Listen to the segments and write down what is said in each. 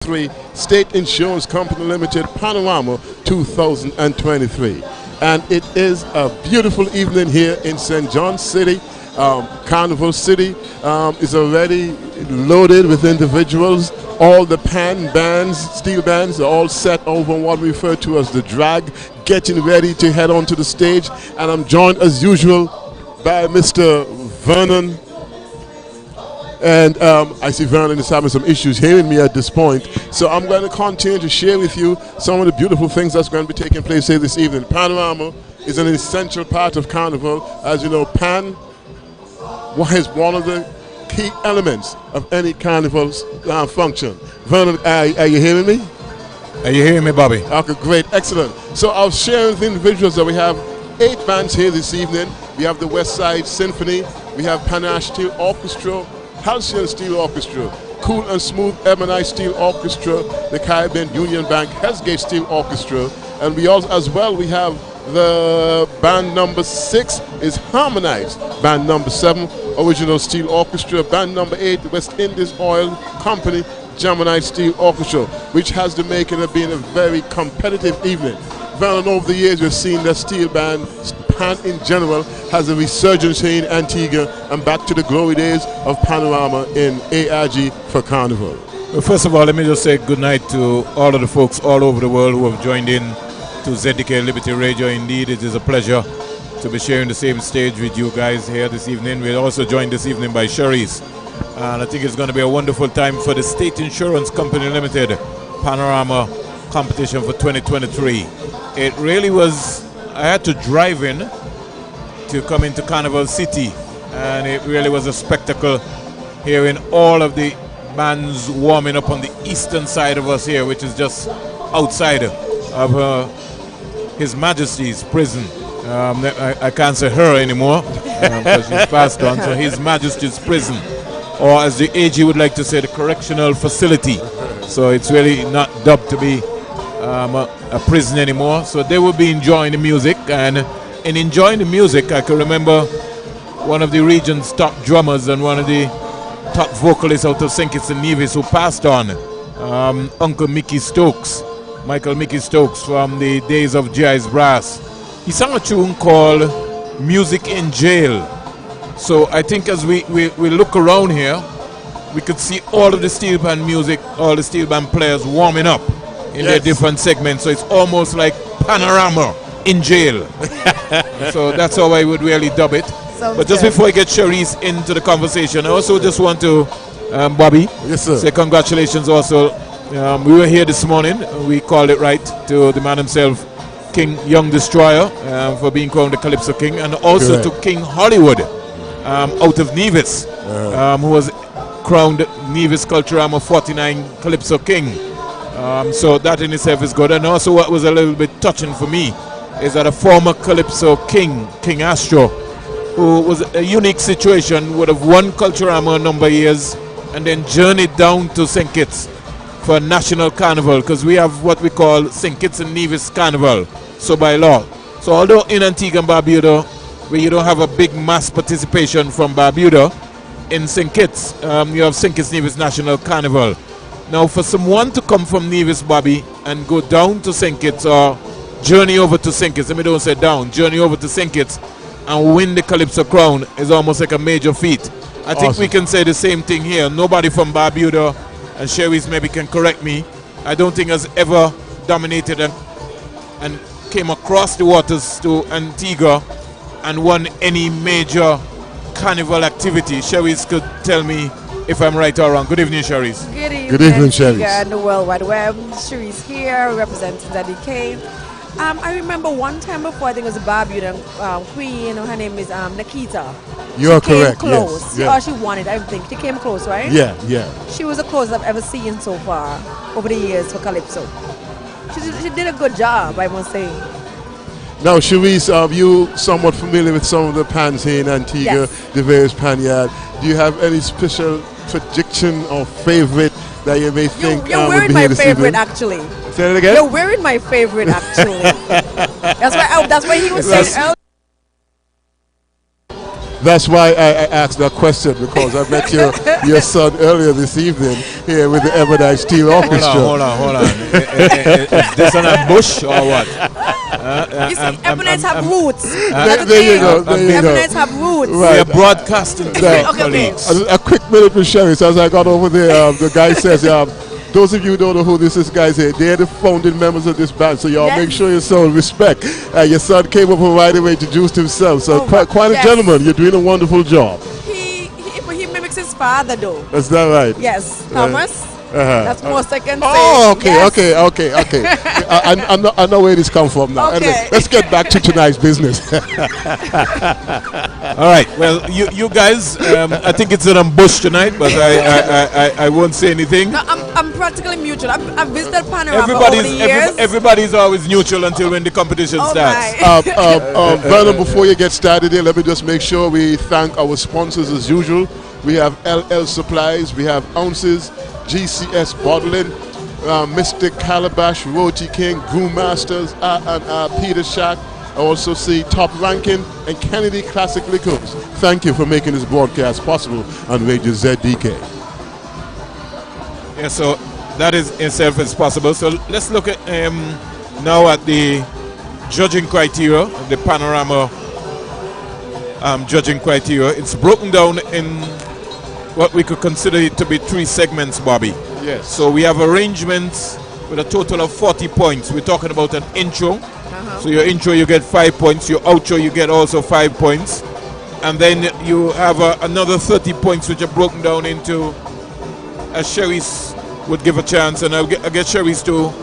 2023 State Insurance Company Limited Panorama 2023. And it is a beautiful evening here in St. John City. Carnival City is already loaded with individuals. All the pan bands, steel bands are all set over on what we refer to as the drag, getting ready to head onto the stage. And I'm joined as usual by Mr. Vernon. And I see Vernon is having some issues hearing me at this point. So I'm going to continue to share with you some of the beautiful things that's going to be taking place here this evening. Panorama is an essential part of Carnival. As you know, Pan is one of the key elements of any Carnival's function. Vernon, are you hearing me? Are you hearing me, Bobby? Okay, great, excellent. So I'll share with the individuals that we have 8 bands here this evening. We have the West Side Symphony, we have Panache Steel Orchestra, Halcyon Steel Orchestra, Cool and Smooth Ebonite Steel Orchestra, the Caribbean Union Bank Hesgate Steel Orchestra, and we also, as well, we have the band number 6 is Harmonites, band number 7, Original Steel Orchestra, band number 8, West Indies Oil Company, Gemini Steel Orchestra, which has the making of being a very competitive evening. Vernon, over the years, we've seen that steel band, Pan in general, has a resurgence here in Antigua and back to the glory days of Panorama in ARG for Carnival. Well, first of all, let me just say good night to all of the folks all over the world who have joined in to ZDK Liberty Radio. Indeed, it is a pleasure to be sharing the same stage with you guys here this evening. We're also joined this evening by Cherise. And I think it's going to be a wonderful time for the State Insurance Company Limited Panorama competition for 2023. It really was, I had to drive in to come into Carnival City, and it really was a spectacle hearing all of the bands warming up on the eastern side of us here, which is just outside of His Majesty's prison. I can't say her anymore because she's passed on, so His Majesty's prison, or as the AG would like to say, the correctional facility. So it's really not dubbed to be a prison anymore. So they will be enjoying the music, and in enjoying the music, I can remember one of the region's top drummers and one of the top vocalists out of St. Kitts and Nevis who passed on, Uncle Mickey Stokes, Michael Mickey Stokes, from the days of G.I.'s Brass. He sang a tune called Music in Jail. So I think as we look around here, we could see all of the steel band music, all the steel band players warming up in their different segments. So it's almost like Panorama in jail. So that's how I would really dub it. But just before I get Cherise into the conversation, I also just want to, Bobby, yes, sir, say congratulations also. We were here this morning. We called it right to the man himself, King Young Destroyer, for being crowned the Calypso King, and also to King Hollywood out of Nevis, who was crowned Nevis Culturama 49 Calypso King. So that in itself is good. And also what was a little bit touching for me is that a former Calypso King, King Astro, who was a unique situation, would have won Culturama a number of years and then journeyed down to St. Kitts for a national carnival, because we have what we call St. Kitts and Nevis Carnival, so by law. So although in Antigua and Barbuda, where you don't have a big mass participation from Barbuda, in St. Kitts, you have St. Kitts Nevis National Carnival. Now for someone to come from Nevis, Bobby, and go down to St. Kitts, or journey over to St. Kitts, let me don't say down, journey over to St. Kitts and win the Calypso crown is almost like a major feat. I think we can say the same thing here. Nobody from Barbuda, and Cherise maybe can correct me, I don't think has ever dominated and came across the waters to Antigua and won any major carnival activity. Cherise could tell me if I'm right or wrong. Good evening, Cherise. Good evening, Cherise. And the World Wide Web. Cherise here, representing ZDK. I remember one time before, I think it was a Barbudan queen, her name is Nikita. You're correct, close. yes. She won it, I think. She came close, right? Yeah, yeah. She was the closest I've ever seen so far over the years for Calypso. She did a good job, I must say. Now, Cherise, are you somewhat familiar with some of the pans here in Antigua, the various pan yard? Do you have any special prediction or favorite that you may think you're would wearing be my here this favorite, evening? actually. Say it again? You're wearing my favorite, actually. That's why he was saying earlier. That's why I asked that question, because I met your son earlier this evening here with the Ebonite Steel Orchestra. Hold on. Is this an ambush or what? You see, Ebonites have roots. There you go. Ebonites have roots. Right. We are broadcasting today, colleagues. A quick minute with Sherry. So as I got over there, the guy says, those of you who don't know who this is, guys here, they're the founding members of this band, so y'all make sure you show respect. Your son came up and right away introduced himself, so quite a gentleman. You're doing a wonderful job. He mimics his father, though. Is that right? Yes, Thomas. That's most I can say. Oh, okay, yes. okay. I know where this come from now. Okay. Anyway, let's get back to tonight's business. All right. Well, you guys, I think it's an ambush tonight, but I won't say anything. No, I'm practically neutral. I've visited Panorama over the years. Everybody's always neutral until when the competition starts. Vernon, before you get started here, let me just make sure we thank our sponsors as usual. We have LL Supplies, we have Ounces, GCS Bottling, Mystic Calabash, Roti King, Brewmasters, Peter Shack. I also see Top Ranking and Kennedy Classic Liquors. Thank you for making this broadcast possible on Radio ZDK. Yeah, so that is itself is possible. So let's look at now at the judging criteria, the Panorama judging criteria. It's broken down in what we could consider it to be 3 segments, Bobby. Yes. So we have arrangements with a total of 40 points. We're talking about an intro. So your intro, you get 5 points. Your outro, you get also 5 points. And then you have another 30 points, which are broken down into, as Sherry's would give a chance. And I'll get Sherry's to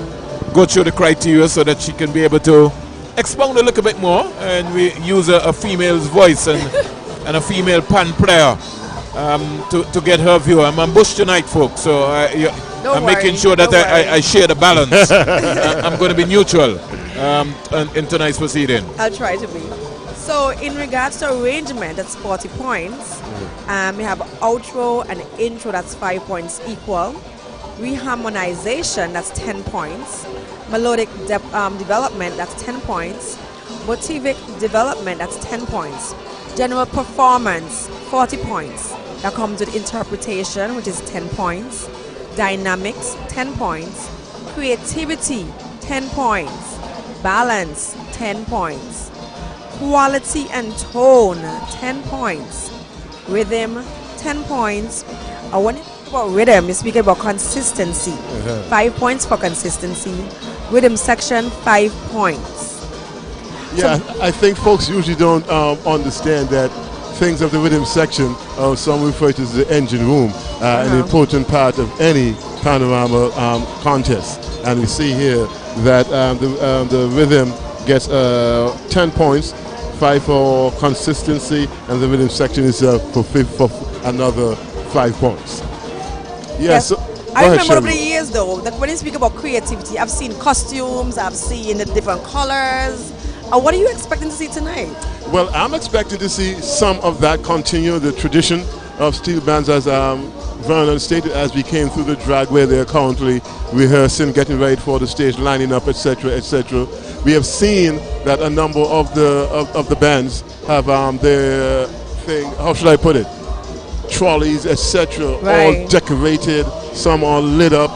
go through the criteria so that she can be able to expound a little bit more. And we use a female's voice and a female pan player to get her view. I'm ambushed tonight, folks, so I'm making sure that I share the balance. I'm going to be neutral in tonight's proceeding. I'll try to be. So in regards to arrangement, that's 40 points. We have outro and intro, that's 5 points equal. Reharmonization, that's 10 points. Melodic development, that's 10 points. Motivic development, that's 10 points. General performance, 40 points. That comes with interpretation, which is 10 points. Dynamics, 10 points. Creativity, 10 points. Balance, 10 points. Quality and tone, 10 points. Rhythm, 10 points. When you speak about rhythm, you speak about consistency. 5 points for consistency. Rhythm section, 5 points. Yeah, I think folks usually don't understand that things of the rhythm section, some refer to as the engine room, an important part of any Panorama contest. And we see here that the rhythm gets 10 points, 5 for consistency, and the rhythm section is for another 5 points. Yes. So, I remember over the years, though, that when you speak about creativity, I've seen costumes, I've seen the different colors. What are you expecting to see tonight? Well, I'm expecting to see some of that continue, the tradition of steel bands, as Vernon stated, as we came through the drag where they're currently rehearsing, getting ready for the stage, lining up, etc., etc. We have seen that a number of the bands have their thing, how should I put it, trolleys, etc., all decorated, some are lit up,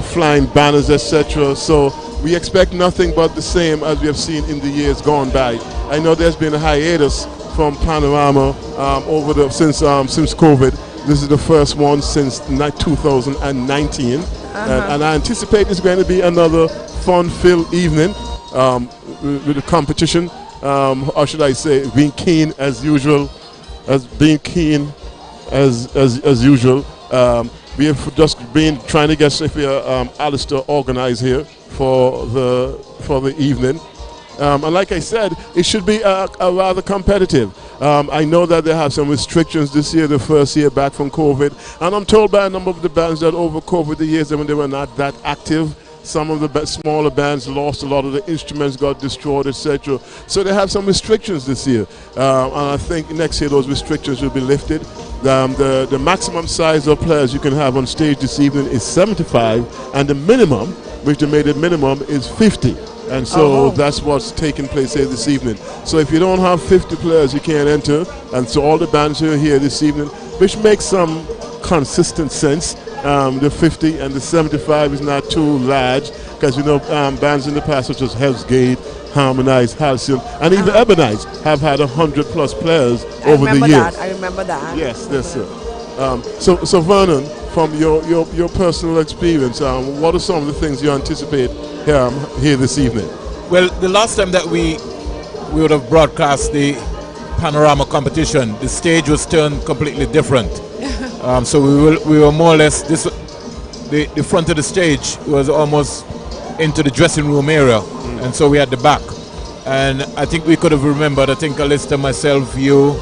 flying banners, etc. So we expect nothing but the same as we have seen in the years gone by. I know there's been a hiatus from Panorama since COVID. This is the first one since 2019, and I anticipate it's going to be another fun-filled evening with the competition. Or should I say, being keen as usual, as usual. We have just been trying to get Sophia Alistair organized here for the evening. And like I said, it should be a rather competitive. I know that they have some restrictions this year, the first year back from COVID. And I'm told by a number of the bands that over COVID, the years when they were not that active, some of the smaller bands lost a lot of the instruments, got destroyed, etc. So they have some restrictions this year. And I think next year those restrictions will be lifted. The maximum size of players you can have on stage this evening is 75, and the minimum which they made it minimum, is 50. And so that's what's taking place here this evening. So if you don't have 50 players, you can't enter. And so all the bands are here this evening, which makes some consistent sense. The 50 and the 75 is not too large, because bands in the past such as Hell's Gate, Harmonites, Halcyon, and even Ebonite have had 100+ players over the years. I remember that. Yes, sir. So Vernon, from your personal experience, what are some of the things you anticipate here this evening? Well, the last time that we would have broadcast the Panorama competition, the stage was turned completely different. So we were more or less the front of the stage was almost into the dressing room area, and so we had the back. And I think we could have remembered. I think Alistair, myself, you,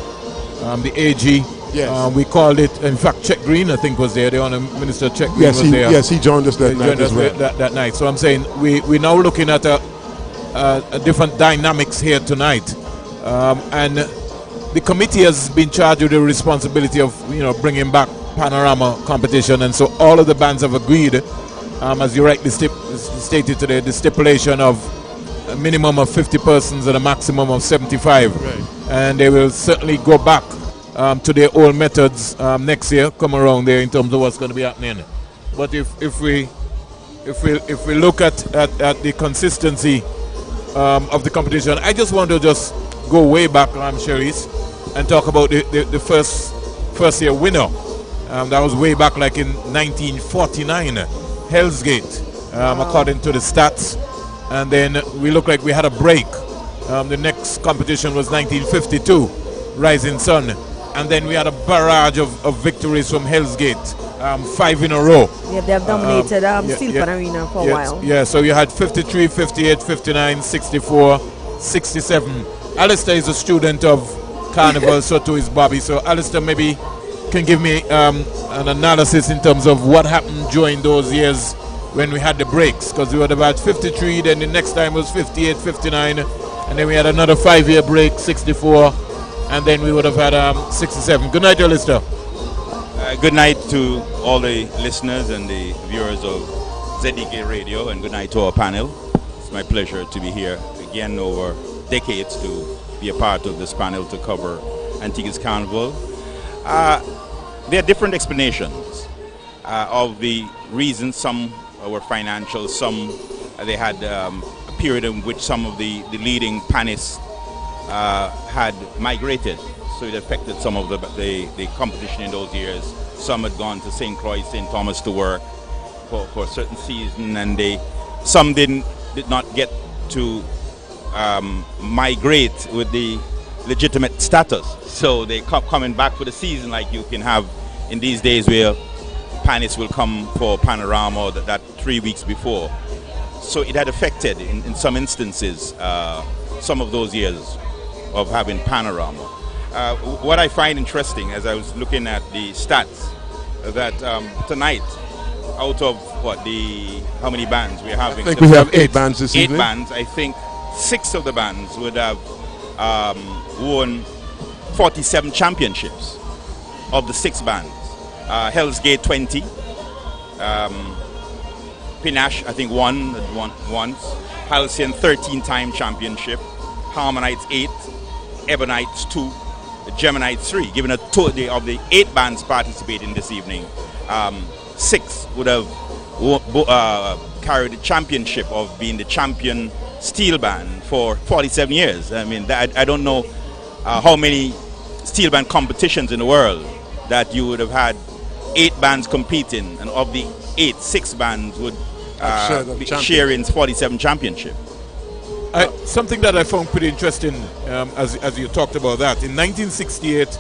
the AG. Yes. We called it. In fact, Chet Green, I think, was there. The Honour Minister Chet Green was there. Yes, he joined us that night as well. That night. So I'm saying we're now looking at a different dynamics here tonight, and the committee has been charged with the responsibility of bringing back Panorama competition, and so all of the bands have agreed, as you rightly stated today, the stipulation of a minimum of 50 persons and a maximum of 75, right. And they will certainly go back to their old methods next year, come around there in terms of what's going to be happening. But if we look at the consistency of the competition, I just want to just go way back, Cherise, and talk about the first year winner. That was way back like in 1949, Hell's Gate, according to the stats. And then we look like we had a break. The next competition was 1952, Rising Sun. And then we had a barrage of victories from Hell's Gate, 5 in a row. Yeah, they have dominated Steel Panorama for a while. Yeah, so you had 53, 58, 59, 64, 67. Alistair is a student of Carnival, so too is Bobby. So Alistair maybe can give me an analysis in terms of what happened during those years when we had the breaks, because we had about 53, then the next time was 58, 59, and then we had another 5-year break, 64, and then we would have had 67. Good night, Alistair. Good night to all the listeners and the viewers of ZDK Radio, and good night to our panel. It's my pleasure to be here again over decades to be a part of this panel to cover Antigua's Carnival. There are different explanations of the reasons. Some were financial, some they had a period in which some of the leading panists had migrated, so it affected some of the competition in those years. Some had gone to St. Croix, St. Thomas to work for a certain season, and some did not get to migrate with the legitimate status. So they coming back for the season, like you can have in these days where panists will come for Panorama that 3 weeks before. So it had affected in some instances some of those years of having Panorama. What I find interesting as I was looking at the stats, that tonight, out of how many bands we're having? I think we have 8 bands this evening. 8 bands. I think 6 of the bands would have won 47 championships of the 6 bands. Hell's Gate 20. Panache, I think, won once. Halcyon 13-time championship. Harmonites 8. Ebonites 2. Geminites 3. Given a total of the 8 bands participating this evening, 6 would have carried the championship of being the champion steel band for 47 years. I mean, I don't know how many steel band competitions in the world that you would have had 8 bands competing, and of the 8, 6 bands would be sharing 47 championship. Something that I found pretty interesting, as you talked about that, in 1968,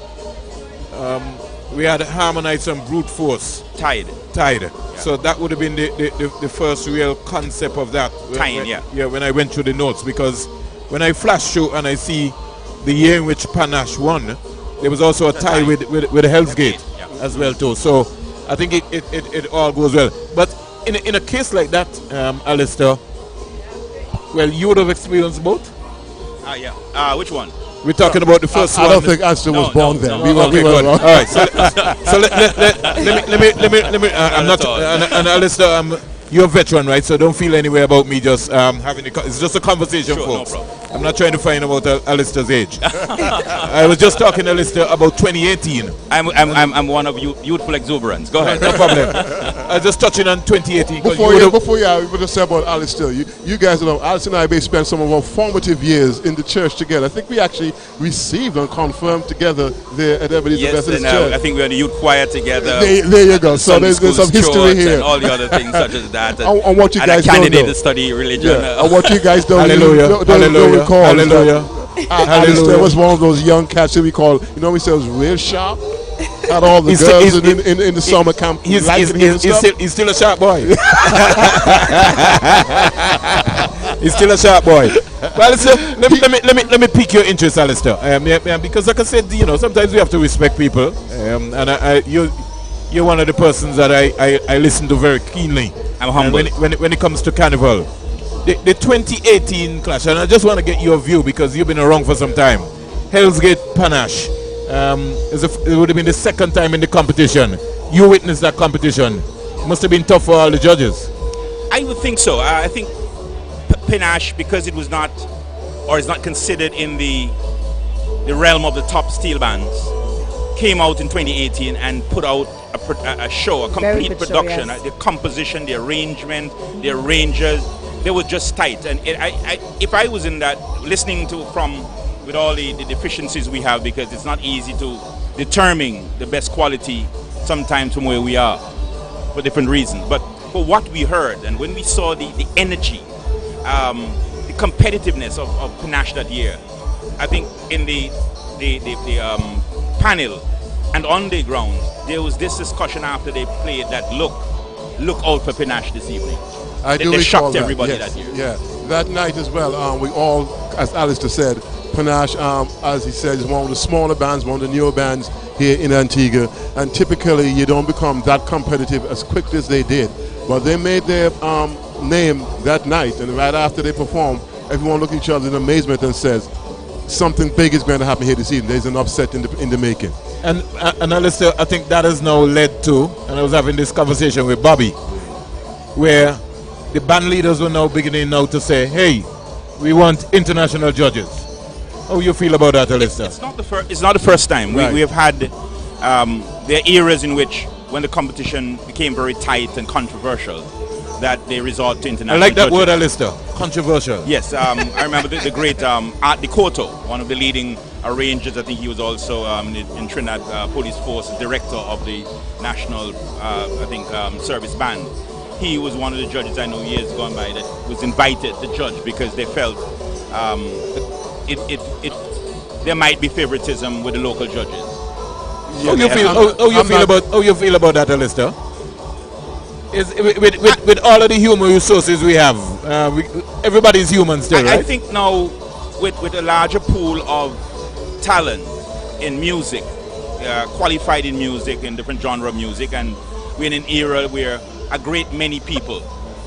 we had Harmonites and Brute Force tied. Yeah. So that would have been the first real concept of that. When I went through the notes, because when I flash through and I see the year in which Panache won, there was also a tie with Hell's Gate as well too. So I think it all goes well. But in a case like that, Alistair, well, you would have experienced both? Which one? We're talking about the first one. I don't think Alistair was born then. We were good. All right. So let me. I'm not. And Alistair, you're a veteran, right? So don't feel anywhere about me just having it's just a conversation, Sure, folks. no problem. I'm not trying to find about Alistair's age. I was just talking to Alistair about 2018. I'm one of youthful exuberance. Go ahead. No problem. I was just touching on 2018. Before we just say about Alistair, you guys know Alistair and I may spend some of our formative years in the church together. I think we actually received and confirmed together there at Ebenezer Yes, Methodist and Church. I think we're in the youth choir together. There you go. So there's some history here. And all the other things such as that. On what you and guys a candidate don't know. to study religion. Yeah. And what you guys don't Hallelujah. recall. Hallelujah. Alistair was one of those young cats that we call, we say was real sharp. Had all the girls in the summer camp. He's still a sharp boy. He's still a sharp boy. Well, listen, let me pique your interest, Alistair. Because like I said, sometimes we have to respect people. And you're one of the persons that I listen to very keenly. I'm humble. And when it comes to Carnival, the 2018 clash, and I just want to get your view because you've been around for some time. Hell's Gate Panache. It would have been the second time in the competition. You witnessed that competition. It must have been tough for all the judges. I would think so. I think Panache, because it was not, or is not considered in the realm of the top steel bands, came out in 2018 and put out a show, a complete production. Yes. The composition, the arrangement, the arrangers, they were just tight. And if I was in that, listening to with all the deficiencies we have, because it's not easy to determine the best quality sometimes from where we are for different reasons. But for what we heard and when we saw the energy, the competitiveness of Panache that year, I think in the panel and on the ground, there was this discussion after they played that look out for Panache this evening. They shocked everybody that year. Yeah, that night as well, we all, as Alistair said, Panache, as he said, is one of the smaller bands, one of the newer bands here in Antigua, and typically you don't become that competitive as quickly as they did. But they made their name that night, and right after they performed, everyone looked at each other in amazement and says, something big is going to happen here this evening. There's an upset in the making. And Alistair, I think that has now led to, and I was having this conversation with Bobby, where the band leaders were now beginning now to say, hey, we want international judges. How you feel about that, Alistair? It's not the first time. Right. We have had there are eras in which, when the competition became very tight and controversial, that they resort to international I like that judges. word, Alistair. Controversial. Yes, I remember the great Art Decoto, one of the leading arrangers. I think he was also in Trinidad Police Force, director of the National, Service Band. He was one of the judges I know years gone by that was invited to judge because they felt there might be favoritism with the local judges. How you feel about that, Alistair? With all of the human resources we have, everybody's human still, right? I think now with a larger pool of talent in music, qualified in music, in different genre of music, and we're in an era where a great many people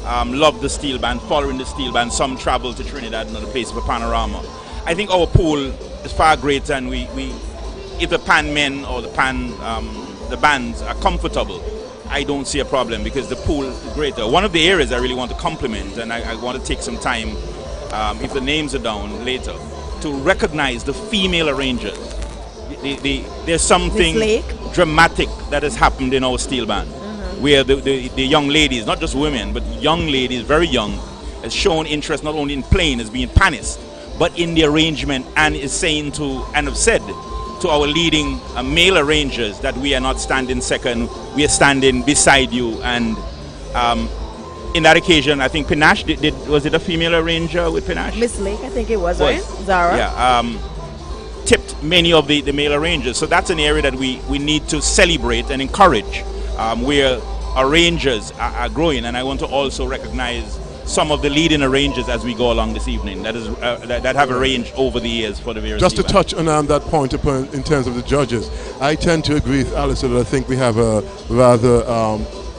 love the steel band, following the steel band. Some travel to Trinidad and other places for Panorama. I think our pool is far greater, and we if the pan men or the bands are comfortable, I don't see a problem because the pool is greater. One of the areas I really want to compliment, and I want to take some time, if the names are down later, to recognize the female arrangers. There's something dramatic that has happened in our steel band, where the young ladies, not just women, but young ladies, very young, has shown interest not only in playing as being panist, but in the arrangement, and is saying and have said to our leading male arrangers that we are not standing second, we are standing beside you. And in that occasion, I think Panache was it a female arranger with Panache? Miss Lake, I think it was, right? Zara. Yeah, tipped many of the male arrangers. So that's an area that we need to celebrate and encourage, where arrangers are growing. And I want to also recognize some of the leading arrangers as we go along this evening that have arranged over the years for the various. Just to touch on that point in terms of the judges, I tend to agree with Alistair that I think we have a rather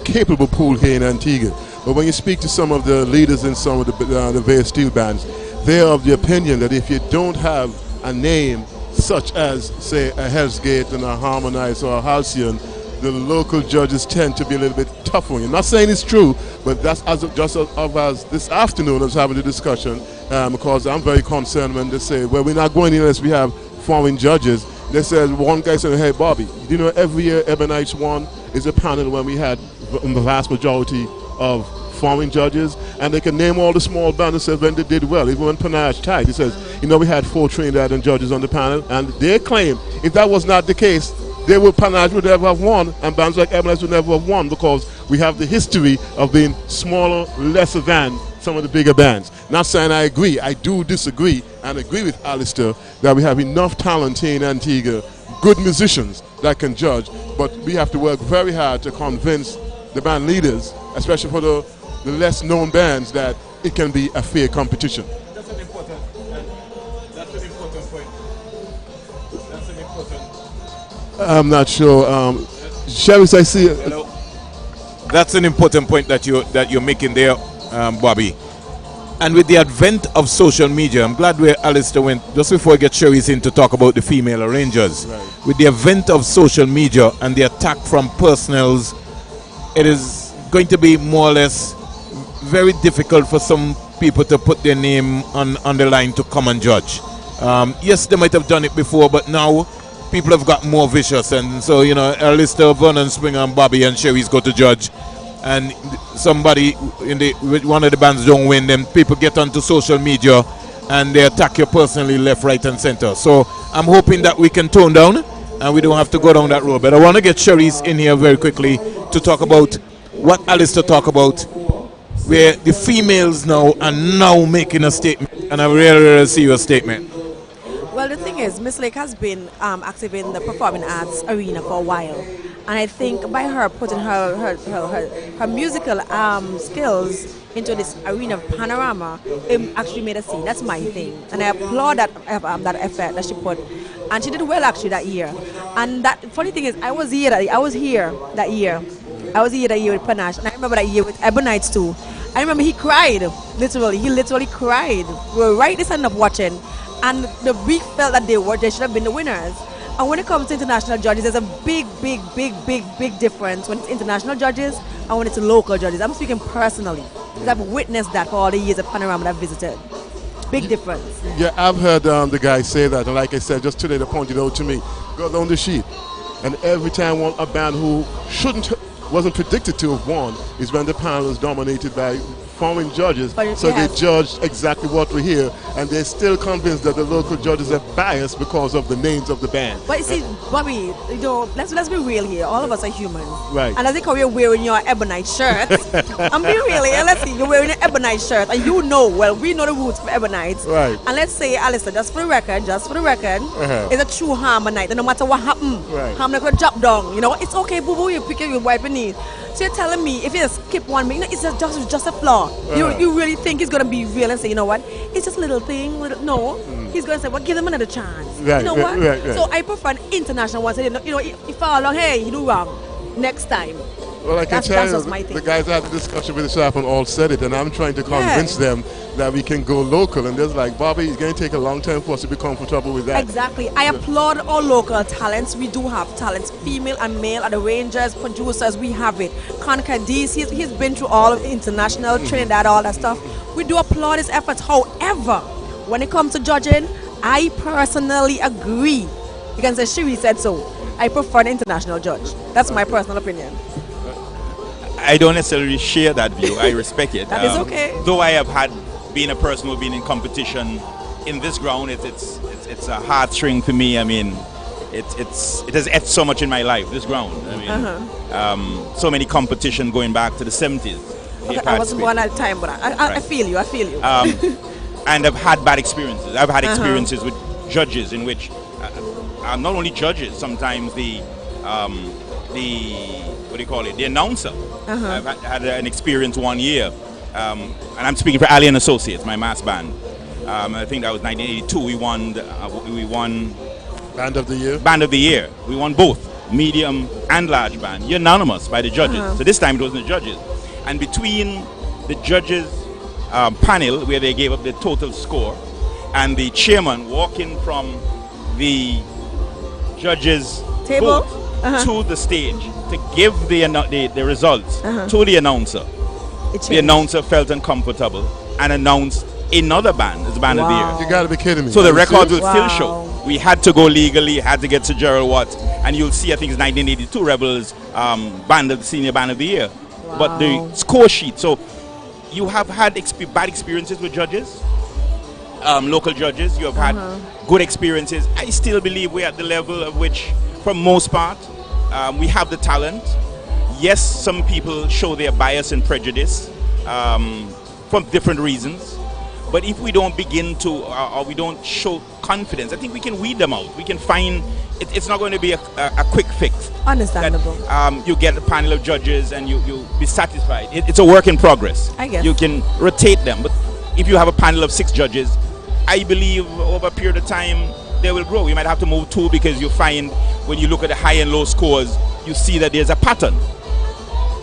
capable pool here in Antigua. But when you speak to some of the leaders in some of the various steel bands, they are of the opinion that if you don't have a name such as, say, a Hell's Gate and a Harmonites or a Halcyon, the local judges tend to be a little bit tough on you. I'm not saying it's true, but that's as this afternoon I was having a discussion because I'm very concerned when they say, well, we're not going in unless we have foreign judges. They said, one guy said, hey, Bobby, do you know every year Ebonites won is a panel when we had the vast majority of foreign judges, and they can name all the small bands and say when they did well, even when Panache tied. He says, you know, we had 4 Trinidad and judges on the panel, and they claim if that was not the case, Panache would never have won, and bands like Ebonites would never have won because we have the history of being smaller, lesser than some of the bigger bands. Not saying I agree, I do disagree, and agree with Alistair that we have enough talent here in Antigua, good musicians that can judge, but we have to work very hard to convince the band leaders, especially for the less known bands, that it can be a fair competition. That's an important point. That's an important. I'm not sure. Sheriff, I see. Hello. That's an important point that you're making there, Bobby. And with the advent of social media, I'm glad where Alistair went just before I get Sherry's in to talk about the female arrangers. Right. With the advent of social media and the attack from personals, it is going to be more or less very difficult for some people to put their name on the line to come and judge. Yes, they might have done it before, but now people have got more vicious, and so, you know, Alistair, Vernon Springer and Bobby and Sherry's go to judge, and somebody one of the bands don't win, then people get onto social media and they attack you personally, left, right and center. So I'm hoping that we can tone down and we don't have to go down that road. But I want to get Sherry's in here very quickly to talk about what Alistair talked about, where the females now are now making a statement, and I really see your statement. Well, the thing is, Miss Lake has been active in the performing arts arena for a while, and I think by her putting her musical skills into this arena of Panorama, it actually made a scene. That's my thing, and I applaud that effort that she put, and she did well actually that year. And that funny thing is, I was here that year with Panache, and I remember that year with Ebonite too. I remember he cried, literally. He literally cried. We were right this end up watching, and we felt that they should have been the winners. And when it comes to international judges, there's a big difference when it's international judges and when it's local judges. I'm speaking personally, because I've witnessed that for all the years of Panorama that I've visited. Big difference. Yeah, I've heard the guy say that, and like I said, just today they pointed out to me, go down the sheet, and every time a band who wasn't predicted to have won is when the panel is dominated by foreign judges, so they judged exactly what we hear, and they're still convinced that the local judges are biased because of the names of the band. But you see, Bobby, you know, let's be real here. All of us are human, right? And as they come, you're wearing your Ebonite shirt. I'm being real here. Let's see, you're wearing an Ebonite shirt, and you know, well, we know the roots of Ebonite, right? And let's say, Alistair, just for the record, it's a true Harmonite, and no matter what happens, Harmonite could drop down. You know, it's okay, boo boo, you pick it, you wipe your knee. So you're telling me if you skip one minute, it's just a flaw. You really think he's gonna be real and say, you know what, it's just a little thing. No, he's gonna say, well, give him another chance. Right, you know what? Right. So I prefer an international one. So you know, if fall along, hey, you do wrong. Next time. Well, I can tell you, the guys that had the discussion with the staff and all said it, and I'm trying to convince them that we can go local. And there's like, Bobby, it's going to take a long time for us to be comfortable with that. Exactly. I applaud all local talents. We do have talents, female and male, and arrangers, producers, we have it. Conker D's, he's been through all of the international, Trinidad, all that stuff. We do applaud his efforts. However, when it comes to judging, I personally agree. You can say Shiri said so. I prefer an international judge. That's my personal opinion. I don't necessarily share that view. I respect it. That is okay. Though I have been a person who's been in competition in this ground, it's a heartstring for me. I mean, it has etched so much in my life, this ground. I mean, so many competition going back to the 70s. Okay, I wasn't born at the time, but I feel you. And I've had bad experiences. I've had experiences with judges in which, not only judges, sometimes the announcer. I've had an experience one year, and I'm speaking for Alien Associates, my mass band. I think that was 1982. We won Band of the Year. Band of the Year. We won both medium and large band, unanimous by the judges. So this time it wasn't the judges. And between the judges' panel, where they gave up the total score, and the chairman walking from the judges' table. to the stage to give the results to the announcer, the announcer felt uncomfortable and announced another band as Band of the Year. You gotta be kidding me. So the record will still show. We had to go legally, had to get to Gerald Watts, and you'll see, I think it's 1982 Rebels Senior Band of the Year. Wow. But the score sheet, so you have had bad experiences with judges, local judges, you have had good experiences. I still believe we're at the level of which, for most part, we have the talent. Yes, some people show their bias and prejudice for different reasons. But if we don't begin to, or we don't show confidence, I think we can weed them out. We can find, it's not going to be a quick fix. Understandable. That, you get a panel of judges and you be satisfied. It's a work in progress. I guess. You can rotate them. But if you have a panel of 6 judges, I believe over a period of time, they will grow. You might have to move 2 because you find when you look at the high and low scores, you see that there's a pattern.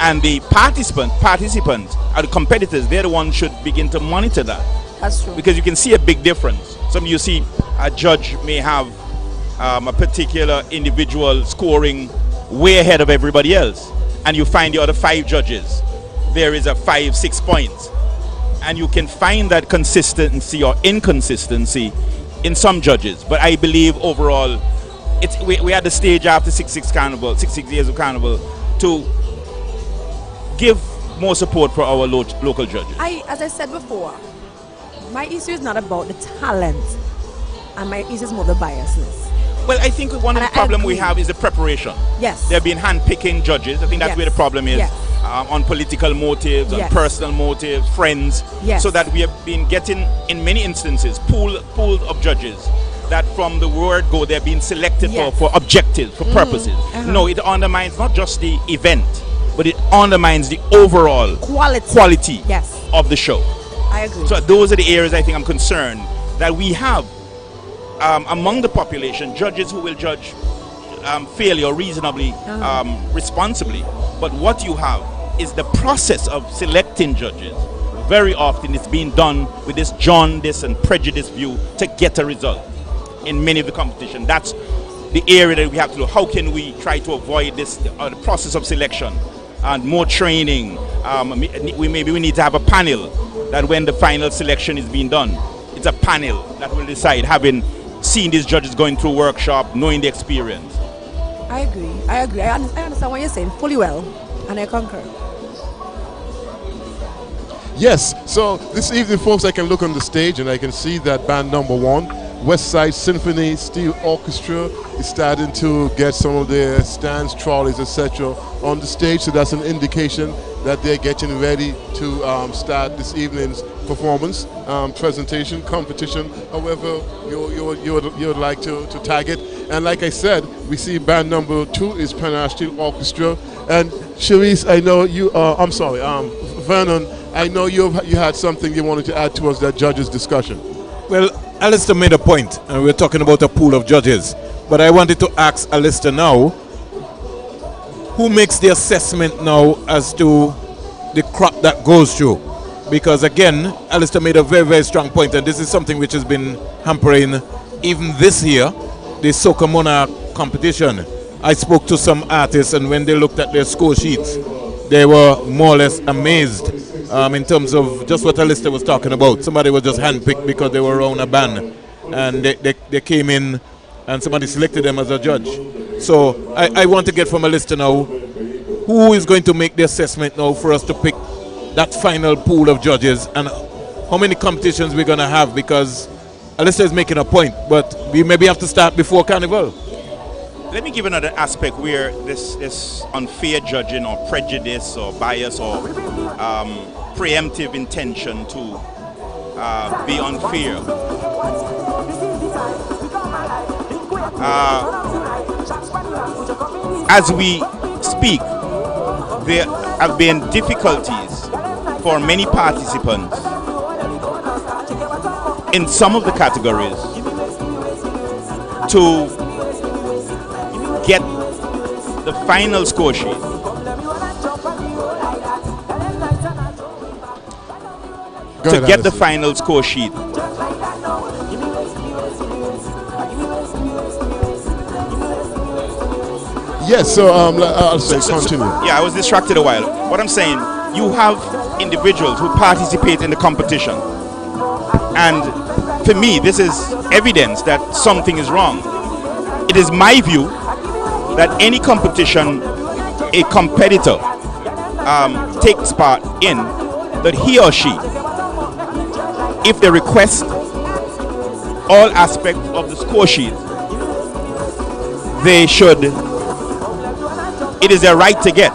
And the participants are the competitors. They're the ones should begin to monitor that. That's true. Because you can see a big difference. Some you see a judge may have a particular individual scoring way ahead of everybody else, and you find the other 5 judges, there is a 5-6 points, and you can find that consistency or inconsistency in some judges. But I believe overall, we at the stage after 6 years of Carnival, to give more support for our local judges. As I said before, my issue is not about the talent, and my issue is more the biasness. Well, I think one of the problems we have is the preparation. Yes. They've been hand-picking judges. I think that's where the problem is. Yes. On political motives, on personal motives, friends. Yes. So that we have been getting, in many instances, pool of judges that from the word go, they're being selected for objectives, for purposes. No, it undermines not just the event, but it undermines the overall quality of the show. I agree. So those are the areas I think I'm concerned that we have among the population, judges who will judge fairly or reasonably, responsibly. But what you have is the process of selecting judges. Very often it's being done with this jaundice and prejudice view to get a result in many of the competition. That's the area that we have to do. How can we try to avoid this, the process of selection and more training? Maybe we need to have a panel that when the final selection is being done, it's a panel that will decide, having seen these judges going through workshop, knowing the experience. I agree. I understand what you're saying fully well, and I concur. Yes, so this evening, folks, I can look on the stage and I can see that band number 1, West Side Symphony, Steel Orchestra, is starting to get some of their stands, trolleys, etc. on the stage. So that's an indication that they're getting ready to start this evening's performance, presentation, competition, however you would like to tag it. And like I said, we see band number 2 is Panache Steel Orchestra. And Cherise, I know you, Vernon, I know you had something you wanted to add towards that judges' discussion. Well, Alistair made a point, and we're talking about a pool of judges. But I wanted to ask Alistair now, who makes the assessment now as to the crop that goes through? Because again, Alistair made a very, very strong point, and this is something which has been hampering even this year, the Soca Monarch competition. I spoke to some artists, and when they looked at their score sheets, they were more or less amazed in terms of just what Alistair was talking about. Somebody was just handpicked because they were around a band, and they came in and somebody selected them as a judge. So I want to get from Alistair now, who is going to make the assessment now for us to pick that final pool of judges, and how many competitions we're going to have, because Alistair is making a point, but we maybe have to start before Carnival. Let me give another aspect where this unfair judging or prejudice or bias or preemptive intention to be unfair. As we speak, there have been difficulties for many participants in some of the categories to get the final score sheet. To get the final score sheet. Yes, so I'll say continue. Yeah, I was distracted a while. What I'm saying, you have individuals who participate in the competition. And for me, this is evidence that something is wrong. It is my view that any competition a competitor takes part in, that he or she, if they request all aspects of the score sheet, they should, it is their right to get.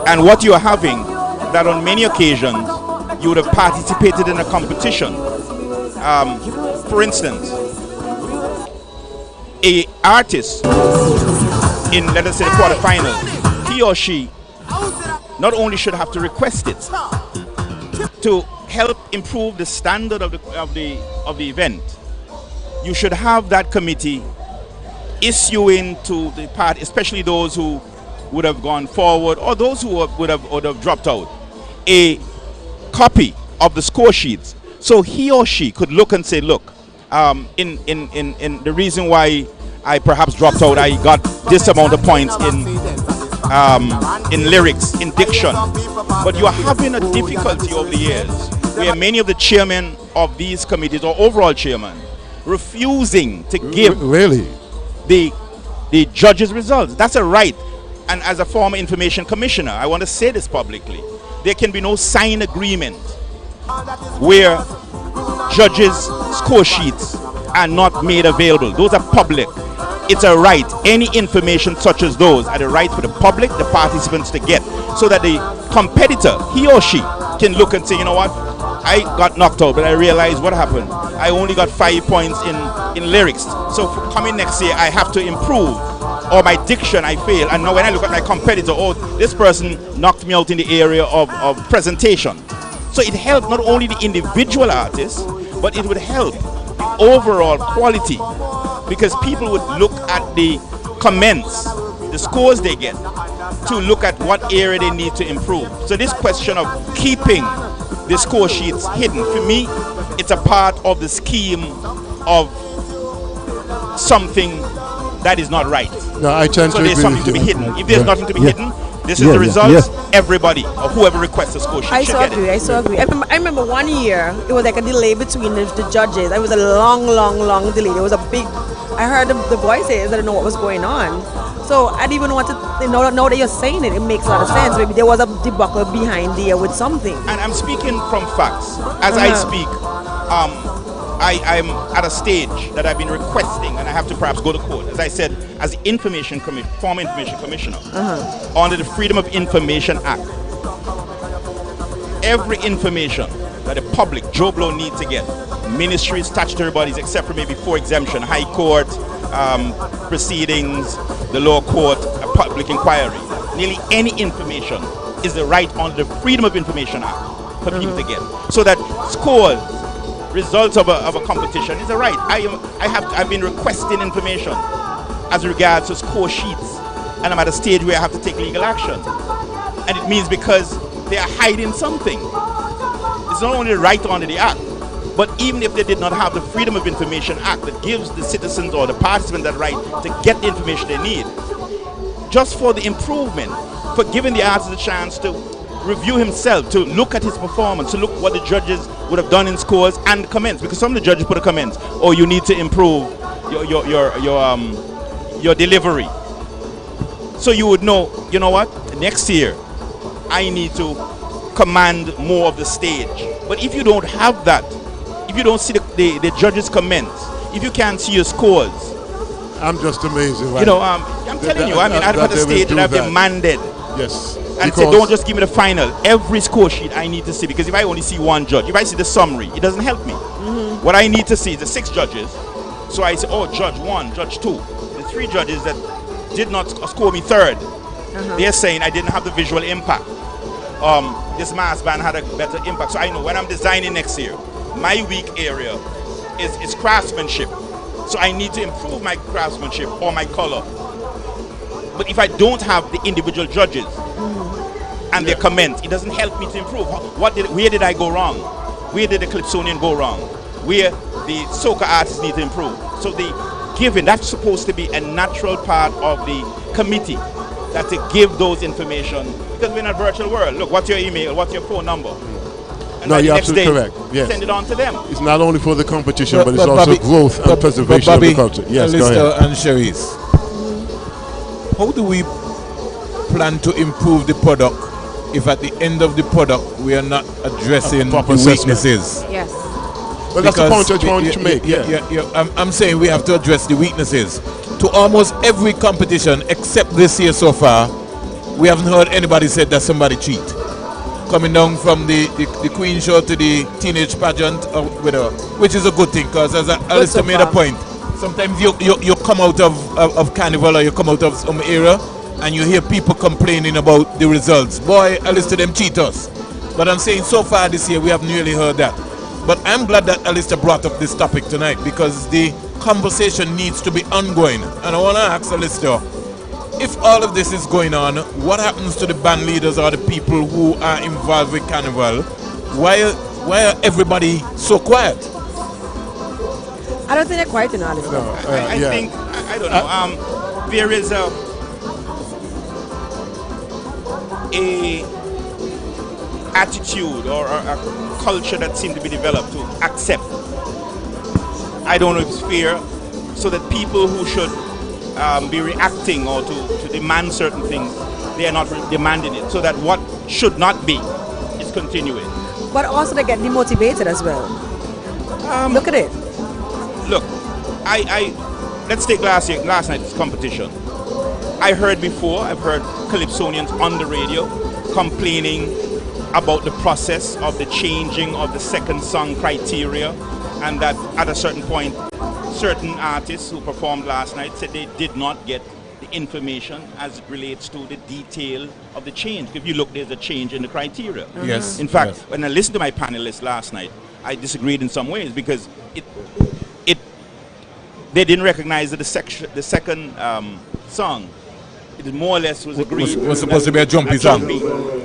And what you are having, that on many occasions, you would have participated in a competition. For instance, a artist in, let us say, the quarterfinals, he or she not only should have to request it to help improve the standard of the event, you should have that committee issuing to the party, especially those who would have gone forward or those who would have dropped out, a copy of the score sheets, so he or she could look and say, look, in the reason why I perhaps dropped out, I got this amount of points in lyrics, in diction, but you are having a difficulty over the years where many of the chairmen of these committees or overall chairman refusing to give really the judges' results. That's a right. And as a former information commissioner, I want to say this publicly. There can be no signed agreement where judges' score sheets are not made available. Those are public. It's a right. Any information such as those are the right for the public, the participants to get, so that the competitor, he or she, can look and say, you know what, I got knocked out, but I realized what happened. I only got 5 points in lyrics. So for coming next year, I have to improve. Or my diction, I fail. And now when I look at my competitor, oh, this person knocked me out in the area of presentation. So it helped not only the individual artists, but it would help the overall quality, because people would look at the comments, the scores they get, to look at what area they need to improve. So this question of keeping the score sheets hidden, for me, it's a part of the scheme of something that is not right. No, I tend so to there's agree something with to be you. hidden. If there's nothing to be hidden, this is the results. Everybody or whoever requests a score sheet I should so get agree. it. I so agree. I remember 1 year it was like a delay between the judges. It was a long delay. There was a big. I heard the voices. I don't know what was going on. So I didn't even want to. Now that you're saying it, it makes a lot of sense. Maybe there was a debacle behind there with something. And I'm speaking from facts. As I speak, I'm at a stage that I've been requesting, and I have to perhaps go to court. As I said, as the former information commissioner, under the Freedom of Information Act, every information that the public, Joe Blow, need to get, ministries, statutory bodies, except for maybe 4 exemption, high court, proceedings, the law court, a public inquiry, nearly any information is the right under the Freedom of Information Act for people to get. So that scores, results of a competition is a right. I've been requesting information as regards to score sheets, and I'm at a stage where I have to take legal action. And it means because they are hiding something. It's not only right under the act, but even if they did not have the Freedom of Information Act that gives the citizens or the participants that right to get the information they need, just for the improvement, for giving the artist a chance to review himself, to look at his performance, to look what the judges would have done in scores and comments, because some of the judges put a comments, oh, you need to improve your delivery. So you would know, you know what, next year I need to command more of the stage. But if you don't have that, if you don't see the judges' comments, if you can't see your scores, I'm just amazed. Right? You know, I'm telling you, I mean, I've had a stage that I've demanded. Yes. And say, don't just give me the final. Every score sheet I need to see, because if I only see one judge, if I see the summary, it doesn't help me. What I need to see is the 6 judges. So I say, oh, judge 1, judge 2. The 3 judges that did not score me 3rd, they're saying I didn't have the visual impact. This mass band had a better impact. So I know when I'm designing next year, my weak area is craftsmanship. So I need to improve my craftsmanship or my color. But if I don't have the individual judges and their comments, it doesn't help me to improve. Where did I go wrong? Where did the Calypsonian go wrong? Where the soca artists need to improve? So the giving, that's supposed to be a natural part of the committee that to give those information, because we're in a virtual world. Look, what's your email? What's your phone number? And No, then you're the next absolutely day, correct. Yes. send it on to them. It's not only for the competition, but it's But also Bobby- growth and preservation of the culture. Yes, go Alistair ahead. and Cherise, how do we plan to improve the product if at the end of the product we are not addressing the proper assessment. weaknesses? Yes. Well, that's the Because point I just wanted to make. Yeah. I'm saying we have to address the weaknesses. To almost every competition except this year so far, we haven't heard anybody say that somebody cheat. Coming down from the Queen show to the teenage pageant, or whatever, which is a good thing, because as Alistair so made a far. point, sometimes you come out of Carnival or you come out of some area and you hear people complaining about the results. Boy, Alistair, them cheat us. But I'm saying so far this year we haven't really heard that. But I'm glad that Alistair brought up this topic tonight, because the conversation needs to be ongoing. And I want to ask Alistair, if all of this is going on, what happens to the band leaders or the people who are involved with Carnival? Why are everybody so quiet? I don't think they're quiet in Alistair. I yeah. think, I don't know, there is a attitude or a culture that seems to be developed to accept. I don't know if it's fear, so that people who should be reacting or to demand certain things, they are not demanding it, so that what should not be is continuing. But also they get demotivated as well. Look at it. Look, let's take last night's competition. I heard before, I've heard Calypsonians on the radio complaining about the process of the changing of the second song criteria, and that at a certain point, certain artists who performed last night said they did not get the information as it relates to the detail of the change. If you look, there's a change in the criteria. Yes. In fact, yes. when I listened to my panelists last night, I disagreed in some ways, because they didn't recognize that the second song, it more or less was agreed. Was supposed to be a jumpy song.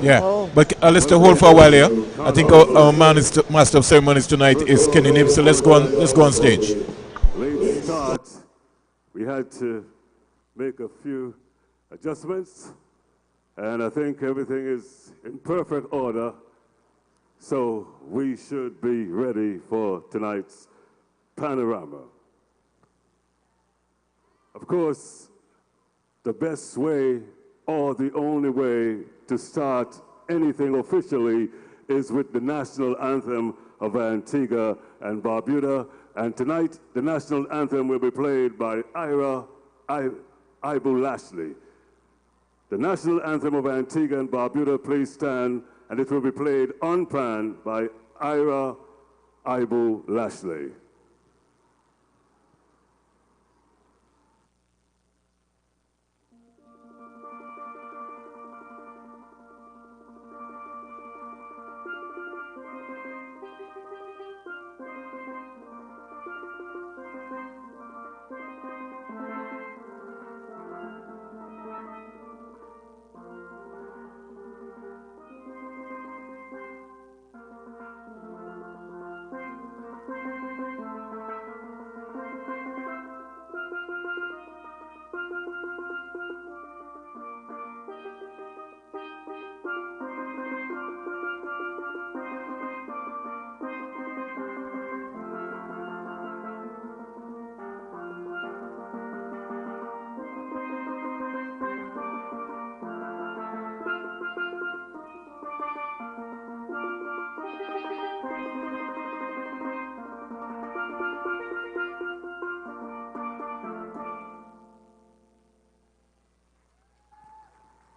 Yeah. Oh. But Alistair, hold for a while here. I think our master of ceremonies tonight is Kenny Nib, so let's go on stage. Late start, we had to make a few adjustments, and I think everything is in perfect order, so we should be ready for tonight's panorama. Of course, the best way or the only way to start anything officially is with the national anthem of Antigua and Barbuda. And tonight, the national anthem will be played by Ibu Lashley. The national anthem of Antigua and Barbuda, please stand, and it will be played on pan by Ibu Lashley.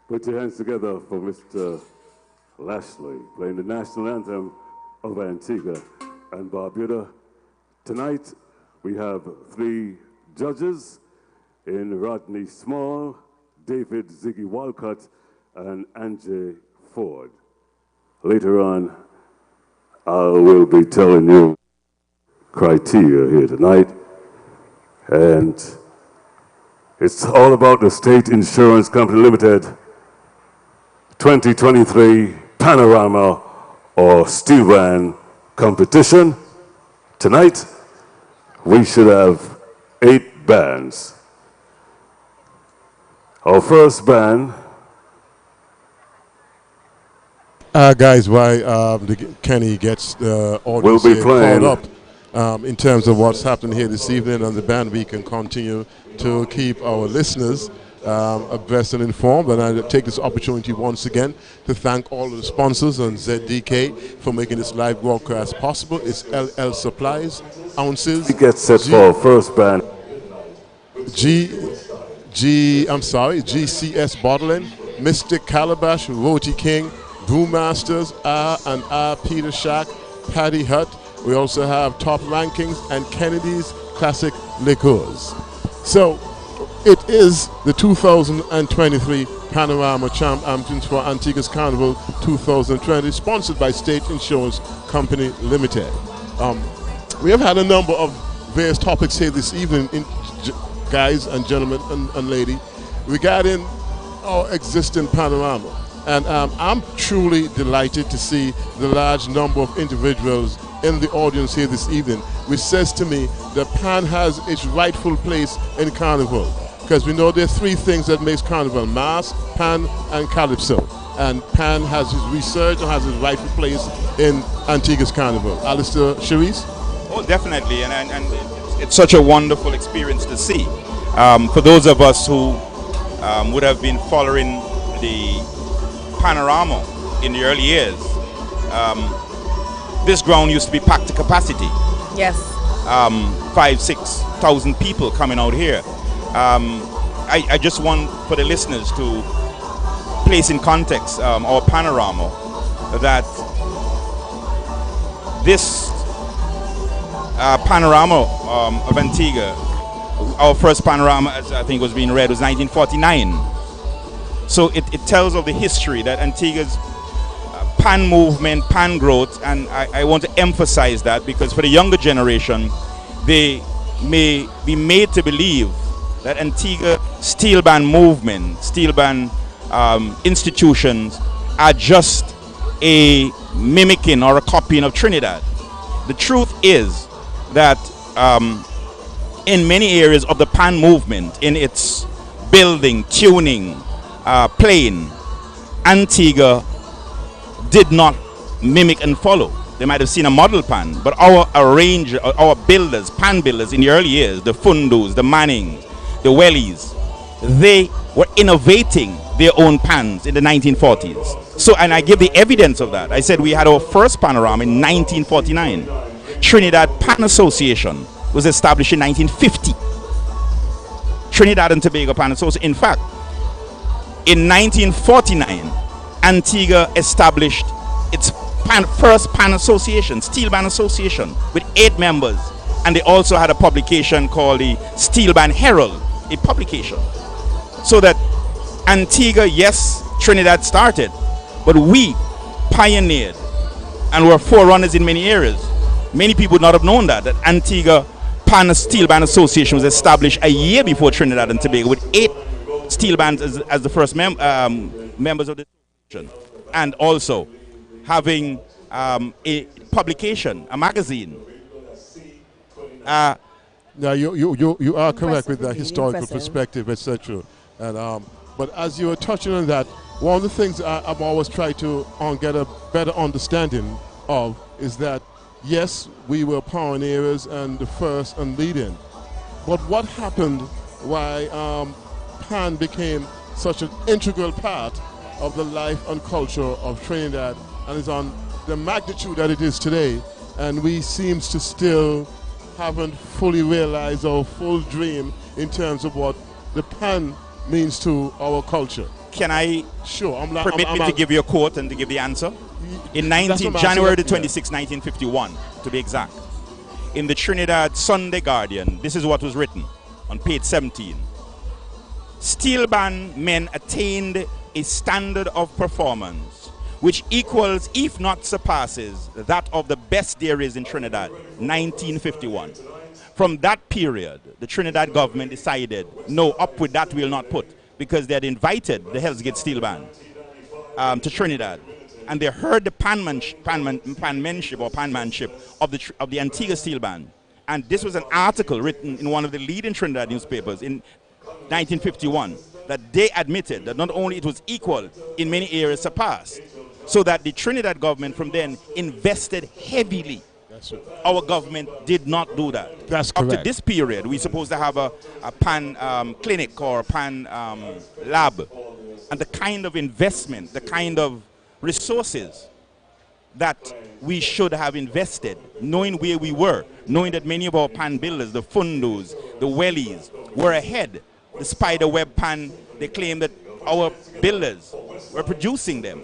Put your hands together for Mr. Lashley, playing the national anthem of Antigua and Barbuda. Tonight, we have 3 judges in Rodney Small, David Ziggy Walcott, and Angie Ford. Later on, I will be telling you criteria here tonight, and it's all about the State Insurance Company Limited 2023 Panorama or Steel Band competition. Tonight, we should have 8 bands. Our first band. Guys, while Kenny gets the audience We'll be playing. caught up in terms of what's happening here this evening on the band, we can continue to keep our listeners abreast and informed. And I take this opportunity once again to thank all of the sponsors and ZDK for making this live broadcast possible. It's LL Supplies, Ounces. He gets set for our first band. GCS Bottling, Mystic Calabash, Roti King, Brewmasters, R&R Peter Shack, Paddy Hut. We also have Top Rankings and Kennedy's Classic Liqueurs. So it is the 2023 Panorama Champions for Antigua's Carnival 2020, sponsored by State Insurance Company Limited. We have had a number of various topics here this evening, guys and gentlemen and lady, regarding our existing panorama. And I'm truly delighted to see the large number of individuals in the audience here this evening, which says to me that Pan has its rightful place in Carnival. Because we know there are three things that makes Carnival: Mass, Pan, and Calypso. And Pan has his research and has his rightful place in Antigua's Carnival. Alistair Cherise? Oh, definitely, and it's such a wonderful experience to see. For those of us who would have been following the Panorama in the early years, this ground used to be packed to capacity. Yes. 5,000-6,000 people coming out here. I just want for the listeners to place in context our Panorama, that this Panorama of Antigua, our first Panorama, as I think was being read, was 1949. So it tells of the history that Antigua's Pan movement, Pan growth, and I want to emphasize that because for the younger generation, they may be made to believe that Antigua steel band movement, steel band institutions are just a mimicking or a copying of Trinidad. The truth is that in many areas of the Pan movement, in its building, tuning, playing, Antigua did not mimic and follow. They might have seen a model pan, but our builders, pan builders in the early years, the Fundus, the Mannings, the Wellies, they were innovating their own pans in the 1940s. So, and I give the evidence of that. I said we had our first panorama in 1949. Trinidad Pan Association was established in 1950. Trinidad and Tobago Pan Association. In fact, in 1949, Antigua established its first Pan Association, Steel Band Association, with 8 members. And they also had a publication called the Steel Band Herald, a publication. So that Antigua, yes, Trinidad started, but we pioneered and were forerunners in many areas. Many people would not have known that Antigua Pan Steel Band Association was established a year before Trinidad and Tobago, with 8 steel bands as the first members of the association, and also having a publication, a magazine. Now you are correct with that historical perspective, etc. And but as you were touching on that, one of the things I've always tried to get a better understanding of is that yes, we were pioneers and the first and leading, but what happened why Pan became such an integral part of the life and culture of Trinidad and is on the magnitude that it is today, and we seems to still haven't fully realized our full dream in terms of what the Pan means to our culture. Can I permit me to give you a quote and to give the answer? In January the 26th, 1951, to be exact, in the Trinidad Sunday Guardian, this is what was written on page 17. Steel band men attained a standard of performance which equals, if not surpasses, that of the best there is in Trinidad, 1951. From that period, the Trinidad government decided, no, up with that we'll not put, because they had invited the Hell's Gate Steel Band to Trinidad, and they heard the penmanship of the Antigua Steel Band. And this was an article written in one of the leading Trinidad newspapers in 1951, that they admitted that not only it was equal, in many areas surpassed. So that the Trinidad government from then invested heavily. That's it. Our government did not do that. That's Up to correct. this period, we're supposed to have a pan clinic or a pan lab. And the kind of investment, the kind of resources that we should have invested, knowing where we were, knowing that many of our pan builders, the fundos, the wellies, were ahead. The spider web pan, they claim that our builders were producing them.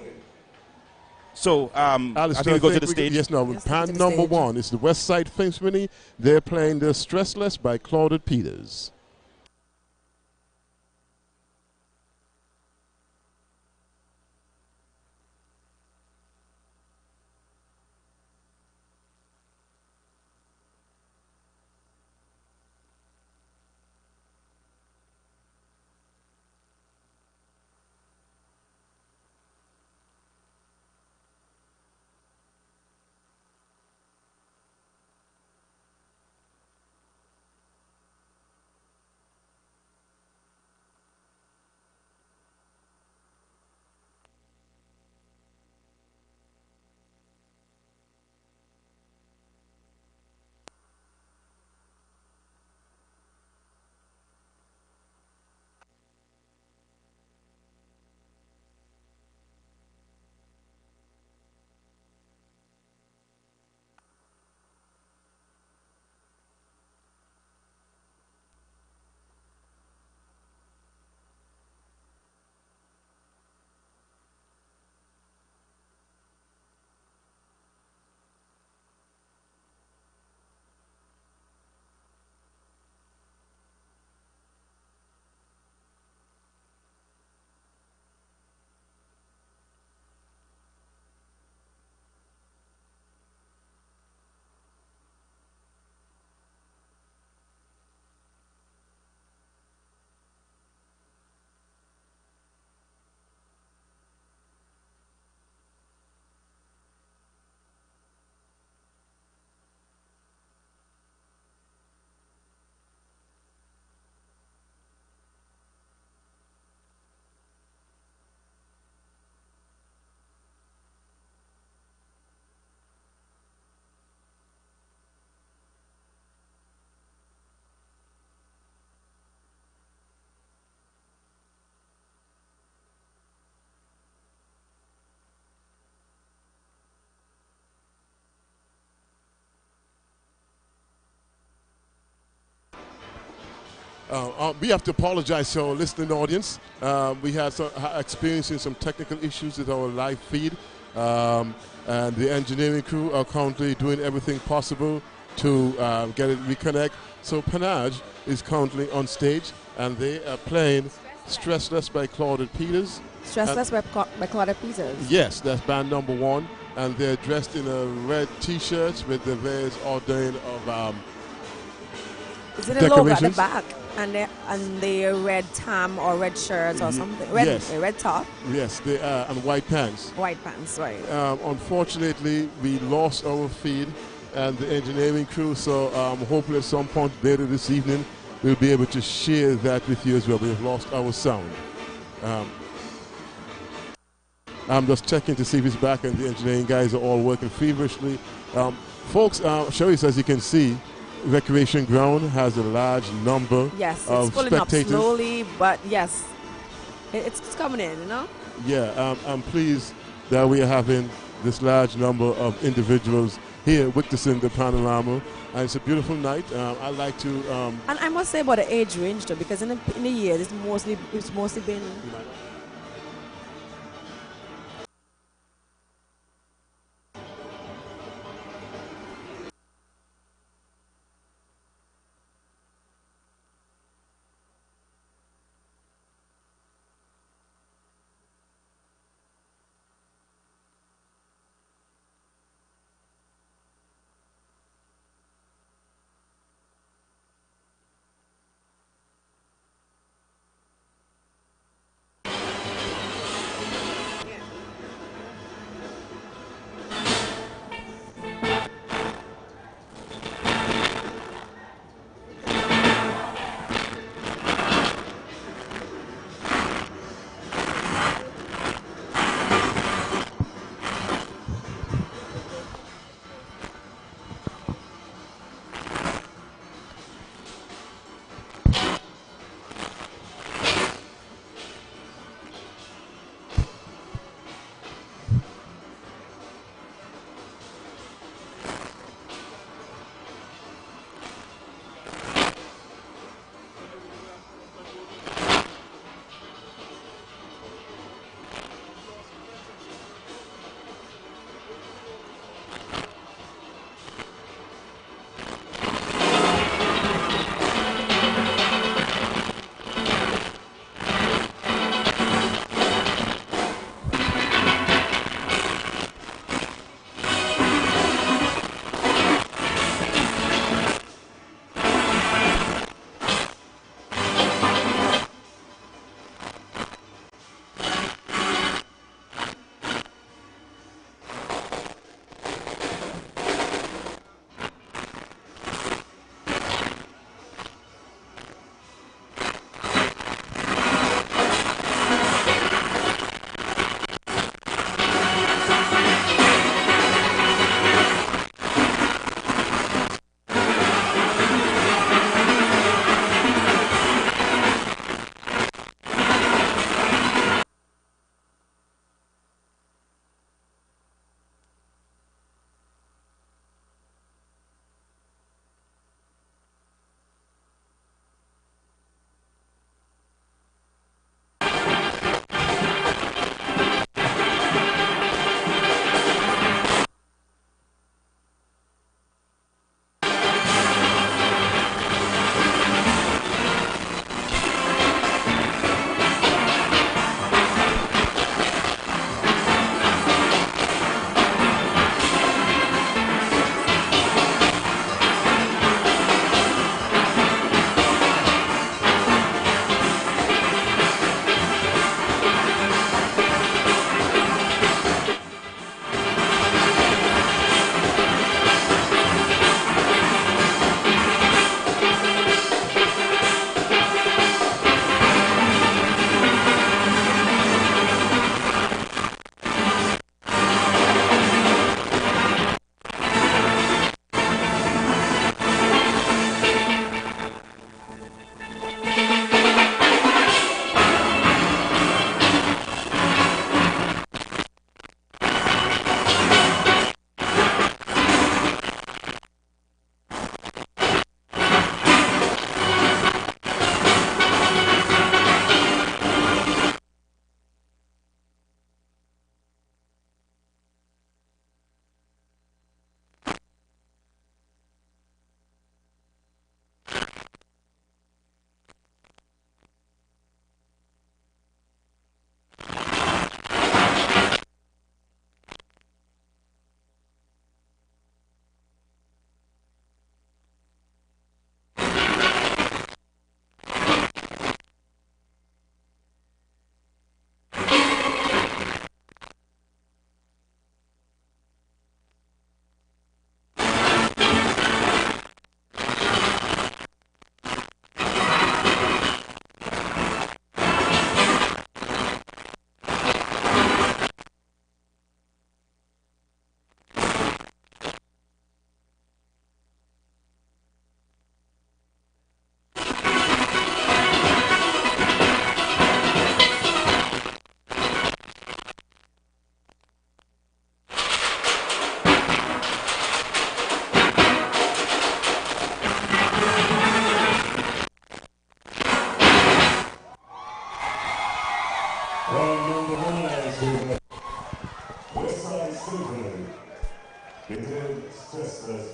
So I think we go to the stage. Yes, no. Pan number one is the West Side Symphony. They're playing the Stressless by Claudette Peters. We have to apologize to our listening audience. We had experiencing some technical issues with our live feed, and the engineering crew are currently doing everything possible to get it reconnect. So Panache is currently on stage, and they are playing Stressless by Claudette Peters. Stressless by Claudette Peters. Yes, that's band number one, and they're dressed in a red T-shirts with the various ordain of is it a logo at the back? And they red tam or red shirts or something. Red, yes. A red top. Yes, they are, and white pants. White pants, right. Unfortunately, we lost our feed and the engineering crew, so hopefully at some point later this evening, we'll be able to share that with you as well. We've lost our sound. I'm just checking to see if it's back, and the engineering guys are all working feverishly. Folks, Sherry, as you can see, Recreation Ground has a large number yes, of it's pulling spectators. up slowly, but yes, it's coming in, you know? Yeah, I'm pleased that we are having this large number of individuals here witnessing the panorama, and it's a beautiful night. I like to... and I must say about the age range, though, because in the year, it's mostly been...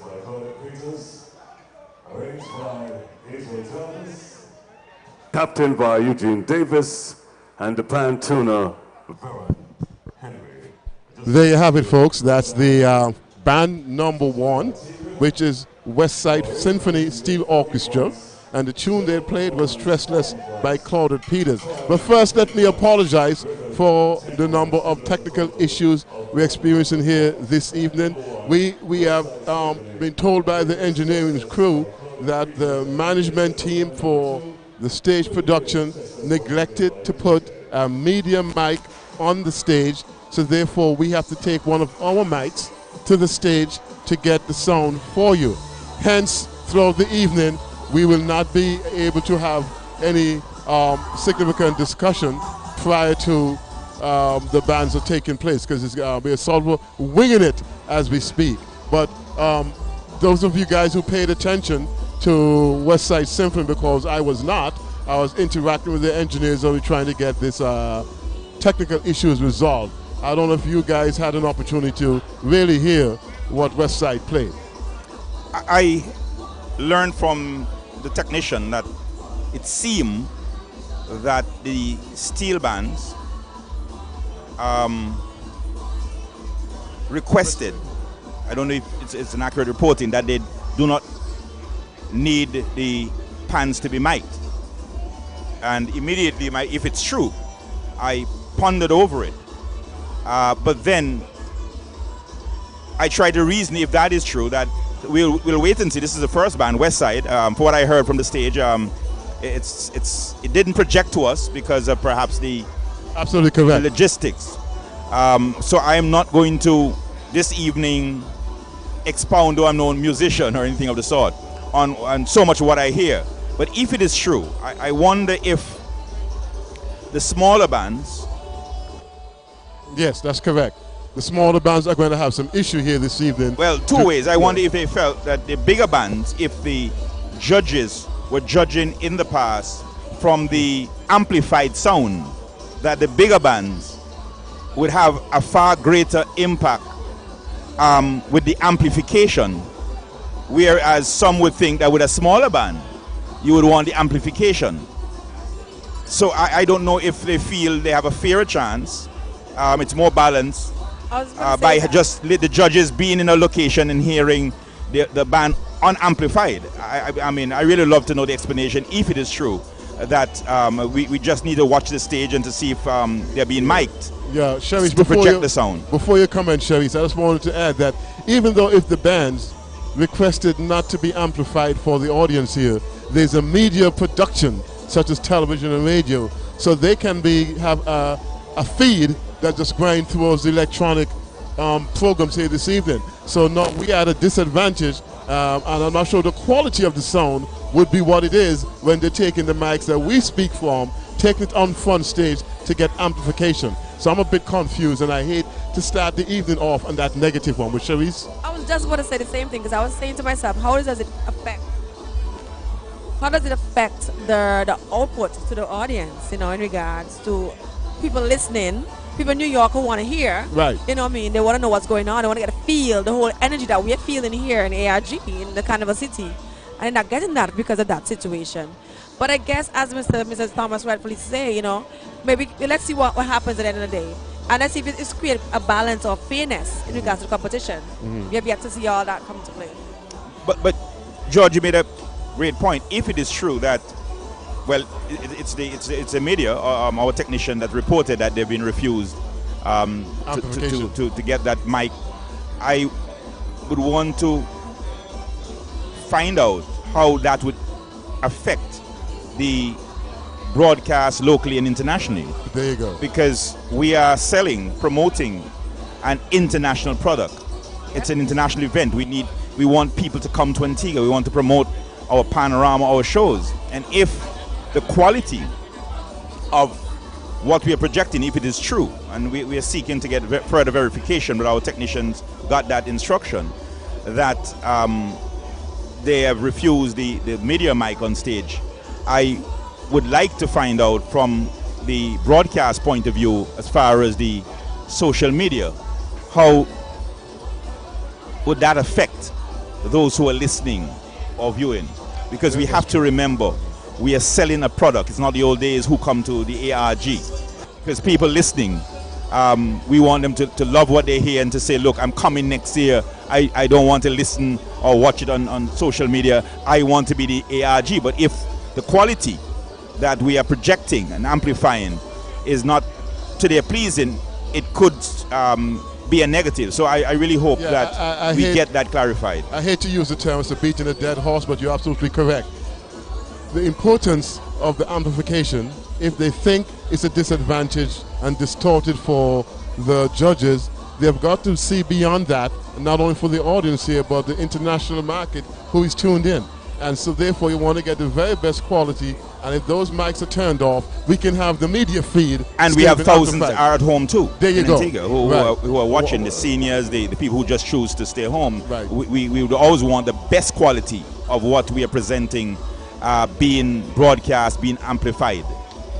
by Claudia Peters, arranged by Hazel Thomas, captained by Eugene Davis, and the pan tuner, Baron Henry. There you have it, folks. That's the band number 1, which is West Side Symphony Steel Orchestra. And the tune they played was Stressless by Claudia Peters. But first, let me apologize for the number of technical issues we're experiencing here this evening. We have been told by the engineering crew that the management team for the stage production neglected to put a medium mic on the stage, so therefore we have to take one of our mics to the stage to get the sound for you. Hence, throughout the evening, we will not be able to have any significant discussion prior to the bands are taking place, because we're sort of winging it as we speak. But those of you guys who paid attention to West Side Symphony, because I was not, I was interacting with the engineers and we're trying to get this technical issues resolved. I don't know if you guys had an opportunity to really hear what West Side played. I learned from the technician that it seemed that the steel bands requested, I don't know if it's an accurate reporting, that they do not need the pans to be mic'd. And immediately, if it's true, I pondered over it. But then I tried to reason if that is true, that we'll wait and see. This is the first band, West Side. For what I heard from the stage, it didn't project to us because of perhaps the absolutely correct logistics. So I am not going to this evening expound, though I'm no musician or anything of the sort, on so much of what I hear. But if it is true, I wonder if the smaller bands. Yes, that's correct. The smaller bands are going to have some issue here this evening. Well, two ways. I wonder if they felt that the bigger bands, if the judges were judging in the past from the amplified sound, that the bigger bands would have a far greater impact with the amplification, whereas some would think that with a smaller band, you would want the amplification. So I don't know if they feel they have a fairer chance. It's more balanced by just the judges being in a location and hearing the band unamplified. I mean, I really love to know the explanation, if it is true, that we just need to watch the stage and to see if they're being mic'd. Yeah, Sheriff, to project the sound. Before you comment, Sheriff, I just wanted to add that even though if the bands requested not to be amplified for the audience here, there's a media production such as television and radio, so they can have a feed that just grind towards the electronic programs here this evening. So no, we are at a disadvantage, and I'm not sure the quality of the sound would be what it is when they're taking the mics that we speak from, taking it on front stage to get amplification. So I'm a bit confused, and I hate to start the evening off on that negative one. With Cherise? I was just going to say the same thing, because I was saying to myself, how does it affect the output to the audience, in regards to people listening, people in New York who want to hear, right? You know what I mean? They want to know what's going on. They want to get a feel, the whole energy that we're feeling here in ARG, in the Carnival City, and they're not getting that because of that situation. But I guess, as Mrs. Thomas rightfully say, maybe let's see what happens at the end of the day, and let's see if it's create a balance of fairness in regards to the competition. We have yet to see all that come to play. But George, you made a great point. If it is true that, well, it's the media, our technician that reported that they've been refused to get that mic, I would want to find out how that would affect the broadcast locally and internationally. There you go. Because we are promoting an international product. It's an international event. We want people to come to Antigua. We want to promote our panorama, our shows. And if the quality of what we are projecting, if it is true, and we are seeking to get further verification, but our technicians got that instruction, that they have refused the media mic on stage. I would like to find out from the broadcast point of view, as far as the social media, how would that affect those who are listening or viewing, because we have to remember we are selling a product. It's not the old days who come to the ARG. Because people listening, we want them to love what they hear and to say, look, I'm coming next year. I don't want to listen or watch it on social media. I want to be the ARG. But if the quality that we are projecting and amplifying is not to their pleasing, it could be a negative. So I really hope that we get that clarified. I hate to use the term, it's a beating a dead horse, but you're absolutely correct. The importance of the amplification, if they think it's a disadvantage and distorted for the judges, they've got to see beyond that, not only for the audience here, but the international market who is tuned in. And so therefore you want to get the very best quality, and if those mics are turned off, we can have the media feed. And we have thousands are at home too. There you go. Antigua, who are watching, the seniors, the people who just choose to stay home. Right. We would always want the best quality of what we are presenting being broadcast, being amplified.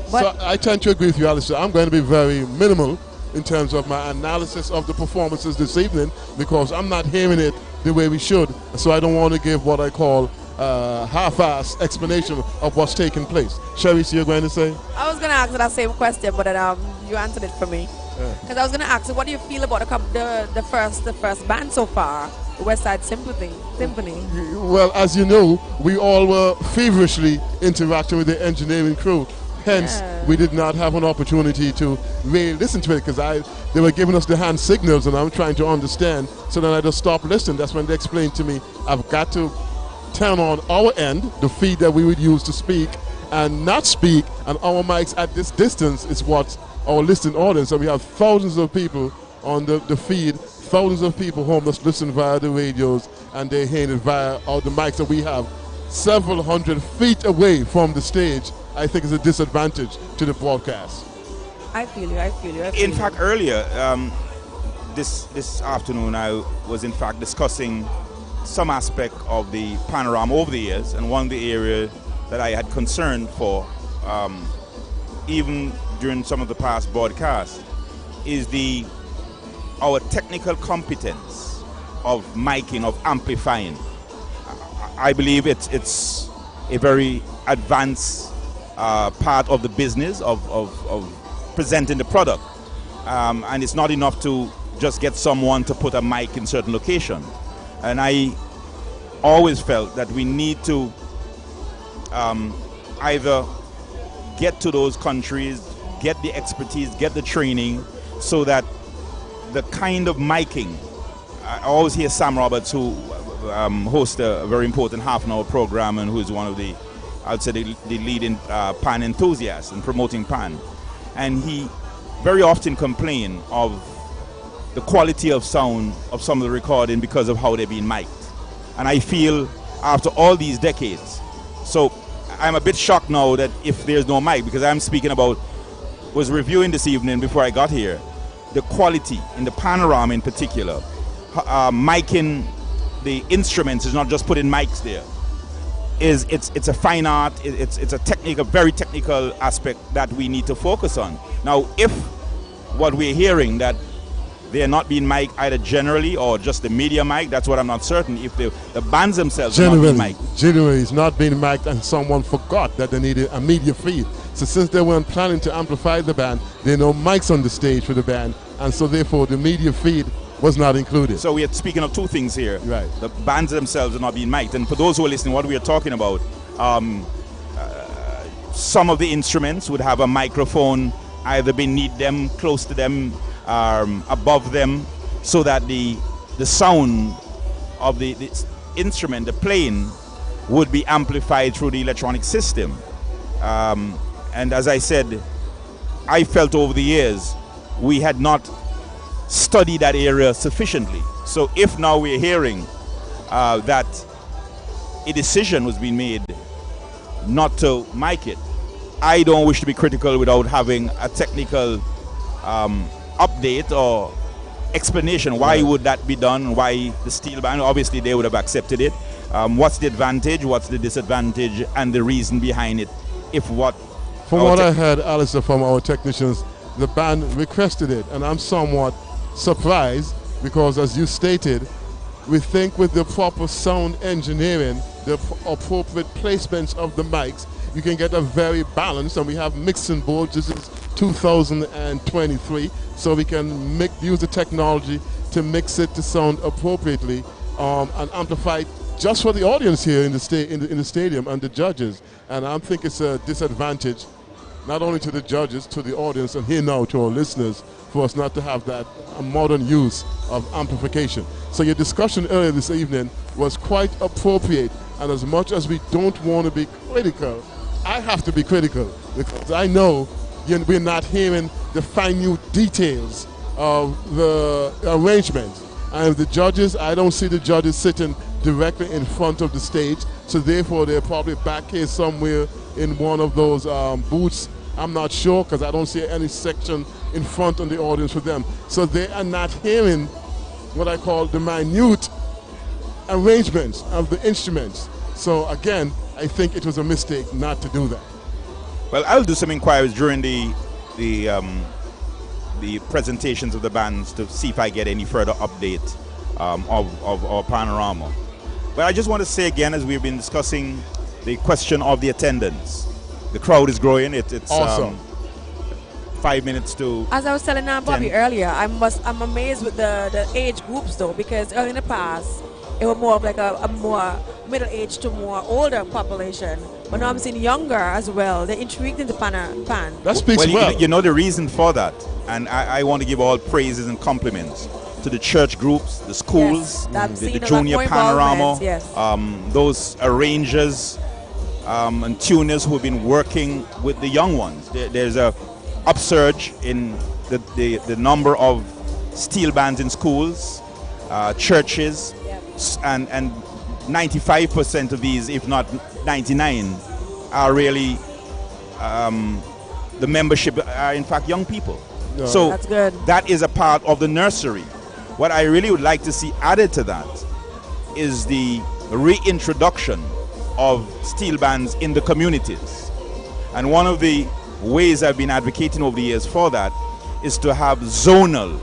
So I tend to agree with you, Alistair. I'm going to be very minimal in terms of my analysis of the performances this evening, because I'm not hearing it the way we should. So I don't want to give what I call half-ass explanation of what's taking place. Sherry, so you're going to say? I was going to ask that same question, but then you answered it for me. Because I was going to ask you, what do you feel about the first band so far, the West Side Symphony? Well, as you know, we all were feverishly interacting with the engineering crew. Hence, we did not have an opportunity to really listen to it, because they were giving us the hand signals and I'm trying to understand. So then I just stopped listening. That's when they explained to me, I've got to turn on our end, the feed that we would use to speak, and not speak, and our mics at this distance is what our listening audience. So we have thousands of people on the feed, thousands of people home that's listening via the radios, and they're hearing it via the mics that we have several hundred feet away from the stage. I think is a disadvantage to the broadcast. I feel you. In fact, earlier this afternoon, I was in fact discussing some aspect of the panorama over the years, and one of the areas that I had concern for, even during some of the past broadcasts, is our technical competence of miking, of amplifying. I believe it's a very advanced part of the business of presenting the product, and it's not enough to just get someone to put a mic in certain location. And I always felt that we need to either get to those countries, get the expertise, get the training, so that the kind of miking, I always hear Sam Roberts, who hosts a very important half-an-hour program and who is one of the, I'd say, the leading pan enthusiasts in promoting pan. And he very often complains of the quality of sound of some of the recording because of how they're being mic'd. And I feel after all these decades, so I'm a bit shocked now that if there's no mic, because I'm speaking about, was reviewing this evening before I got here, the quality in the panorama in particular, micing the instruments is not just putting mics there. It's a fine art, it's a technical, very technical aspect that we need to focus on. Now, if what we're hearing that they're not being mic'd either generally or just the media mic, that's what I'm not certain. If the bands themselves are not being mic'd. Generally, it's not being mic'd, and someone forgot that they needed a media feed. So since they weren't planning to amplify the band, there are no mics on the stage for the band, and so therefore the media feed was not included. So we are speaking of two things here. Right. The bands themselves are not being mic'd. And for those who are listening, what we are talking about, some of the instruments would have a microphone either beneath them, close to them, above them, so that the sound of the instrument, the playing, would be amplified through the electronic system. And as I said, I felt over the years we had not studied that area sufficiently. So if now we're hearing that a decision was being made not to mic it, I don't wish to be critical without having a technical update or explanation. Why would that be done? Why the steel band? Obviously they would have accepted it. What's the advantage? What's the disadvantage? And the reason behind it? From what I heard, Alistair, from our technicians, the band requested it, and I'm somewhat surprised because, as you stated, We think with the proper sound engineering, the appropriate placements of the mics, you can get a very balanced, and we have mixing boards. This is 2023, so we can use the technology to mix it to sound appropriately and amplify it just for the audience here in the stadium and the judges. And I think it's a disadvantage, not only to the judges, to the audience, and here now to our listeners, for us not to have that modern use of amplification. So your discussion earlier this evening was quite appropriate, and as much as we don't want to be critical, I have to be critical, because I know we're not hearing the minute details of the arrangement. And the judges, I don't see the judges sitting directly in front of the stage, so therefore they're probably back here somewhere in one of those booths. I'm not sure, because I don't see any section in front of the audience for them. So they are not hearing what I call the minute arrangements of the instruments. So again, I think it was a mistake not to do that. Well, I'll do some inquiries during the presentations of the bands to see if I get any further update of our panorama. But I just want to say again, as we've been discussing the question of the attendance, the crowd is growing. It's awesome. 5 minutes to. As I was telling Bobby earlier, I'm amazed with the age groups though, because early in the past it was more of like a more middle-aged to more older population. But now I'm seeing younger as well. They're intrigued in the pan. That speaks well. You know the reason for that, and I want to give all praises and compliments to the church groups, the schools, the Junior Panorama, those arrangers and tuners who have been working with the young ones. There's a upsurge in the number of steel bands in schools, churches, and 95% of these, if not 99, are really the membership are in fact young people. No. So that's good. That is a part of the nursery. What I really would like to see added to that is the reintroduction of steel bands in the communities. And one of the ways I've been advocating over the years for that is to have zonal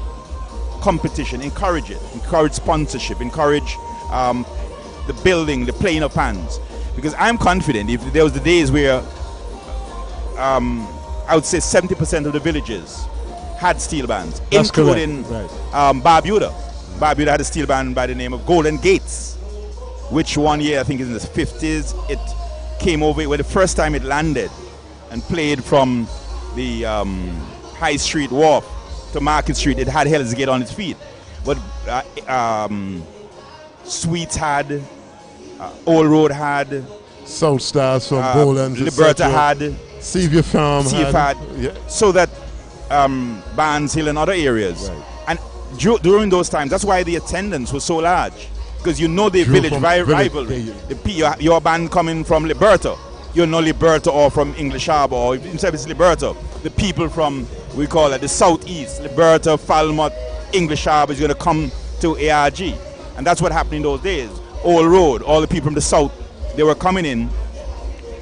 competition, encourage it, encourage sponsorship, encourage the building, the playing of hands. Because I'm confident if there was the days where I would say 70% of the villages had steel bands, that's including Barbuda. Barbuda had a steel band by the name of Golden Gates, which one year, I think in the 50s, it came over, when the first time it landed and played from the High Street Wharf to Market Street, it had Hell's Gate on its feet. But Sweets had, Old Road had, South Stars from Bowlands, Liberta had, Sevier Farm had, so that Barnes Hill and other areas. Right. And during those times, that's why the attendance was so large, because you know the village rivalry. Your band coming from Liberta, you know Liberta, or from English Harbour, or instead it's Liberta. The people from, we call it the southeast, Liberta, Falmouth, English Harbour is going to come to ARG. And that's what happened in those days. Old Road, all the people from the south, they were coming in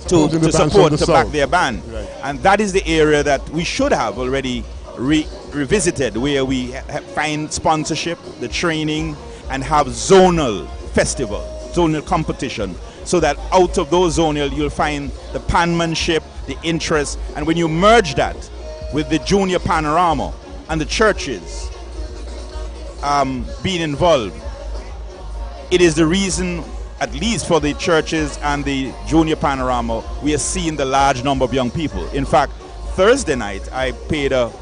to support, to back their band. Right. And that is the area that we should have already revisited, where we find sponsorship, the training, and have zonal festival, zonal competition, so that out of those zonal you'll find the panmanship, the interest, and when you merge that with the Junior Panorama and the churches being involved, it is the reason, at least for the churches and the Junior Panorama, we are seeing the large number of young people. In fact, Thursday night I paid a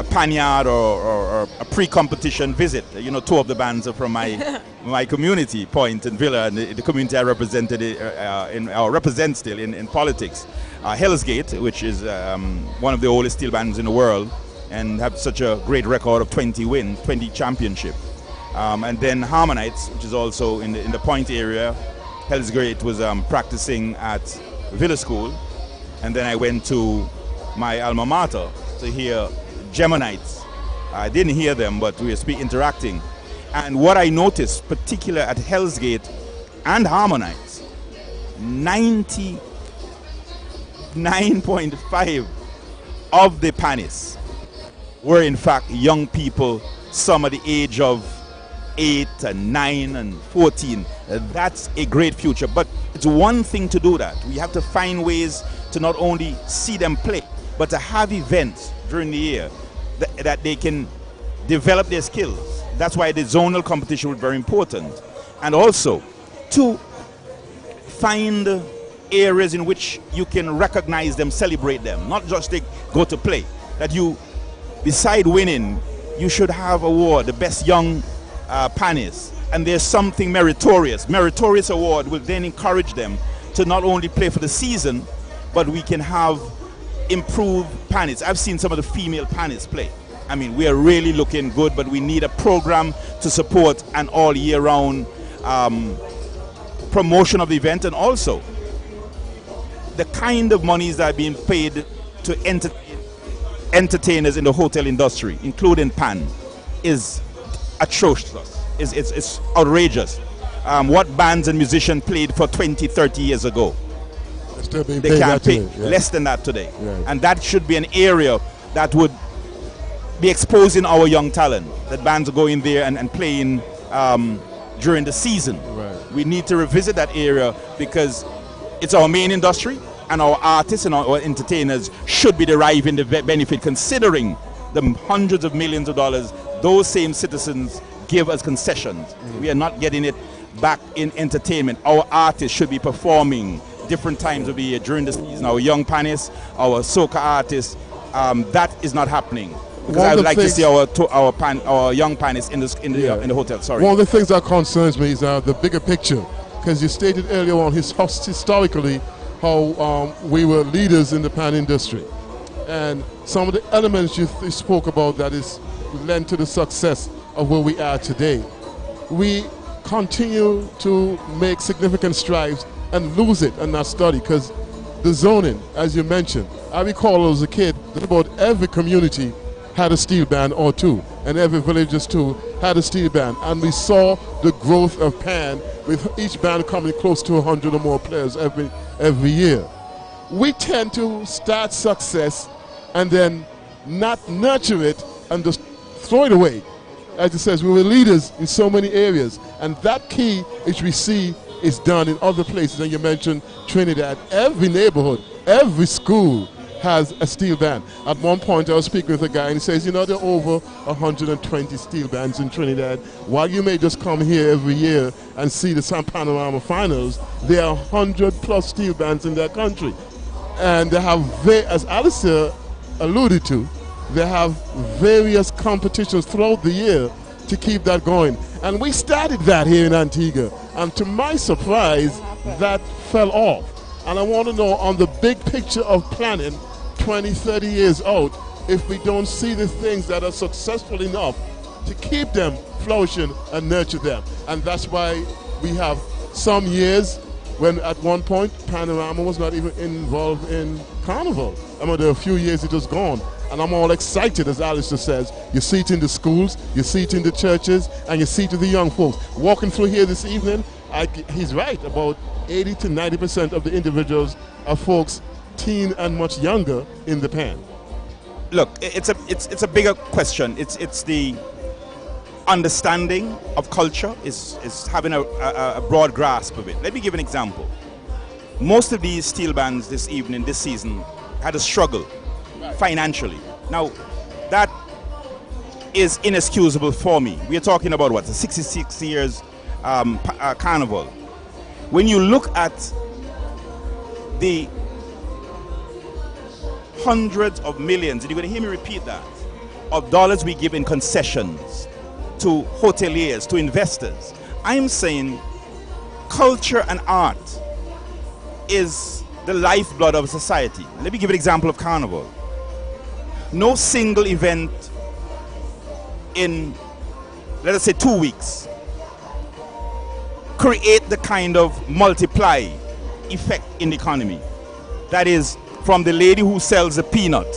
panyard or a pre-competition visit. You know, two of the bands are from my community, Point and Villa, and the community I represented represent still in politics. Hell's Gate, which is one of the oldest steel bands in the world, and have such a great record of 20 wins, 20 championship. And then Harmonites, which is also in the Point area. Hell's Gate was practicing at Villa School, and then I went to my alma mater to hear Ebonites. I didn't hear them, but we were interacting. And what I noticed, particularly at Hell's Gate and Harmonites, 99.5 of the panis were in fact young people, some at the age of 8 and 9 and 14. That's a great future. But it's one thing to do that. We have to find ways to not only see them play, but to have events during the year that they can develop their skills. That's why the zonal competition was very important. And also to find areas in which you can recognize them, celebrate them, not just they go to play. That you, beside winning, you should have award, the best young Panache, and there's something meritorious. Meritorious award will then encourage them to not only play for the season, but we can have improved Panache. I've seen some of the female Panache play. I mean, we are really looking good, but we need a program to support an all year round promotion of the event, and also the kind of monies that are being paid to entertainers in the hotel industry, including Pan, is atrocious. It's outrageous. What bands and musicians played for 20, 30 years ago, they can't pay less than that today. Right. And that should be an area that would be exposing our young talent, that bands are going there and playing during the season. Right. We need to revisit that area because it's our main industry, and our artists and our entertainers should be deriving the benefit, considering the hundreds of millions of dollars those same citizens give as concessions. We are not getting it back in entertainment. Our artists should be performing different times of the year during the season. Our young Panache, our soca artists, that is not happening. Because I would like to see our young Panache in the hotel. Sorry. One of the things that concerns me is the bigger picture, because you stated earlier on historically how we were leaders in the pan industry, and some of the elements you spoke about that is led to the success of where we are today. We continue to make significant strides and lose it and not study, because the zoning, as you mentioned, I recall as a kid that about every community had a steel band or two, and every village too had a steel band, and we saw the growth of pan with each band coming close to 100 or more players every year. We tend to start success and then not nurture it and just throw it away. As it says, we were leaders in so many areas, and that key which we see is done in other places. And you mentioned Trinidad. Every neighborhood, every school has a steel band. At one point I was speaking with a guy and he says, you know, there are over 120 steel bands in Trinidad. While you may just come here every year and see the Side Panorama finals, there are 100 plus steel bands in that country. And they have, as Alistair alluded to, they have various competitions throughout the year to keep that going. And we started that here in Antigua, and to my surprise, that fell off. And I want to know, on the big picture of planning 20, 30 years out, if we don't see the things that are successful enough to keep them flourishing and nurture them. And that's why we have some years when at one point Panorama was not even involved in Carnival. I mean, there are a few years it was gone. And I'm all excited, as Alistair says. You see it in the schools, you see it in the churches, and you see it with the young folks. Walking through here this evening, he's right, about 80 to 90% of the individuals are folks teen and much younger in the pan. Look, it's a bigger question. It's the understanding of culture, is having a broad grasp of it. Let me give an example. Most of these steel bands this season, had a struggle financially. Now, that is inexcusable for me. We are talking about what, 66 years Carnival. When you look at the hundreds of millions, and you're going to hear me repeat that, of dollars we give in concessions to hoteliers, to investors, I'm saying culture and art is the lifeblood of society. Let me give an example of Carnival. No single event in, let us say, 2 weeks create the kind of multiply effect in the economy. That is, from the lady who sells the peanut,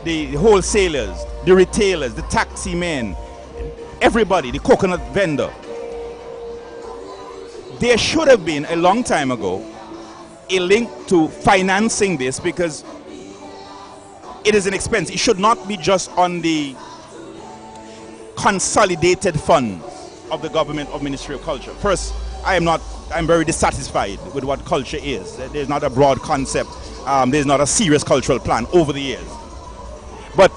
the wholesalers, the retailers, the taxi men, everybody, the coconut vendor. There should have been, a long time ago, a link to financing this, because it is an expense. It should not be just on the consolidated funds. of the government of Ministry of Culture. First, I'm very dissatisfied with what culture is. There's not a broad concept. There's not a serious cultural plan over the years. But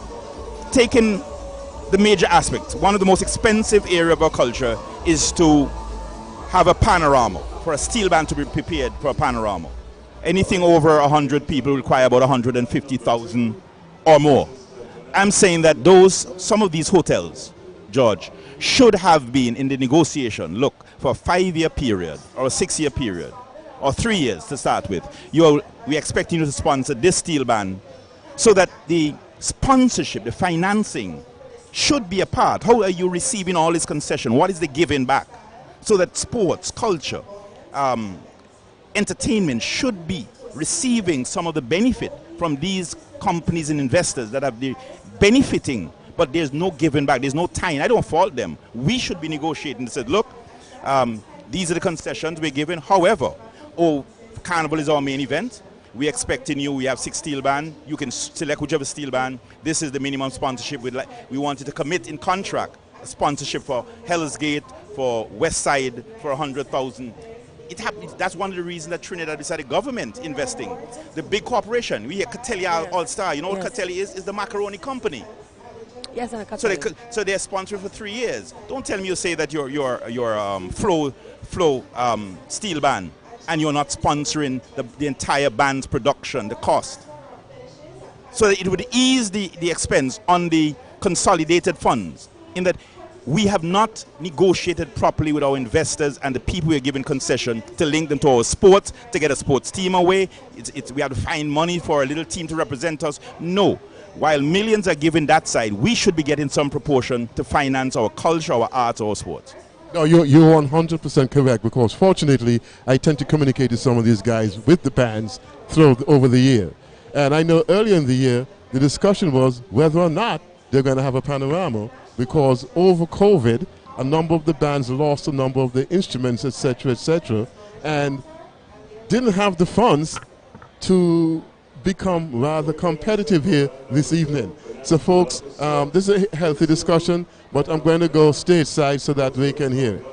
taking the major aspects, one of the most expensive area of our culture is to have a panorama, for a steel band to be prepared for a panorama. Anything over 100 people require about 150,000 or more. I'm saying that some of these hotels, George, should have been in the negotiation. Look, for a 5-year period or a 6-year period or 3 years to start with, we're expecting you to sponsor this steel band, so that the sponsorship, the financing should be a part. How are you receiving all this concession? What is the giving back? So that sports, culture, entertainment should be receiving some of the benefit from these companies and investors that have been benefiting, but there's no giving back, there's no tying. I don't fault them. We should be negotiating. They said, look, these are the concessions we're giving. However, Carnival is our main event. We're expecting you. We have 6 steel band. You can select whichever steel band. This is the minimum sponsorship. We wanted to commit in contract a sponsorship for Hell's Gate, for West Side, for 100,000. That's one of the reasons that Trinidad decided government investing. The big corporation, we hear Catelli All-Star. You know what Catelli is? It's the macaroni company. Yes, and so they're sponsoring for 3 years. Don't tell me you say that you're flow steel band and you're not sponsoring the entire band's production, the cost. So that it would ease the expense on the consolidated funds, in that we have not negotiated properly with our investors and the people we are giving concession to link them to our sports, to get a sports team away. We have to find money for a little team to represent us. No. While millions are given that side, we should be getting some proportion to finance our culture, our arts, our sports. No, you're 100% correct, because fortunately I tend to communicate to some of these guys with the bands over the year. And I know earlier in the year the discussion was whether or not they're going to have a panorama, because over COVID a number of the bands lost a number of the instruments, etc., and didn't have the funds to become rather competitive here this evening. So folks, this is a healthy discussion, but I'm going to go stateside so that we can hear it.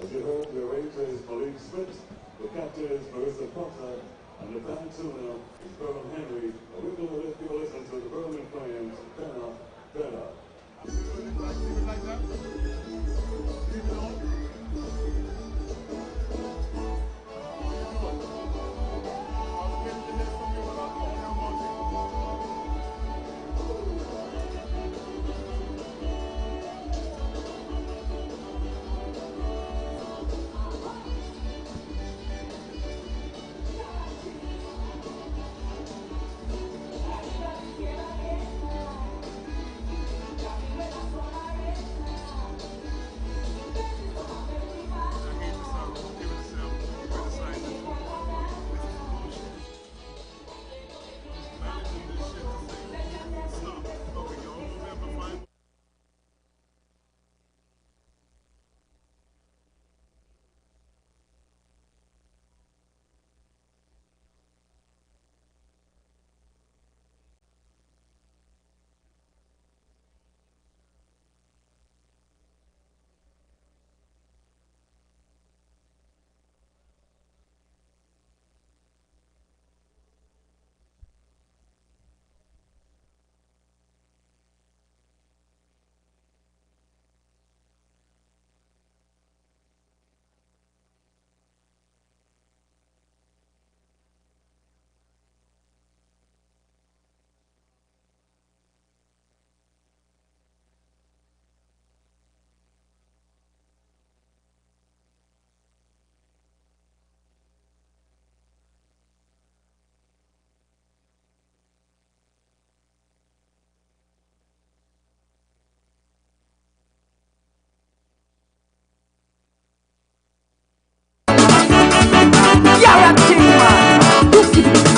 As you heard, the arranger is Malik Smith, the captain is Marissa Potter, and the band tuner is Vernon Henry. We're going to let people listen to the Vernon Flames, Panache.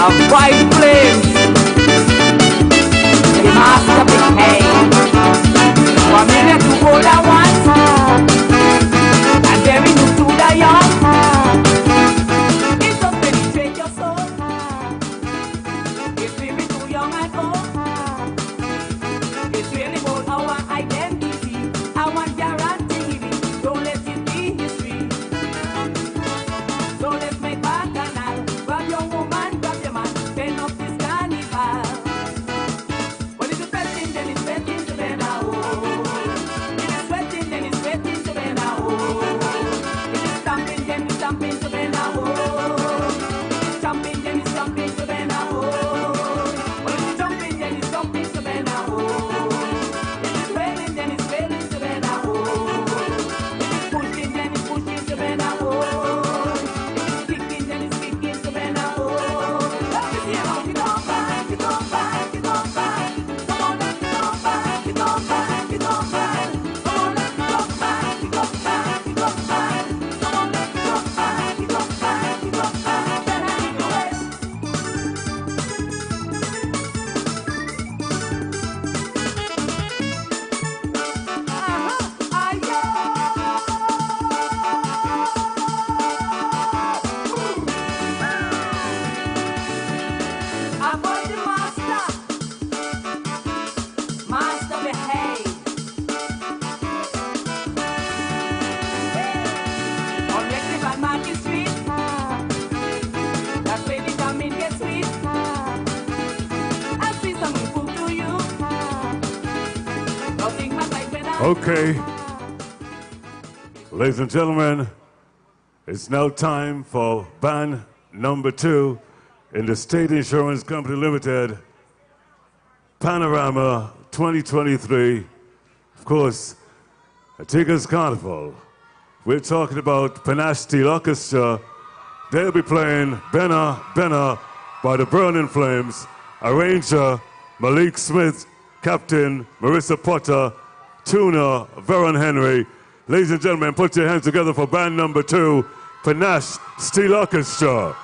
Of bright flames, the master became familiar to older ones, and very new to the young. It does penetrate your soul. It's really too young and old. It's really about our identity, our guarantee. Okay. Ladies and gentlemen, it's now time for band number 2 in the State Insurance Company Limited Panorama 2023. Of course, Antigua's Carnival. We're talking about Panache Steel Orchestra. They'll be playing Benna, Benna by the Burning Flames. Arranger, Malik Smith. Captain, Marissa Potter. Tuner, Veron Henry. Ladies and gentlemen, put your hands together for band number 2, Panache Steel Orchestra.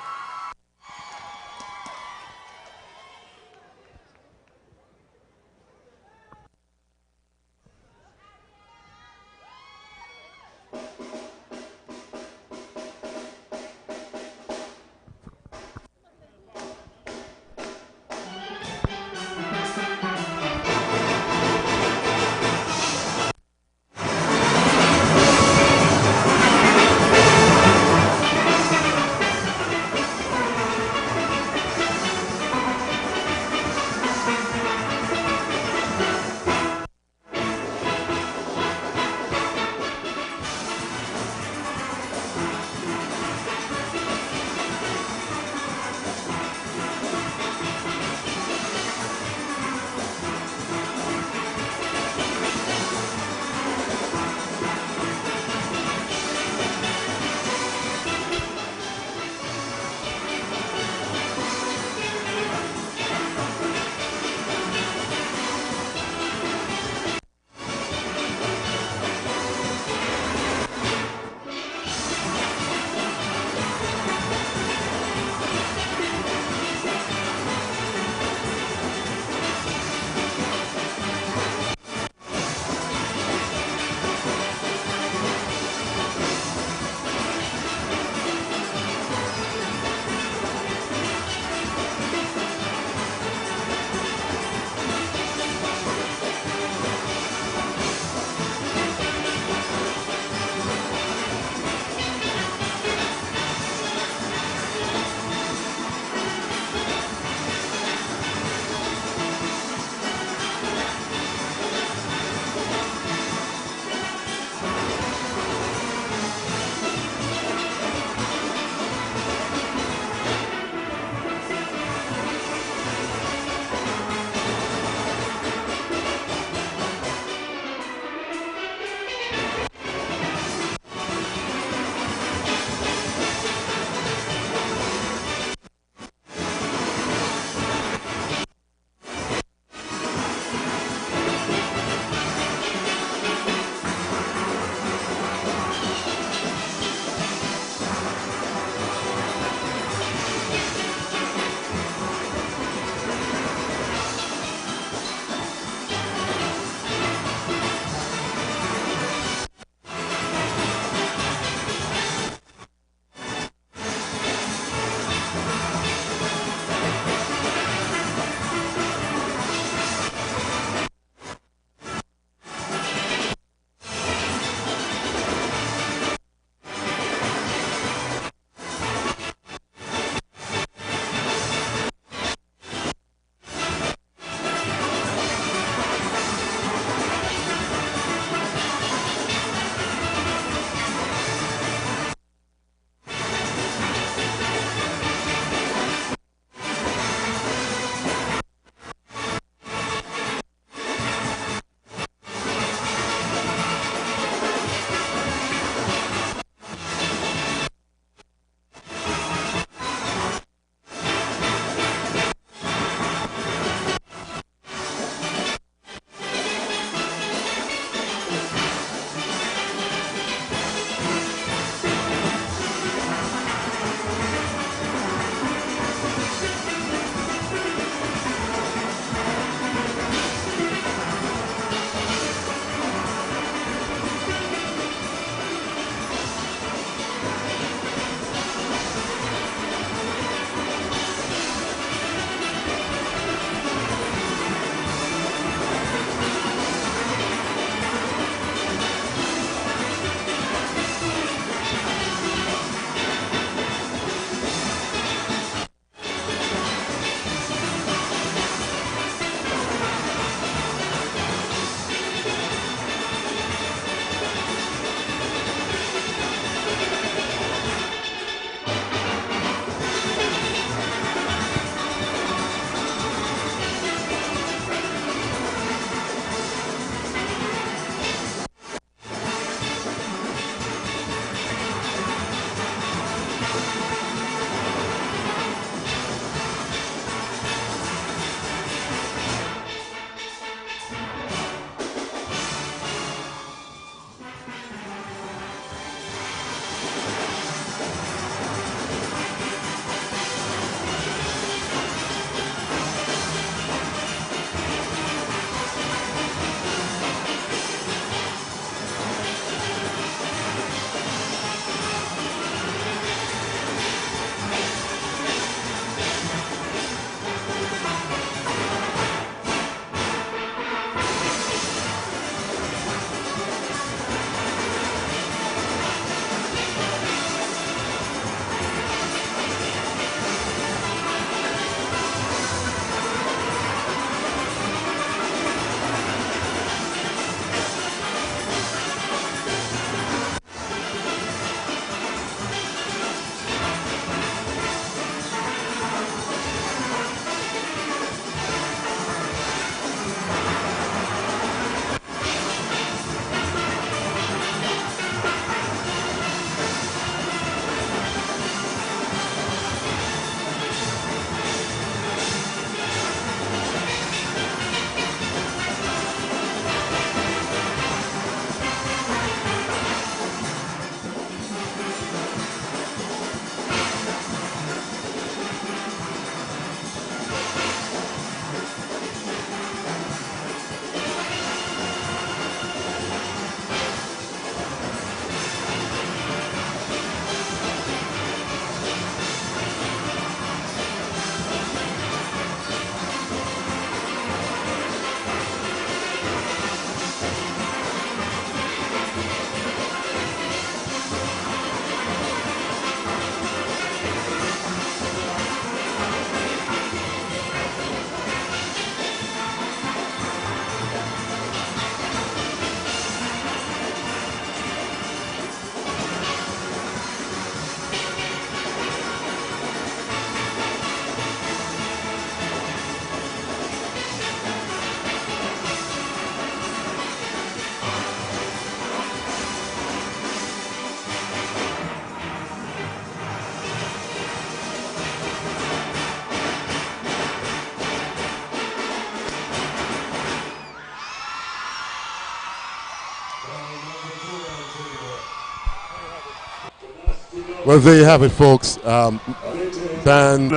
Well, there you have it, folks. Band.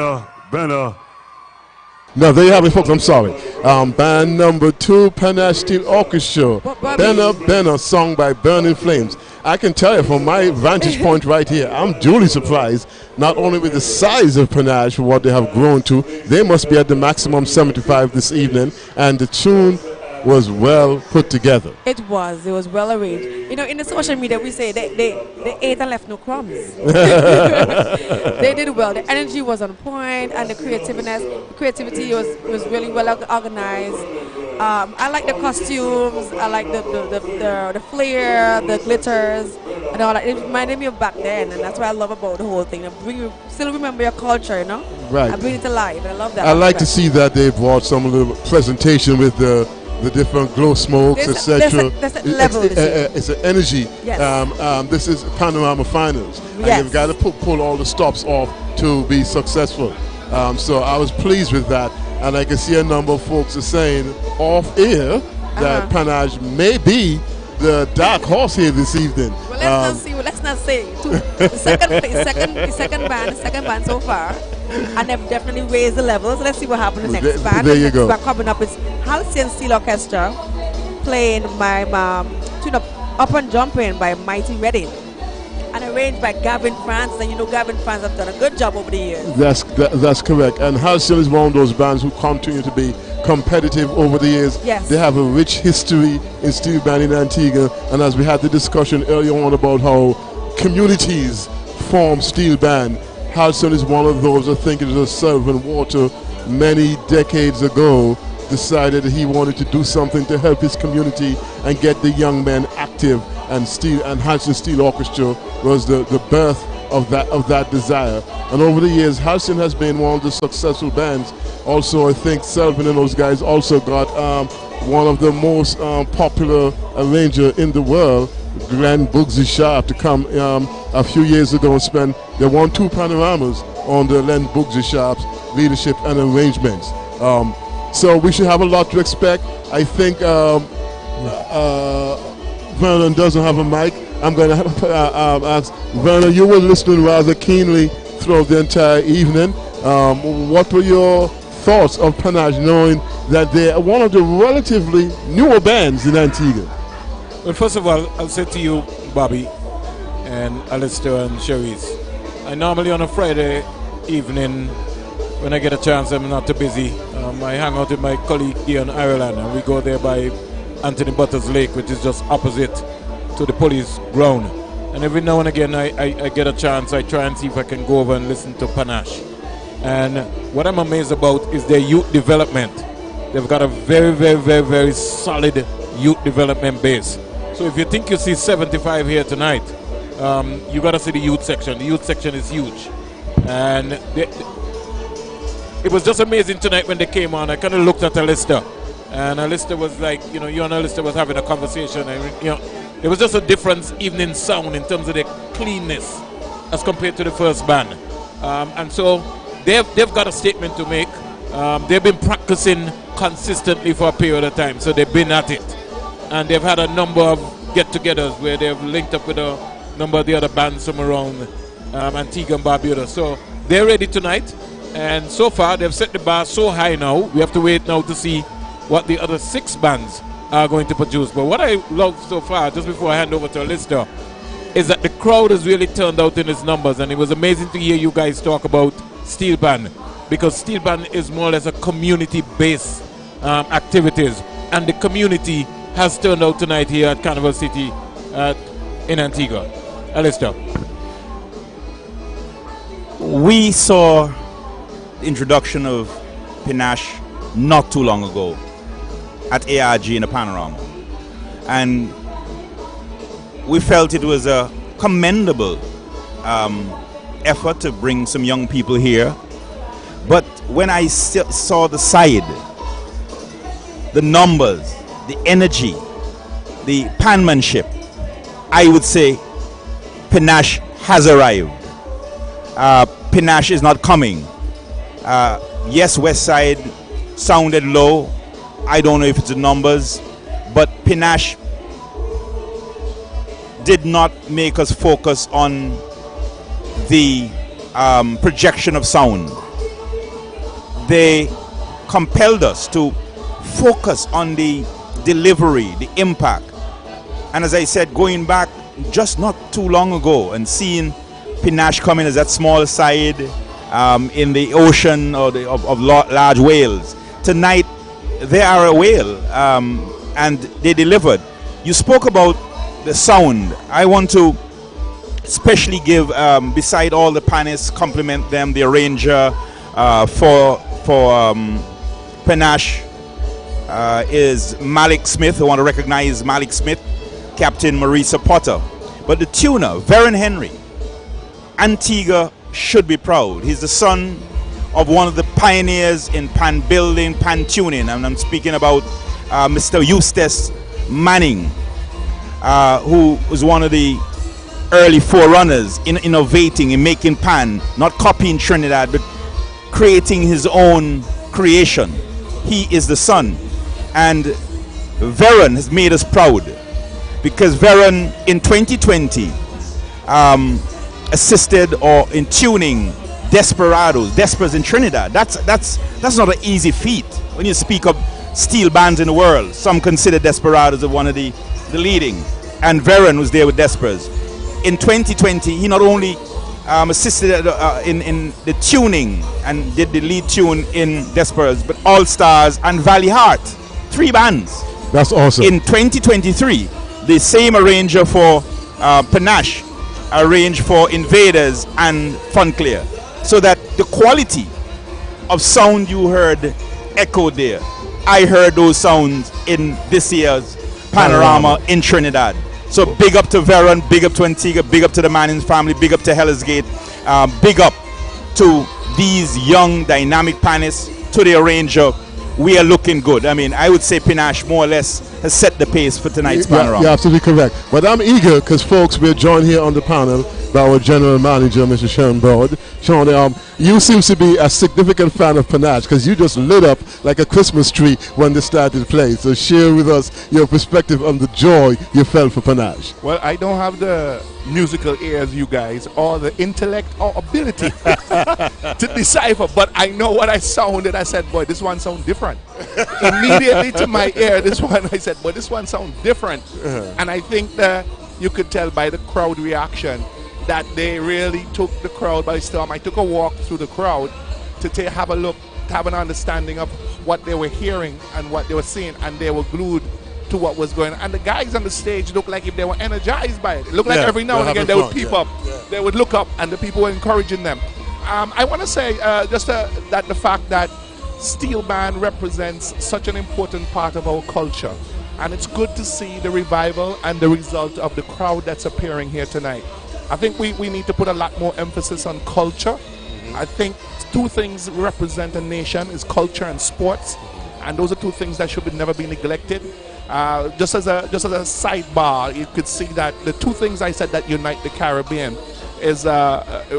Banner. No, there you have it, folks. I'm sorry. Band number 2, Panache Steel Orchestra. Benna, sung by Burning Flames. I can tell you from my vantage point right here, I'm duly surprised, not only with the size of Panache, what they have grown to. They must be at the maximum 75 this evening, and the tune was well put together. It was well arranged. You know, in the social media we say they ate and left no crumbs. They did well. The energy was on point, and the creativity was really well organized. I like the costumes. I like the flair, the glitters, and all that. It reminded me of back then, and that's what I love about the whole thing. Still remember your culture, you know? Right. I bring it to life, and I love that. I like to see that they brought some of the presentation with the different glow smokes, etc. It's an energy. Yes. This is Panorama Finals. Yes. And you've got to pull all the stops off to be successful. So I was pleased with that. And I can see a number of folks are saying off air that Panache may be the dark horse here this evening. Well, let's not say. The second band so far. And they've definitely raised the levels. Let's see what happens in the next band. There you go. We're coming up with Halcyon Steel Orchestra playing by Tune Up and Jumping by Mighty Redding, and arranged by Gavin France. And you know Gavin France have done a good job over the years. That's correct. And Halcyon is one of those bands who continue to be competitive over the years. Yes. They have a rich history in steel band in Antigua, and as we had the discussion earlier on about how communities form steel band, Halcyon is one of those. I think it was a Selvin Water many decades ago decided that he wanted to do something to help his community and get the young men active, and Halcyon Steel Orchestra was the birth of that desire. And over the years, Halcyon has been one of the successful bands. Also, I think Selvin and those guys also got one of the most popular arranger in the world, Glenn Bugsy Sharp, to come a few years ago and spend. They won 2 panoramas on the Glenn Bugsy Sharp's leadership and arrangements. So we should have a lot to expect. I think Vernon doesn't have a mic. I'm going to ask Vernon. You were listening rather keenly throughout the entire evening. What were your thoughts of Panache, knowing that they are one of the relatively newer bands in Antigua? Well, first of all, I'll say to you, Bobby, and Alistair and Cherise, I normally on a Friday evening, when I get a chance, I'm not too busy, I hang out with my colleague here in Ireland, and we go there by Anthony Butters Lake, which is just opposite to the police ground. And every now and again, I get a chance, I try and see if I can go over and listen to Panache. And what I'm amazed about is their youth development. They've got a very, very, very, very solid youth development base. So if you think you see 75 here tonight, you got to see the youth section. The youth section is huge. And it was just amazing tonight when they came on. I kind of looked at Alistair, and Alistair was like, you know, you and Alistair was having a conversation, and you know, it was just a different evening sound in terms of their cleanness as compared to the first band. And so they've got a statement to make. They've been practicing consistently for a period of time, so they've been at it. And they've had a number of get-togethers where they've linked up with a number of the other bands from around Antigua and Barbuda. So they're ready tonight. And so far, they've set the bar so high now. We have to wait now to see what the other 6 bands are going to produce. But what I love so far, just before I hand over to Alistair, is that the crowd has really turned out in its numbers. And it was amazing to hear you guys talk about Steel Band, because Steel Band is more or less a community-based activities. And the community has turned out tonight here at Carnival City in Antigua. Alistair. We saw the introduction of Panache not too long ago at ARG in the Panorama, and we felt it was a commendable effort to bring some young people here. But when I saw the side, the numbers, the energy, the penmanship, I would say Panache has arrived. Panache is not coming. Yes, West Side sounded low. I don't know if it's the numbers, but Panache did not make us focus on the projection of sound. They compelled us to focus on the delivery, the impact. And as I said, going back just not too long ago and seeing Panache come in as that small side in the ocean or of large whales. Tonight, they are a whale, and they delivered. You spoke about the sound. I want to especially give, beside all the panelists, compliment them, the arranger for Panache is Malik Smith. I want to recognize Malik Smith, Captain Marisa Potter. But the tuner, Veron Henry, Antigua should be proud. He's the son of one of the pioneers in pan building, pan tuning, and I'm speaking about Mr. Eustace Manning, who was one of the early forerunners in innovating, in making pan, not copying Trinidad, but creating his own creation. He is the son. And Veron has made us proud, because Veron in 2020 assisted or in tuning Desperas in Trinidad. That's not an easy feat. When you speak of steel bands in the world, some consider Desperados as one of the leading, and Veron was there with Desperas. In 2020, he not only assisted in the tuning and did the lead tune in Desperas, but All Stars and Valley Heart, 3 bands. That's awesome. In 2023, the same arranger for Panache arranged for Invaders and Funclear, so that the quality of sound you heard echoed there. I heard those sounds in this year's Panorama in Trinidad. So big up to Veron, big up to Antigua, big up to the Manning's family, big up to Heller's Gate, big up to these young dynamic panists, to the arranger. We are looking good. I mean, I would say Panache more or less has set the pace for tonight's Panorama. You're absolutely correct. But I'm eager because, folks, we're joined here on the panel by our General Manager, Mr. Sean Broad. Sean, you seem to be a significant fan of Panache because you just lit up like a Christmas tree when they started playing. So share with us your perspective on the joy you felt for Panache. Well, I don't have the musical ears, you guys, or the intellect or ability to decipher, but I know what I sounded. I said, boy, this one sounds different. Immediately to my ear, this one, I said, boy, this one sounds different. And I think that you could tell by the crowd reaction that they really took the crowd by storm. I took a walk through the crowd to have a look, to have an understanding of what they were hearing and what they were seeing, and they were glued to what was going on. And the guys on the stage looked like if they were energized by it. It looked like every now and again they would peep up, they would look up, and the people were encouraging them. I want to say that the fact that steel band represents such an important part of our culture, and it's good to see the revival and the result of the crowd that's appearing here tonight. I think we need to put a lot more emphasis on culture. I think 2 things represent a nation is culture and sports, and those are 2 things that should never be neglected. Just as a sidebar, you could see that the 2 things I said that unite the Caribbean is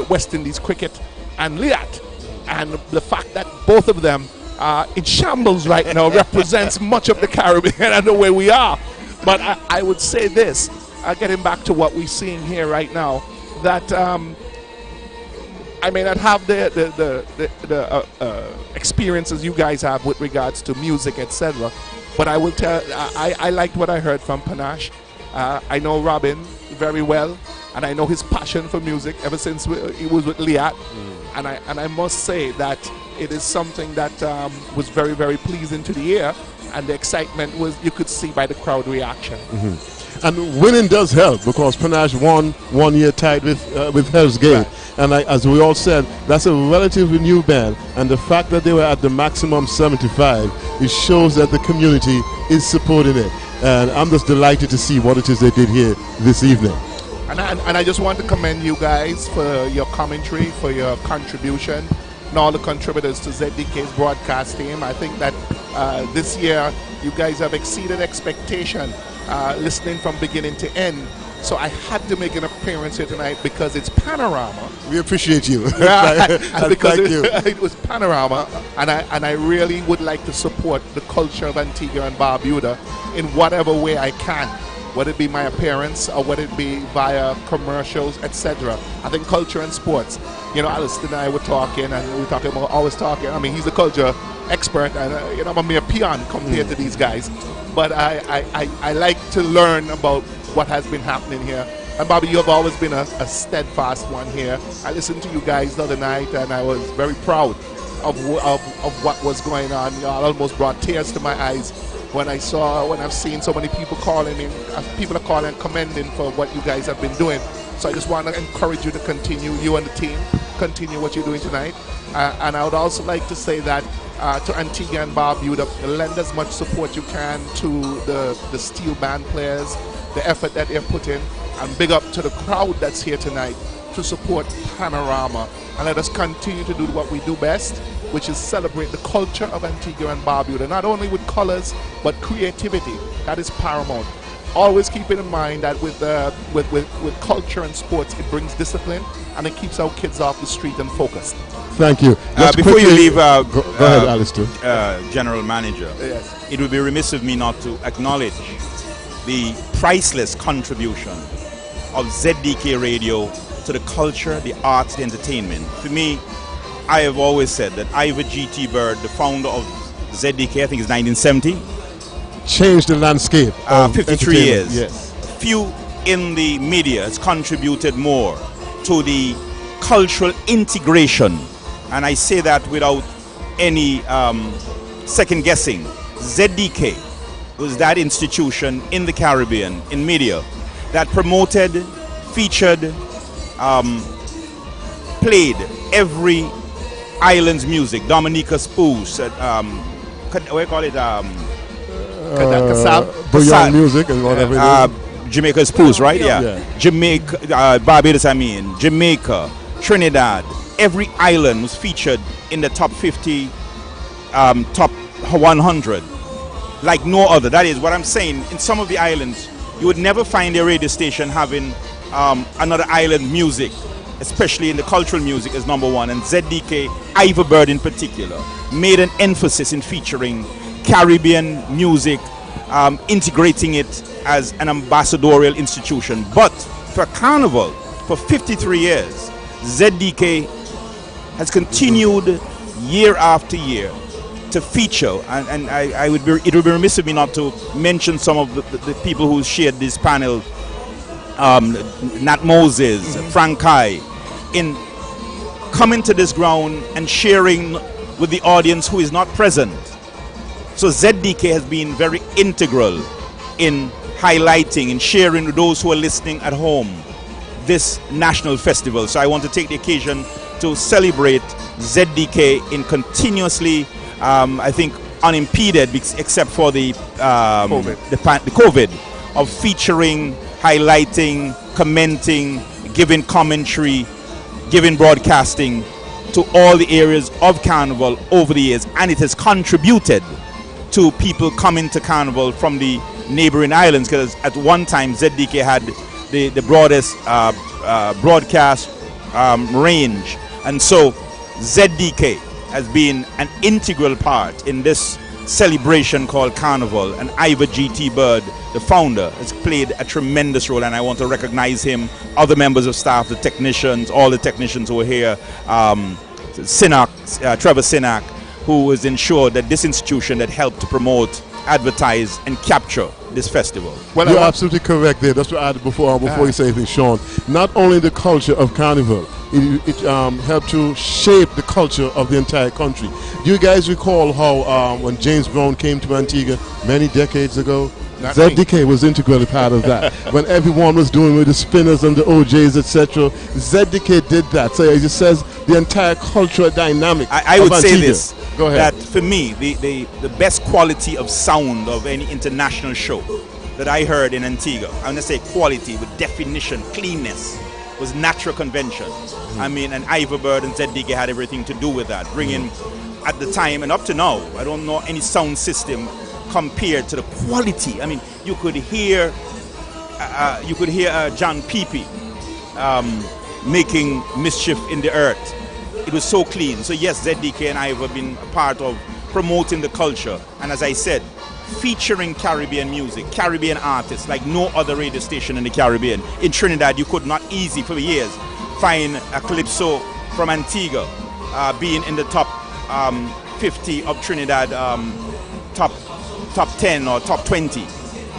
West Indies cricket and Liat, and the fact that both of them are in shambles right now represents much of the Caribbean and the way we are. But I would say this, getting back to what we're seeing here right now, that I may not have the experiences you guys have with regards to music, etc. But I will tell, I liked what I heard from Panache. I know Robin very well, and I know his passion for music ever since he was with Liat. And I must say that it is something that was very, very pleasing to the ear, and the excitement was, you could see by the crowd reaction. And winning does help, because Panache won 1 year tied with Hell's Gate. Right. And as we all said, that's a relatively new band. And the fact that they were at the maximum 75, it shows that the community is supporting it. And I'm just delighted to see what it is they did here this evening. And I just want to commend you guys for your commentary, for your contribution, and all the contributors to ZDK's broadcast team. I think that this year you guys have exceeded expectation, listening from beginning to end. So I had to make an appearance here tonight because it's Panorama. We appreciate you. And because it was Panorama, and I really would like to support the culture of Antigua and Barbuda in whatever way I can. whether it be my appearance or whether it be via commercials, etc. I think culture and sports. You know, Alistair and I were talking, and we were talking about always talking. I mean, he's a culture expert, and you know, I'm a mere peon compared to these guys. But I like to learn about what has been happening here. And Bobby, you have always been a steadfast one here. I listened to you guys the other night, and I was very proud of what was going on. Y'all almost brought tears to my eyes when I've seen so many people calling in. People are calling and commending for what you guys have been doing. So I just want to encourage you to continue, you and the team, continue what you're doing tonight. And I would also like to say that to Antigua and Barbuda, lend as much support you can to the steel band players, the effort that they're putting, and big up to the crowd that's here tonight to support Panorama. And let us continue to do what we do best, which is celebrate the culture of Antigua and Barbuda, not only with colors, but creativity. That is paramount. Always keeping in mind that with culture and sports, it brings discipline and it keeps our kids off the street and focused. Thank you. Before you leave, go ahead, Alistair. General Manager, Yes. it would be remiss of me not to acknowledge the priceless contribution of ZDK Radio to the culture, the arts, the entertainment. For me, I have always said that Ivor G.T. Bird, the founder of ZDK, I think it's 1970, Change the landscape. 53 years. Yes. Few in the media has contributed more to the cultural integration, and I say that without any second guessing. ZDK was that institution in the Caribbean, in media, that promoted, featured, played every island's music. Dominica Spoos, what do you call it? Bouillon music and whatever it is. Jamaica's Spoos, right? Yeah. Jamaica, Barbados, Jamaica, Trinidad. Every island was featured in the top 50, top 100, like no other. That is what I'm saying. In some of the islands, you would never find a radio station having another island music, especially in the cultural music, as number one. And ZDK, Ivor Bird in particular, made an emphasis in featuring Caribbean music, integrating it as an ambassadorial institution. But for Carnival, for 53 years, ZDK has continued year after year to feature, and it would be remiss of me not to mention some of the people who shared this panel. Nat Moses, Frank Kai, in coming to this ground and sharing with the audience who is not present. So ZDK has been very integral in highlighting and sharing with those who are listening at home this national festival. So I want to take the occasion to celebrate ZDK in continuously, I think, unimpeded, except for the COVID, of featuring, highlighting, commenting, giving commentary, giving broadcasting to all the areas of Carnival over the years. And it has contributed to people coming to Carnival from the neighboring islands, because at one time ZDK had the broadest broadcast range. And so ZDK has been an integral part in this celebration called Carnival, and Ivor G.T. Bird, the founder, has played a tremendous role, and I want to recognize him, other members of staff, the technicians, all the technicians who were here, Trevor Sinak, who has ensured that this institution that helped to promote, advertise, and capture this festival. Well, you're absolutely correct there. That's what I added before you say anything, Sean. Not only the culture of Carnival, it helped to shape the culture of the entire country. Do you guys recall how when James Brown came to Antigua many decades ago, ZDK was integrally part of that. When everyone was doing with the spinners and the OJs, etc., ZDK did that. So it just says the entire cultural dynamic. I would say this. Go ahead. That for me, the best quality of sound of any international show that I heard in Antigua, I'm going to say quality with definition, cleanness, was Natural Convention. I mean, and Ivor Bird and ZDK had everything to do with that. Bringing, at the time and up to now, I don't know any sound system compared to the quality. I mean, you could hear John Peepy making mischief in the earth. It was so clean. So yes, ZDK and I have been a part of promoting the culture. And as I said, featuring Caribbean music, Caribbean artists, like no other radio station in the Caribbean. In Trinidad, you could not easy for years find a calypso from Antigua being in the top 50 of Trinidad, top 10 or top 20.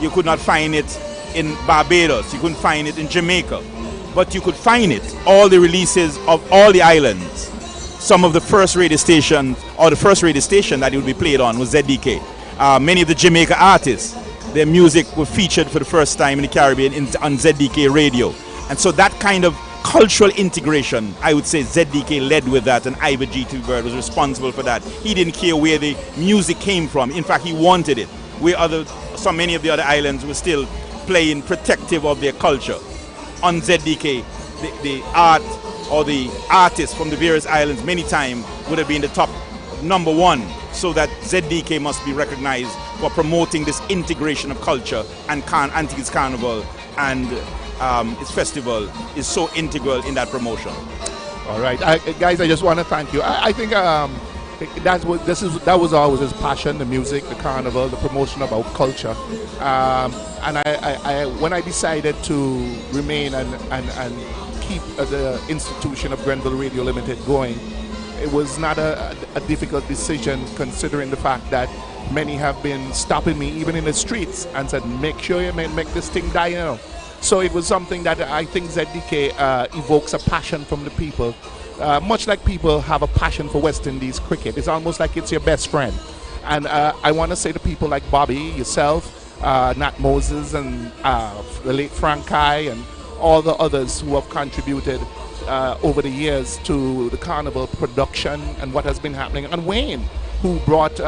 You could not find it in Barbados. You couldn't find it in Jamaica. But you could find it, all the releases of all the islands. Some of the first radio stations, or the first radio station that it would be played on was ZDK. Many of the Jamaica artists, their music were featured for the first time in the Caribbean on ZDK radio. And so that kind of cultural integration, I would say ZDK led with that, and Ivor G.T. Bird was responsible for that. He didn't care where the music came from. In fact, he wanted it. Where many of the other islands were still playing protective of their culture. On ZDK, the art or the artists from the various islands many times would have been the top #1, so that ZDK must be recognized for promoting this integration of culture, and Antigua's Carnival and its festival is so integral in that promotion. All right, guys, I just want to thank you. I think that was always his passion: the music, the carnival, the promotion about culture. And when I decided to remain and keep the institution of Grenville Radio Limited going, it was not a difficult decision, considering the fact that many have been stopping me even in the streets and said, make sure you make this thing die now. So it was something that I think ZDK evokes a passion from the people, much like people have a passion for West Indies cricket. It's almost like it's your best friend. And I want to say to people like Bobby, yourself, Nat Moses, and the late Frank Kai, and all the others who have contributed over the years to the carnival production and what has been happening. And Wayne, who brought,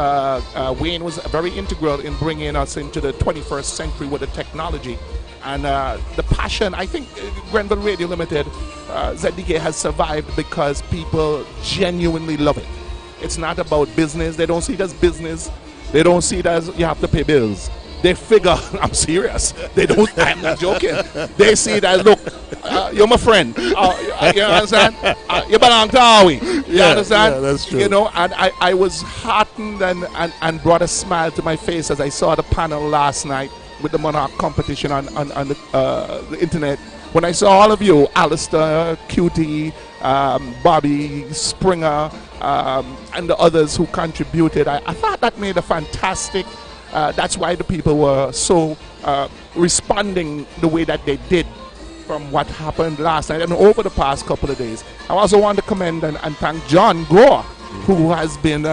Wayne was very integral in bringing us into the 21st century with the technology. And the passion, I think Grenville Radio Limited, ZDK has survived because people genuinely love it. It's not about business. They don't see it as business. They don't see it as you have to pay bills. They figure, I'm serious. They don't, I'm not joking. They see it as, look, you're my friend. You understand? You belong to Awi. You understand? Yeah, that's true. You know, and I was heartened and brought a smile to my face as I saw the panel last night with the Monarch competition on the internet. When I saw all of you, Alistair, QT, Bobby, Springer, and the others who contributed, I thought that made a fantastic. That's why the people were so responding the way that they did from what happened last night and over the past couple of days. I also want to commend and thank John Gore, who has been,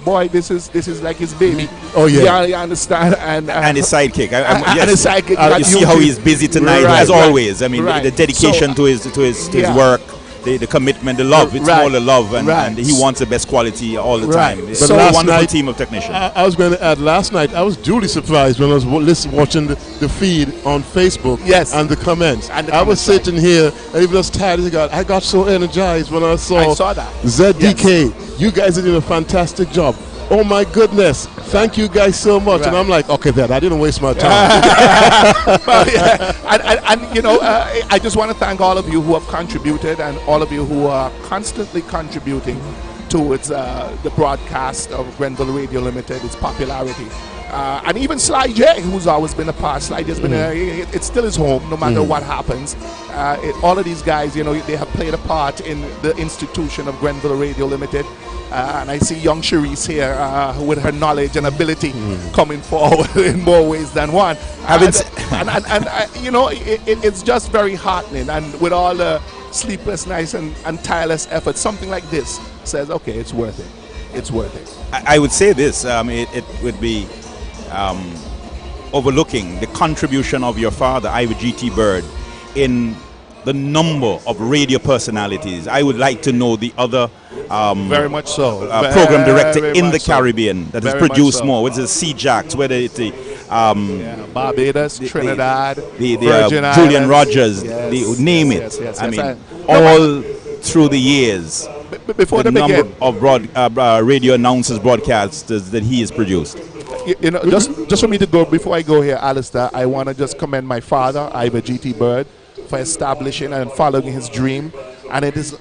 boy, this is like his baby. Oh yeah, you understand, and his sidekick. Yes. And his sidekick. You see how he's busy tonight, Right, as always. I mean, the dedication to his work. The commitment, the love, it's all the love, and he wants the best quality all the time. It's But so last wonderful night, team of technicians. I was going to add, last night I was duly surprised when I was watching the feed on Facebook. Yes. And the comments. And the I was comments, sitting here, and even as tired as I got so energized when I saw that. ZDK. You guys are doing a fantastic job. Oh my goodness! Thank you guys so much. Right. And I'm like, okay, I didn't waste my time. Well, yeah. And you know, I just want to thank all of you who have contributed and all of you who are constantly contributing towards the broadcast of Grenville Radio Limited, its popularity. And even Sly J, who's always been a part. Sly J's been it still is home, no matter what happens. All of these guys, you know, they have played a part in the institution of Grenville Radio Limited. And I see young Cherise here with her knowledge and ability coming forward in more ways than one. And you know, it's just very heartening. And with all the sleepless nights and tireless effort, something like this says, okay, it's worth it. It's worth it. I would say this, it would be overlooking the contribution of your father, Ivor G.T. Bird, in the number of radio personalities. I would like to know the other very much so program director in the Caribbean that has Very produced much so. more, whether it's Sea Jacks, whether it's the Barbados, Trinidad, the Virgin Julian Islands. Rogers, Yes, name yes, it. yes, I yes, mean, yes. all through the years, Before the they number begin, of radio announcers, broadcasters that he has produced. you know, just for me to go, before I go here, Alistair, I want to just commend my father, Ivor G.T. Bird, for establishing and following his dream. And there's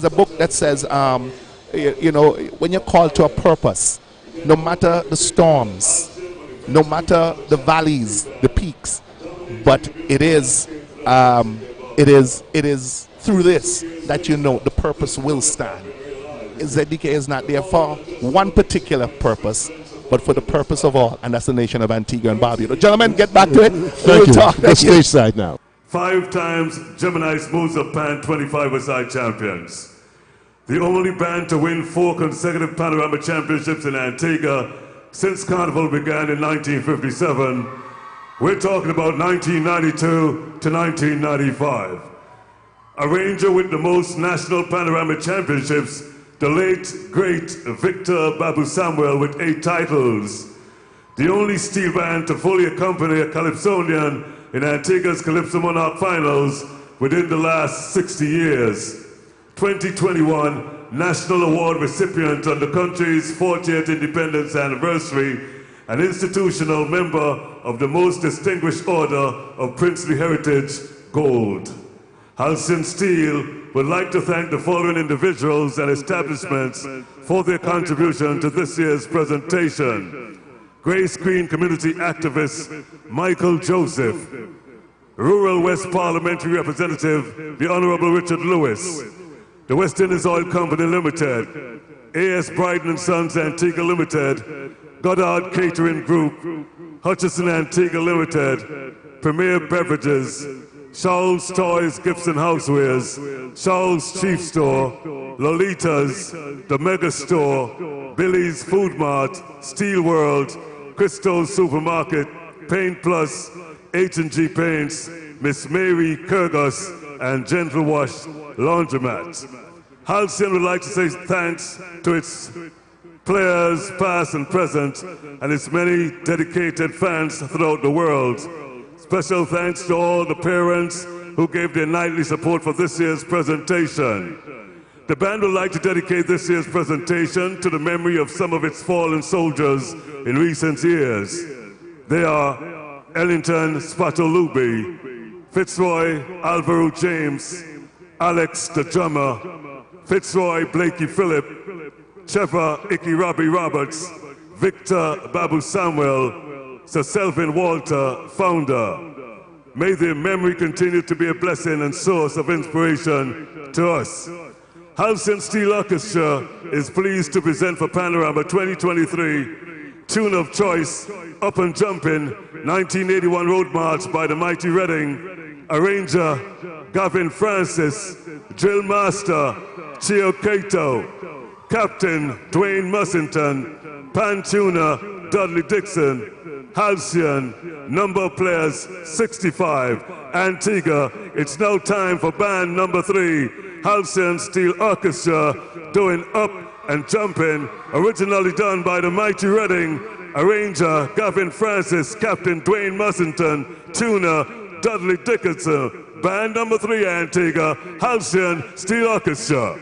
a book that says, you know, when you're called to a purpose, no matter the storms, no matter the valleys, the peaks, but it is through this that you know the purpose will stand. ZDK is not there for one particular purpose, but for the purpose of all, and that's the nation of Antigua and Barbuda. Gentlemen, get back to it. Thank you. The stage side now. 5 times Gemini's Moves of Pan 25-a-side champions. The only band to win 4 consecutive Panorama championships in Antigua since Carnival began in 1957. We're talking about 1992 to 1995. Arranger with the most national Panorama championships, the late, great Victor Babu Samuel with 8 titles. The only steel band to fully accompany a Calypsonian in Antigua's Calypso Monarch finals within the last 60 years. 2021 National Award recipient on the country's 40th independence anniversary, an institutional member of the most distinguished order of princely heritage, Gold. Halcyon Steel would like to thank the following individuals and establishments for their contribution to this year's presentation. Grace Green community activist Michael Joseph, Rural West Parliamentary Representative the Honorable Richard Lewis, the West Indies Oil Company Limited, A.S. Bryden & Sons Antigua Limited, Goddard Catering Group, Hutchison Antigua Limited, Premier Beverages, Charles Toys Gifts and Housewares, Charles Chief Store, Lolita's, The Mega Store, Billy's Food Mart, Steel World, Crystal's Supermarket, Paint Plus, H&G Paints, Miss Mary Kurgos, and Gentle Wash Laundromat. Halcyon would like to say thanks to its players, past and present, and its many dedicated fans throughout the world. Special thanks to all the parents who gave their nightly support for this year's presentation. The band would like to dedicate this year's presentation to the memory of some of its fallen soldiers in recent years. They are Ellington Spatolubi, Fitzroy Alvaro James, Alex the drummer, Fitzroy Blakey Phillip, Trevor Icky Robbie Roberts, Victor Babu Samuel, Sir Selvin Walter, founder. May their memory continue to be a blessing and source of inspiration to us. Halcyon Steel Orchestra is pleased to present for Panorama 2023 tune of choice, Up and Jumpin', 1981 Road March by the Mighty Reading, arranger Gavin Francis, drill master Chio Kato, captain Dwayne Mussington, pan tuner Dudley Dixon, Halcyon, number of players 65, Antigua. It's now time for band number 3, Halcyon Steel Orchestra, doing Up and Jumping, originally done by the Mighty Reading, arranger Gavin Francis, captain Dwayne Mussington, tuner Dudley Dickinson. Band number 3, Antigua, Halcyon Steel Orchestra.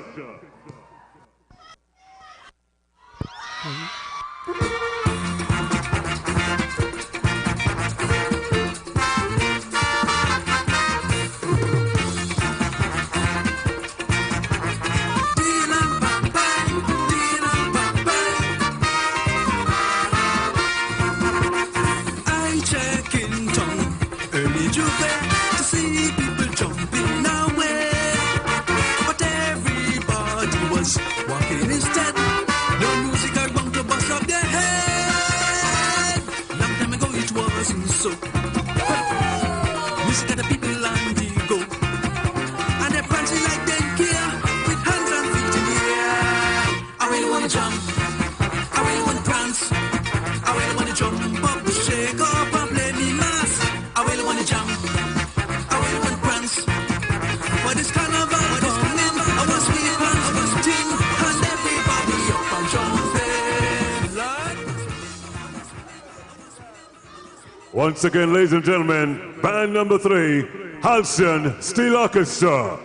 Once again, ladies and gentlemen, band number 3, Halcyon Steel Orchestra.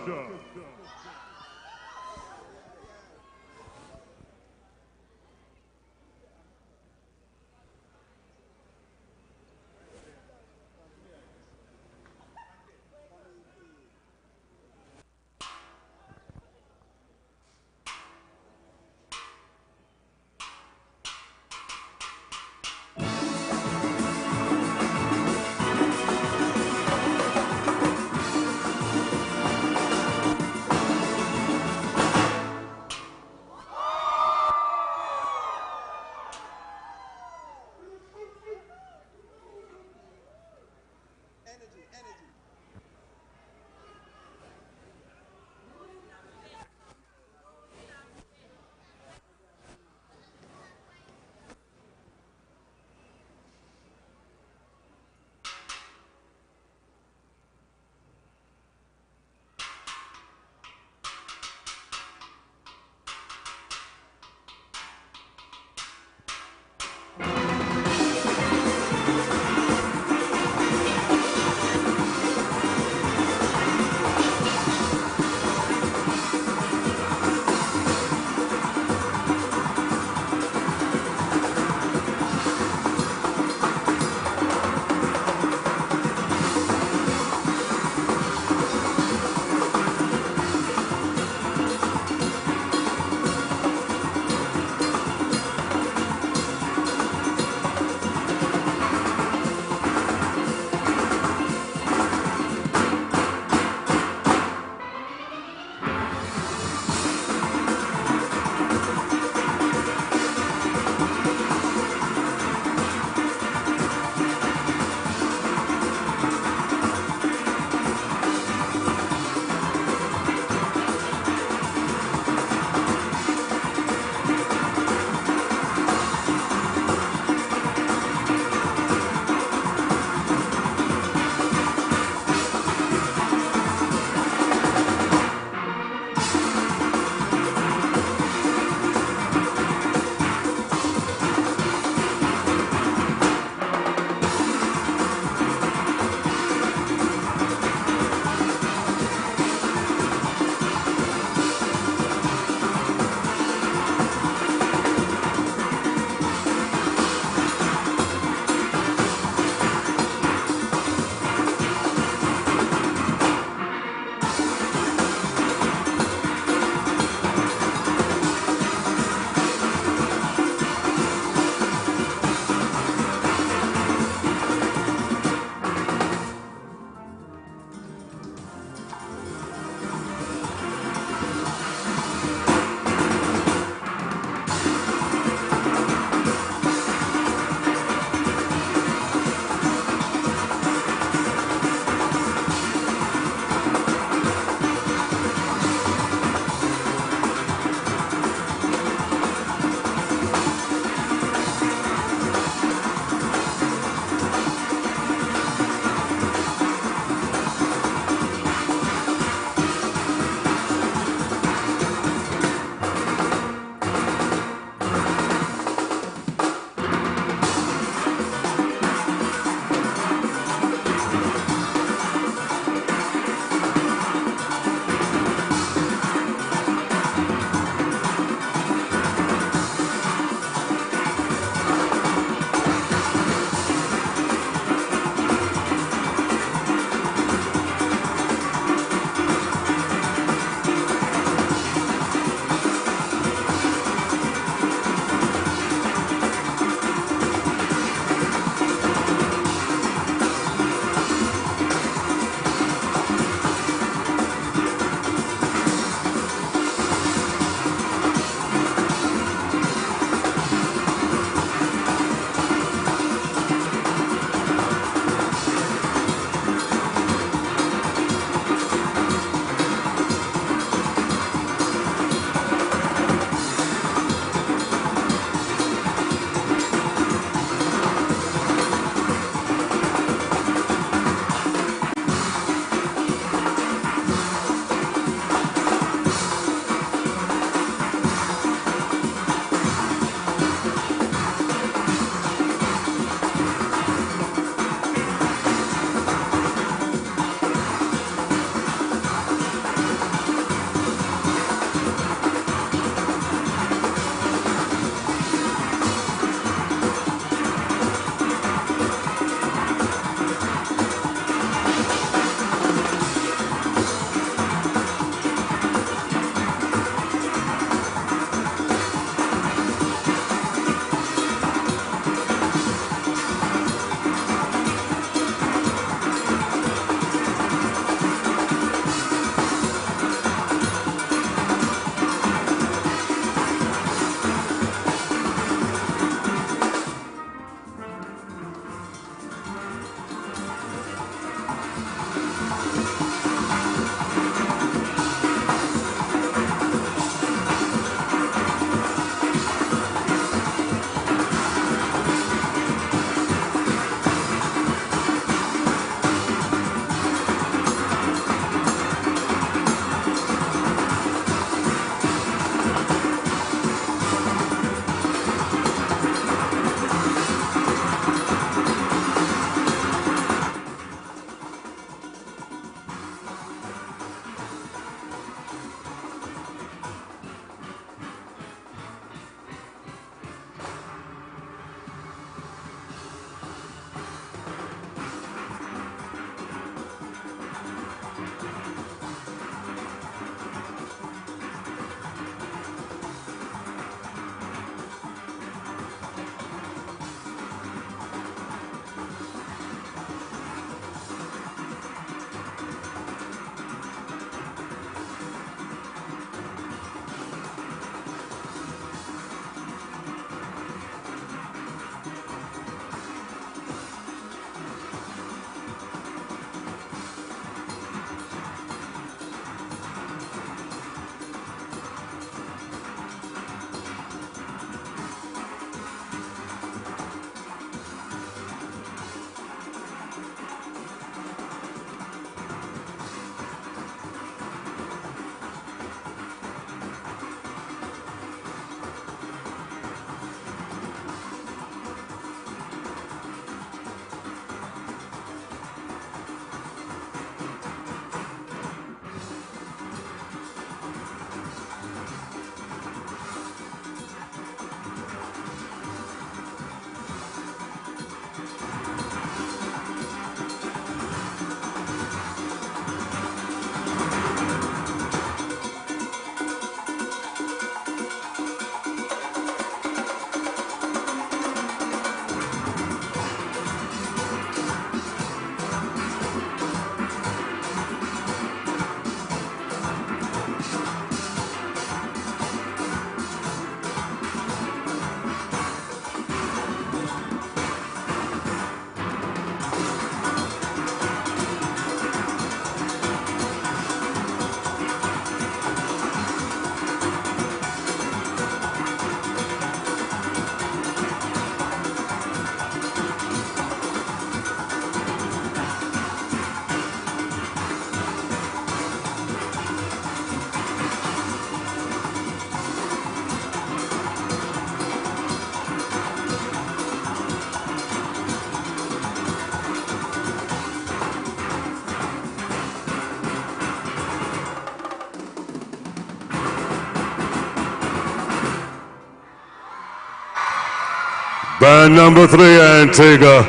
Band number 3, Antigua,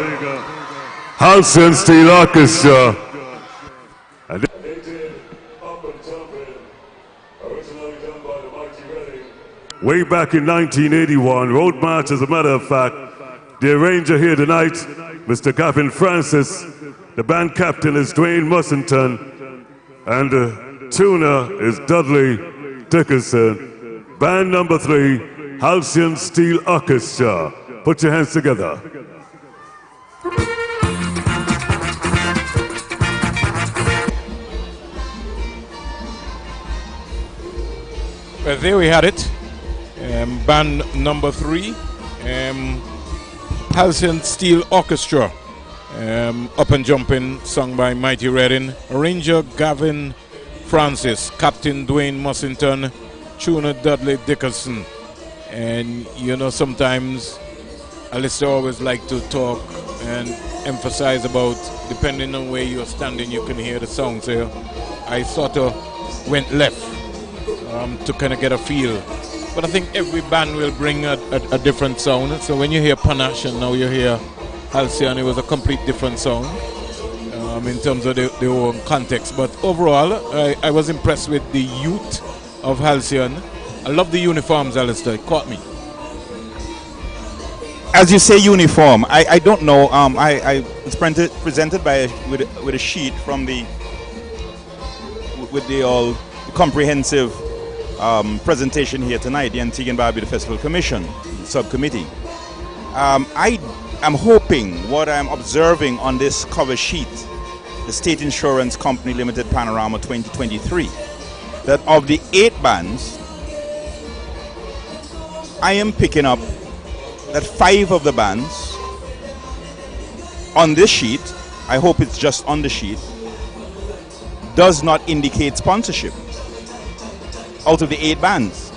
Halcyon Steel Orchestra. And way back in 1981, Road March, as a matter of fact, the arranger here tonight, Mr. Gavin Francis, the band captain is Dwayne Mussington, and the tuner is Dudley Dickerson. Band number 3, Halcyon Steel Orchestra. Put your hands together. Well, there we had it. Band number 3, Halcyon Steel Orchestra. Up and Jumping, sung by Mighty Redding. Arranger Gavin Francis, Captain Dwayne Mussington, tuner Dudley Dickerson. And you know, sometimes Alistair always like to talk and emphasize about, depending on where you're standing, you can hear the sounds here. I sort of went left to kind of get a feel. But I think every band will bring a different sound. So when you hear Panache and now you hear Halcyon, it was a complete different sound in terms of their own context. But overall, I was impressed with the youth of Halcyon. I love the uniforms, Alistair. It caught me. As you say, uniform. I don't know. It's presented by with a sheet from the all comprehensive presentation here tonight, the Antigua and Barbuda Festival Commission subcommittee. I am hoping what I'm observing on this cover sheet, the State Insurance Company Limited Panorama 2023, that of the 8 bands, I am picking up that 5 of the bands on this sheet, I hope it's just on the sheet, does not indicate sponsorship out of the 8 bands.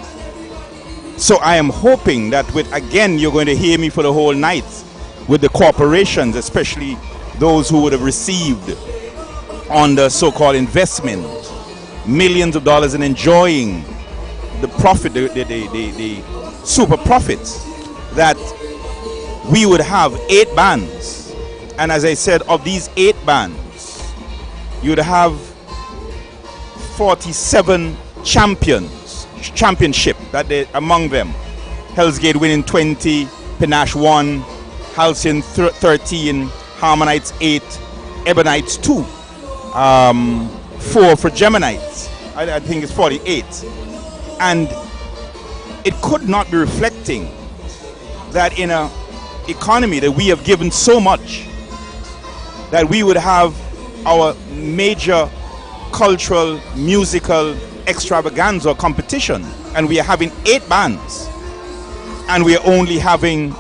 So I am hoping that with, again, you're going to hear me for the whole night with the corporations, especially those who would have received on the so-called investment millions of dollars and enjoying the profit, the super profits, that we would have 8 bands. And as I said, of these 8 bands, you would have 47 championship that they, among them, Hell's Gate winning 20, Panache 1, Halcyon 13, Harmonites 8, Ebonites 2, 4 for Geminites. I think it's 48. And it could not be reflecting that in an economy that we have given so much, that we would have our major cultural, musical extravaganza competition, and we are having 8 bands, and we are only having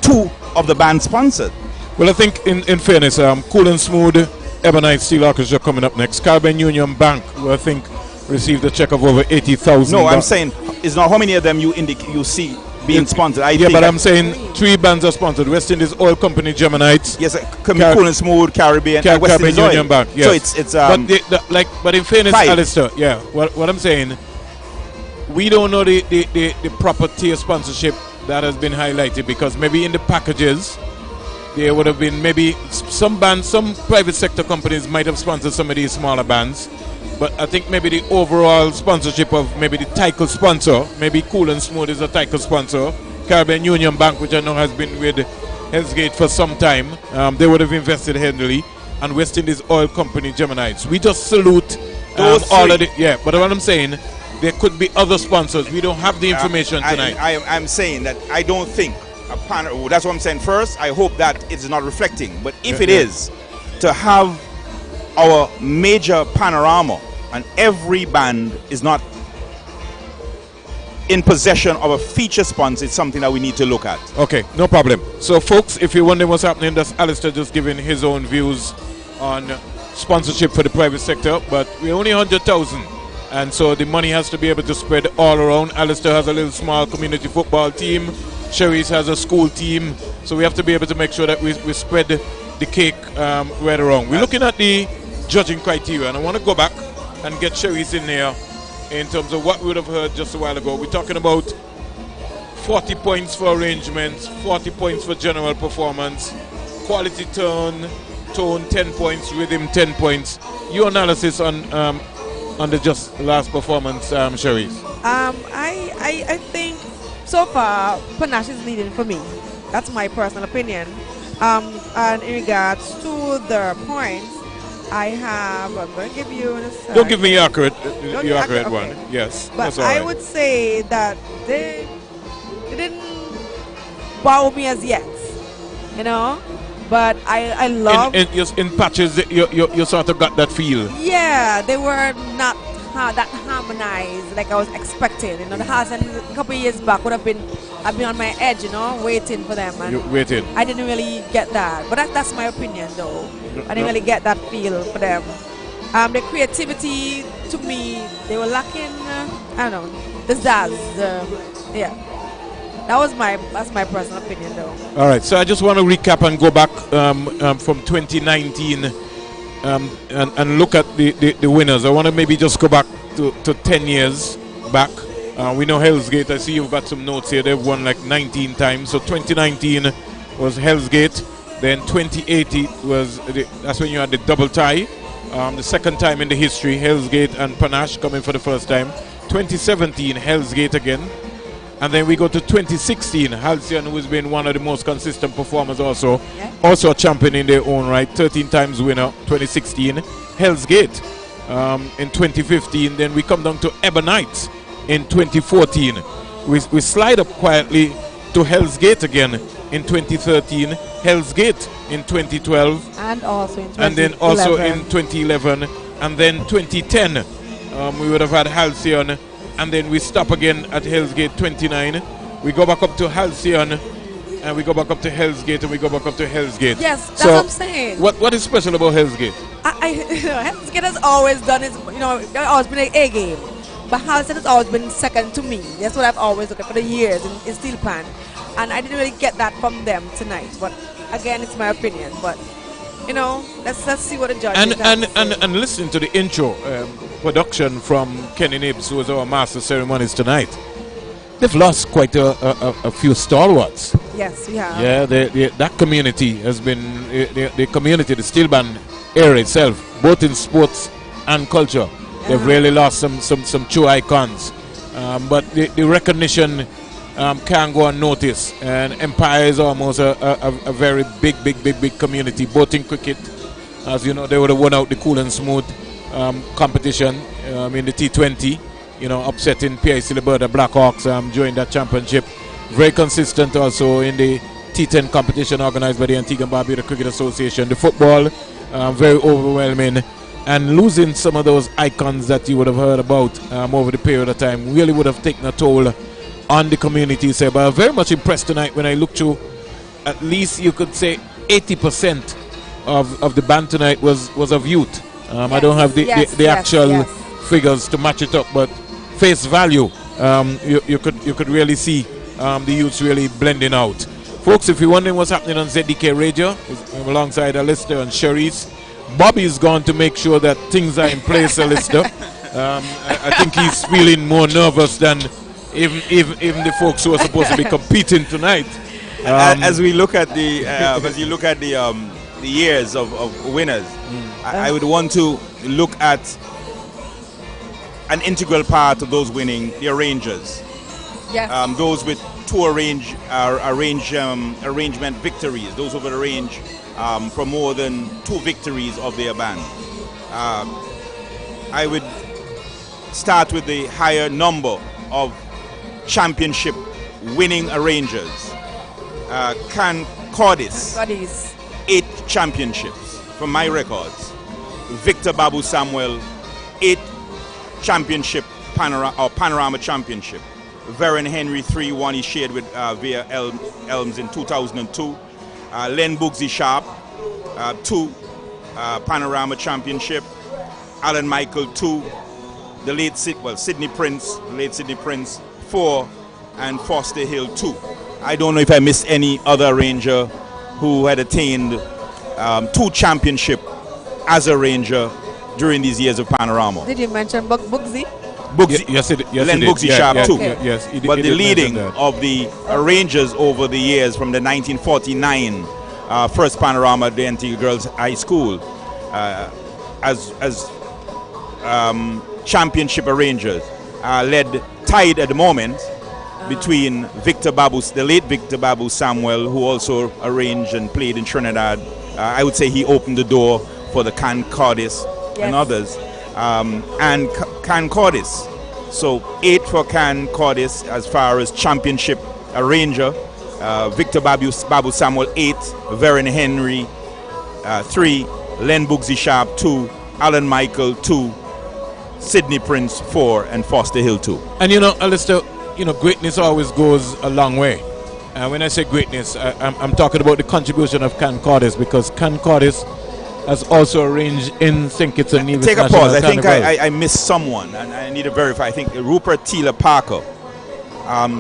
2 of the bands sponsored. Well, I think in fairness, Cool and Smooth, Ebonite Steel Orchestra coming up next. Caribbean Union Bank, who I think received a check of over 80,000. No, I'm saying it's not how many of them you see being sponsored. But I'm saying 3 bands are sponsored. West Indies Oil Company, Geminites. Yes, Cool and Smooth, Caribbean, and West Indies Union Oil. Bank. Yes. So it's but in fairness, 5. Alistair, yeah, what I'm saying, we don't know the proper tier sponsorship that has been highlighted, because maybe in the packages there would have been maybe some bands, some private sector companies might have sponsored some of these smaller bands. But I think maybe the overall sponsorship of maybe the title sponsor, maybe Cool and Smooth is a title sponsor, Caribbean Union Bank, which I know has been with Hell's Gate for some time, they would have invested heavily, and West Indies Oil Company, Geminites. We just salute all of the, but what I'm saying, there could be other sponsors. We don't have the information tonight. I'm saying that I don't think that's what I'm saying. First, I hope that it's not reflecting, but if it is, to have our major panorama and every band is not in possession of a feature sponsor, it's something that we need to look at. Okay, no problem. So folks, if you're wondering what's happening, that's Alistair just giving his own views on sponsorship for the private sector, but we're only 100,000, and so the money has to be able to spread all around. Alistair has a little small community football team, Sherry's has a school team, so we have to be able to make sure that we spread the cake right around. We're looking at the judging criteria, and I want to go back and get Sherry's in there in terms of what we would have heard just a while ago. We're talking about 40 points for arrangements, 40 points for general performance, quality tone 10 points, rhythm 10 points. Your analysis on the just last performance, Cherise? I think so far Panache is leading for me. That's my personal opinion. And in regards to the points, I'm going to give you in a second. Don't give me your accurate okay. one. Yes, But that's all I right. would say that they didn't wow me as yet, you know. But I love in patches. You sort of got that feel. Yeah, they were not that harmonized like I was expecting. You know, the Halcyon a couple of years back would have been, I've been on my edge, you know, waiting for them. And You waiting. I didn't really get that, but that's my opinion, though. I didn't really get that feel for them. The creativity, to me, they were lacking. I don't know, the zazz. Yeah, that's my personal opinion, though. All right, so I just want to recap and go back from 2019 and look at the winners. I want to maybe just go back to 10 years back. We know Hell's Gate. I see you've got some notes here. They've won like 19 times. So 2019 was Hell's Gate. Then 2080 that's when you had the double tie. The second time in the history, Hell's Gate and Panache coming for the first time. 2017, Hell's Gate again. And then we go to 2016, Halcyon, who has been one of the most consistent performers also. Yeah. Also a champion in their own right, 13 times winner, 2016. Hell's Gate in 2015. Then we come down to Ebonite in 2014. We slide up quietly to Hell's Gate again in 2013. Hell's Gate in 2012. And also in 2011. And then also in 2011. And then 2010, we would have had Halcyon. And then we stop again at Hell's Gate 29. We go back up to Halcyon, and we go back up to Hell's Gate, and we go back up to Hell's Gate. Yes, that's what I'm saying. What is special about Hell's Gate? Hell's Gate has always done is, you know, they've always been an A game. But Halcyon has always been second to me. That's what I've always looked at for the years in Steel Pan. And I didn't really get that from them tonight. But again, it's my opinion. But, you know, let's see what the judges have to say. And listen to the intro production from Kenny Nibbs, who was our master of ceremonies tonight. They've lost quite a few stalwarts. Yes, we have. Yeah, that community has been the community, the steel band area itself, both in sports and culture. They've really lost some true icons. But the recognition can't go unnoticed. And Empire is almost a very big community, both in cricket. As you know, they would have won out the Cool and Smooth competition in the T20, you know, upsetting PIC Liberta Blackhawks during that championship. Very consistent also in the T10 competition organized by the Antigua Panorama Cricket Association. The football, very overwhelming. And losing some of those icons that you would have heard about over the period of time really would have taken a toll on the community. So, but I'm very much impressed tonight when I look through, at least you could say 80% of the band tonight was of youth. Yes, I don't have the actual figures to match it up, but face value, you could really see the youths really blending out. Folks, if you're wondering what's happening on ZDK Radio, I'm alongside Alistair and Cherise. Bobby's gone to make sure that things are in place, Alistair. I think he's feeling more nervous than even the folks who are supposed to be competing tonight. As we look at the years of winners, I would want to look at an integral part of those winning, the arrangers. Yes. Those with two arrangement victories, those who would arrange for more than 2 victories of their band. I would start with the higher number of championship winning arrangers. Cordis, 8 championships from my records. Victor Babu Samuel, 8 championship Panorama championship. Veron Henry 3-1 he shared with via Elms in 2002. Len Bugsy Sharp 2 Panorama championship. Alan Michael 2. The late Sidney Prince 4, and Foster Hill 2. I don't know if I missed any other arranger who had attained 2 championship as a ranger during these years of Panorama. Did you mention Bugsy? Bugsy, yes, it Len did. Bugsy Yeah, Sharp yeah, too. yeah, yes, he did- But he the did mention leading that. of the arrangers over the years from the 1949 first Panorama at the Antigua Girls High School as championship arrangers led tied at the moment between the late Victor Babu Samuel, who also arranged and played in Trinidad. I would say he opened the door for the Concordis and others, and Concordis. So 8 for Concordis as far as championship arranger. Victor Babu Samuel 8, Veron Henry 3, Len Bugsy Sharp 2, Alan Michael 2, Sidney Prince 4, and Foster Hill 2. And Alistair, greatness always goes a long way. And when I say greatness, I'm talking about the contribution of Concordis, because Concordis has also arranged in St. Kitts and Nevis. Take a National pause. I think Carnival. I missed someone, and I need to verify. I think Rupert Taylor Parker,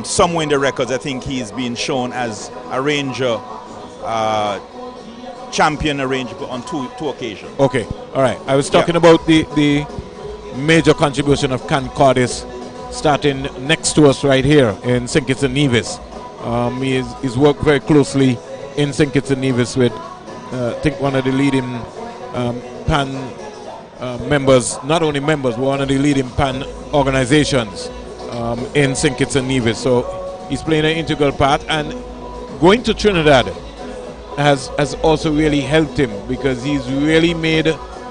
somewhere in the records, I think he's been shown as arranger, champion arranger on two occasions. Okay, all right. I was talking about the major contribution of Concordis, starting next to us right here in St. Kitts and Nevis. He's worked very closely in St. Kitts and Nevis with, I think, one of the leading PAN members, not only members, but one of the leading PAN organizations in St. Kitts and Nevis. So he's playing an integral part, and going to Trinidad has also really helped him, because he's really made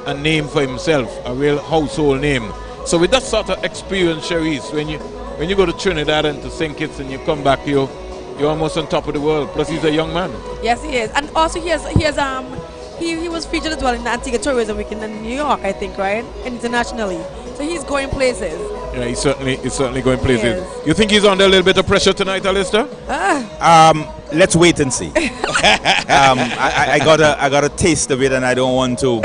a name for himself, a real household name. So with that sort of experience, Cherise, when you go to Trinidad and to St. Kitts and you come back, you're almost on top of the world. Plus, he's a young man. Yes, he is. And also he was featured as well in the Antigua Tourism Weekend in New York, I think, right? Internationally. So he's going places. Yeah, he's certainly going places. Yes. You think he's under a little bit of pressure tonight, Alistair? Let's wait and see. I got a taste of it, and I don't want to.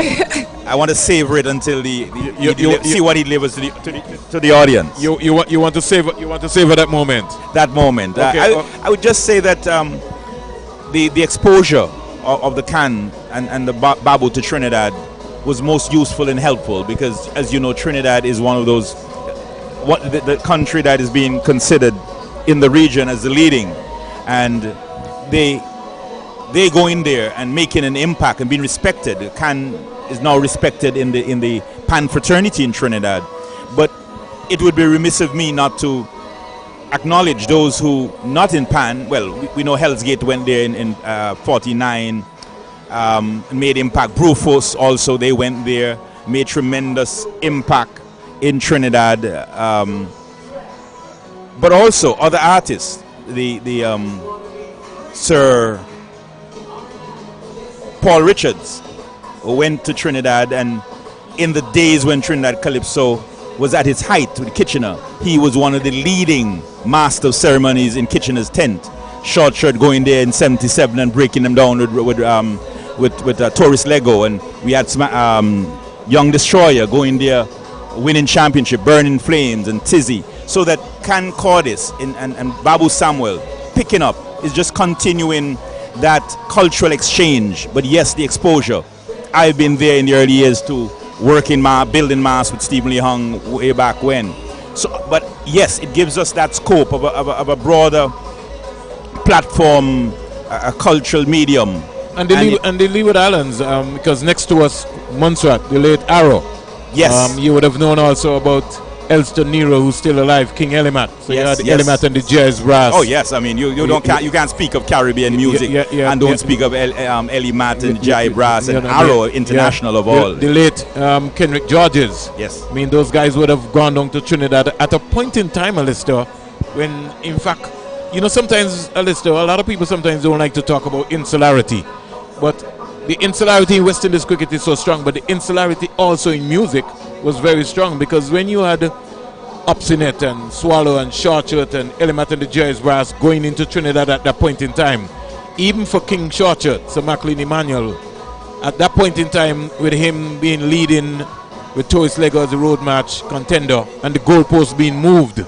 I want to savor it until see what he delivers to the audience. You want to savor that moment. That moment. Okay, I would just say that the exposure of the can and the Babu to Trinidad was most useful and helpful, because, as you know, Trinidad is one of those the country that is being considered in the region as the leading, and they go in there and making an impact and being respected. Can is now respected in the PAN fraternity in Trinidad, but it would be remiss of me not to acknowledge those who not in PAN. Well, we know Hell's Gate went there in 49, made impact. Brufos also, they went there, made tremendous impact in Trinidad, but also other artists. The Sir Paul Richards went to Trinidad, and in the days when Trinidad Calypso was at its height with Kitchener, he was one of the leading master of ceremonies in Kitchener's tent. Short Shirt going there in '77 and breaking them down with Taurus Lego, and we had Young Destroyer going there, winning championship, Burning Flames and Tizzy. So that Concordis and Babu Samuel picking up is just continuing that cultural exchange. But yes, the exposure. I've been there in the early years too, building mass with Stephen Lee Hung way back when. So, but yes, it gives us that scope of a broader platform, a cultural medium. And the Leeward Islands, because next to us, Montserrat, the late Arrow. Yes. You would have known also about Elston Nero, who's still alive, King Elimat. So Yes, you had Elimat and the Jazz Brass. Oh yes, I mean you can't speak of Caribbean music and don't speak of Elimat and Jai Brass and Arrow International of all. The late Kenrick Georges. Yes. I mean, those guys would have gone down to Trinidad at a point in time, Alistair, when in fact, sometimes, Alistair, a lot of people sometimes don't like to talk about insularity, but the insularity in West Indies cricket is so strong, but the insularity also in music was very strong, because when you had Upsinet and Swallow and Shortshirt and Elimat and the Jazz Brass going into Trinidad at that point in time, even for King Shortshirt, Sir MacLean Emmanuel, at that point in time, with him being leading with Taurus Lego as a road match contender and the goalpost being moved,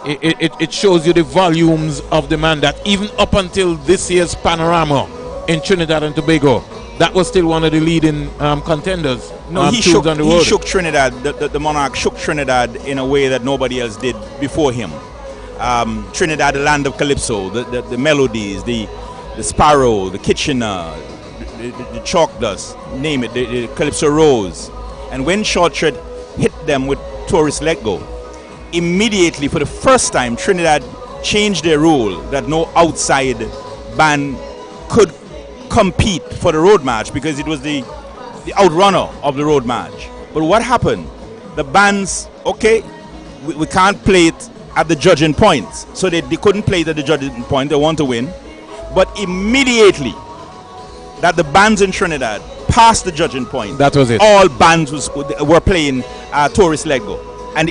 it shows you the volumes of the man that even up until this year's Panorama in Trinidad and Tobago, that was still one of the leading contenders. No, he tunes on the road. shook Trinidad. The Monarch shook Trinidad in a way that nobody else did before him. Trinidad, the land of Calypso, the melodies, the Sparrow, the Kitchener, the Chalk Dust, name it, the Calypso Rose. And when Shortshot hit them with Tourist Let Go, immediately, for the first time, Trinidad changed their rule that no outside band could compete for the road march because it was the outrunner of the road march. But what happened? The bands, okay, we can't play it at the judging points. So they couldn't play it at the judging point. They want to win. But immediately that the bands in Trinidad passed the judging point, that was it. All bands were playing Tourist Let Go. And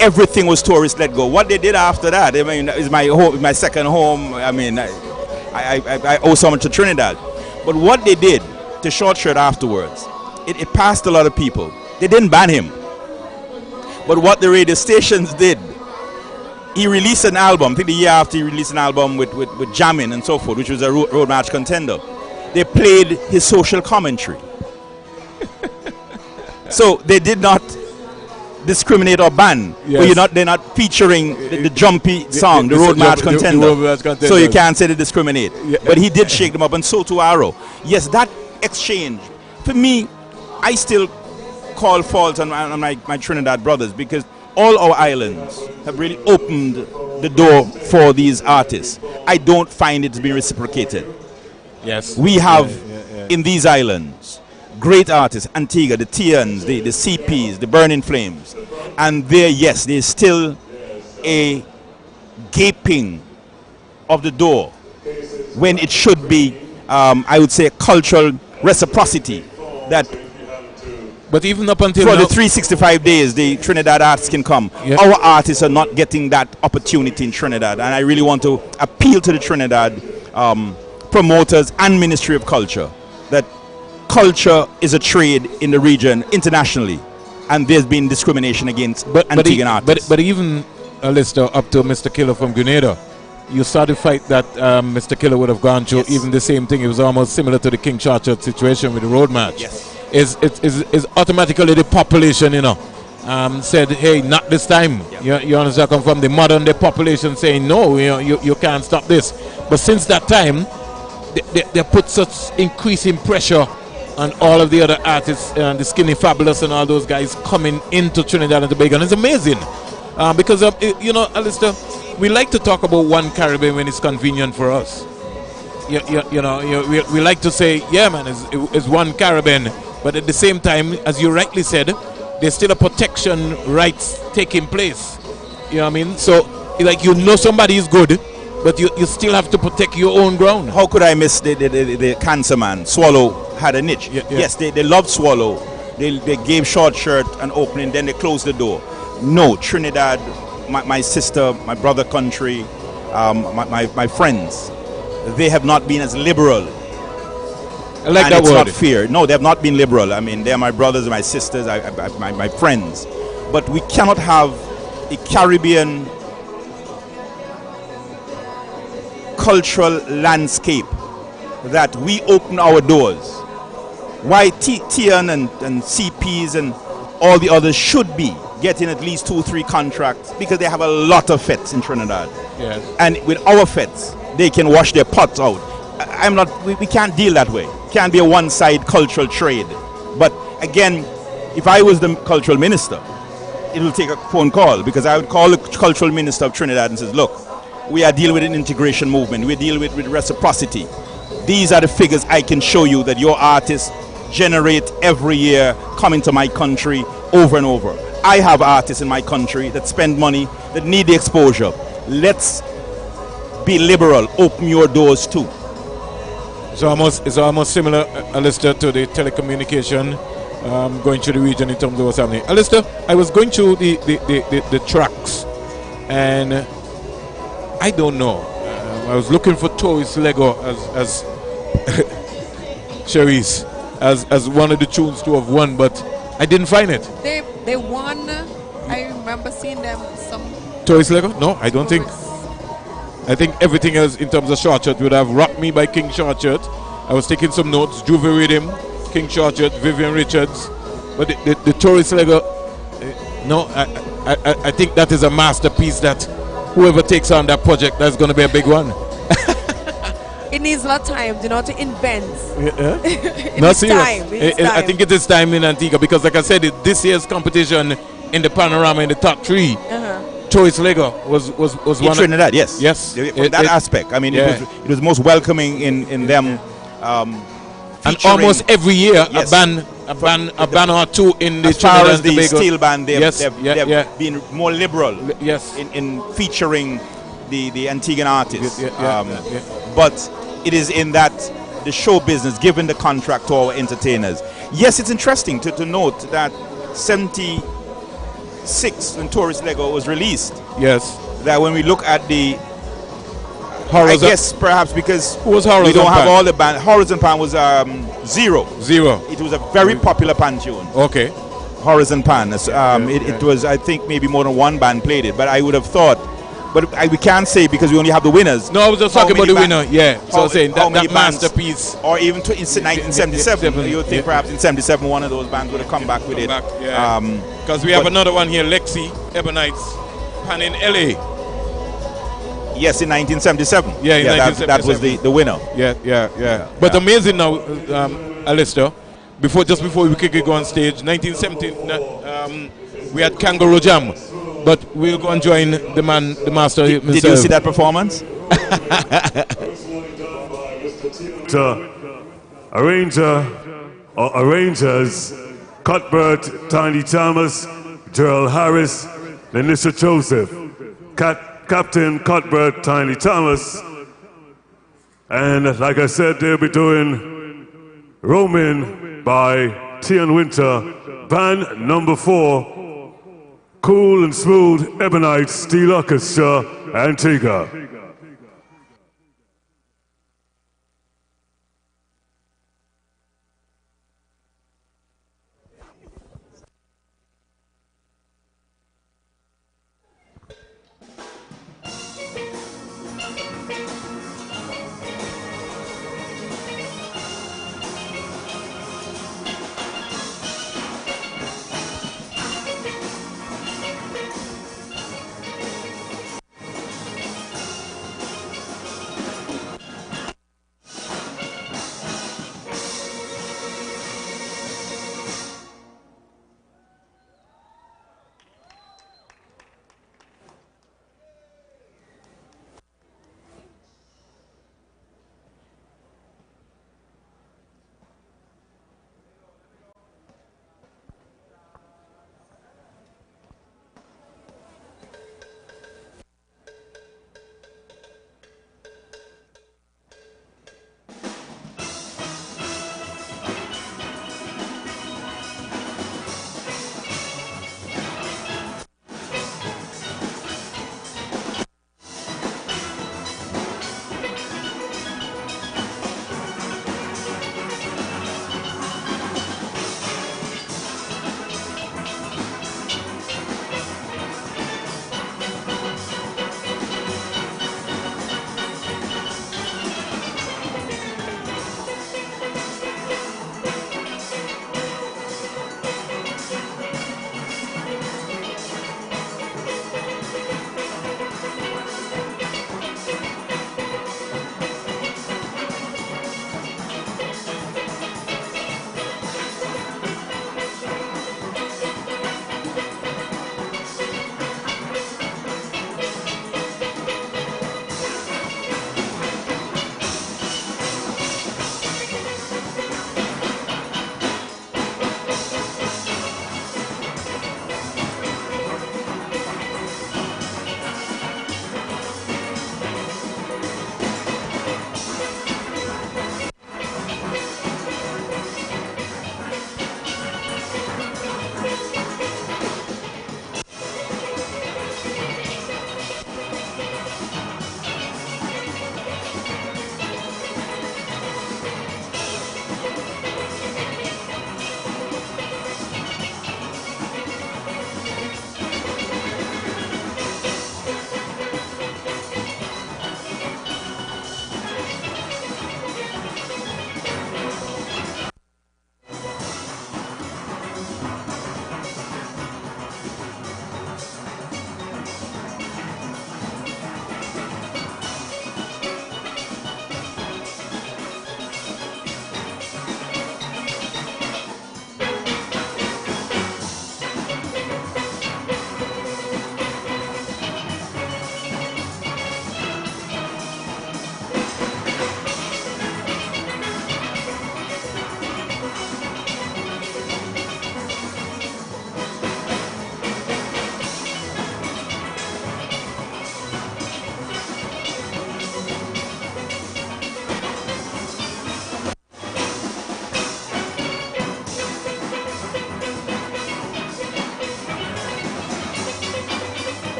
everything was Tourist Let Go. What they did after that, is my home, my second home. I owe so much to Trinidad. But what they did to Shortshot afterwards, it passed a lot of people. They didn't ban him. But what the radio stations did, he released an album, I think the year after he released an album with Jamming and so forth, which was a road march contender. They played his social commentary. So they did not discriminate or ban. Yes. But they're not featuring the jumpy song, the road march contender. So you can't say they discriminate. Yeah. But he did shake them up, and so too Arrow. Yes, that exchange, for me, I still call fault on my Trinidad brothers, because all our islands have really opened the door for these artists. I don't find it to be reciprocated. Yes. We have in these islands great artists, Antigua, the Tians, the CPs, the Burning Flames. And there's still a gaping of the door when it should be, I would say, cultural reciprocity that but even up until for now, the 365 days the Trinidad artists can come. Yeah. Our artists are not getting that opportunity in Trinidad, and I really want to appeal to the Trinidad promoters and Ministry of Culture that culture is a trade in the region internationally, and there's been discrimination against Antiguan artists. But even Alistair, up to Mr. Killer from Grenada, you saw the fight that Mr. Killer would have gone through. Yes. Even the same thing. It was almost similar to the King Charger situation with the road match. Yes. Is automatically the population, said, hey, not this time. Yeah. You understand? Come from the modern day population saying, no, you can't stop this. But since that time, they put such increasing pressure on all of the other artists, the Skinny Fabulous and all those guys coming into Trinidad and Tobago. And it's amazing because, Alistair, we like to talk about one Caribbean when it's convenient for us. We like to say, yeah, man, it's one Caribbean. But at the same time, as you rightly said, there's still a protection rights taking place. You know what I mean? So, somebody is good, but you still have to protect your own ground. How could I miss the Cancer Man? Swallow had a niche. Yeah. Yes, they loved Swallow. They gave Shortshot an opening, then they closed the door. No, Trinidad, my sister, my brother country, my friends, they have not been as liberal. I like and that it's word. not fear. No, they have not been liberal. I mean, they're my brothers and my sisters, my friends. But we cannot have a Caribbean cultural landscape that we open our doors. Why Tian and CPs and all the others should be getting at least 2 or 3 contracts, because they have a lot of feds in Trinidad. Yes. And with our feds, they can wash their pots out. We can't deal that way. It can't be a one-side cultural trade. But again, if I was the cultural minister, it will take a phone call, because I would call the cultural minister of Trinidad and says, look, we are dealing with an integration movement. We're dealing with reciprocity. These are the figures I can show you that your artists generate every year coming to my country over and over. I have artists in my country that spend money, that need the exposure. Let's be liberal. Open your doors too. It's almost similar, Alistair, to the telecommunication going through the region in terms of what's happening. Alistair, I was going through the tracks, and I don't know. I was looking for Toys Lego as Cherise as one of the tunes to have won, but I didn't find it. They won. I remember seeing them some. Toys Lego? No, I don't think. I think everything else in terms of Shortshot would have Rock Me by King Shortshot, I was taking some notes. Juve Rhythm, King Charchard, Vivian Richards. But the Taurus Lego, no, I think that is a masterpiece that whoever takes on that project, that's going to be a big one. It needs a lot of time, you know, to invent. It no, serious. I think it is time in Antigua because, like I said, this year's competition in the panorama in the top 3, Choice Lego was in one. Trinidad, yes. Yes. That aspect. I mean, it was most welcoming in them. And almost every year, a band or two in the as far Trinidad as the steel band, they've been more liberal. In featuring the Antiguan artists. But it is in that the show business, given the contract to our entertainers. Yes, it's interesting to note that 76 when Taurus Lego was released. Yes. That when we look at the Horizon, I guess perhaps because who was Horizon we don't have Pan? all the band. Horizon Pan was Zero. It was a very popular pan tune. Okay. Horizon Pan. It was, I think, maybe more than one band played it, but I would have thought. But we can't say because we only have the winners. No, I was just talking about the winner. Yeah. So I was saying that masterpiece. Or even in 1977. You would think perhaps in 77 one of those bands would have come back with it. Because we have another one here, Lexi, Ebonites, Pan in LA. Yes, in 1977. Yeah, in 1977. That was the winner. Yeah. But amazing now, Alistair. Just before we could go on stage, 1970, we had Kangaroo Jam. But we'll go and join the master himself. Did you see that performance? Arrangers, Cuthbert, Tiny Thomas, Gerald Harris, Lenissa Joseph, Captain Cuthbert, Tiny Thomas, and like I said, they'll be doing Roaming by Tian Winter, band number 4, Cool and Smooth, Ebonite, Steel Orchestra, Antigua.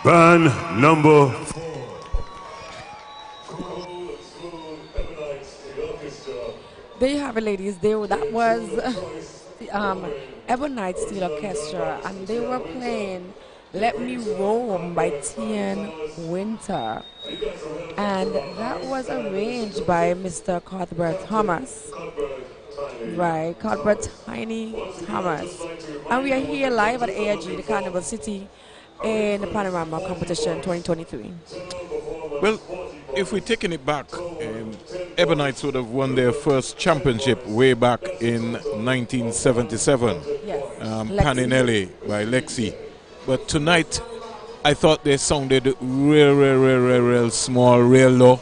Band number 4. There you have it, ladies. That was the Ebonite Steel Orchestra, and they were playing Let Me Roam by Tian Winter. And that was arranged by Mr. Cuthbert Thomas. Right, Cuthbert Tiny Thomas. And we are here live at AIG, the Carnival City, in the Panorama Competition 2023. Well, if we're taking it back, Ebonites would have won their first championship way back in 1977. Yes. Paninelli by Lexi. But tonight, I thought they sounded real small, real low,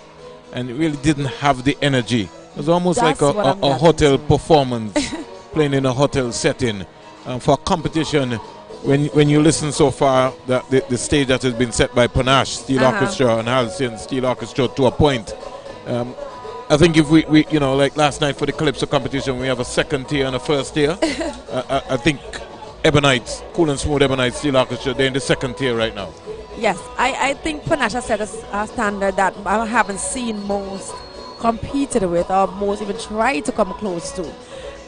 and it really didn't have the energy. It was almost That's like what a I'm hotel performance, playing in a hotel setting. For competition, when you listen so far, the stage that has been set by Panache, Steel Orchestra, and Halcyon Steel Orchestra to a point. I think if we like last night for the Calypso competition, we have a second tier and a first tier. I think Ebonite, Cool and Smooth Ebonite Steel Orchestra, they're in the second tier right now. Yes, I think Panache has set a standard that I haven't seen most competed with, or most even tried to come close to.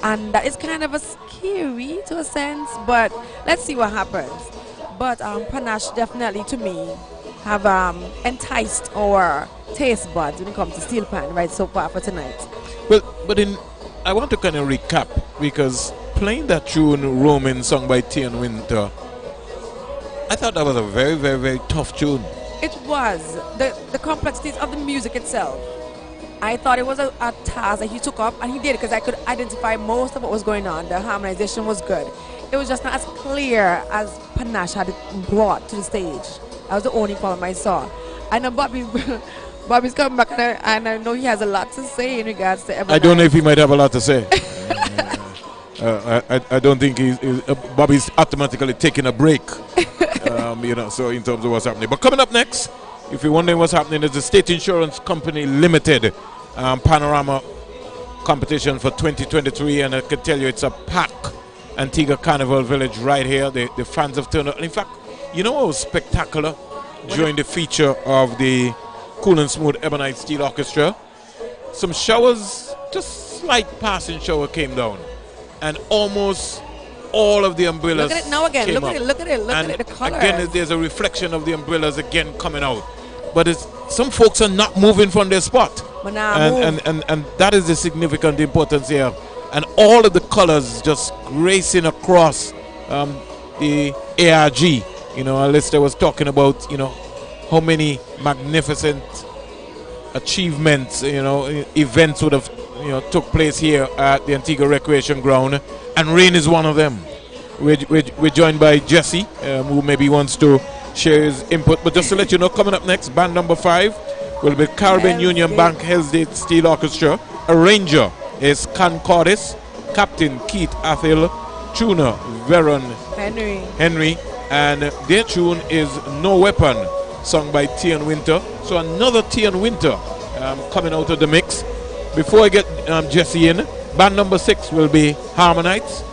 And that is kind of a scary to a sense, but let's see what happens. But Panache definitely, to me, have enticed our taste buds when it comes to steel pan right so far for tonight. Well, but I want to kind of recap, because playing that tune, Roman, sung by Tian Winter, I thought that was a very, very, very tough tune. It was. The complexities of the music itself. I thought it was a task that he took up, and he did, because I could identify most of what was going on. The harmonization was good. It was just not as clear as Panache had it brought to the stage. That was the only problem I saw. I know Bobby's coming back, and I know he has a lot to say in regards to Ebonite. I don't know if he might have a lot to say. I don't think Bobby's automatically taking a break. So in terms of what's happening. But coming up next, if you're wondering what's happening, is the State Insurance Company Limited Panorama competition for 2023, and I can tell you it's a pack. Antigua Carnival Village right here. The fans have turned up. In fact, you know what was spectacular during the feature of the Cool and Smooth Ebonite Steel Orchestra? Some showers, just slight passing shower came down, and almost all of the umbrellas. Look at it now again. Came Look up. at it. The colors. Again, there's a reflection of the umbrellas again coming out. But some folks are not moving from their spot. And that is the significant importance here. And all of the colors just gracing across the ARG. Alistair was talking about, how many magnificent achievements, events would have, took place here at the Antigua Recreation Ground. And rain is one of them. We're joined by Jesse, who maybe wants to share his input. But just to let you know, coming up next, band number 5 will be Caribbean Union Bank Hellsgate Steel Orchestra. Arranger is Concordis, Captain Keith Athil, tuner Veron Henry, and their tune is No Weapon, sung by Tian Winter. So another Tian Winter coming out of the mix. Before I get Jesse in, band number 6 will be Harmonites.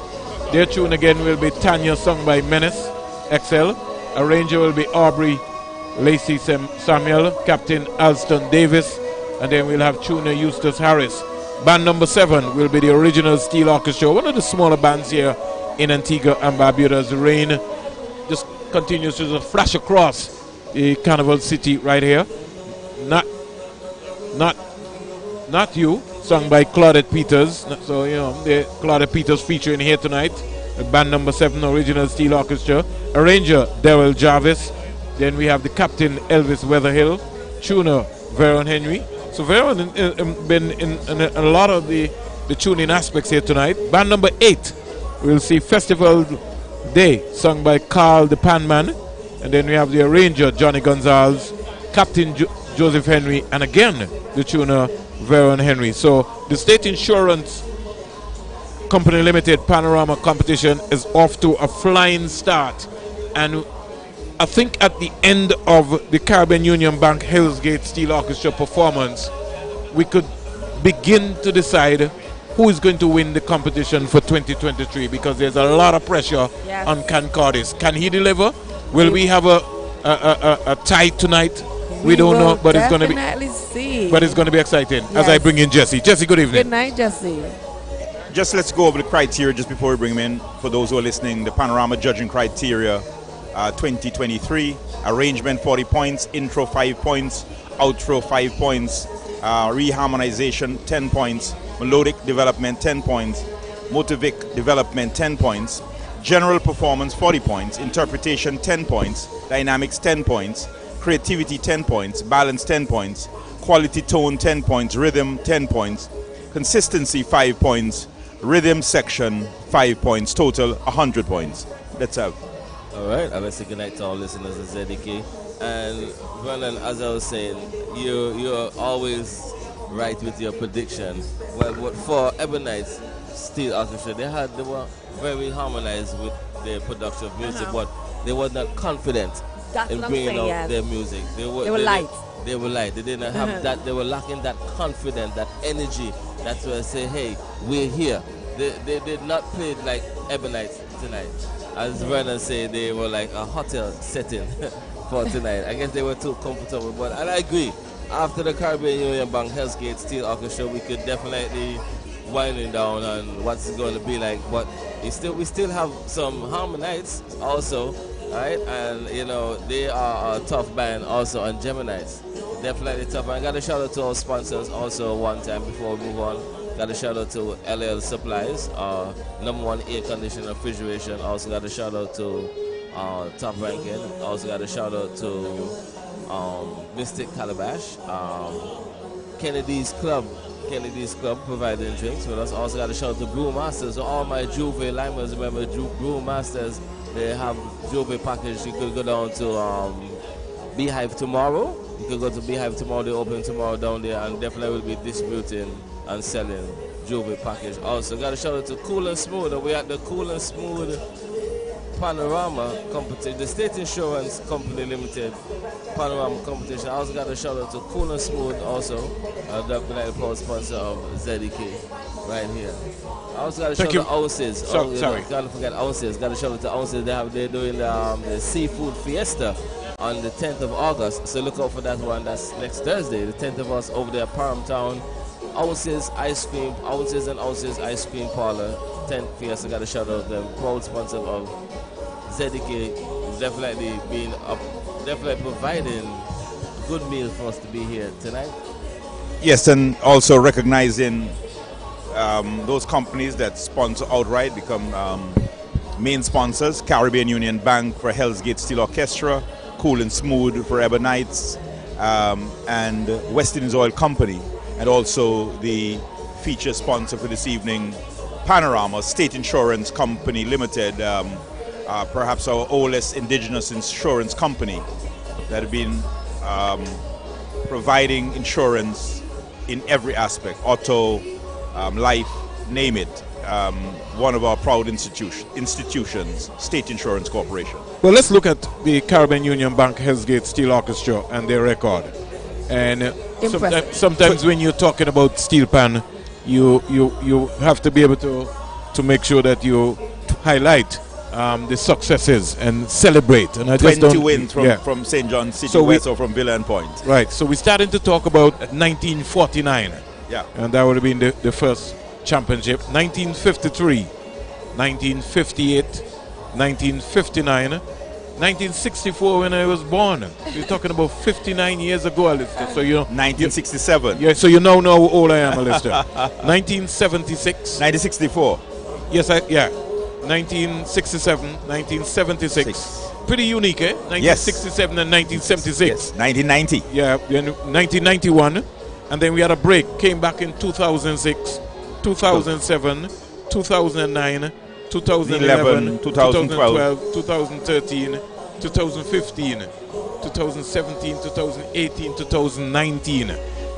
Their tune again will be Tanya, sung by Menace XL. Arranger will be Aubrey Lacey Samuel, Captain Alston Davis, and then we'll have tuner Eustace Harris. Band number 7 will be the original Steel Orchestra, one of the smaller bands here in Antigua and Barbuda. The rain just continues to just flash across the Carnival City right here. Not You, sung by Claudette Peters. So, the Claudette Peters featuring here tonight. Band number 7, original Steel Orchestra. Arranger, Daryl Jarvis. Then we have the Captain, Elvis Weatherhill. Tuner, Veron Henry. So Veron been in a lot of the tuning aspects here tonight. Band number 8, we'll see Festival Day, sung by Carl the Panman. And then we have the arranger, Johnny Gonzalez. Captain Joseph Henry. And again, the tuner, Veron Henry. So the State Insurance Company Limited Panorama competition is off to a flying start, and I think at the end of the Caribbean Union Bank Hellsgate Steel Orchestra performance, we could begin to decide who is going to win the competition for 2023, because there's a lot of pressure on Concordis. Can he deliver? Will we have a a tie tonight. We don't know, but it's going to be. See. But it's going to be exciting. Yes. As I bring in Jesse. Jesse, good evening. Good night, Jesse. Just let's go over the criteria just before we bring him in. For those who are listening, the Panorama judging criteria 2023. Arrangement 40 points, intro 5 points, outro 5 points, reharmonization 10 points, melodic development 10 points, motivic development 10 points, general performance 40 points, interpretation 10 points, dynamics 10 points, creativity 10 points, balance 10 points, quality tone 10 points, rhythm 10 points, consistency 5 points, rhythm section 5 points, total 100 points. Let's have. All right, I will say good night to all listeners of ZDK. And Vernon, as I was saying, you're always right with your prediction. Well, for Ebonite Steel Orchestra, they were very harmonized with their production of music, but they were not confident in bringing out their music. They were light. They were light. They didn't have that. They were lacking that confidence, that energy. That's why I say, hey, we're here. They did not play like Ebonite tonight. As Vernon said, they were like a hotel setting for tonight. I guess they were too comfortable. But I agree. After the Caribbean Union Bank Hellsgate Steel Orchestra, we could definitely winding down on what's it going to be like. But we still have some Harmonites also, right? And you know they are a tough band also on Geminites. Definitely tough. I got a shout out to our sponsors also one time before we move on. Got a shout out to LL Supplies, #1 air conditioning refrigeration. Also got a shout out to Top Ranking. Also got a shout out to Mystic Calabash, Kennedy's Club providing drinks with us. Also got a shout out to Brew Masters. So all my Juve limers, remember Brew Masters, they have Juve package. You could go down to Beehive tomorrow. You could go to Beehive tomorrow. They open tomorrow down there, and definitely will be distributing and selling Juve package. Also got a shout out to Cool and Smooth. We're at the Cool and Smooth Panorama competition, the State Insurance Company Limited Panorama competition. I also got a shout out to Cool and Smooth, also the proud sponsor of ZDK right here. I also got a shout out to Ounces. Sorry. Can't forget Ounces. Got a shout out to Ounces. They're doing the seafood fiesta on the 10th of August. So look out for that one. That's next Thursday, the 10th of August, over there at Paramtown. Ounces Ice Cream, Ounces and Ounces Ice Cream Parlor, 10th Fiesta. Got a shout out to them, proud sponsor of ZDK, definitely being up, definitely providing good meal for us to be here tonight. Yes, and also recognizing those companies that sponsor outright, become main sponsors. Caribbean Union Bank for Hellsgate Steel Orchestra, Cool and Smooth for Ebonites, and West Indies Oil Company. And also the feature sponsor for this evening, Panorama State Insurance Company Limited, perhaps our oldest indigenous insurance company that have been providing insurance in every aspect, auto, life, name it. One of our proud institutions, State Insurance Corporation. Well, let's look at the Caribbean Union Bank Hellsgate Steel Orchestra and their record. And sometimes when you're talking about steel pan, you have to be able to make sure that you highlight the successes and celebrate. And I 20 wins from St. John City West or from Villa and Point. Right. So we're starting to talk about 1949. Yeah. And that would have been the first championship. 1953, 1958, 1959. 1964 when I was born. We're talking about 59 years ago, Alistair. So you know, 1967. Yeah, so you now know how old I am, Alistair. 1976. 1964. Yes, 1967, 1976. Pretty unique, eh? 1967 and 1976. Yes, 1990. Yeah, then 1991. And then we had a break. Came back in 2006, 2007, 2009. 2011, 2012, 2013, 2015, 2017, 2018, 2019.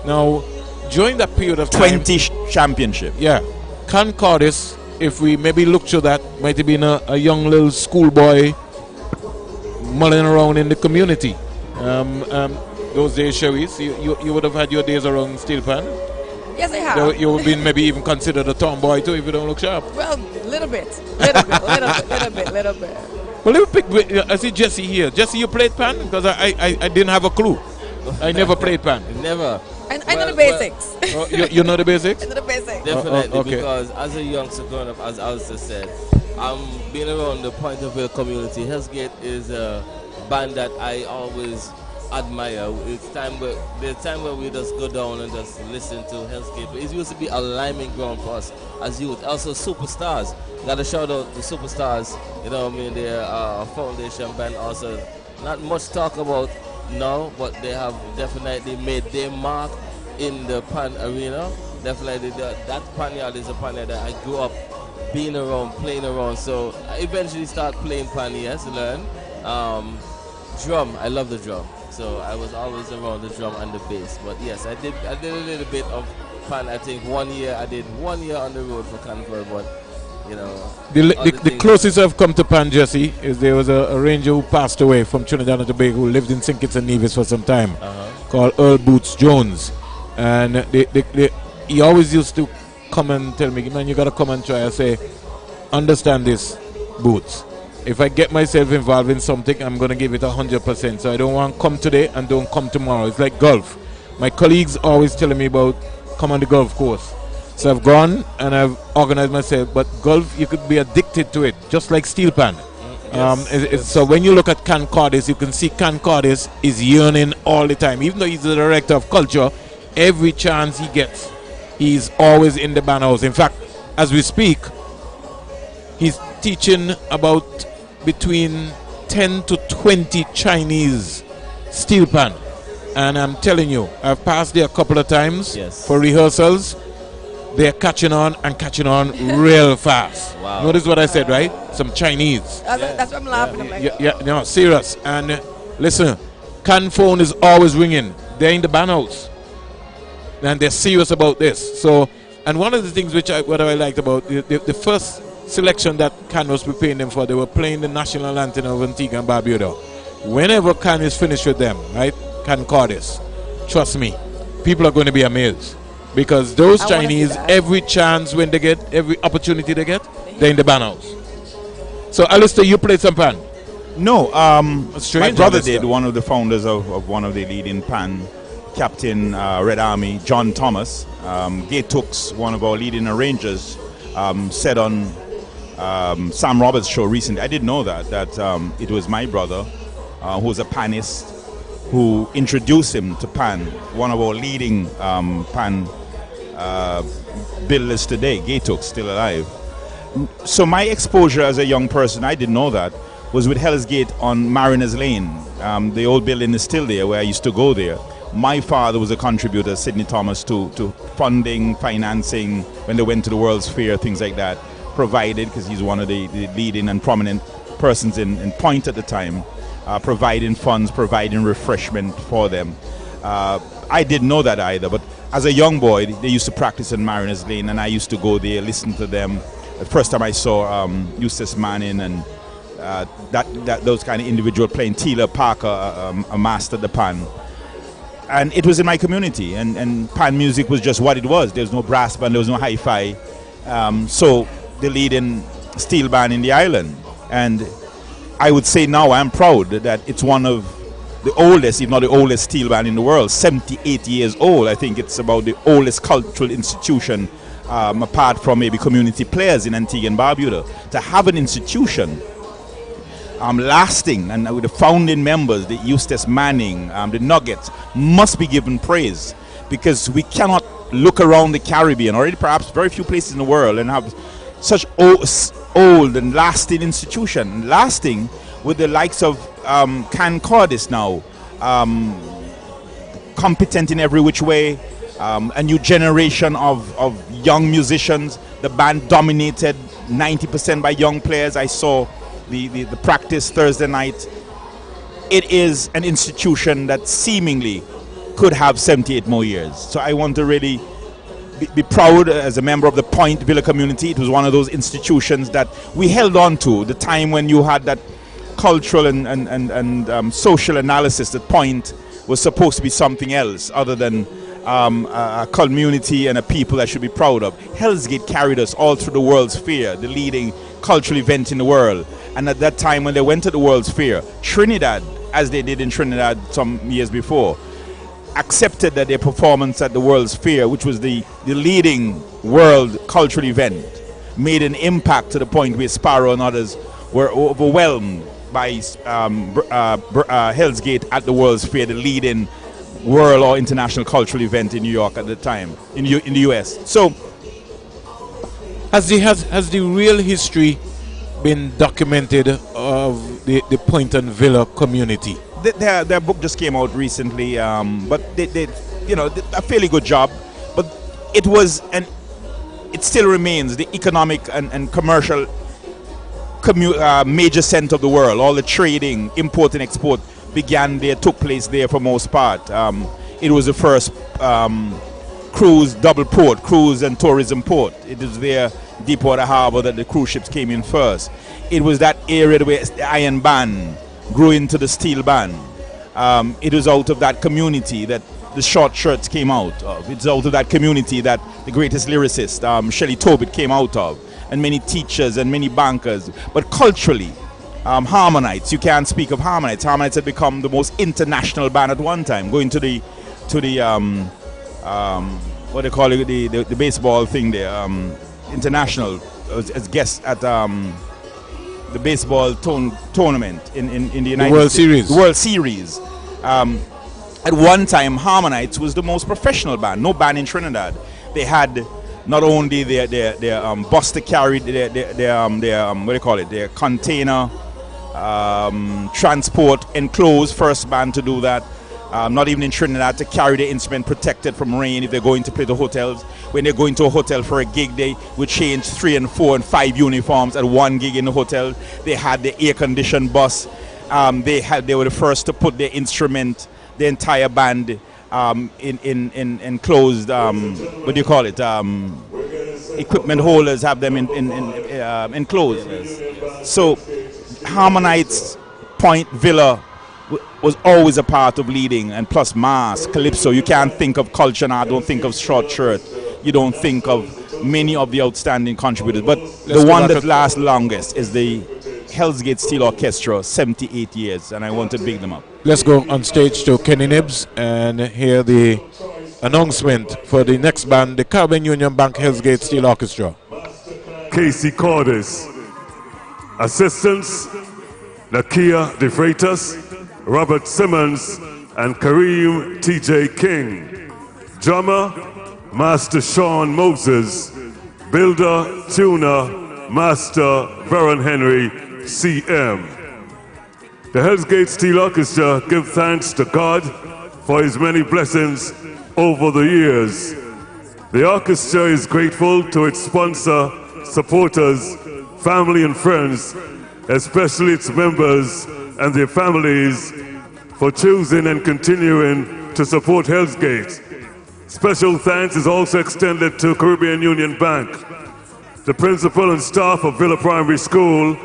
Now, during that period of time, 20 championship. Yeah, Concordis, if we maybe look to that, might have been a young little schoolboy mulling around in the community. Those days, Cherise, you would have had your days around steel pan. Yes, I have. You would have been maybe even considered a tomboy too if you don't look sharp. Well, little bit. Well, let me pick. I see Jesse here. Jesse, you played pan? Because I didn't have a clue. I never played pan. Never. I know the basics. Oh, you know the basics? I know the basics. Definitely, okay. because as a youngster growing up, as Alistair said, being around the Point of Vale community, Hell's Gate is a band that I always admire. There's time where we just go down and just listen to Hell's Gate. It used to be a liming ground for us as youth. Also, Superstars. Got to shout out the Superstars. You know what I mean? They're a foundation band. Also, not much talk about now, but they have definitely made their mark in the pan arena. Definitely, that pan yard is a pan yard that I grew up being around, playing around. So I eventually start playing pan, yes, learn. Drum, I love the drum. So I was always around the drum and the bass. But yes, I did a little bit of pan. I think 1 year, I did 1 year on the road for Carnival, but you know. The closest I've come to pan, Jesse, is there was a ranger who passed away from Trinidad and Tobago who lived in St. Kitts and Nevis for some time, called Earl Boots Jones. And he always used to come and tell me, man, you got to come and try. I say, understand this, Boots. If I get myself involved in something, I'm going to give it 100%. So I don't want to come today and don't come tomorrow. It's like golf. My colleagues always telling me about come on the golf course. So I've gone and I've organized myself. But golf, you could be addicted to it, just like steel pan. Yes. So when you look at Can Cordis, you can see Can Cordis is yearning all the time. Even though he's the director of culture, every chance he gets, he's always in the band house. In fact, as we speak, he's teaching about between 10 to 20 Chinese steel pan. And I'm telling you, I've passed there a couple of times for rehearsals. They're catching on real fast. Wow. Notice what I said, right? Some Chinese. That's what I'm laughing at. Yeah, no, serious. And listen, Can phone is always ringing. They're in the band house. And they're serious about this. So, and one of the things what I liked about the first selection that Can was preparing them for, they were playing the national anthem of Antigua and Barbuda. Whenever Can is finished with them, right? Can Cordis, trust me, people are going to be amazed. Because those Chinese, every chance when they get, every opportunity they get, they're in the band house. So, Alistair, you played some pan? No, my brother did, one of the founders of one of the leading pan, Captain Red Army, John Thomas. Gay Tooks, one of our leading arrangers, said on Sam Roberts' show recently, I didn't know that it was my brother, who was a panist, who introduced him to pan, one of our leading pan billers today. Gay Tooks, still alive. So my exposure as a young person, I didn't know that, was with Hell's Gate on Mariners Lane. The old building is still there where I used to go there. My father was a contributor, Sidney Thomas, to funding, financing, when they went to the World's Fair, things like that, provided, because he's one of the leading and prominent persons in Point at the time, providing funds, providing refreshment for them. I didn't know that either, but as a young boy, they used to practice in Mariners Lane, and I used to go there, listen to them. The first time I saw Eustace Manning and those kind of individual playing, Taylor Parker, a master the pan. And it was in my community, and pan music was just what it was. There was no brass band, there was no hi-fi. So the leading steel band in the island. And I would say now I'm proud that it's one of the oldest, if not the oldest steel band in the world, 78 years old. I think it's about the oldest cultural institution, apart from maybe community players in Antigua and Barbuda. To have an institution lasting, and with the founding members, the Eustace Manning, the Nuggets, must be given praise, because we cannot look around the Caribbean, or perhaps very few places in the world, and have such old and lasting institution, lasting with the likes of Can Cordis now, competent in every which way, a new generation of young musicians. The band dominated 90% by young players. I saw the practice Thursday night. It is an institution that seemingly could have 78 more years. So I want to really be proud as a member of the Point Villa community. It was one of those institutions that we held on to, the time when you had that cultural and social analysis that Point was supposed to be something else other than a community and a people that should be proud of. Hell's Gate carried us all through the World's Fair, the leading cultural event in the world. And at that time, when they went to the World's Fair, Trinidad, as they did in Trinidad some years before, accepted that their performance at the World's Fair, which was the leading world cultural event, made an impact to the point where Sparrow and others were overwhelmed by Hell's Gate at the World's Fair, the leading world or international cultural event in New York at the time, in the US. So, has the real history been documented of the Poynton Villa community? Their book just came out recently, but they did a fairly good job. But it was, and it still remains, the economic and commercial major center of the world. All the trading, import and export began there, took place there for most part. It was the first cruise double port, cruise and tourism port. It was there, Deepwater Harbor, that the cruise ships came in first. It was that area where the iron band grew into the steel band. It was out of that community that the short shirts came out of. It's out of that community that the greatest lyricist, Shelley Tobit, came out of, and many teachers and many bankers. But culturally, Harmonites, you can't speak of Harmonites. Harmonites had become the most international band at one time, going to the what they call it, the baseball thing there, international, as guests at the baseball tournament in the United World States. Series. The World Series. At one time, Harmonites was the most professional band. No band in Trinidad. They had not only their bus to carry their what do you call it? Their container transport enclosed. First band to do that. Not even in Trinidad, to carry the instrument protected from rain if they're going to play the hotels. When they're going to a hotel for a gig, they would change 3 and 4 and 5 uniforms at one gig in the hotel. They had the air-conditioned bus. They were the first to put their instrument, the entire band, in enclosed, what do you call it? Equipment holders, have them enclosed. So Harmonites, Point Villa was always a part of leading, and plus mass, calypso. You can't think of culture now, don't think of short shirt. You don't think of many of the outstanding contributors. But the one that lasts longest is the Hell's Gate Steel Orchestra, 78 years, and I want to big them up. Let's go on stage to Kenny Nibbs and hear the announcement for the next band, the Caribbean Union Bank Hell's Gate Steel Orchestra. Casey Cordes. Assistants, Nakia De Freitas, Robert Simmons, and Kareem T.J. King. Drummer, Master Sean Moses. Builder, tuner, Master Veron Henry, CM. The Hell's Gate Steel Orchestra give thanks to God for his many blessings over the years. The orchestra is grateful to its sponsor, supporters, family and friends, especially its members and their families, for choosing and continuing to support Hell's Gate. Special thanks is also extended to Caribbean Union Bank, the principal and staff of Villa Primary School,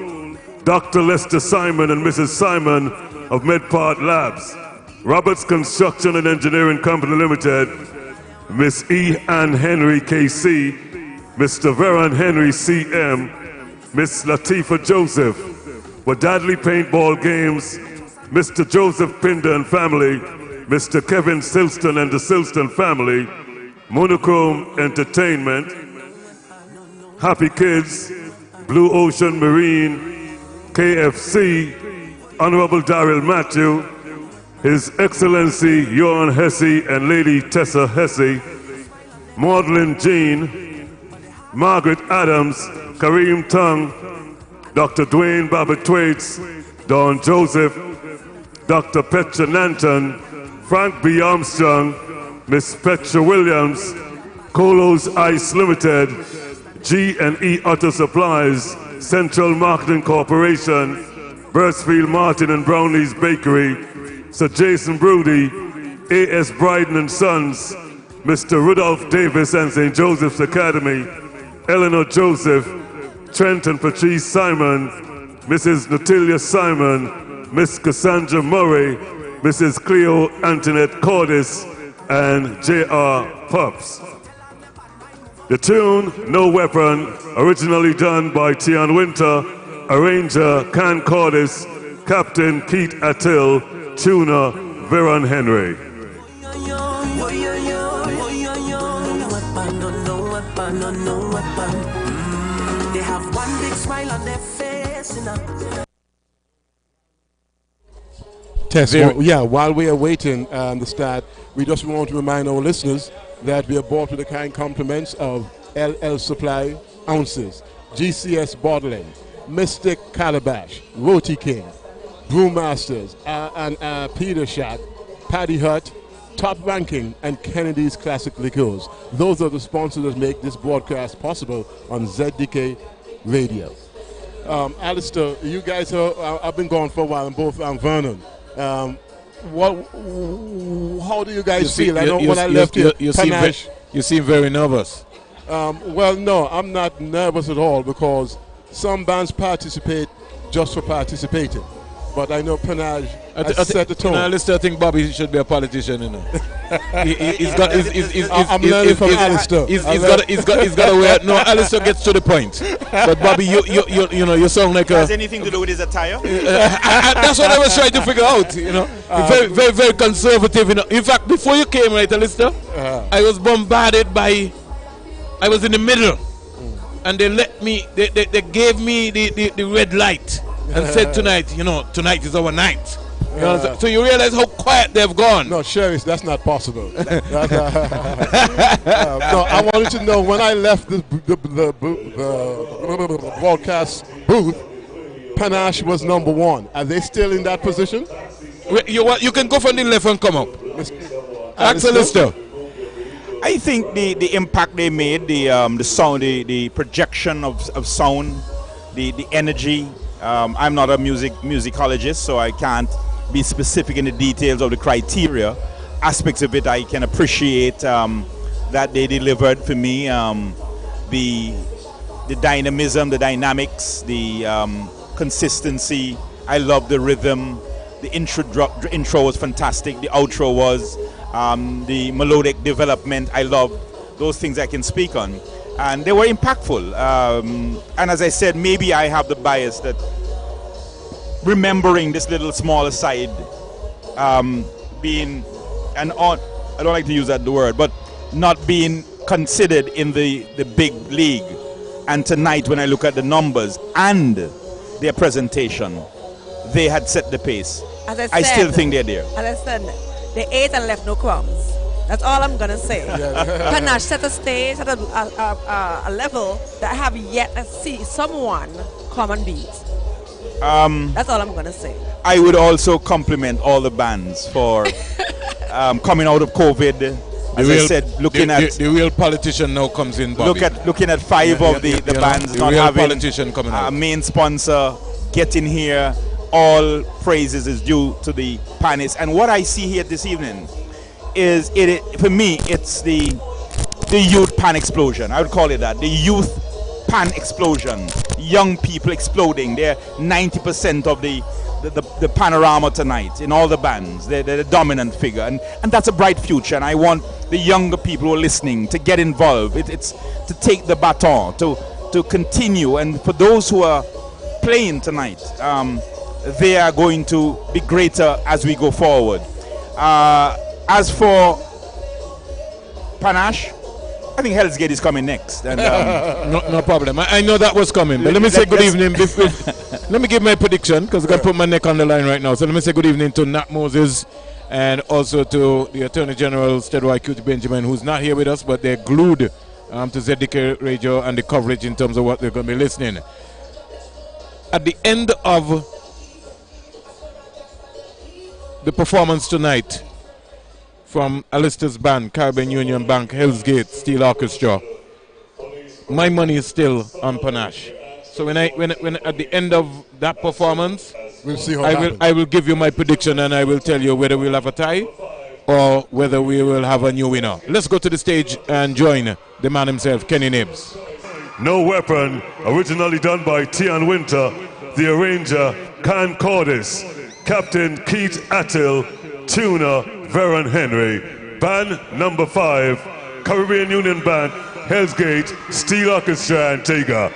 Dr. Lester Simon and Mrs. Simon of MedPart Labs, Roberts Construction and Engineering Company Limited, Miss E. Ann Henry KC, Mr. Veron Henry CM, Miss Latifa Joseph, Wadadley Paintball Games, Mr. Joseph Pinder and family, Mr. Kevin Silston and the Silston family, Monochrome Entertainment, Happy Kids, Blue Ocean Marine, KFC, Honorable Daryl Matthew, His Excellency Johan Hesse and Lady Tessa Hesse, Maudlin Jean, Margaret Adams, Kareem Tung, Dr. Dwayne Babbitt Thwaites, Don Joseph, Dr. Petra Nanton, Frank B. Armstrong, Miss Petra Williams, Colos Ice Limited, G&E Auto Supplies, Central Marketing Corporation, Burstfield Martin and Brownlee's Bakery, Sir Jason Brody, A.S. Bryden and Sons, Mr. Rudolph Davis and St. Joseph's Academy, Eleanor Joseph, Trent and Patrice Simon, Mrs. Natalia Simon, Miss Cassandra Murray, Mrs. Cleo Antoinette Cordes, and J.R. Pups. The tune, No Weapon, originally done by Tian Winter, arranger Concordis, Captain Keith Attil, tuner Veron Henry. They have one big smile on their face, you know. Test. While we are waiting the start, we just want to remind our listeners that we are bought with the kind compliments of LL Supply Ounces, GCS Bottling, Mystic Calabash, Roti King, Brewmasters, and Peter Shack, Paddy Hut, Top Ranking, and Kennedy's Classic Liqueurs. Those are the sponsors that make this broadcast possible on ZDK Radio. Alistair, you guys have been gone for a while, and both Vernon. How do you guys feel? I know when I left here, you seem very nervous. Well, no, I'm not nervous at all because some bands participate just for participating. But I know Panache has set the tone. I think Bobby should be a politician, you know. I'm learning from Alistair. He's got a way. No, Alistair gets to the point. But Bobby, you sound like has anything to do with his attire? That's what I was trying to figure out. You know, very, very, very conservative. You know, in fact, before you came, right, Alistair, I was bombarded by. I was in the middle, and they let me. They gave me the red light. And said tonight is our night. So you realize how quiet they've gone. No, Sherry, that's not possible. No, I wanted to know when I left the broadcast booth, Panache was number one. Are they still in that position? You can go from the left and come up. Alistair. I think the impact they made, the sound, the projection of sound, the energy. I'm not a musicologist, so I can't be specific in the details of the criteria. Aspects of it I can appreciate that they delivered for me. The dynamism, the dynamics, the consistency. I love the rhythm. The intro was fantastic. The outro was the melodic development. I love those things I can speak on. And they were impactful. And as I said, maybe I have the bias that remembering this little small side being I don't like to use that word, but not being considered in the big league. And tonight, when I look at the numbers and their presentation, they had set the pace. As I said, I still think they're there. As I said, they ate and left no crumbs. That's all I'm going to say. Panache set a stage at a level that I have yet to see someone come and beat. That's all I'm going to say. I would also compliment all the bands for coming out of COVID. As I said, looking at the real politician now comes in. Bobby. Looking at five of the bands not having politician coming out. A main sponsor, getting here. All praises is due to the Panache. And what I see here this evening is for me, it's the youth pan explosion. I would call it that. The youth pan explosion. Young people exploding. They're 90% of the panorama tonight in all the bands. They're the dominant figure, and that's a bright future. And I want the younger people who are listening to get involved. It's to take the baton, to continue. And for those who are playing tonight, they are going to be greater as we go forward. As for Panache, I think Hell's Gate is coming next. And, no problem. I know that was coming. But let me say good evening. Let me give my prediction because I got to put my neck on the line right now. So let me say good evening to Nat Moses and also to the Attorney General, Stedway Cutie Benjamin, who's not here with us, but they're glued to ZDK Radio and the coverage in terms of what they're going to be listening. At the end of the performance tonight, from Alistair's band, Caribbean Union Bank, Hell's Gate, Steel Orchestra, my money is still on Panache. So when at the end of that performance, we'll see how I will give you my prediction and I will tell you whether we'll have a tie or whether we will have a new winner. Let's go to the stage and join the man himself, Kenny Nibs. No Weapon, originally done by Tian Winter, the arranger, Concordis, Captain Keith Attil, tuner, Veron Henry, band number 5, Caribbean Union Band, Hell's Gate, Steel Orchestra, Antigua.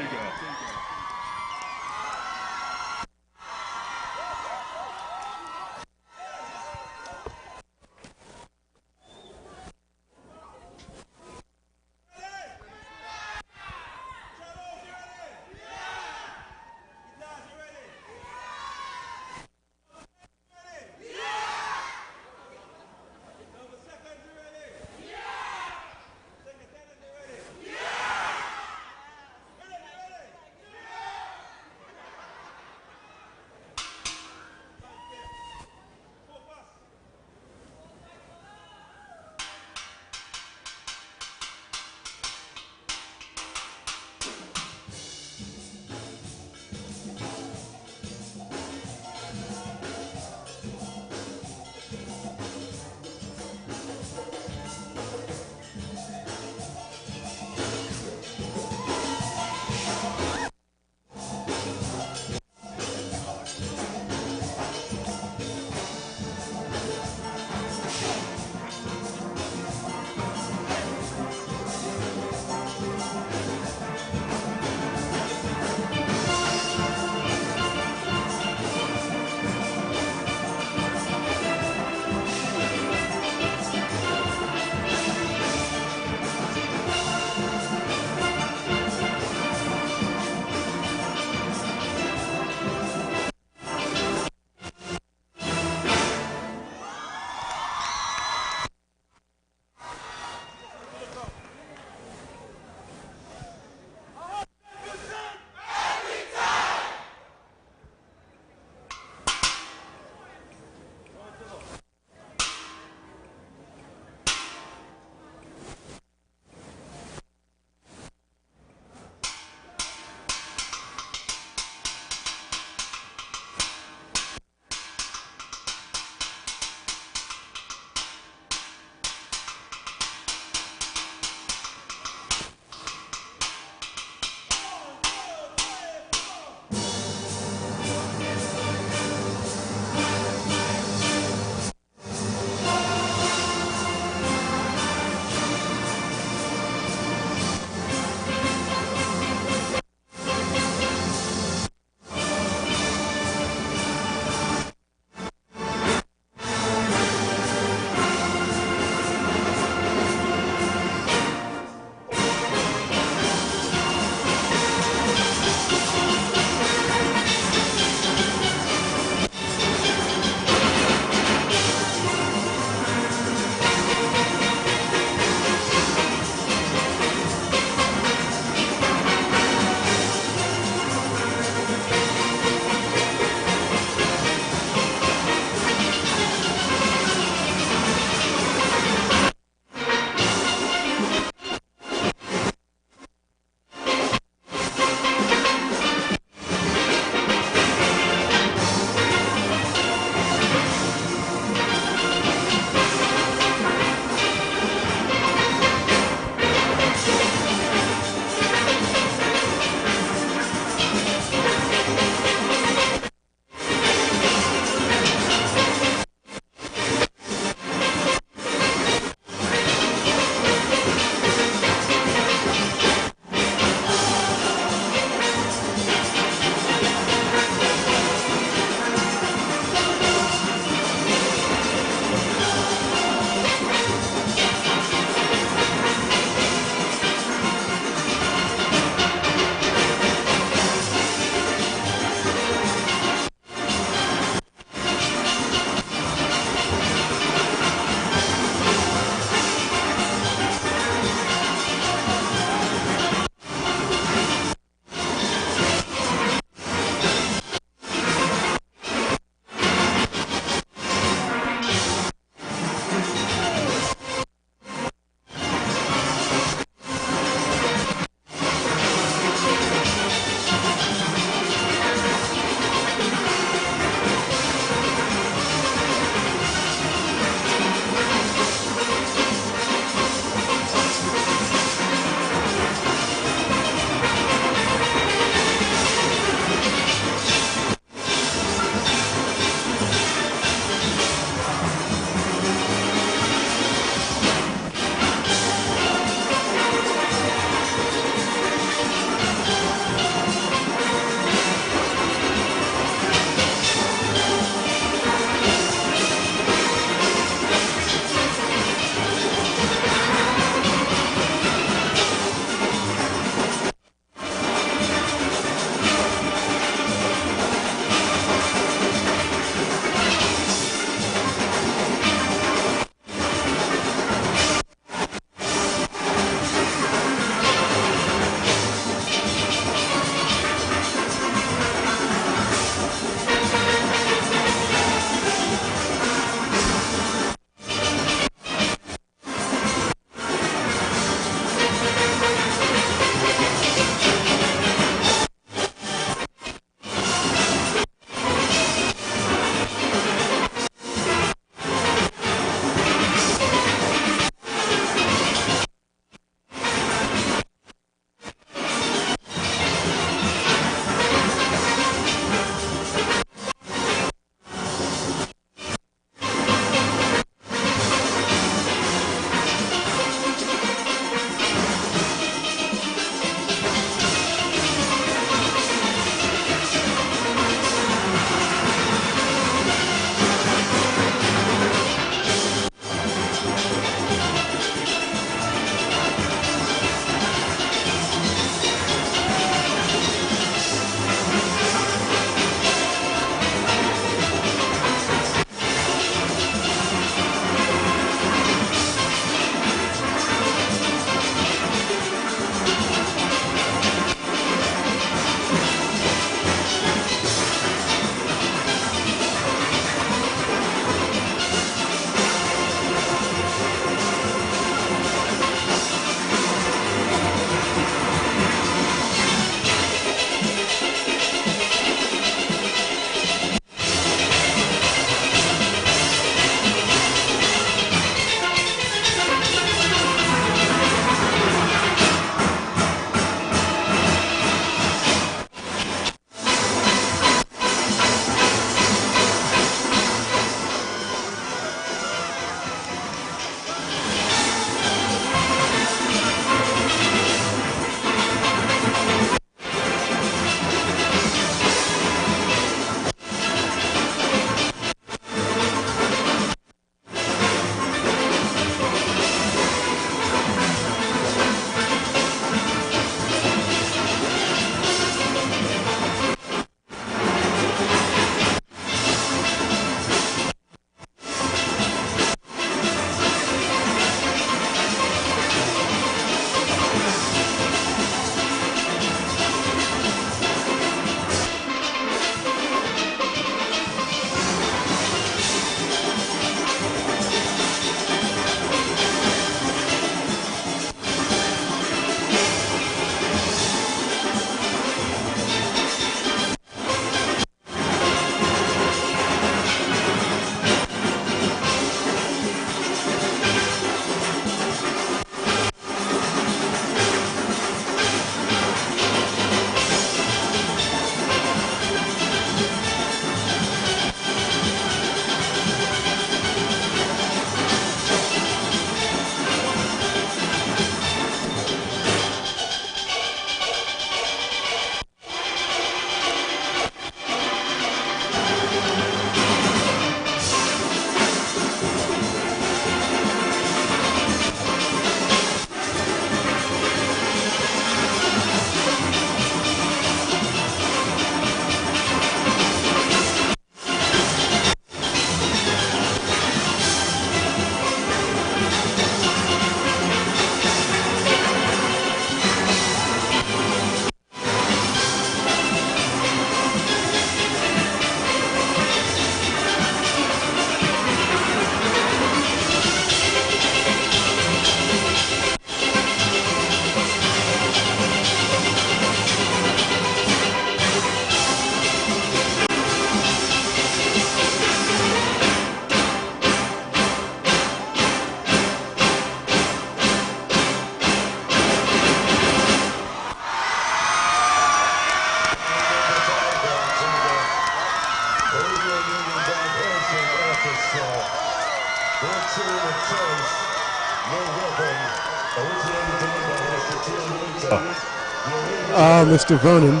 Mr. Vernon,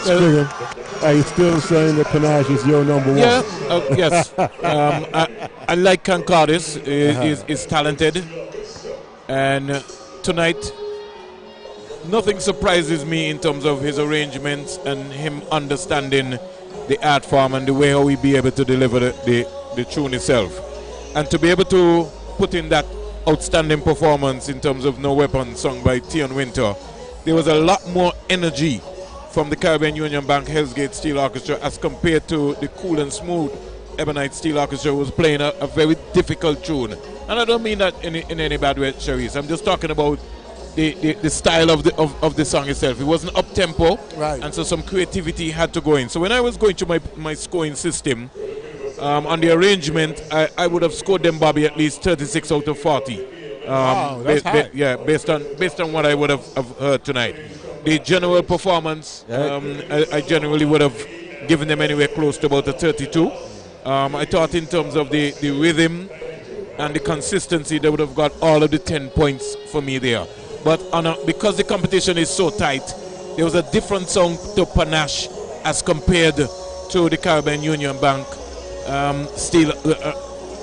Springer, are you still saying that Panache is your number one? Yeah, yes. I like Concardis. He's talented. And tonight, nothing surprises me in terms of his arrangements and him understanding the art form and the way how he be able to deliver the tune itself. And to be able to put in that outstanding performance in terms of No Weapon sung by Tion Winter, there was a lot more energy from the Caribbean Union Bank Hell's Steel Orchestra as compared to the cool and smooth Ebonite Steel Orchestra, who was playing a very difficult tune. And I don't mean that in any bad way, Cherise. I'm just talking about the style of the song itself. It wasn't up tempo, right, and so some creativity had to go in. So when I was going through my scoring system on the arrangement, I would have scored them, Bobby, at least 36 out of 40. Wow, that's high. Based on what I would have heard tonight. The general performance, I generally would have given them anywhere close to about a 32. I thought in terms of the rhythm and the consistency, they would have got all of the 10 points for me there. But because the competition is so tight, there was a different song to Panache as compared to the Caribbean Union Bank Steel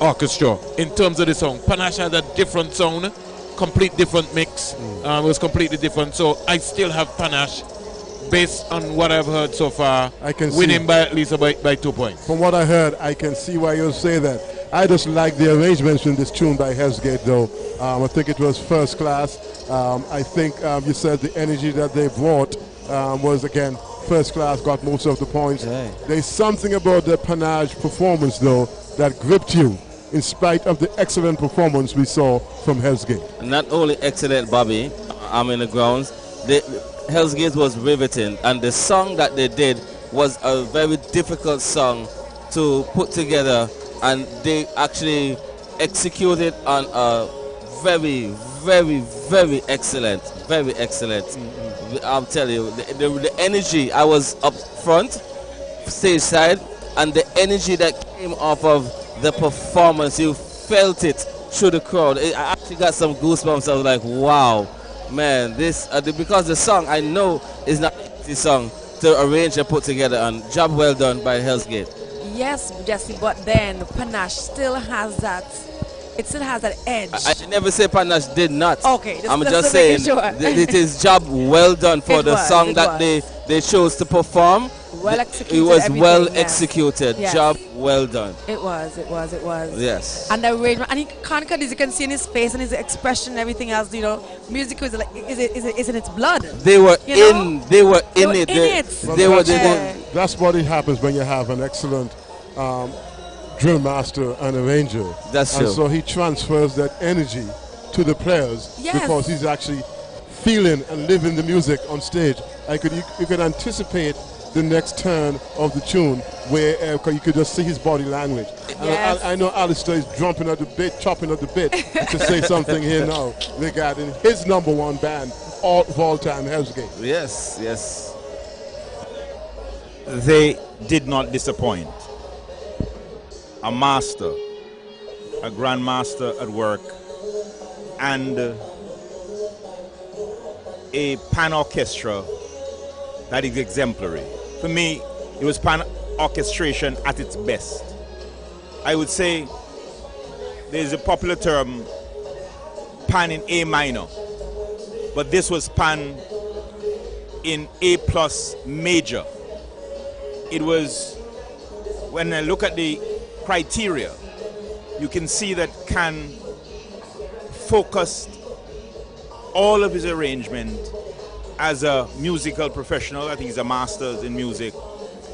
Orchestra. In terms of the song, Panache had a different sound, complete different mix. It was completely different. So I still have Panache, based on what I've heard so far, I can winning see, by at least by 2 points. From what I heard, I can see why you say that. I just like the arrangements in this tune by Hellsgate, though. I think it was first class. I think you said the energy that they brought was, again, first class, got most of the points. Yeah. There's something about the Panache performance, though, that gripped you, in spite of the excellent performance we saw from Hellsgate. Not only excellent, Bobby, I'm in the grounds. Hell's Gate was riveting, and the song that they did was a very difficult song to put together, and they actually executed on a very, very, very excellent, very excellent. I'll tell you, the energy, I was up front, stage side, and the energy that came off of the performance, you felt it through the crowd. I actually got some goosebumps. I was like, wow. Man, this because the song I know is not an easy song to arrange and put together, and job well done by Hell's Gate. Yes, Jesse, but then Panache still has that. It still has that edge. I never say Panache did not. Okay, I'm just saying sure. it is job well done for the song that they chose to perform. Well executed. It was well executed. Yes. Job well done. It was. Yes. And the arrangement, and he can't, as you can see in his face and his expression and everything else, you know, music is like is in its blood. They were in it. That's what it happens when you have an excellent drill master and arranger. That's true. And so he transfers that energy to the players because he's actually feeling and living the music on stage. You could anticipate the next turn of the tune where you could just see his body language. Yes. I know Alistair is chopping at the bit to say something here now regarding his number one band of all time, Hellsgate. Yes. They did not disappoint. A master, a grandmaster at work, and a pan orchestra that is exemplary. For me, it was pan orchestration at its best. I would say there's a popular term, pan in A minor, but this was pan in A plus major. It was, when I look at the criteria, you can see that Can focused all of his arrangement as a musical professional. I think he's a master's in music,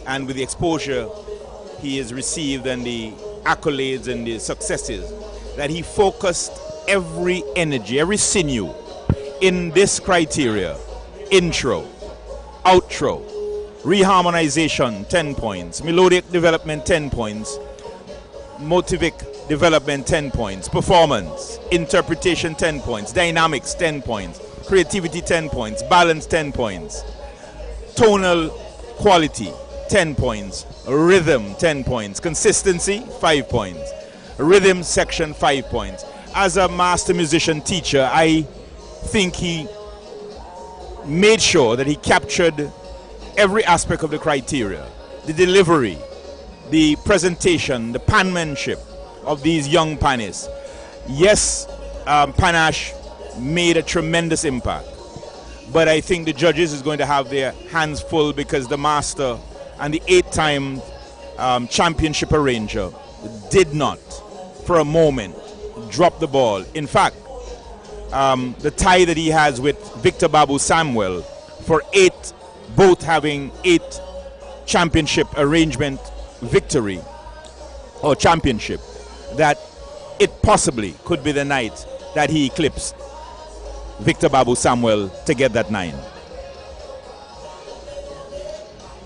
and with the exposure he has received and the accolades and the successes, that he focused every energy, every sinew in this criteria: intro, outro, reharmonization 10 points, melodic development 10 points, motivic development 10 points, performance, interpretation 10 points, dynamics 10 points, creativity 10 points, balance 10 points, tonal quality 10 points, rhythm 10 points, consistency 5 points. Rhythm section, 5 points. As a master musician teacher, I think he made sure that he captured every aspect of the criteria, the delivery, the presentation, the penmanship of these young panists. Yes, Panache made a tremendous impact, but I think the judges is going to have their hands full because the master and the 8-time championship arranger did not, for a moment, drop the ball. In fact, the tie that he has with Victor Babu Samuel for 8, both having 8 championship arrangement victory or championship, that it possibly could be the night that he eclipsed Victor Babu Samuel to get that 9.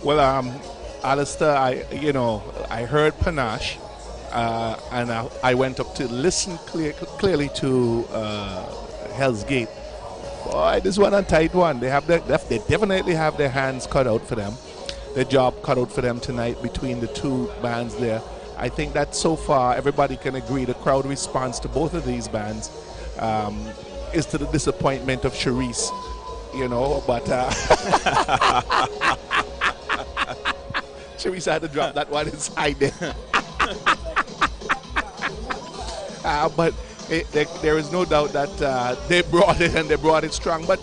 Well, Alistair, I heard Panache, and I went up to listen clearly to Hell's Gate. Boy, this one a tight one. They definitely have their hands cut out for them. Their job cut out for them tonight between the two bands there. I think that so far everybody can agree the crowd response to both of these bands is to the disappointment of Charisse, but Charisse had to drop that one inside there. But there is no doubt that they brought it and they brought it strong. But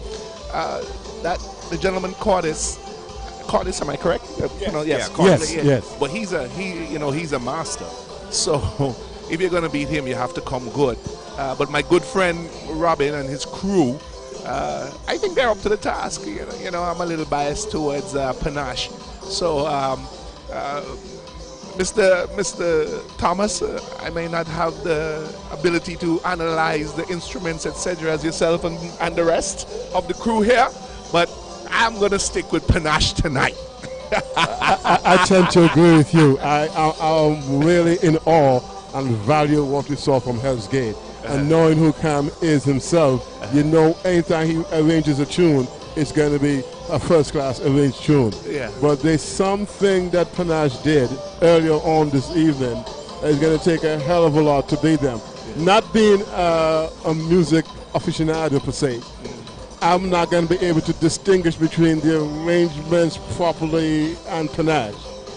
that the gentleman Cordis, am I correct? Yes. Cordis, yes. But he's a master. So if you're going to beat him, you have to come good. But my good friend Robin and his crew, I think they're up to the task. I'm a little biased towards Panache. So Mr. Thomas, I may not have the ability to analyze the instruments, etc., as yourself and the rest of the crew here, but I'm going to stick with Panache tonight. I tend to agree with you. I'm really in awe and value what we saw from Hell's Gate. And knowing who Cam is himself, anytime he arranges a tune, it's going to be a first-class arranged tune. Yeah. But there's something that Panache did earlier on this evening that is going to take a hell of a lot to beat them. Yeah. Not being a music aficionado per se, I'm not going to be able to distinguish between the arrangements properly and Panache,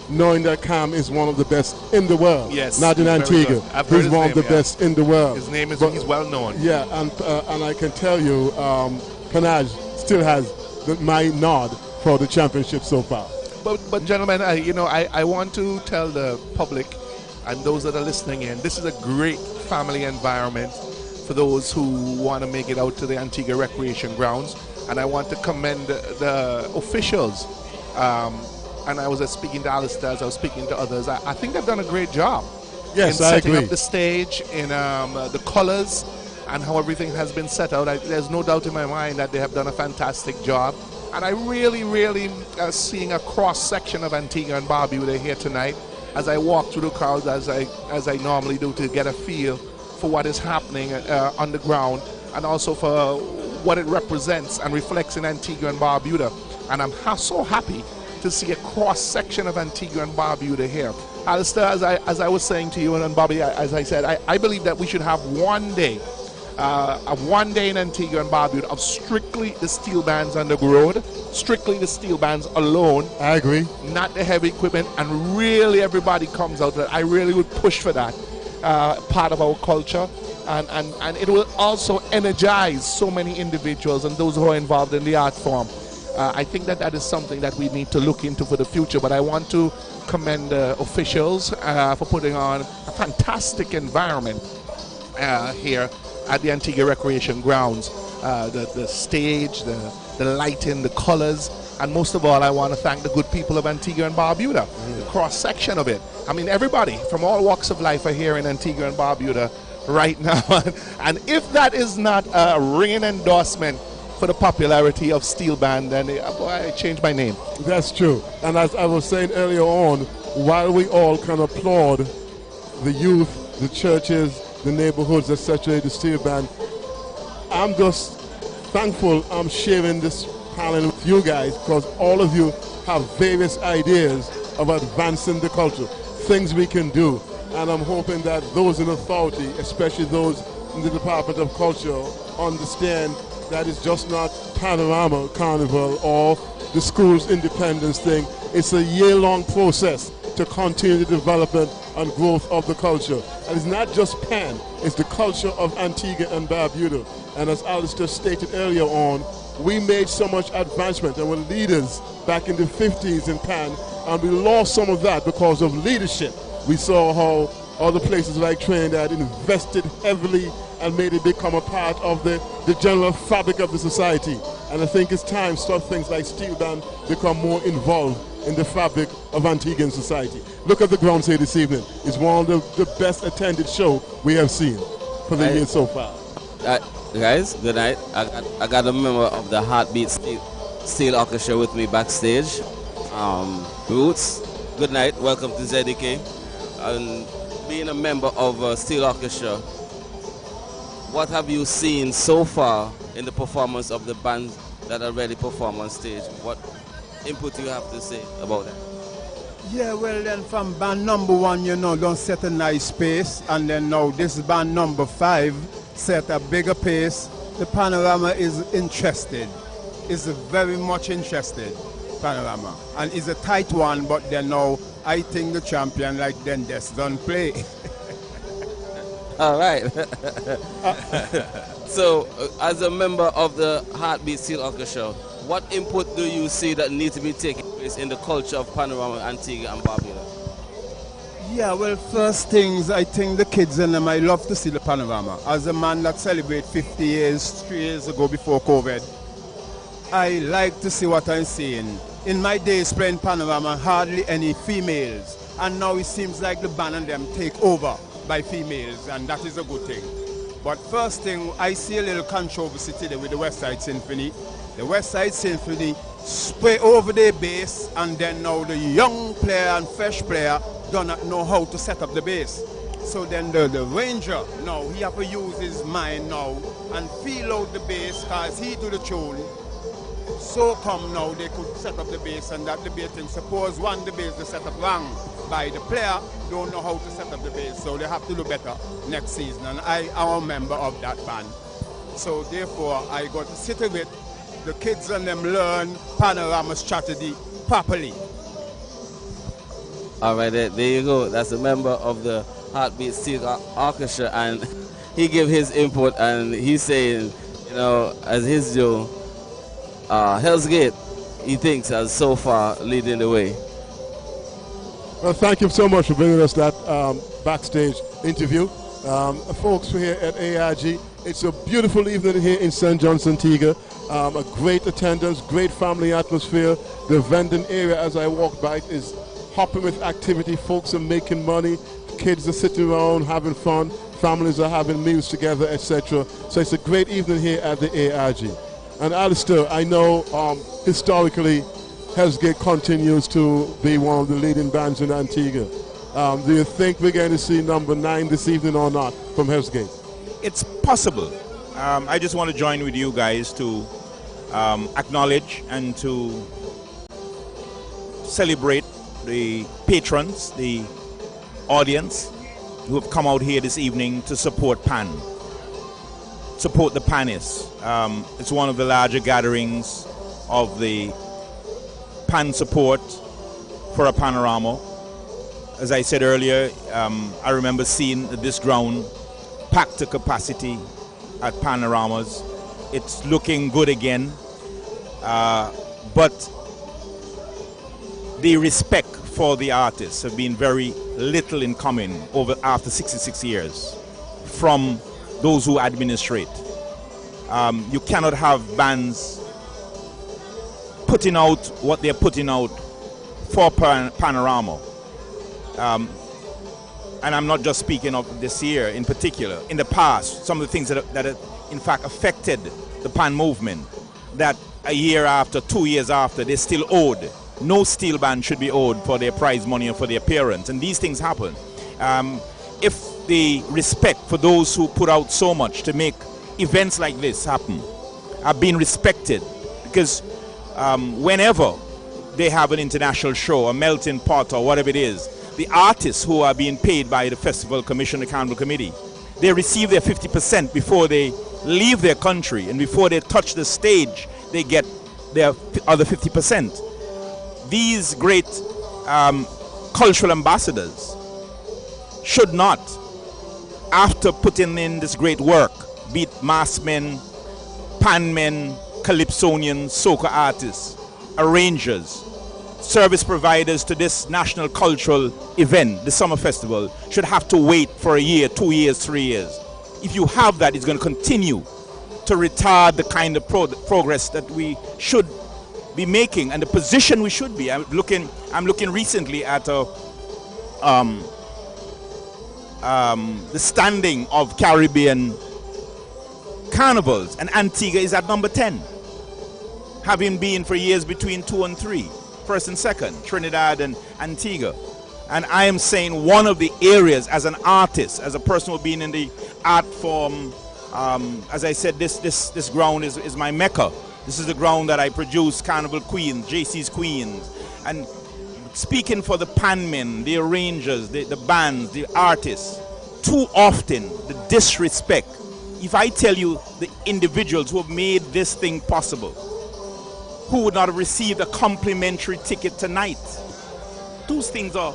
knowing that Cam is one of the best in the world. Yes, not in Antigua. He's one of the best in the world. His name is he's well known. Yeah, and I can tell you, Panache still has my nod for the championship so far. But gentlemen, I want to tell the public and those that are listening in, this is a great family environment for those who want to make it out to the Antigua Recreation Grounds. And I want to commend the officials. And I was speaking to Alistair, as I was speaking to others. I think they've done a great job in setting up the stage, in the colors, and how everything has been set out. There's no doubt in my mind that they have done a fantastic job. And I really seeing a cross-section of Antigua and Barbuda here tonight as I walk through the crowd, as I normally do, to get a feel for what is happening on the ground, and also for what it represents and reflects in Antigua and Barbuda. And I'm so happy to see a cross-section of Antigua and Barbuda here. Alistair, as I was saying to you, and Bobby, as I said, I believe that we should have one day in Antigua and Barbuda of strictly the steel bands on the road, strictly the steel bands alone. I agree. Not the heavy equipment, and really everybody comes out. I really would push for that part of our culture, and it will also energize so many individuals and those who are involved in the art form. I think that is something that we need to look into for the future, but I want to commend the officials for putting on a fantastic environment here at the Antigua Recreation Grounds. The stage, the lighting, the colors, and most of all, I want to thank the good people of Antigua and Barbuda, the cross-section of it. I mean, everybody from all walks of life are here in Antigua and Barbuda right now. And if that is not a ringing endorsement for the popularity of steel band, then I changed my name. That's true. And as I was saying earlier on, while we all can applaud the youth, the churches, the neighborhoods, etc., the steel band, I'm just thankful I'm sharing this panel with you guys, because all of you have various ideas of advancing the culture, things we can do. and I'm hoping that those in authority, especially those in the Department of Culture, understand that it's just not Panorama Carnival or the school's independence thing. It's a year-long process to continue the development and growth of the culture. And it's not just Pan, it's the culture of Antigua and Barbuda. And as Alistair stated earlier on, we made so much advancement and were leaders back in the 50s in Pan, and we lost some of that because of leadership. We saw how other places like Trinidad invested heavily and made it become a part of the general fabric of the society. And I think it's time stuff things like steel band become more involved in the fabric of Antiguan society. Look at the grounds here this evening. It's one of the best attended show we have seen for the year so far. Guys, good night. I got a member of the Heartbeat Steel Orchestra with me backstage. Roots, good night. Welcome to ZDK. And being a member of Steel Orchestra, what have you seen so far in the performance of the bands that already perform on stage? What input do you have to say about that? Yeah, well then from band number 1, you know, don't set a nice pace, and then now this band number 5 set a bigger pace. The Panorama is interested, is very much interested, Panorama, and it's a tight one, but then now I think the champion like Dendes don't play. All right. So, as a member of the Heartbeat Steel Orchestra, what input do you see that needs to be taking place in the culture of Panorama, Antigua, and Barbuda? Yeah, well, first things, I think the kids and them, I love to see the Panorama. As a man that celebrated 50 years, 3 years ago before COVID, I like to see what I'm seeing. In my days playing Panorama, hardly any females, and now it seems like the band and them take over by females, and that is a good thing. But first thing, I see a little controversy today with the West Side Symphony. The West Side Symphony spray over their bass, and then now the young player and fresh player do not know how to set up the bass. So then the ranger, now he have to use his mind now and feel out the bass, because he do the tune. So come now they could set up the bass, and that debating. Suppose one the bass is set up wrong by the player, don't know how to set up the bass, so they have to do better next season. And I am a member of that band. So therefore I got to sit with the kids and them learn Panorama strategy properly. All right, there you go. That's a member of the Heartbeat Steel Orchestra, and he gave his input, and he's saying, you know, as his Joe, Hell's Gate, he thinks, has so far leading the way. Well, thank you so much for bringing us that backstage interview. Folks here at AIG, it's a beautiful evening here in St. John's, Antigua. A great attendance, great family atmosphere. The vending area as I walk by is hopping with activity. Folks are making money. Kids are sitting around having fun. Families are having meals together, etc. So it's a great evening here at the AIG. And Alistair, I know historically Hell's Gate continues to be one of the leading bands in Antigua. Do you think we're going to see number 9 this evening or not from Hell's Gate? It's possible. I just want to join with you guys to acknowledge and to celebrate the patrons, the audience who have come out here this evening to support Pan, support the Panis. It's one of the larger gatherings of the Pan support for a Panorama. As I said earlier, I remember seeing this ground packed to capacity at Panoramas. It's looking good again, but the respect for the artists have been very little in common after 66 years from those who administrate. You cannot have bands putting out what they're putting out for Panorama. And I'm not just speaking of this year in particular. In the past, some of the things that have in fact affected the Pan movement, that a year after, 2 years after, they're still owed. No steel band should be owed for their prize money or for their appearance, and these things happen. If the respect for those who put out so much to make events like this happen are being respected, because whenever they have an international show, a melting pot or whatever it is, the artists who are being paid by the Festival Commission, the Carnival Committee, they receive their 50% before they leave their country, and before they touch the stage, they get their other 50%. These great cultural ambassadors should not, after putting in this great work, be it mass men, pan men, calypsonians, soca artists, arrangers, service providers to this national cultural event, the summer festival, should have to wait for a year, 2 years, 3 years. If you have that, it's going to continue to retard the kind of progress that we should be making and the position we should be. I'm looking recently at the standing of Caribbean carnivals, and Antigua is at number 10, having been for years between 2 and 3, first and second, Trinidad and Antigua. And I am saying one of the areas, as an artist, as a person who's been in the art form, as I said, this ground is my mecca. This is the ground that I produce Carnival Queens, JC's Queens. And speaking for the panmen, the arrangers, the bands, the artists, too often the disrespect. If I tell you the individuals who have made this thing possible, who would not have received a complimentary ticket tonight, those things are,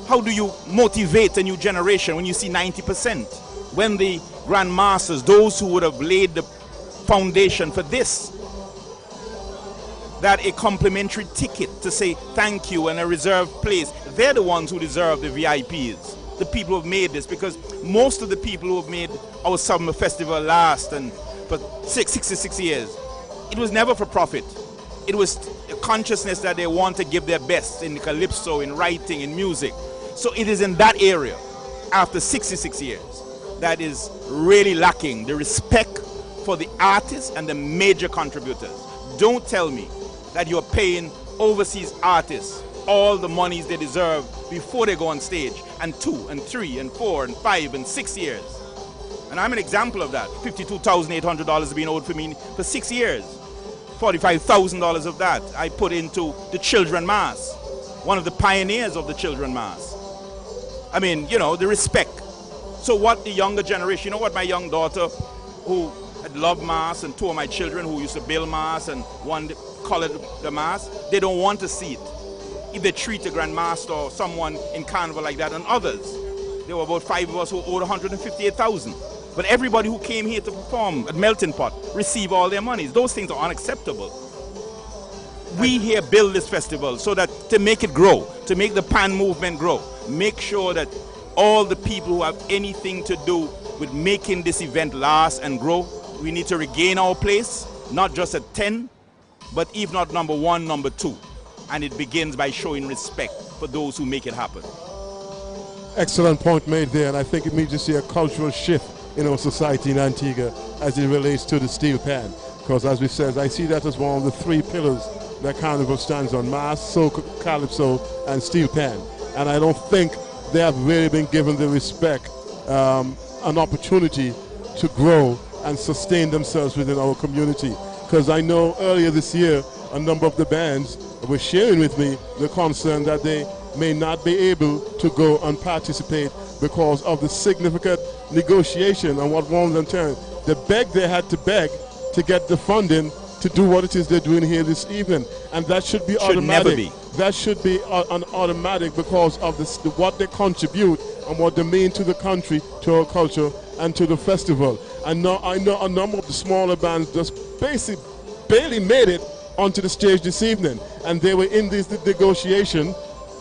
how do you motivate a new generation when you see 90%? When the grandmasters, those who would have laid the foundation for this, that a complimentary ticket to say thank you and a reserved place, they're the ones who deserve the VIPs, the people who have made this, because most of the people who have made our summer festival last and for 66 years, it was never for profit. It was a consciousness that they want to give their best in calypso, in writing, in music. So it is in that area, after 66 years, that is really lacking the respect for the artists and the major contributors. Don't tell me that you're paying overseas artists all the monies they deserve before they go on stage, and 2 and 3 and 4 and 5 and 6 years. And I'm an example of that. $52,800 being owed for me for 6 years. $45,000 of that I put into the Children Mass, one of the pioneers of the Children Mass. I mean, you know, the respect. So what the younger generation, you know what my young daughter, who had loved Mass, and 2 of my children who used to build Mass and one colored the Mass, they don't want to see it. If they treat a grandmaster or someone in Carnival like that, and others, there were about 5 of us who owed $158,000. But everybody who came here to perform at Melting Pot received all their monies. Those things are unacceptable. We here build this festival so that to make it grow, to make the pan movement grow, make sure that all the people who have anything to do with making this event last and grow, we need to regain our place, not just at 10, but if not number 1, number 2. And it begins by showing respect for those who make it happen. Excellent point made there, and I think it means to see a cultural shift in our society in Antigua as it relates to the steel pan. Because as we said, I see that as one of the 3 pillars that Carnival stands on: Mass, soca, calypso, and steel pan. And I don't think they have really been given the respect, an opportunity to grow and sustain themselves within our community. Because I know earlier this year, a number of the bands were sharing with me the concern that they may not be able to go and participate because of the significant negotiation and what one of them turned. They had to beg to get the funding to do what it is they're doing here this evening. And that should be automatic. Never be. That should be an automatic because of what they contribute and what they mean to the country, to our culture, and to the festival. I know a number of the smaller bands just basically barely made it onto the stage this evening, and they were in this negotiation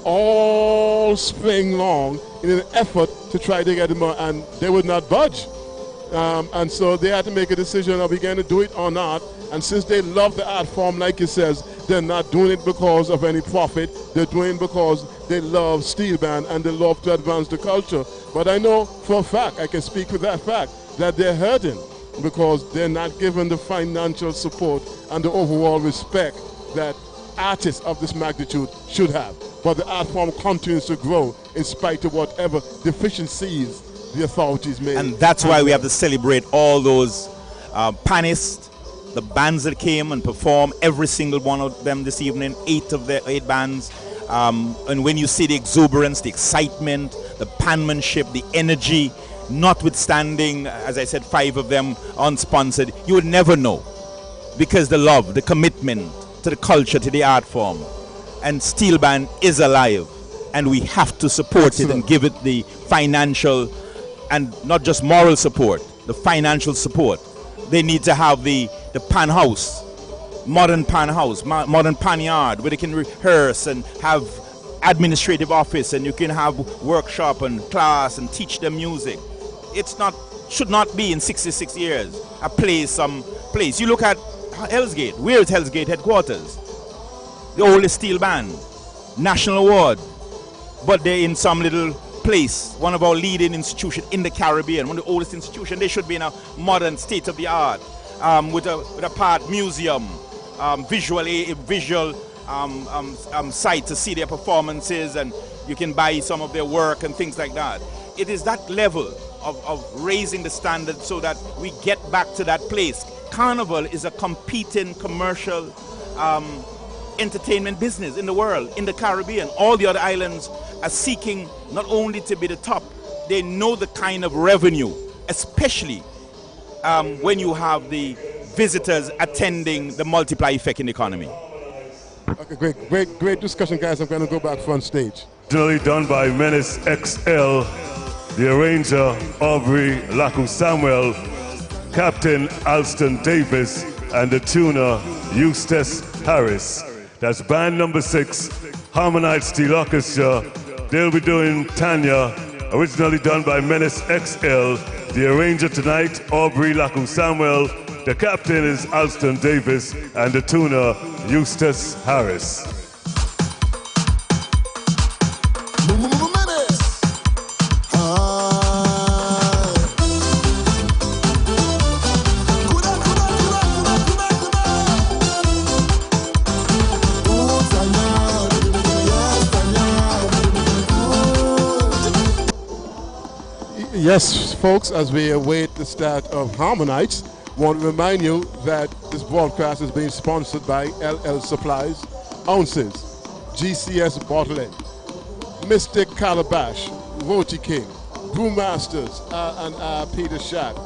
all spring long in an effort to try to get them on, and they would not budge. And so they had to make a decision: are we going to do it or not? And since they love the art form, like it says, they're not doing it because of any profit. They're doing it because they love steel band and they love to advance the culture. But I know for a fact, I can speak for that fact, that they're hurting because they're not given the financial support and the overall respect that artists of this magnitude should have. But the art form continues to grow in spite of whatever deficiencies the authorities made. And that's why we have to celebrate all those panists, the bands that came and performed, every single one of them this evening, 8 bands. And when you see the exuberance, the excitement, the penmanship, the energy, notwithstanding, as I said, 5 of them unsponsored, you would never know. Because the love, the commitment to the culture, to the art form. And Steel Band is alive. And we have to support it and give it the financial and not just moral support, the financial support. They need to have the pan house, modern pan house, modern pan yard, where they can rehearse and have administrative office, and you can have workshop and class and teach them music. Should not be in 66 years a place, some place. You look at Hell's Gate. Where is Hell's Gate headquarters? The oldest steel band, national award, but they're in some little place, one of our leading institutions in the Caribbean, one of the oldest institutions. They should be in a modern state of the art, with a part museum, visual site to see their performances, and you can buy some of their work and things like that. It is that level of raising the standard so that we get back to that place. Carnival is a competing commercial entertainment business in the world, in the Caribbean. All the other islands are seeking not only to be the top, they know the kind of revenue, especially when you have the visitors attending, the multiply effect in the economy. Okay, great discussion, guys. I'm going to go back front stage. Originally done by Menace XL, the arranger Aubrey Laku Samuel, Captain Alston Davis, and the tuner Eustace Harris. That's band number 6, Harmonites Steel Orchestra. They'll be doing Tanya, originally done by Menace XL. The arranger tonight, Aubrey Laku Samuel. The captain is Alston Davis, and the tuner, Eustace Harris. Yes, folks, as we await the start of Harmonites, I want to remind you that this broadcast is being sponsored by LL Supplies, Ounces, GCS Bottling, Mystic Calabash, Roti King, Brewmasters, and Peter Schack.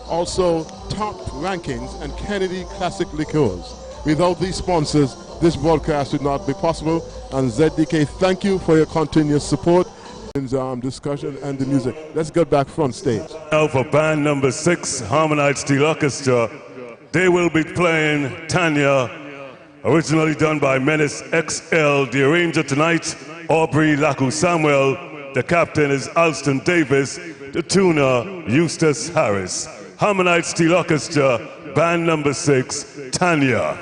Also, Top Rankings and Kennedy Classic Liqueurs. Without these sponsors, this broadcast would not be possible. And ZDK, thank you for your continuous support. Discussion and the music. Let's get back front stage. Now for band number 6, Harmonites Steel Orchestra. They will be playing Tanya, originally done by Menace XL. The arranger tonight, Aubrey Laku Samuel. The captain is Alston Davis. The tuner, Eustace Harris. Harmonites Steel Orchestra, band number 6, Tanya.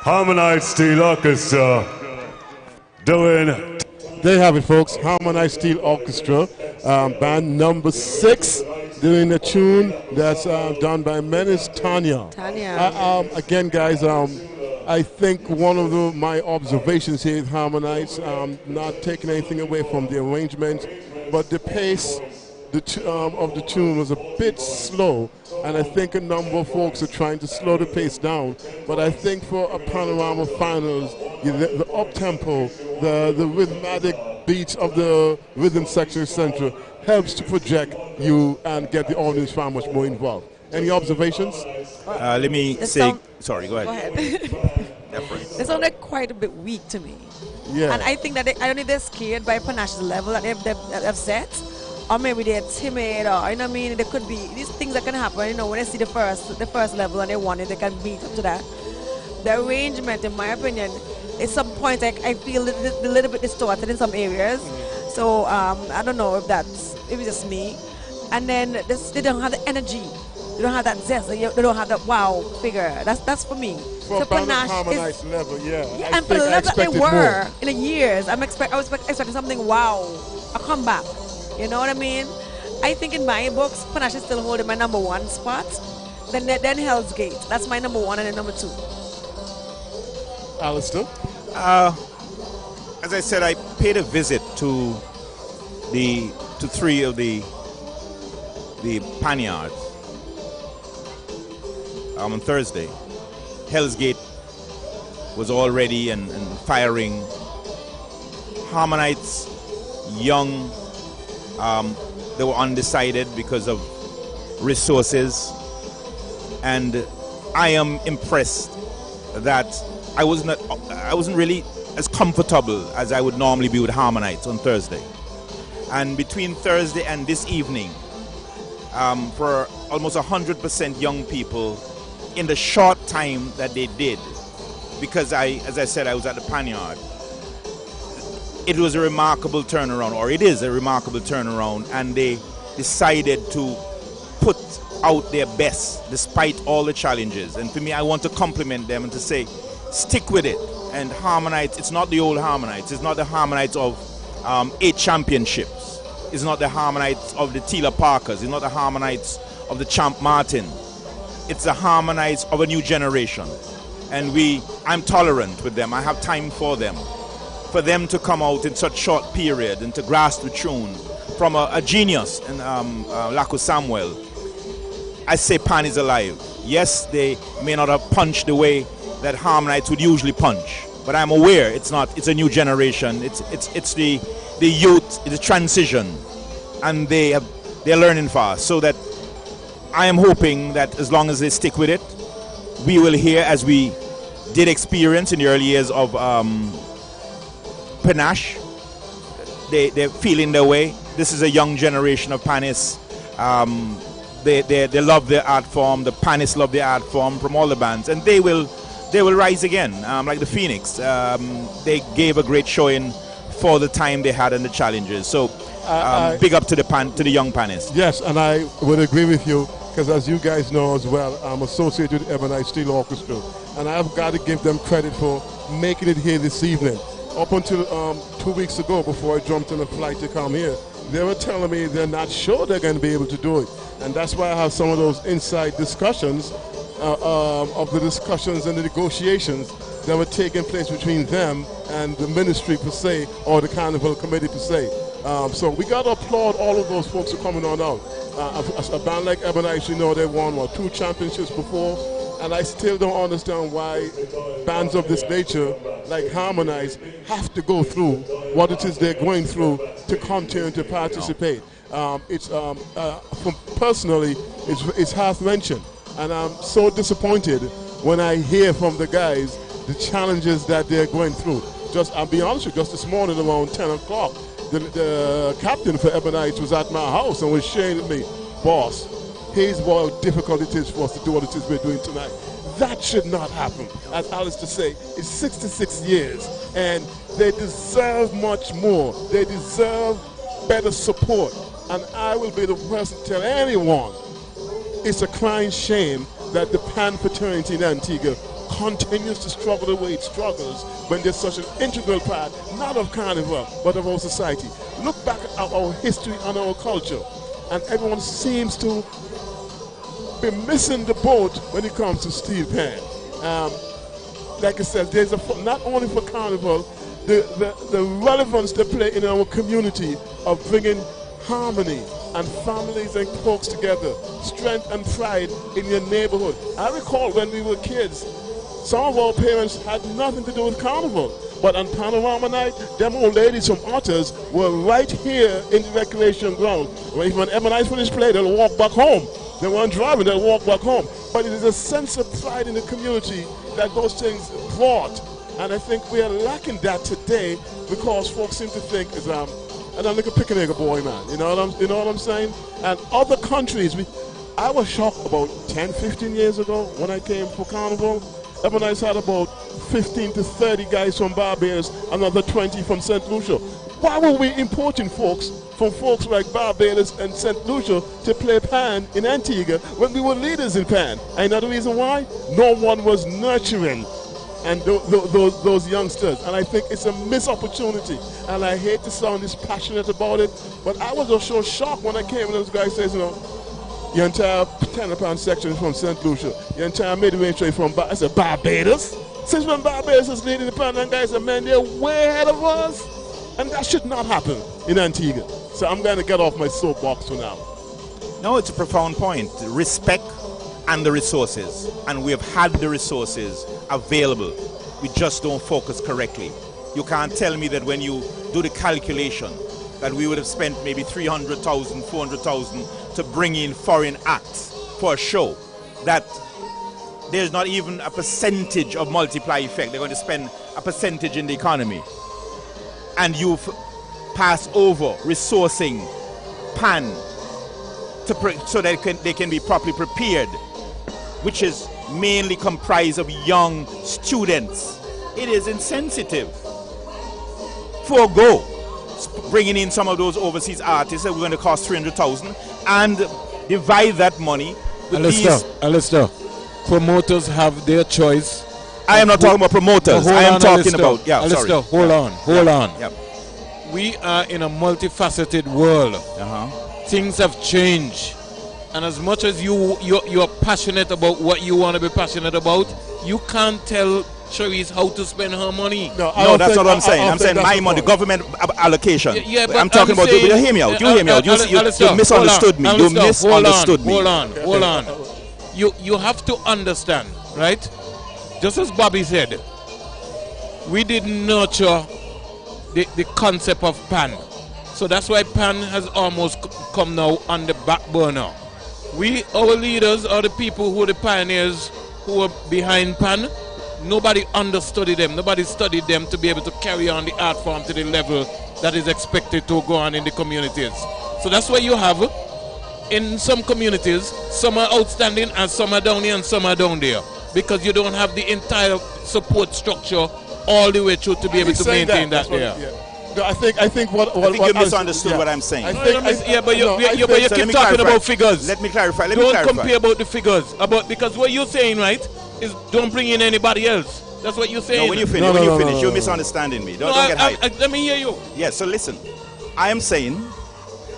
Harmonites Steel Orchestra doing. There you have it, folks. Harmonites Steel Orchestra, band number 6, doing a tune that's done by Menace Tanya. Again, guys, I think one of my observations here at Harmonites, not taking anything away from the arrangement, but the pace of the tune was a bit slow, and I think a number of folks are trying to slow the pace down. But I think for a Panorama Finals, the up-tempo, the rhythmic beats of the rhythm section, etc., helps to project you and get the audience far much more involved. Any observations? Let me say, sorry, go ahead. They sounded quite a bit weak to me. Yeah. And I think that I don't know if they're scared by Panache's level that they've set, or maybe they're timid, or you know what I mean. There could be these things that can happen. You know, when they see the first level and they want it, they can beat up to that. The arrangement, in my opinion, at some point I feel a little bit distorted in some areas. So I don't know if it's just me. And then they don't have the energy. They don't have that zest. They don't have that wow figure. That's for me. For so Panache Harmonites level, yeah. Yeah, and for the level that they were in the years, I was expecting something wow, a comeback. You know what I mean? I think in my books, Panache is still holding my number 1 spot. Then Hell's Gate. That's my number 1 and then number 2. Alistair? As I said, I paid a visit to 3 of the Panyards on Thursday. Hell's Gate was all ready and firing. Harmonites, young, they were undecided because of resources, and I am impressed that I wasn't really as comfortable as I would normally be with Harmonites on Thursday. And between Thursday and this evening, for almost 100% young people, in the short time that they did, because as I said, I was at the Panyard, it was a remarkable turnaround, or it is a remarkable turnaround, and they decided to put out their best despite all the challenges. And for me, I want to compliment them and to say, stick with it. And Harmonites, it's not the old Harmonites. It's not the Harmonites of 8 championships. It's not the Harmonites of the Tila Parkers. It's not the Harmonites of the Champ Martin. It's the Harmonites of a new generation. And I'm tolerant with them. I have time for them. For them to come out in such short period and to grasp the tune from a genius in Laco Samuel, I say Pan is alive. Yes, they may not have punched the way that Harmonites would usually punch, but I'm aware it's a new generation. It's the youth, it's a transition, and they're learning fast. So that I am hoping that as long as they stick with it, we will hear, as we did experience in the early years of Panache, they're feeling their way. This is a young generation of Panis. They love their art form. The Panis love their art form from all the bands, and they will rise again, like the Phoenix. They gave a great showing for the time they had and the challenges. So big up to the young Panis. Yes, and I would agree with you, because as you guys know as well, I'm associated with Ebonite Steel Orchestra, and I've got to give them credit for making it here this evening. Up until 2 weeks ago, before I jumped on a flight to come here, they were telling me they're not sure they're going to be able to do it. And that's why I have some of those inside discussions of the discussions and the negotiations that were taking place between them and the ministry per se, or the Carnival committee per se. So we got to applaud all of those folks who are coming on out. A band like Ebonite, you know, they won 2 championships before, and I still don't understand why bands of this nature, like Harmonites, have to go through what it is they're going through to continue to participate. Personally, it's heart-wrenching, and I'm so disappointed when I hear from the guys the challenges that they're going through. I'll be honest with you, just this morning around 10 o'clock, the captain for Ebonite was at my house and was sharing with me, boss, here's what difficult it is for us to do what it is we're doing tonight. That should not happen. As Alistair say, it's 66 years, and they deserve much more. They deserve better support. And I will be the person to tell anyone it's a crying shame that the Pan fraternity in Antigua continues to struggle the way it struggles when there's such an integral part, not of Carnival, but of our society. Look back at our history and our culture, and everyone seems to be missing the boat when it comes to steel pan. Like I said, there's not only for Carnival, the relevance they play in our community of bringing harmony and families and folks together, strength and pride in your neighborhood. I recall when we were kids, some of our parents had nothing to do with Carnival, but on Panorama night, them old ladies from Otters were right here in the recreation ground. When Ebonite finished play, they'll walk back home. They weren't driving, they'll walk back home. But it is a sense of pride in the community that those things brought. And I think we are lacking that today because folks seem to think is and I'm like a picnic boy, man. You know what I'm saying? And other countries, I was shocked about 10, 15 years ago when I came for Carnival. Ebonite had about 15 to 30 guys from Barbados, another 20 from St. Lucia. Why were we importing folks from folks like Barbados and St. Lucia to play Pan in Antigua when we were leaders in Pan? And another reason why? No one was nurturing and those youngsters. And I think it's a missed opportunity. And I hate to sound this passionate about it, but I was also shocked when I came and those guys says, your entire 10-pound section is from St. Lucia. Your entire mid-range trade from Barbados. Since when Barbados is leading the Pan, and guys, man, they're way ahead of us. And that should not happen in Antigua. So I'm going to get off my soapbox for now. No, it's a profound point. Respect and the resources. And we have had the resources available. We just don't focus correctly. You can't tell me that when you do the calculation that we would have spent maybe 300,000, 400,000 to bring in foreign acts for a show, that there's not even a percentage of multiply effect. They're going to spend a percentage in the economy. And you pass over resourcing Pan so that they can be properly prepared, which is mainly comprised of young students. It is insensitive. Forgo bringing in some of those overseas artists that we're going to cost 300,000 and divide that money with Alistair, promoters have their choice. I am not talking about promoters. I am talking about... Yeah, Alistair, sorry. hold on. Yep. We are in a multifaceted world. Things have changed. And as much as you're passionate about what you want to be passionate about, you can't tell Cherise how to spend her money. No, that's not what I'm saying. I'm saying my money, government allocation. Yeah, but I'm talking about... You hear me out. You misunderstood me. You misunderstood me. Hold on. You have to understand, right? Just as Bobby said, we didn't nurture the concept of Pan. So that's why Pan has almost come now on the back burner. Our leaders are the people who are the pioneers who are behind Pan. Nobody understudied them. Nobody studied them to be able to carry on the art form to the level that is expected to go on in the communities. So that's why you have, in some communities, some are outstanding and some are down here and some are down there. Because you don't have the entire support structure all the way through to be able to maintain that there. No, I think you misunderstood what I'm saying. But you keep talking about figures. Let me clarify. Don't compare about the figures. Because what you're saying, right, is don't bring in anybody else. That's what you're saying. No, when you finish, you're misunderstanding me. Don't get hyped. Let me hear you. Yes, so listen. I am saying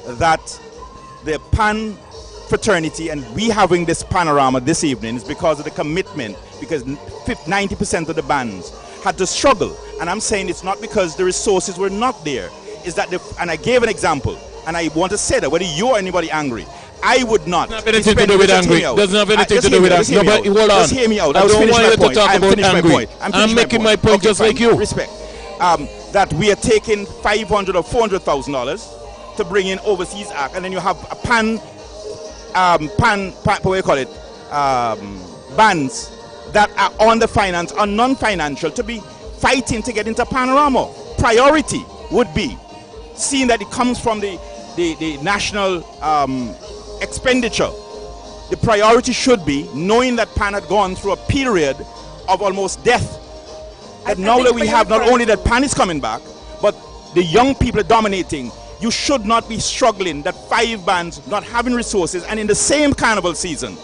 that the Pan fraternity and we having this panorama this evening is because of the commitment, because 90% of the bands had to struggle. And I'm saying it's not because the resources were not there. Is that and I gave an example, and I want to say that whether you or anybody angry, I would not. Doesn't have anything to do with angry. Doesn't have anything to do with angry. Hold on. Just hear me out. I don't want you to talk about angry. I'm making my point just like you. Respect. That we are taking $500,000 or $400,000 to bring in overseas act, and then you have a Pan, what do you call it? Bands that are on the finance or non-financial to be fighting to get into Panorama. Priority would be, seeing that it comes from the national expenditure, the priority should be, knowing that Pan had gone through a period of almost death, that now that we have not only that Pan is coming back, but the young people are dominating. You should not be struggling that 5 bands not having resources, and in the same carnival season,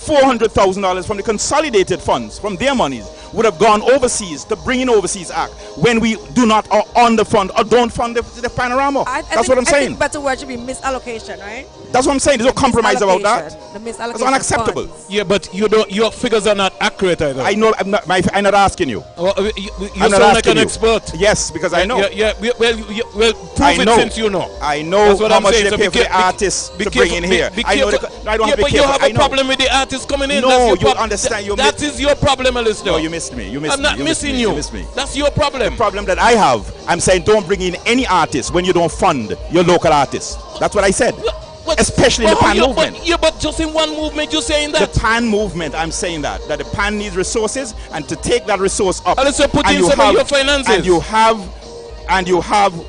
$400,000 from the consolidated funds, from their monies, would have gone overseas to bring in overseas act when we do not or underfund or don't fund the panorama. That's what I'm saying. I think better word should be misallocation, right? That's what I'm saying. There's no compromise about that. The misallocation. That's unacceptable. Yeah, but your figures are not accurate either. I know. I'm not asking you. You sound like an expert. Yes, because I know. Well, prove it since you know. I know how much they pay for the artists to bring in here. I know. I don't have to be careful. But you have a problem with the artists coming in. No, you understand. That is your problem, Alistair. No, you missed me. I'm not missing you. You missed me. That's your problem. The problem that I have, I'm saying don't bring in any artists when you don't fund your local artists. That's what I said. Especially in the PAN movement. But just in one movement you're saying that? The PAN movement, I'm saying that the PAN needs resources, and to take that resource up. And so put in some of your finances.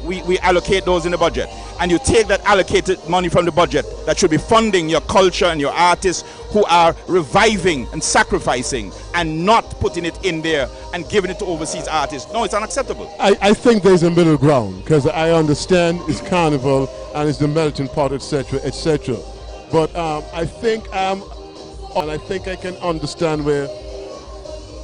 We allocate those in the budget. And you take that allocated money from the budget that should be funding your culture and your artists who are reviving and sacrificing, and not putting it in there and giving it to overseas artists. No, it's unacceptable. I think there's a middle ground, because I understand it's Carnival and it's the melting pot, etc., etc. But I think I can understand where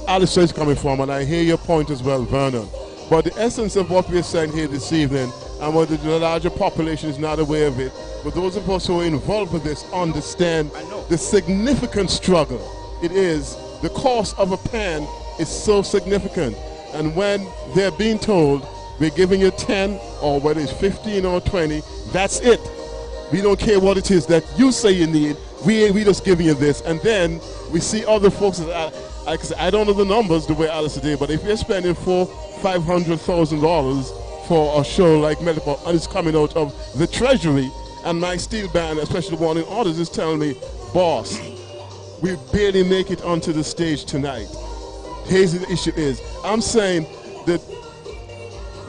Alistair is coming from, and I hear your point as well, Vernon. But the essence of what we're saying here this evening, and what the larger population is not aware of it, but those of us who are involved with this understand the significant struggle it is. The cost of a pen is so significant, and when they're being told we're giving you 10, or whether it's 15 or 20, that's it. We don't care what it is that you say you need. We just giving you this, and then we see other folks. I don't know the numbers the way Alice did, but if you're spending $500,000 for a show like Melipop, and it's coming out of the treasury, and my steel band, especially the one in orders, is telling me, boss, we barely make it onto the stage tonight. Here's the issue is, I'm saying that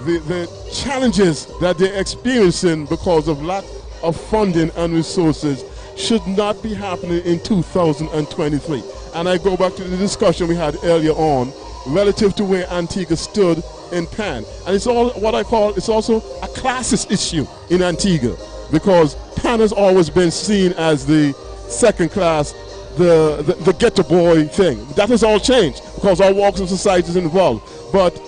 the challenges that they're experiencing because of lack of funding and resources should not be happening in 2023. And I go back to the discussion we had earlier on relative to where Antigua stood in PAN. And it's all what I call, it's also a classist issue in Antigua, because PAN has always been seen as the second class, the ghetto boy thing. That has all changed because all walks of society is involved. But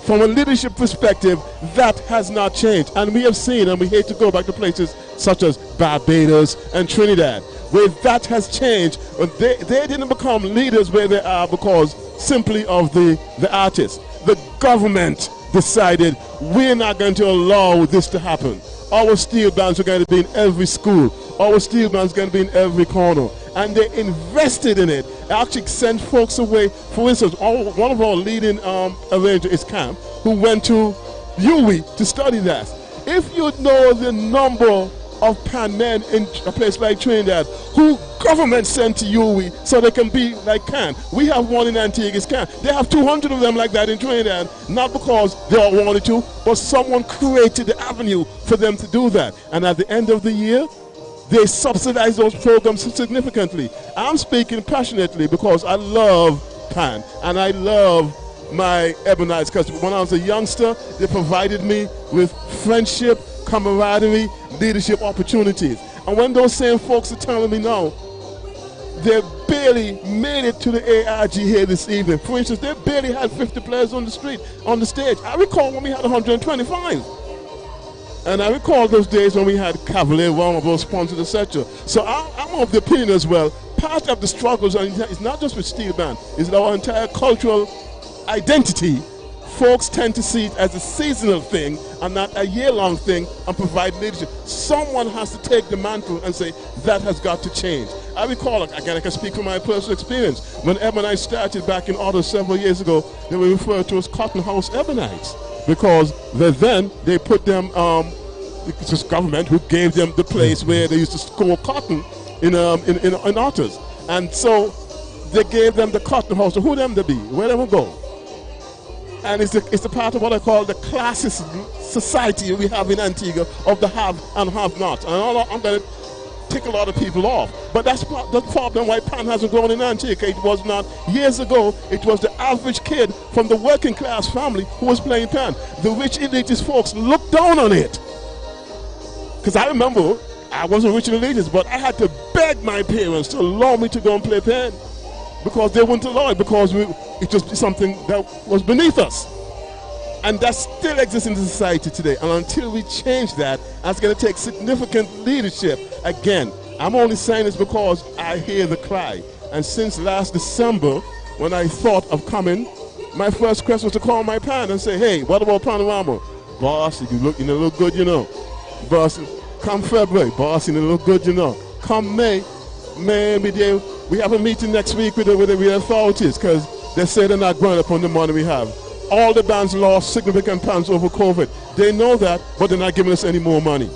from a leadership perspective, that has not changed. And we have seen, and we hate to go back to places such as Barbados and Trinidad, where that has changed. But they didn't become leaders where they are because simply of the artists. The government decided we're not going to allow this to happen. Our steel bands are going to be in every school. Our steel bands are going to be in every corner. And they invested in it. Actually sent folks away. For instance, one of our leading arrangers is Camp, who went to UWI to study that. If you know the number of PAN men in a place like Trinidad who government sent to UWI so they can be like Can. We have one in Antigua's Can. They have 200 of them like that in Trinidad, not because they all wanted to, but someone created the avenue for them to do that. And at the end of the year, they subsidize those programs significantly. I'm speaking passionately because I love PAN and I love my Ebonites, because when I was a youngster, they provided me with friendship, camaraderie, leadership opportunities. And when those same folks are telling me now, they barely made it to the ARG here this evening. For instance, they barely had 50 players on the stage. I recall when we had 125. And I recall those days when we had Cavalier, one of those sponsors, etc. So I'm of the opinion as well, part of the struggles, and it's not just with steel band, it's our entire cultural identity. Folks tend to see it as a seasonal thing and not a year-long thing and provide leadership. Someone has to take the mantle and say, that has got to change. I recall, again, I can speak from my personal experience, when Ebonite started back in Ottawa several years ago, they were referred to as Cotton House Ebonites, because then they put them, it was government who gave them the place where they used to score cotton in Otters. And so they gave them the Cotton House. So who them to be? Where they will go? And it's a part of what I call the classist society we have in Antigua of the have and have not. And I'm going to tick a lot of people off. But that's the problem why PAN hasn't grown in Antigua. It was not years ago. It was the average kid from the working class family who was playing PAN. The rich elitist folks looked down on it. Because I remember, I wasn't rich and elitist, but I had to beg begged my parents to allow me to go and play pen because they wouldn't allow it because it was something that was beneath us. And that still exists in the society today. And until we change that, that's going to take significant leadership. Again, I'm only saying this because I hear the cry. And since last December, when I thought of coming, my first question was to call my parents and say, hey, what about Panorama? Boss, you look good, you know. Boss, come February, boss, you look good, you know. Come May, maybe we have a meeting next week with the authorities because they say they're not growing upon the money we have. All the bands lost significant funds over COVID. They know that, but they're not giving us any more money.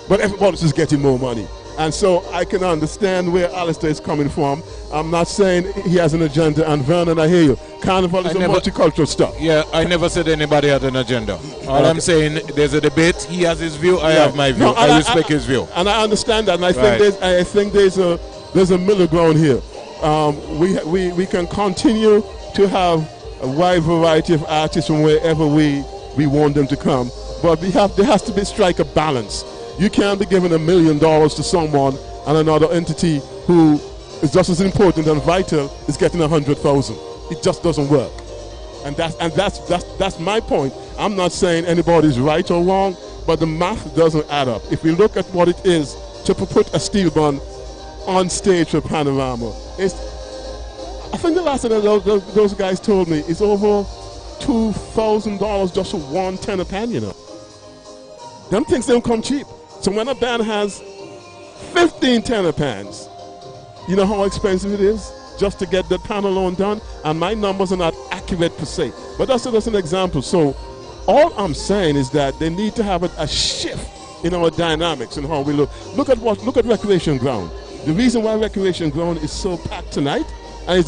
But everybody's just getting more money. And so I can understand where Alistair is coming from. I'm not saying he has an agenda, and Vernon, I hear you. Carnival is a multicultural stuff. Yeah, I never said anybody had an agenda. All I'm saying, there's a debate. He has his view, I have my view. No, I respect his view. And I understand that, and I think there's a middle ground here. We can continue to have a wide variety of artists from wherever we want them to come, but there has to be strike a balance. You can't be giving $1 million to someone and another entity who is just as important and vital is getting 100,000. It just doesn't work, and that's my point. I'm not saying anybody's right or wrong, but the math doesn't add up. If we look at what it is to put a steel band on stage for Panorama, I think the last thing those guys told me is over $2,000 just for one tenor pan, you know. Them things don't come cheap. So when a band has 15 tenor pans, you know how expensive it is just to get the pan alone done? And my numbers are not accurate per se, but that's just an example. So all I'm saying is that they need to have a shift in our dynamics and how we look. Look at Recreation Ground. The reason why Recreation Ground is so packed tonight, and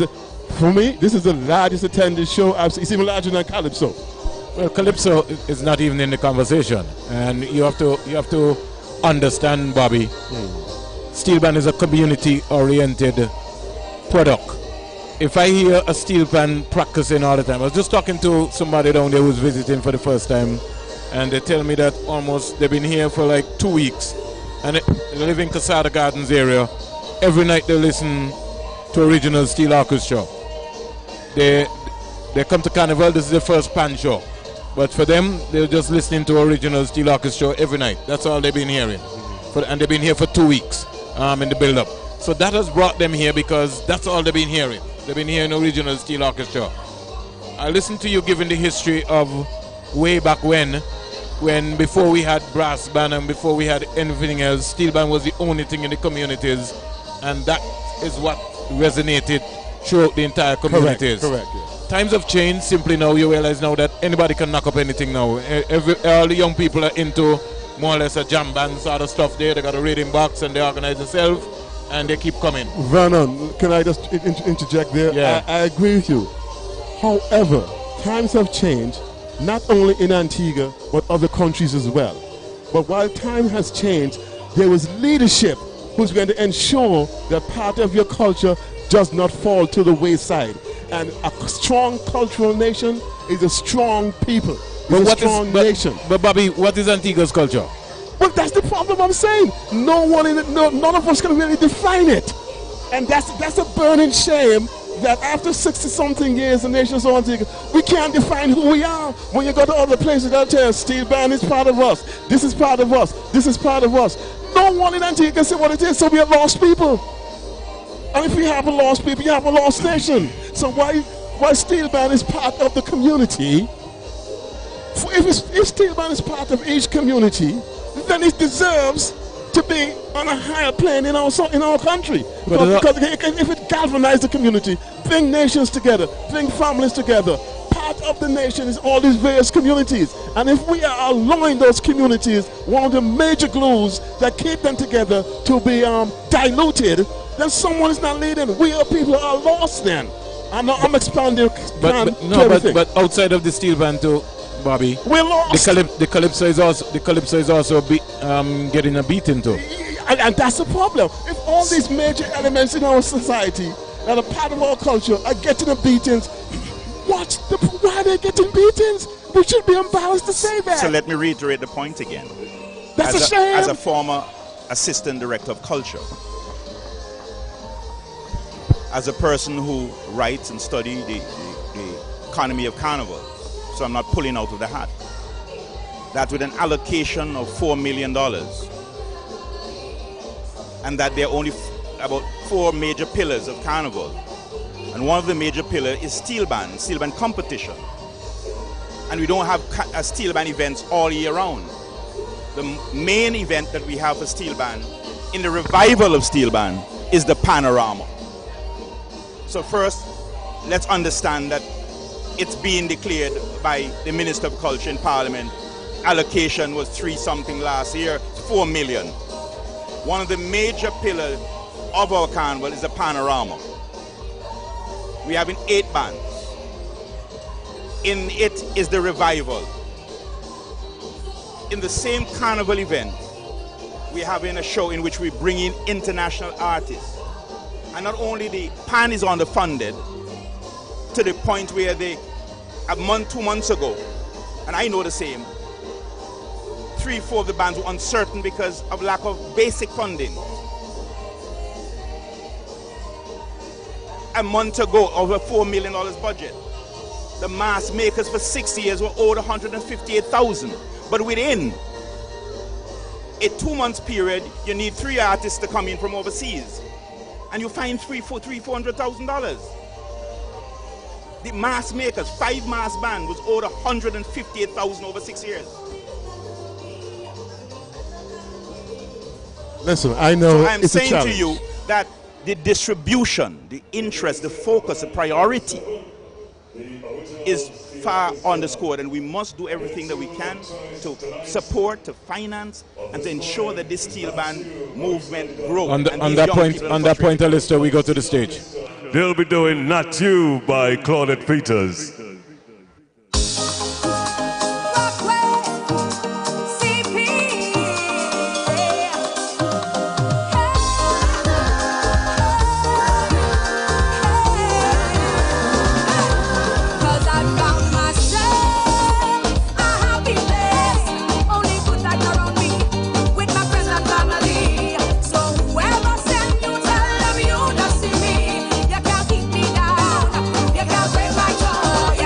for me, this is the largest attended show I've seen. It's even larger than Calypso. Well, Calypso is not even in the conversation, and you have to understand, Bobby. Steel band is a community-oriented product. If I hear a steel band practicing all the time, I was just talking to somebody down there who's visiting for the first time, and they tell me that they've been here for like 2 weeks, and they live in Casada Gardens area. Every night they listen to original Steel Orchestra. They come to Carnival. This is the first pan show. But for them, they're just listening to original Steel Orchestra every night. That's all they've been hearing. And they've been here for 2 weeks in the build-up. So that has brought them here because that's all they've been hearing. They've been hearing original Steel Orchestra. I listened to you giving the history of way back when before we had brass band and before we had anything else, steel band was the only thing in the communities. And that is what resonated throughout the entire communities. Correct. Yeah. Times have changed. Simply now you realize now that anybody can knock up anything now. All the young people are into more or less a jam band sort of stuff there. They got a reading box and they organize themselves and they keep coming. Vernon, can I just interject there? Yeah. I agree with you. However, times have changed, not only in Antigua, but other countries as well. But while time has changed, there was leadership who's going to ensure that part of your culture does not fall to the wayside. And a strong cultural nation is a strong people. It's a strong nation. But Bobby, what is Antigua's culture? Well, that's the problem I'm saying. None of us can really define it. And that's a burning shame that after 60-something years, the nation's so Antigua, we can't define who we are. When you go to other places, they'll tell us, steel band is part of us. This is part of us. This is part of us. No one in Antigua can say what it is, so we are lost people. And if we have a lost people, you have a lost nation. So why steel band is part of the community, if steel band is part of each community, then it deserves to be on a higher plane in our country. Because if it galvanizes the community, bring nations together, bring families together, part of the nation is all these various communities. And if we are allowing those communities, one of the major glues that keep them together, to be diluted, then someone is not leading. We are people who are lost then. I'm expanding. But outside of the steel band too, Bobby, we're lost. The calypso is also getting a beating too. And that's the problem. If all these major elements in our society that are part of our culture are getting a beatings, why are they getting beatings? We should be embarrassed to say that. So let me reiterate the point again. That's a shame. As a former assistant director of culture, as a person who writes and studies the economy of Carnival, so I'm not pulling out of the hat, that with an allocation of $4 million, and that there are only about 4 major pillars of Carnival, and one of the major pillars is steel band competition, and we don't have steel band events all year round. The main event that we have for steel band in the revival of steel band is the Panorama. So first, let's understand that it's being declared by the Minister of Culture in Parliament. Allocation was 3 something last year, 4 million. One of the major pillars of our carnival is the Panorama. We have 8 bands. In it is the revival. In the same carnival event, we're having a show in which we bring in international artists. And not only the Pan is underfunded to the point where they, 2 months ago, and I know the same, 3, 4 of the bands were uncertain because of lack of basic funding. A month ago, over $4 million budget. The mask makers for 6 years were owed $158,000. But within a 2 months period, you need 3 artists to come in from overseas. And you find $400,000. The mask makers, 5 mask band was owed $158,000 over 6 years. Listen, I know so I'm it's saying a to you that the distribution, the interest, the focus, the priority is far underscored, and we must do everything that we can to support, to finance, and to ensure that this steel band movement grows. On that point, Alistair, we go to the stage. They'll be doing Not You by Claudette Peters. You can't break my joy.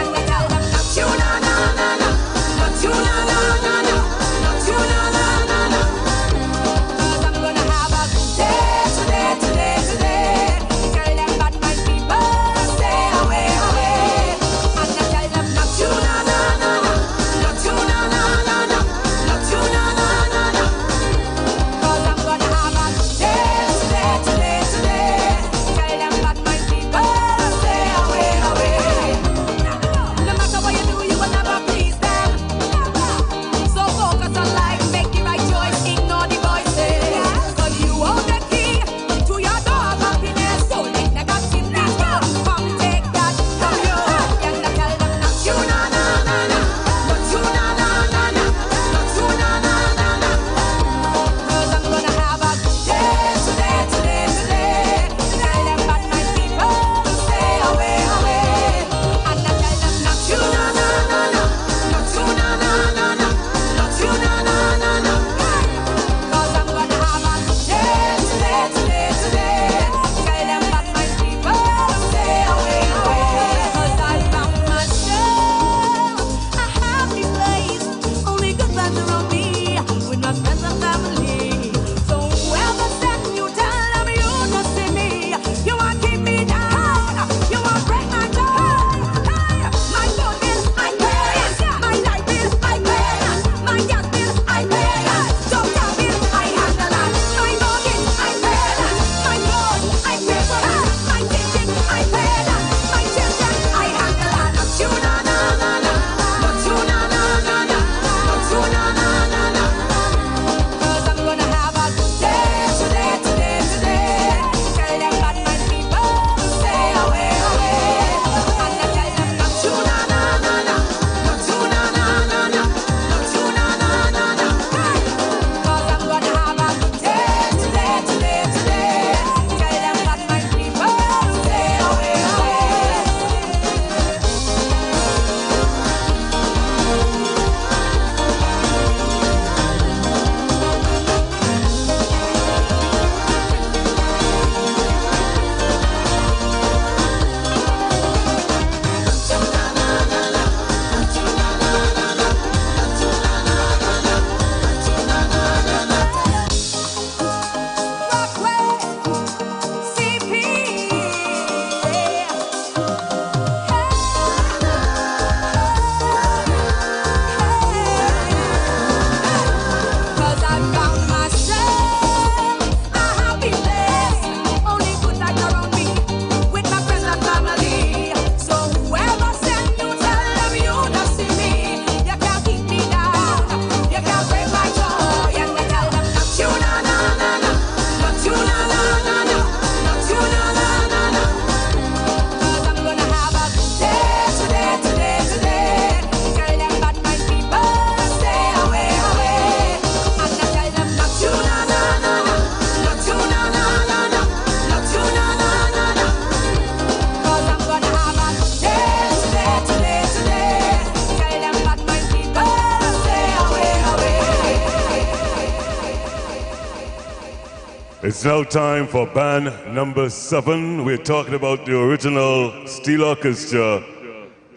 It's now time for band number 7. We're talking about the original Steel Orchestra.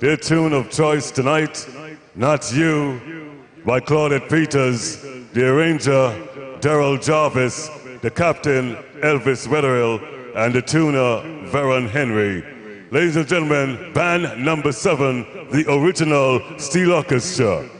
Their tune of choice tonight, Not You, by Claudette Peters, the arranger, Daryl Jarvis, the captain, Elvis Wetherill, and the tuner, Veron Henry. Ladies and gentlemen, band number 7, the original Steel Orchestra.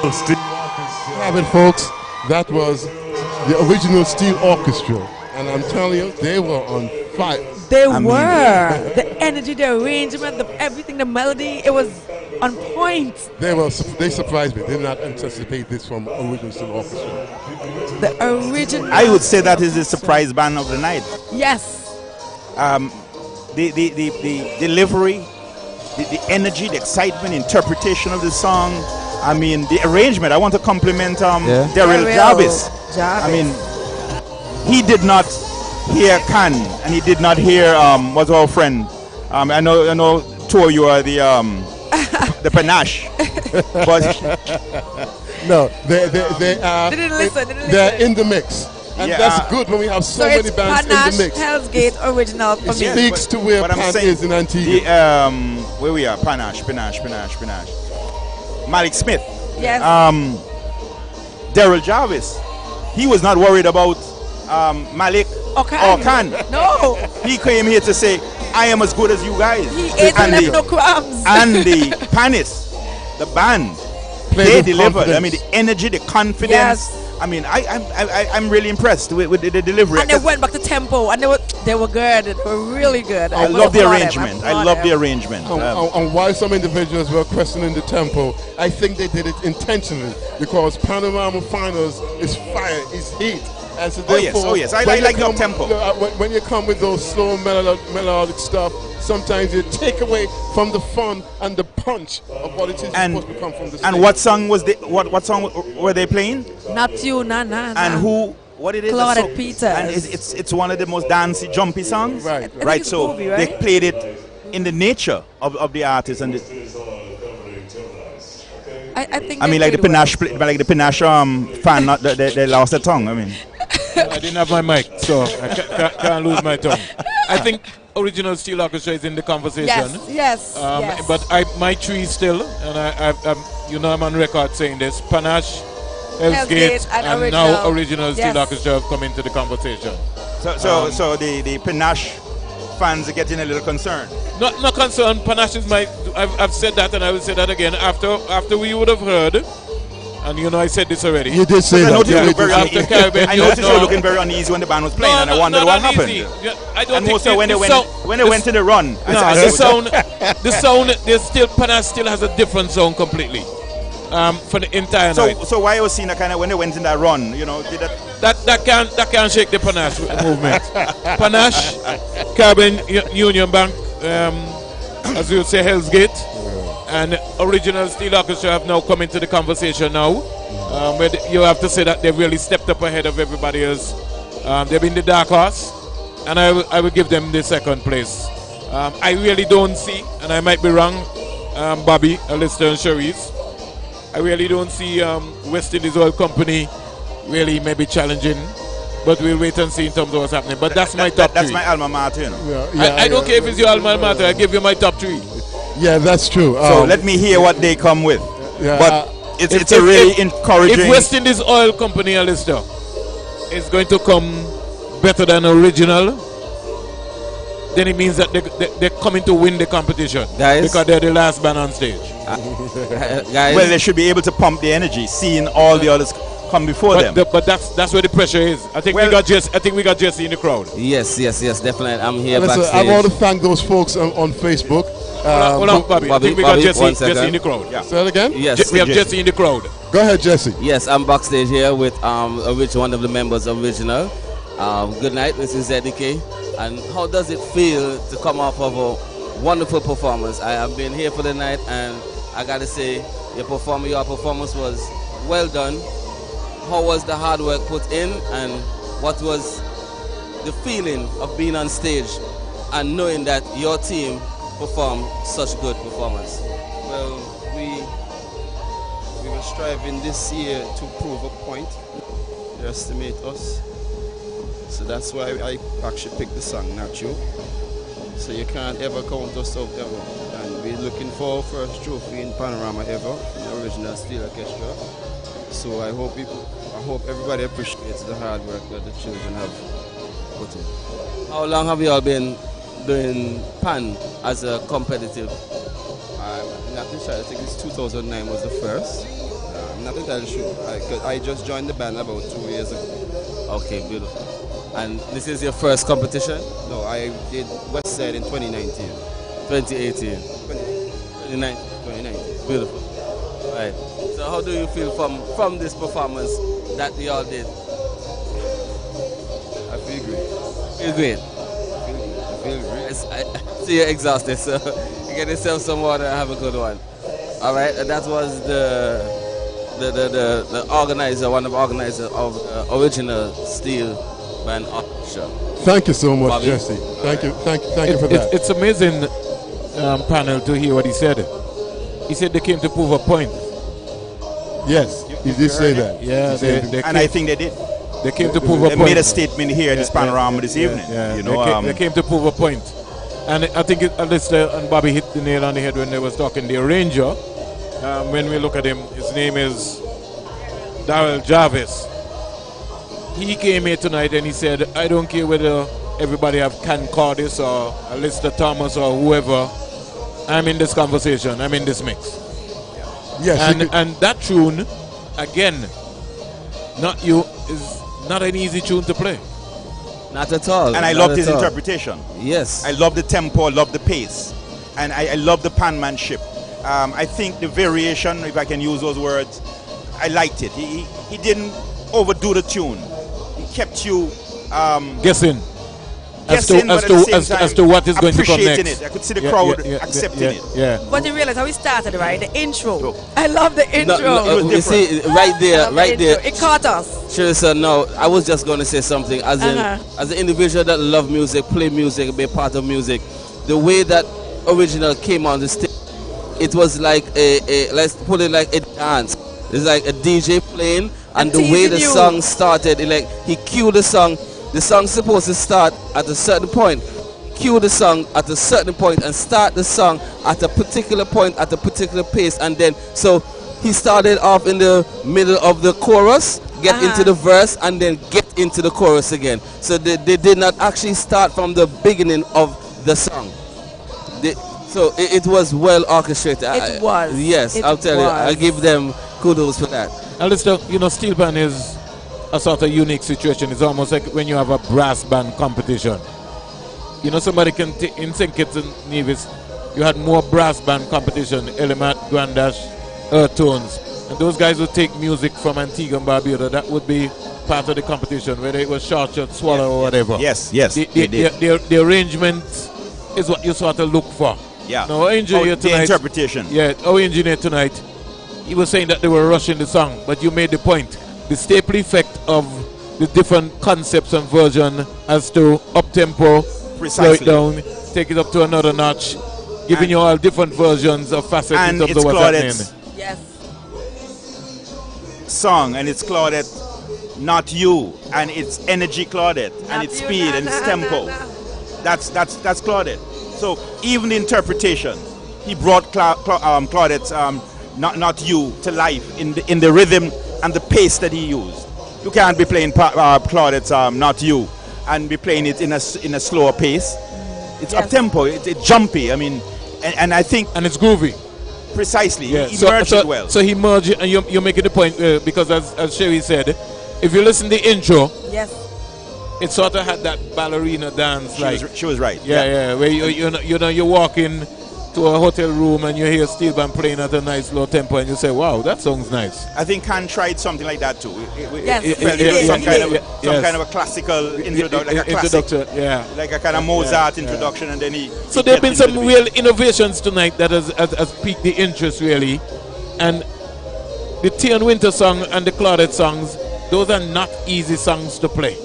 Have it, folks. That was the original Steel Orchestra, and I'm telling you, they were on fire. They were. The energy, the arrangement, everything, the melody, it was on point. They surprised me. They did not anticipate this from original Steel Orchestra. The original. I would say that is the surprise band of the night. Yes. The delivery, the energy, the excitement, interpretation of the song. I mean, the arrangement. I want to compliment Daryl Jarvis. I mean, he did not hear Can, and he did not hear what's our friend. I know two of you are the Panache, but no, they didn't listen. They're in the mix. And that's good when we have so many bands Panache, in the mix. Hell's Gate original for me. It speaks to where Pan is in Antigua. Where we are, Panache. Malik Smith. Yes. Daryl Jarvis. He was not worried about Malik or Khan. No. He came here to say, I am as good as you guys. He ate and left no crumbs. And the Panis, the band, they delivered. I mean, the energy, the confidence. Yes. I mean, I'm really impressed with the delivery. And they went back to tempo, and they were good. They were really good. I love the arrangement. I love the arrangement. And while some individuals were questioning the tempo, I think they did it intentionally because Panorama Finals is fire, is heat. And so oh yes, I like your tempo. When you come with those slow melodic stuff, sometimes you take away from the fun and the punch of what it is supposed to come from the stage. And what song was what song were they playing? Not You, na. And who? What it is? Claudette Peters. And it's one of the most dancey, jumpy songs. Right. So movie, right? they played it in the nature of the artist and I think. I mean, like the Panache, fan, not they lost their tongue. I mean. I didn't have my mic, so I can't lose my tongue. I think original Steel Orchestra is in the conversation. Yes. But my three still, and I'm on record saying this: Panache, Hell's Gate, and now original Steel Orchestra have come into the conversation. So the Panache fans are getting a little concerned. Not concerned. Panache is I've said that, and I will say that again after we would have heard. And I said this already. You did say that. I noticed you were looking very uneasy when the band was playing, and I wondered what happened. Yeah, I don't and think also when they went to the run. The sound, Panache still has a different sound completely for the entire night. So why I was seeing kind of when they went in that run, did that can't shake the Panache movement. Panache, Caribbean Union Bank, as we would say, Hell's Gate. And original Steel Orchestra have now come into the conversation now. Where you have to say that they've really stepped up ahead of everybody else. They've been the dark horse, and I will give them the second place. I really don't see, and I might be wrong, Bobby, Alistair and Cherise, I really don't see West Indies Oil Company really maybe challenging. But we'll wait and see in terms of what's happening. But that's my top three. That's my alma mater. I don't care if it's your alma mater. I give you my top three. Yeah, that's true. So let me hear what they come with. Yeah, but it's a really encouraging. If West Indies Oil Company, Alistair, is going to come better than original, then it means that they're coming to win the competition. Guys, because they're the last band on stage. Guys, well, they should be able to pump the energy, seeing all the others come before them. But that's where the pressure is. I think we got Jesse in the crowd. Yes, definitely. I'm here Listen, backstage. I want to thank those folks on Facebook. Hold on, Bobby. I think we got Jesse in the crowd. Yeah. Say it again? Yes. We have Jesse in the crowd. Go ahead, Jesse. Yes, I'm backstage here with one of the members of Original. Good night, this is ZDK. And how does it feel to come off of a wonderful performance? I have been here for the night, and I got to say, your performance was well done. How was the hard work put in, and what was the feeling of being on stage and knowing that your team performed such good performance? Well, we were striving this year to prove a point. They estimate us. So that's why I actually picked the song, Not You. So you can't ever count us out ever. And we're looking for our first trophy in Panorama ever, in the original Steel Orchestra. So I hope everybody appreciates the hard work that the children have put in. How long have you all been doing Pan as a competitive? I'm not sure. I think it's 2009 was the first. not entirely sure. I just joined the band about 2 years ago. Okay, beautiful. And this is your first competition? No, I did West Side in 2019. 2018? 2019. Beautiful. Right. So how do you feel from this performance that we all did? I feel great. Feel great? I feel great. I see you're exhausted, so you get yourself some water and have a good one. All right, and that was the organizer, one of the organizers of the original Steel Band Orchestra. Thank you so much, Bobby. Jesse. Thank you for that. It's amazing, panel, to hear what he said. He said they came to prove a point. Yes, he did say that. Yeah, And I think they did. They came to prove a They point. made a statement here at this panorama this evening. You know, they came to prove a point. And I think Alistair and Bobby hit the nail on the head when they was talking. The arranger, when we look at him, his name is Darrell Jarvis. He came here tonight and he said, I don't care whether everybody have Ken Cordis or Alistair Thomas or whoever. I'm in this conversation. I'm in this mix. Yes, and that tune, again, Not You, is not an easy tune to play. Not at all. And I loved his interpretation. Yes. I love the tempo, I love the pace. And I love the panmanship. I think the variation, if I can use those words, I liked it. He didn't overdo the tune. He kept you guessing as to what is going to come next. It. I could see the crowd accepting it. Yeah. But you realize how we started, right? The intro. I love the intro. You see, right there. It caught us. Sure, sir. No, I was just going to say something. As an individual that love music, play music, be a part of music, the way that original came on the stage, it was like let's put it like a dance. It's like a DJ playing, and the way the song started, he cued the song. The song's supposed to start at a certain point. Cue the song at a certain point and start the song at a particular point, at a particular pace. And then, so he started off in the middle of the chorus, get into the verse, and then get into the chorus again. So they did not actually start from the beginning of the song. So it was well orchestrated. It was. Yes, I'll tell you. I give them kudos for that. Alistair, Steel Band is a sort of unique situation. It's almost like when you have a brass band competition. Somebody can in St. Kitts and Nevis, you had more brass band competition, Element, Grandash, Earth Tones. And those guys would take music from Antigua and Barbuda. That would be part of the competition, whether it was Short Shot, Swallow, or whatever. Yes. The arrangement is what you sort of look for. Yeah. Now, our engineer tonight, the interpretation. Yeah, our engineer tonight, he was saying that they were rushing the song, but you made the point. The staple effect of the different concepts and version as to up-tempo, slow it down, take it up to another notch, giving you all different versions of facets in terms of what's happening. Yes. Song, and it's Claudette, Not You, and it's energy Claudette, and it's speed and it's tempo. That's Claudette. So even the interpretation, he brought Claudette's Not You to life in the rhythm and the pace that he used. You can't be playing Claudette's Not You and be playing it in a slower pace. It's up tempo, it's jumpy. I mean, and I think, and it's groovy. Precisely, yeah. He merged it well. So he merged it, and you're making the point because as Sherry said, if you listen to the intro, yes, it sort of had that ballerina dance. She was right. Yeah. Where you're walking to a hotel room and you hear Steel Band playing at a nice low tempo and you say, wow, that song's nice. I think Khan tried something like that too. Some kind of a classical introduction, like a classic, like a kind of Mozart introduction, and then he. So there have been some real innovations tonight that has piqued the interest really, and the Tian Winter song and the Claudette songs, those are not easy songs to play.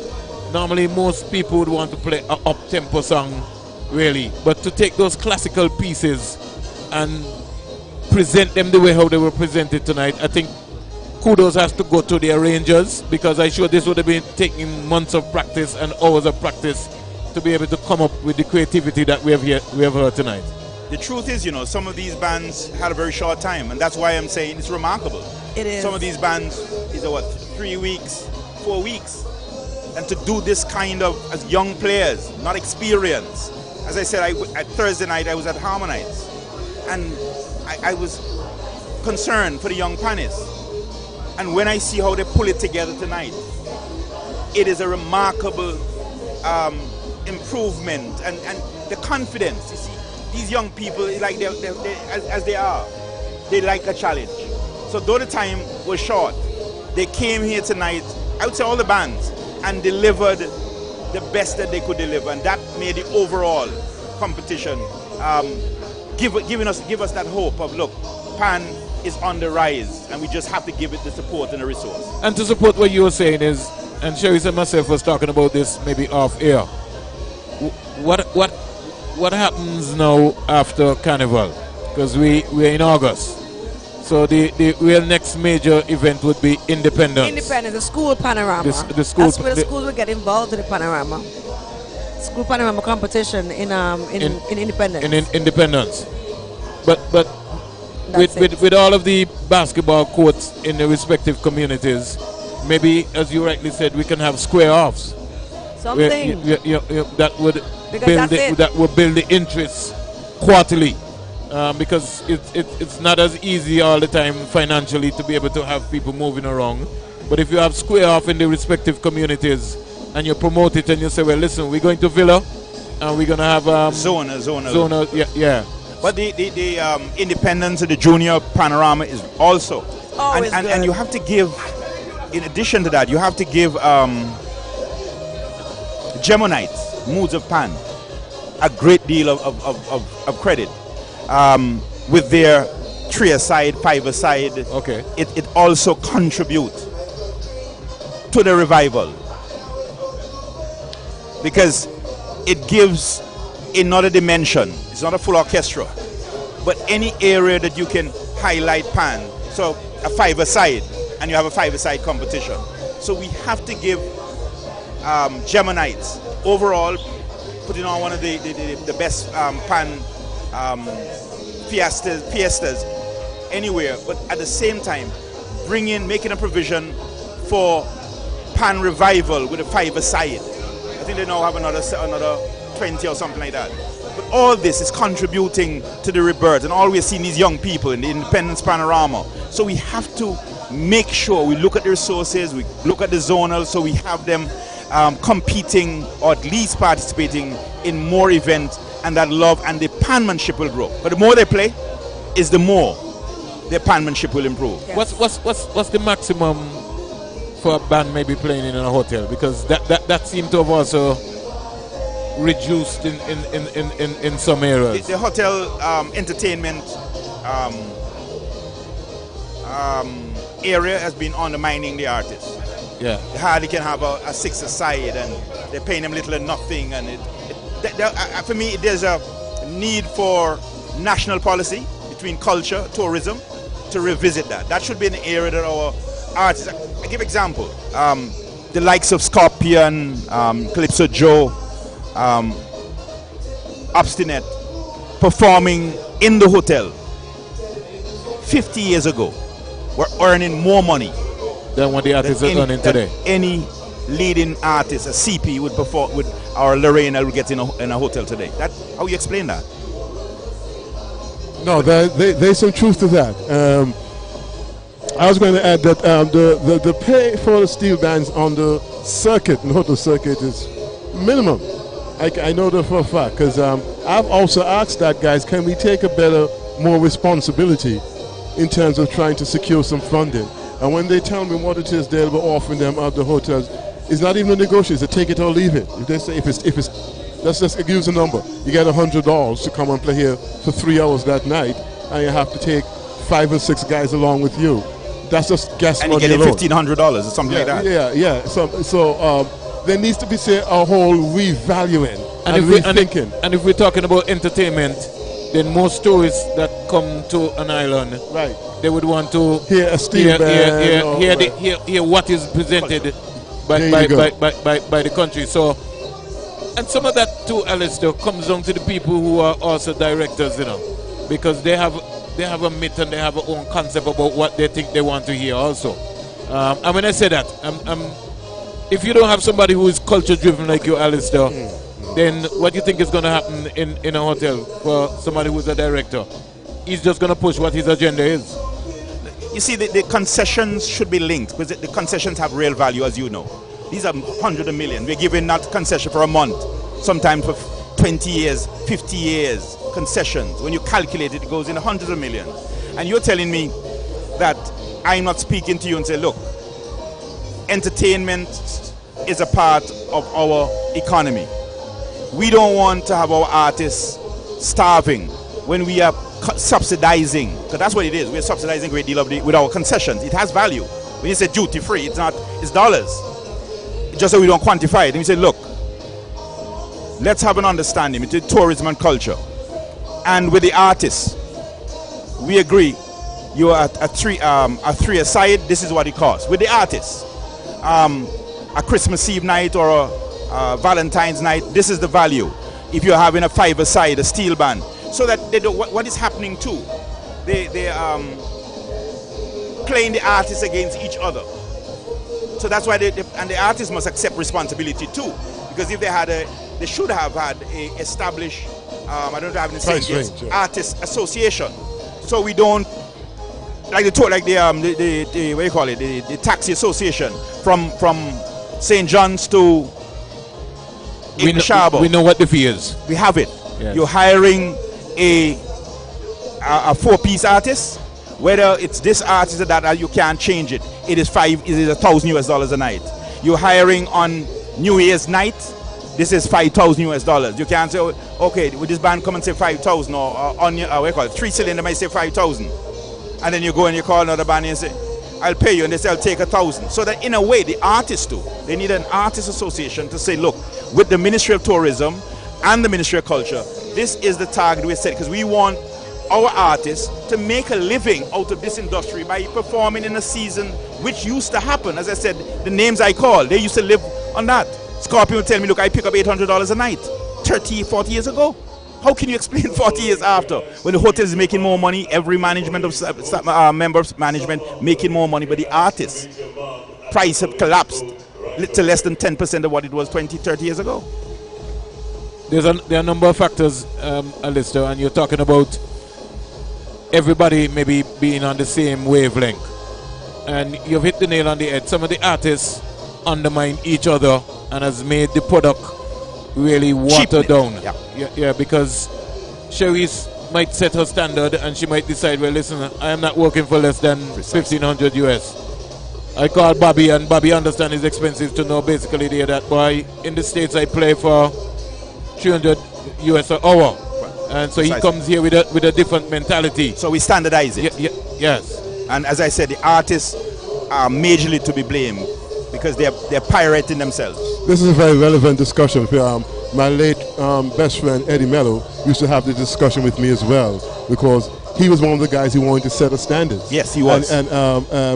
Normally most people would want to play an up-tempo song, really, but to take those classical pieces and present them the way how they were presented tonight, I think kudos has to go to the arrangers, because I'm sure this would have been taking months of practice and hours of practice to be able to come up with the creativity that we have heard tonight. The truth is, some of these bands had a very short time, and that's why I'm saying it's remarkable. It is. Some of these bands, 3 weeks, 4 weeks, and to do this kind of, as young players, not experienced. As I said, at Thursday night I was at Harmonites, and I was concerned for the young pianists. And when I see how they pull it together tonight, it is a remarkable improvement and the confidence. You see, these young people, like as they are, they like a challenge. So though the time was short, they came here tonight, I would say all the bands, and delivered the best that they could deliver, and that made the overall competition give us that hope of, look, Pan is on the rise, and we just have to give it the support and the resource. And to support what you were saying is, and Sherry and myself was talking about this maybe off air. What happens now after Carnival? Because we're in August. So the real next major event would be Independence. Independence, the school panorama. The school. That's where the schools will get involved in the panorama. School panorama competition in Independence. In Independence. But with all of the basketball courts in the respective communities, maybe, as you rightly said, we can have square offs. Something that would build the interest quarterly. Because it's not as easy all the time financially to be able to have people moving around. But if you have square off in the respective communities and you promote it and you say, well, listen, we're going to Villa and we're going to have zona. Yeah. But the Independence of the Junior Panorama is also. And you have to give, in addition to that, you have to give Geminites, Moods of Pan, a great deal of credit. With their 3-a-side, 5-a-side, okay, it also contributes to the revival because it gives another dimension. It's not a full orchestra, but any area that you can highlight Pan. So a 5-a-side, and you have a 5-a-side competition. So we have to give Geminites overall putting on one of the best Pan fiestas anywhere, but at the same time making a provision for Pan revival with a 5-a-side. I think they now have another 20 or something like that. But all this is contributing to the rebirth, and all we're seeing these young people in the Independence Panorama. So we have to make sure we look at the resources, we look at the zonal, so we have them competing or at least participating in more events, and that love and the panmanship will grow. But the more they play, is the more their panmanship will improve. Yes. What's the maximum for a band maybe playing in a hotel? Because that seemed to have also reduced in some areas. The hotel entertainment area has been undermining the artists. Yeah. They hardly can have a 6-a-side, and they're paying them little or nothing, and for me, there's a need for national policy between culture, tourism, to revisit that. That should be an area that our artists. I give example. The likes of Scorpion, Calypso Joe, Obstinate, performing in the hotel 50 years ago, were earning more money than what the artists are earning today. Any leading artist, a CP, would perform with, or Lorena would get in a hotel today. That how you explain that? No, there's some truth to that. I was going to add that the pay for the steel bands on the circuit, the hotel circuit, is minimum. I know that for a fact, because I've also asked that, guys, can we take more responsibility in terms of trying to secure some funding? And when they tell me what it is they'll be offering them at the hotels, it's not even a negotiation. It's a take it or leave it. If they say if it's let's just use a number. You get $100 to come and play here for 3 hours that night, and you have to take 5 or 6 guys along with you. That's just guess money. And you get $1,500 or something like that. Yeah. So there needs to be a whole revaluing and rethinking. And if we're talking about entertainment, then most tourists that come to an island, right, they would want to hear a steel band, hear what is presented by the country. So, and some of that too, Alistair, comes down to the people who are also directors, because they have a myth and they have their own concept about what they think they want to hear also. And when I say that, if you don't have somebody who is culture driven like you, Alistair, then what do you think is going to happen in a hotel for somebody who's a director? He's just going to push what his agenda is. you see, the concessions should be linked because the concessions have real value, as you know. These are hundreds of millions. We're giving that concession for a month, sometimes for 20 years, 50 years, concessions. When you calculate it, it goes in hundreds of millions. And you're telling me that I'm not speaking to you and say, look, entertainment is a part of our economy. We don't want to have our artists starving when we are subsidizing, because that's what it is. We're subsidizing a great deal of with our concessions. It has value. When you say duty free, it's not, it's dollars. Just so we don't quantify it. And we say, look, let's have an understanding between tourism and culture. And with the artists, we agree. You are at three aside, this is what it costs. With the artists, a Christmas Eve night or a Valentine's night, this is the value. If you're having a 5 aside, a steel band, so that they do, what is happening too, they're playing the artists against each other. So that's why and the artists must accept responsibility too, because if they should have had a established, I don't have the artist association, so we don't like the what do you call it, the taxi association from St. John's to we know what the fee is. We have it. Yes. You're hiring a 4-piece artist, whether it's this artist or that, you can't change it. It is $1,000 a night. You're hiring on New Year's night, this is $5,000. You can't say, okay, with this band come and say 5,000, or on your, what do you call it, 3-cylinder might say 5,000. And then you go and you call another band and say, I'll pay you, and they say, I'll take 1,000. So that in a way, the artists too, they need an artist association to say, look, with the Ministry of Tourism and the Ministry of Culture, this is the target we set, because we want our artists to make a living out of this industry by performing in a season which used to happen. As I said, the names I call, they used to live on that. Scorpion would tell me, look, I pick up $800 a night 30, 40 years ago. How can you explain 40 years after, when the hotel is making more money, every management of members management making more money, but the artists price have collapsed to less than 10% of what it was 20, 30 years ago? There are a number of factors, Alistair, and you're talking about everybody maybe being on the same wavelength. And you've hit the nail on the head. Some of the artists undermine each other and has made the product really watered down. Yeah, because Cherise might set her standard and she might decide, well, listen, I am not working for less than 1,500 US. I call Bobby, and Bobby understands it's expensive to know basically there that boy in the States I play for 300 US an hour. And so he comes here with a different mentality. So we standardize it. Yes. And as I said, the artists are majorly to be blamed because they're pirating themselves. This is a very relevant discussion. My late best friend Eddie Mello used to have the discussion with me as well, because he was one of the guys who wanted to set a standard. Yes, he was. And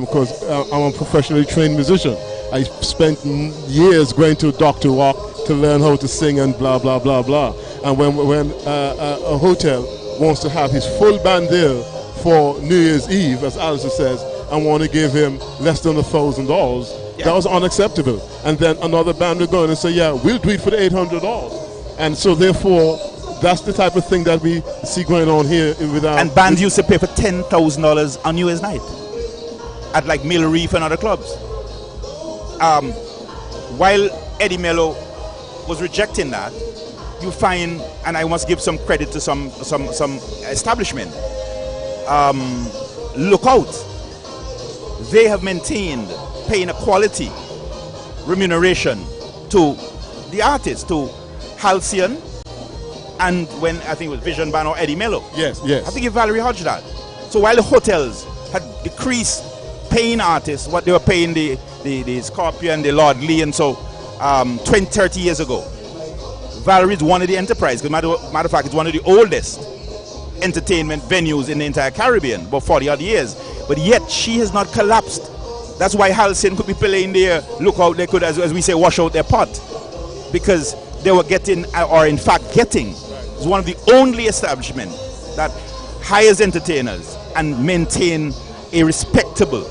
because I'm a professionally trained musician, I spent years going to Dr. Walk to learn how to sing and blah blah blah blah. And when a hotel wants to have his full band there for New Year's Eve, as Alistair says, and want to give him less than $1,000, that was unacceptable. And then another band would go in and say, yeah, we'll do it for the $800. And so therefore, that's the type of thing that we see going on here. And bands used to pay for $10,000 on New Year's night at like Mill Reef and other clubs. While Eddie Mello was rejecting that, you find, and I must give some credit to some establishment, Lookout. They have maintained paying a quality remuneration to the artists, to Halcyon, and when I think it was Vision Band or Eddie Mello. Yes. I have to give Valerie Hodge that. So while the hotels had decreased paying artists what they were paying the Scorpion, the Lord Lee, and so 20, 30 years ago, Valerie is one of the enterprises. Matter of fact, it's one of the oldest entertainment venues in the entire Caribbean, about 40 odd years. But yet she has not collapsed. That's why Halcyon could be playing there. Lookout, they could, as we say, wash out their pot, because they were getting, or in fact getting, it's one of the only establishments that hires entertainers and maintain a respectable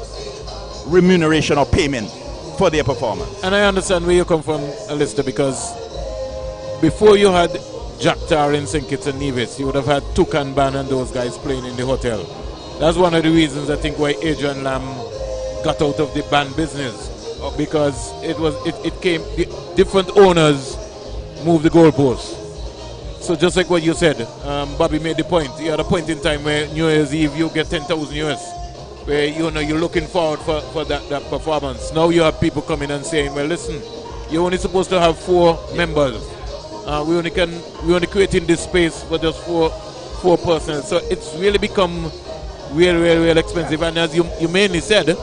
remuneration or payment for their performance. And I understand where you come from, Alistair, because before you had Jack Tar in St. Kitts and Nevis, you would have had Toucan Band and those guys playing in the hotel. That's one of the reasons I think why Adrian Lamb got out of the band business. Because it came, different owners moved the goalposts. So just like what you said, Bobby made the point. You had a point in time where New Year's Eve you get 10,000 US, where you're looking forward for that performance. Now you have people coming and saying, well, listen, you're only supposed to have 4 members. We only creating this space for just four persons. So it's really become real expensive. And as you mainly said,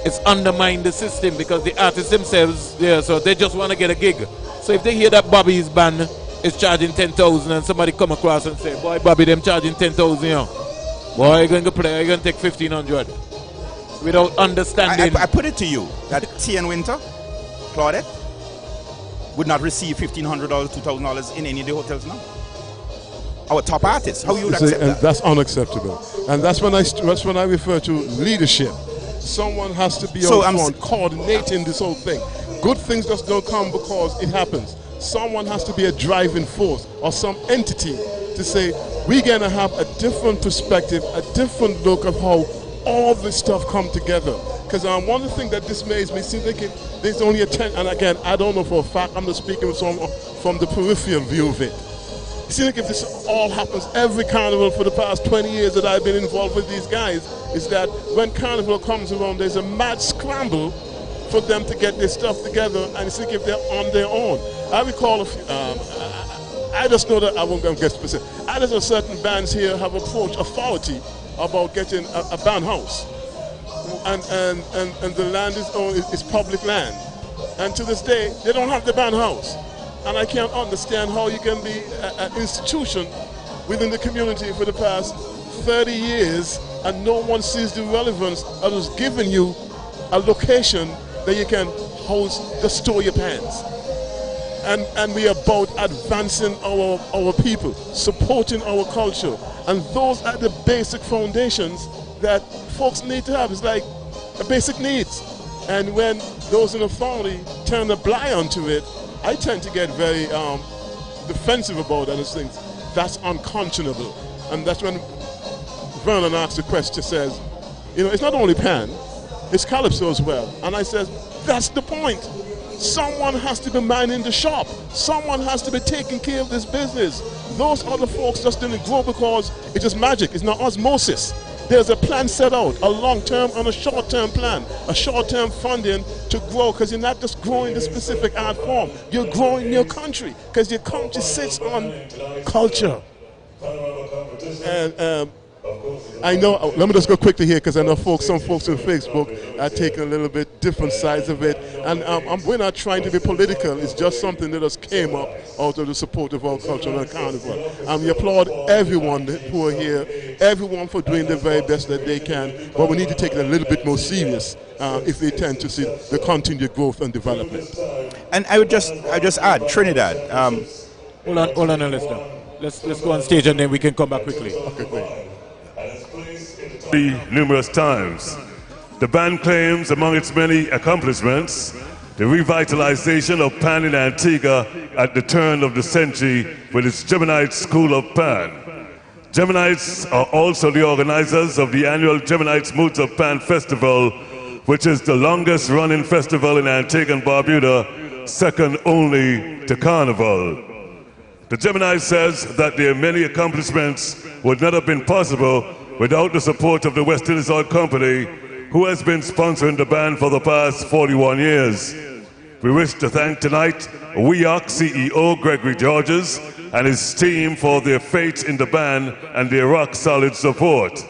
it's undermined the system because the artists themselves, so they just want to get a gig. So if they hear that Bobby's band is charging 10,000 and somebody come across and say, boy, Bobby, them charging 10,000, you know. Boy, you're going to play, you're going to take 1,500. Without understanding. I put it to you that T and Winter, Claudette, would not receive $1,500, $2,000 in any of the hotels now. Our top artists, how you would accept that? That's unacceptable. And that's when I refer to leadership. Someone has to be on front, coordinating this whole thing. Good things just don't come because it happens. Someone has to be a driving force or some entity to say, we're going to have a different perspective, a different look of how all this stuff come together. Because one of the things that dismays me, seems like there's only a 10, and again, I don't know for a fact, I'm just speaking from the peripheral view of it. It seems like if this all happens every carnival for the past 20 years that I've been involved with these guys, is that when carnival comes around, there's a mad scramble for them to get their stuff together, and it's like if they're on their own. I recall, I just know that I won't get specific. I just know certain bands here have approached authority about getting a band house, and the land is public land, and to this day they don't have the band house. And I can't understand how you can be an institution within the community for the past 30 years and no one sees the relevance of just giving you a location that you can host, just store your pants. And we are about advancing our people, supporting our culture. And those are the basic foundations that folks need to have. It's like a basic needs. And when those in authority turn a blind onto it, I tend to get very defensive about those things. That's unconscionable. And that's when Vernon asks the question, says, it's not only Pan, it's Calypso as well. And I says, that's the point. Someone has to be minding the shop. Someone has to be taking care of this business. Those other folks just didn't grow because it's just magic. It's not osmosis. There's a plan set out, a long-term and a short-term plan, a short-term funding to grow, because you're not just growing the specific art form, you're growing your country, because your country sits on culture. And I know, let me just go quickly here, because I know some folks on Facebook are taking a little bit different sides of it, and we're not trying to be political. It's just something that just came up out of the support of our culture and carnival. We applaud everyone who are here, everyone for doing the very best that they can, but we need to take it a little bit more serious if we tend to see the continued growth and development. And I would just add Trinidad. Hold on, let's go on stage and then we can come back quickly. Okay, great. Numerous times. The band claims among its many accomplishments the revitalization of Pan in Antigua at the turn of the century with its Geminite School of Pan. Geminites are also the organizers of the annual Geminites Moods of Pan Festival, which is the longest running festival in Antigua and Barbuda, second only to Carnival. The Gemini says that their many accomplishments would not have been possible without the support of the West Indies Oil Company, who has been sponsoring the band for the past 41 years. We wish to thank tonight WEOC CEO Gregory Georges and his team for their faith in the band and their rock-solid support.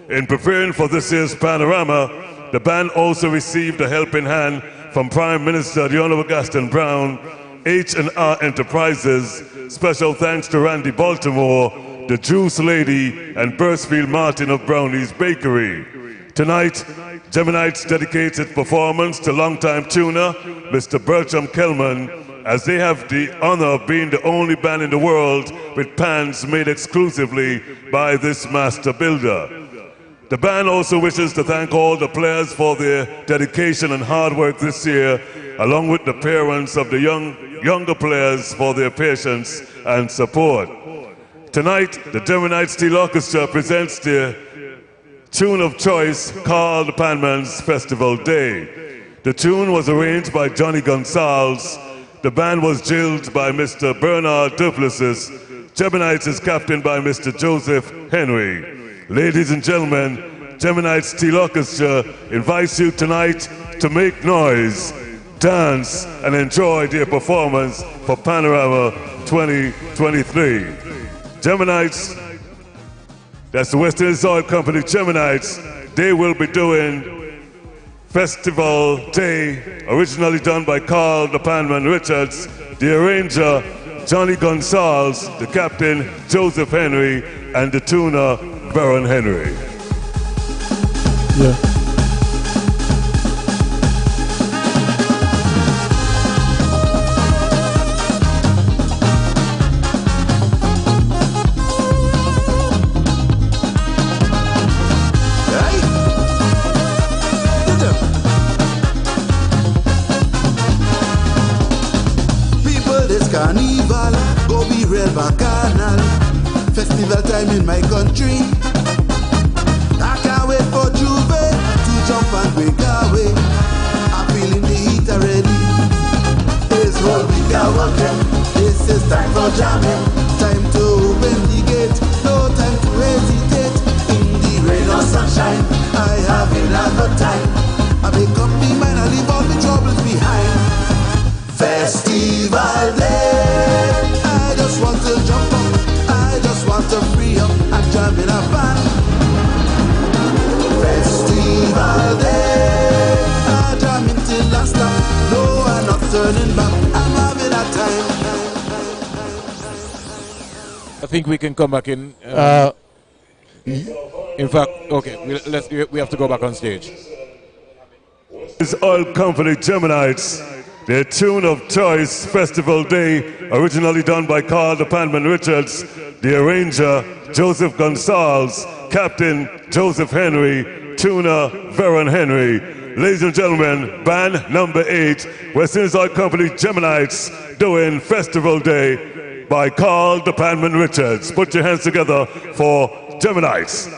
In preparing for this year's Panorama, the band also received a helping hand from Prime Minister the Honorable Gaston Brown, H&R Enterprises. Special thanks to Randy Baltimore, the Juice Lady, and Burstfield Martin of Brownie's Bakery. Tonight, Geminites dedicate its performance to longtime tuner, Mr. Bertram Kellman, as they have the honor of being the only band in the world with pans made exclusively by this master builder. The band also wishes to thank all the players for their dedication and hard work this year, along with the parents of the younger players for their patience and support. Tonight, the Ebonite Steel Orchestra presents their tune of choice called the Panman's Festival Day. The tune was arranged by Johnny Gonsalves. The band was drilled by Mr. Bernard Duplessis. Geminites is captained by Mr. Joseph Henry. Ladies and gentlemen, Geminites Steel Orchestra invites you tonight to make noise, dance, and enjoy their performance for Panorama 2023. Geminites, that's the Western Soil Company Geminites, they will be doing Festival Day, originally done by Carl the Panman Richards, the arranger Johnny Gonsalves, the captain Joseph Henry, and the tuner Baron Henry. Yeah. Carnival, go be real bacchanal. Festival time in my country. I can't wait for Juve to jump and break away. I'm feeling the heat already. This whole week I working. This is time for jamming. Time to open the gate. No time to hesitate. In the rain or sunshine, I have enough time. I make up my mind and leave all the troubles behind. Festival Day, I just want to jump up, I just want to free up and jam in a band. Festival Day, I jam until last time, no I'm not turning back, I'm having a time. I think we can come back in. In fact, okay, we have to go back on stage. This Oil Company Geminites, their tune of choice, Festival Day, originally done by Carl the Panman Richards, the arranger Joseph Gonsalves, captain Joseph Henry, tuner Baron Henry. Ladies and gentlemen, band number 8, Western Oil Company Geminites, doing Festival Day by Carl the Panman Richards. Put your hands together for Geminites.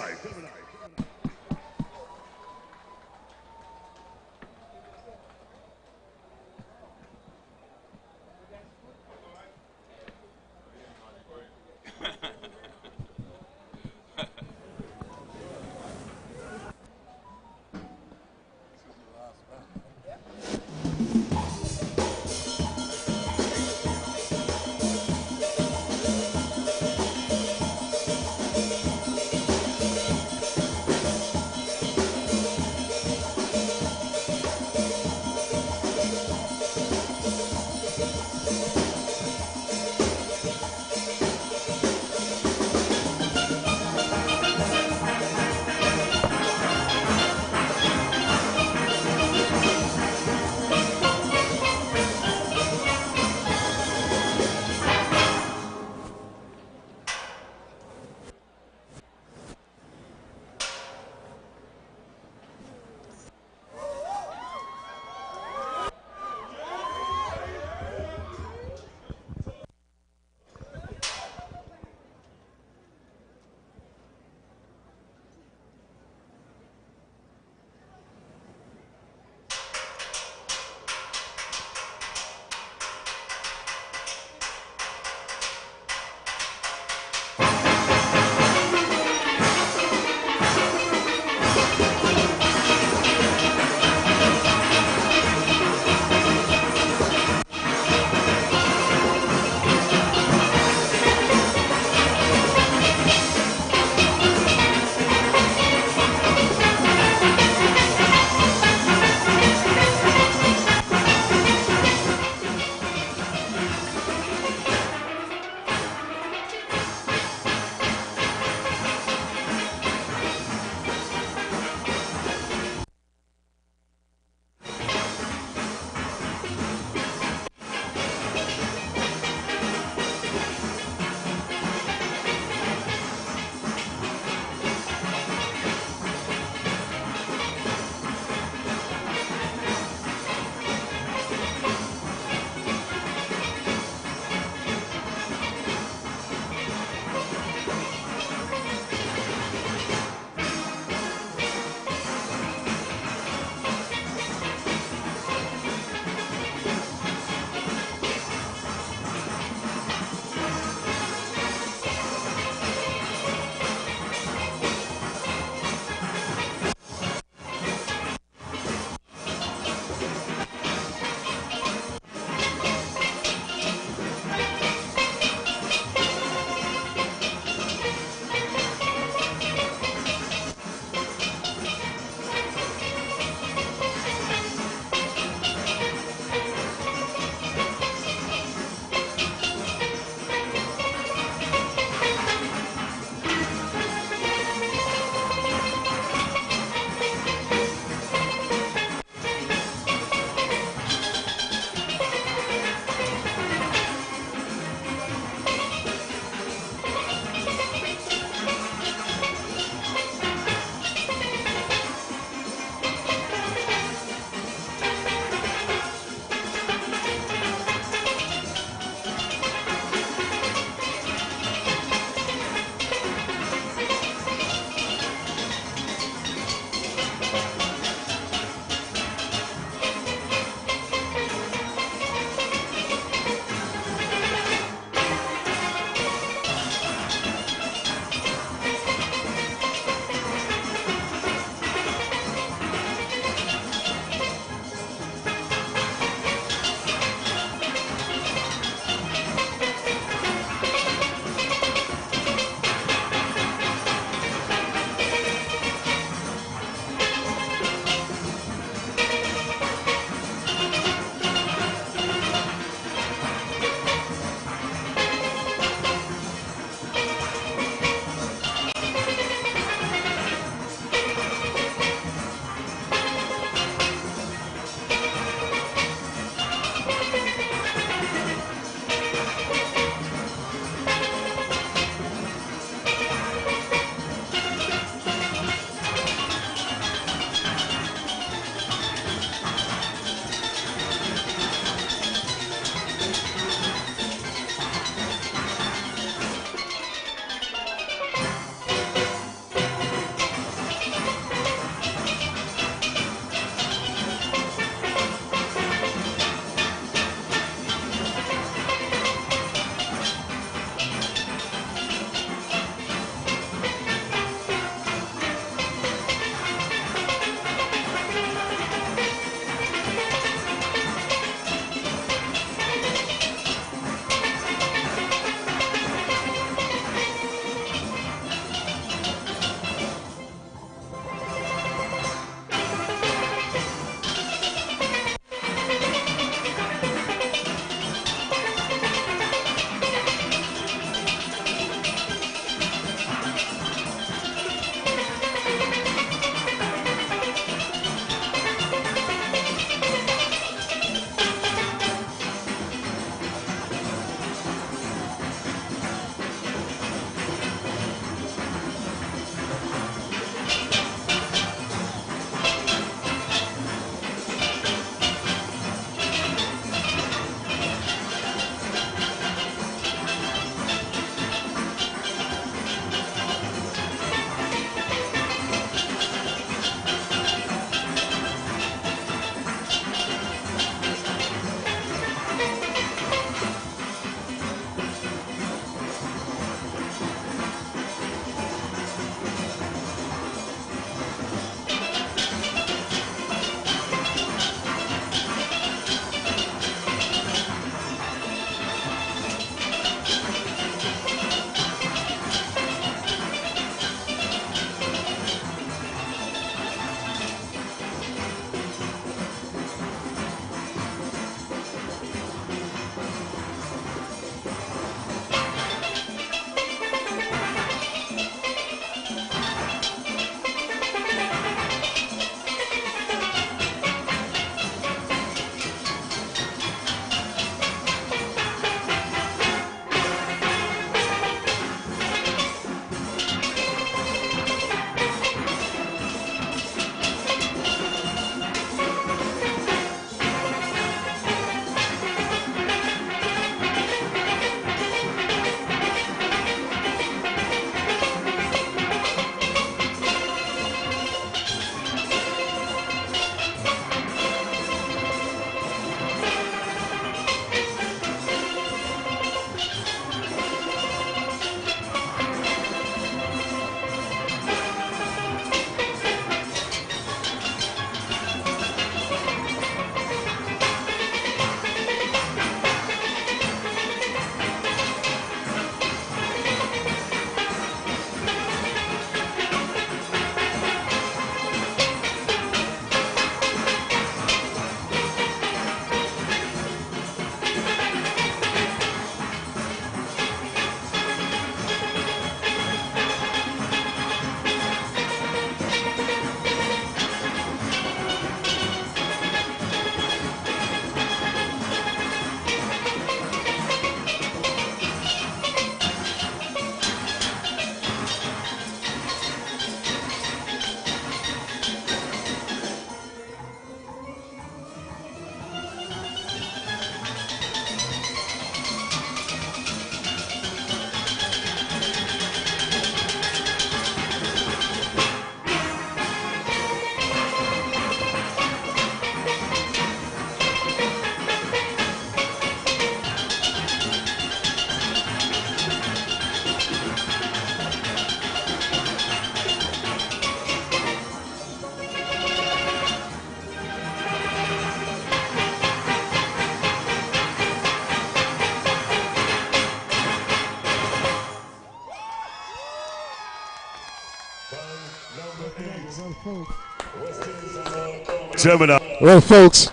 Gemini. Well, folks,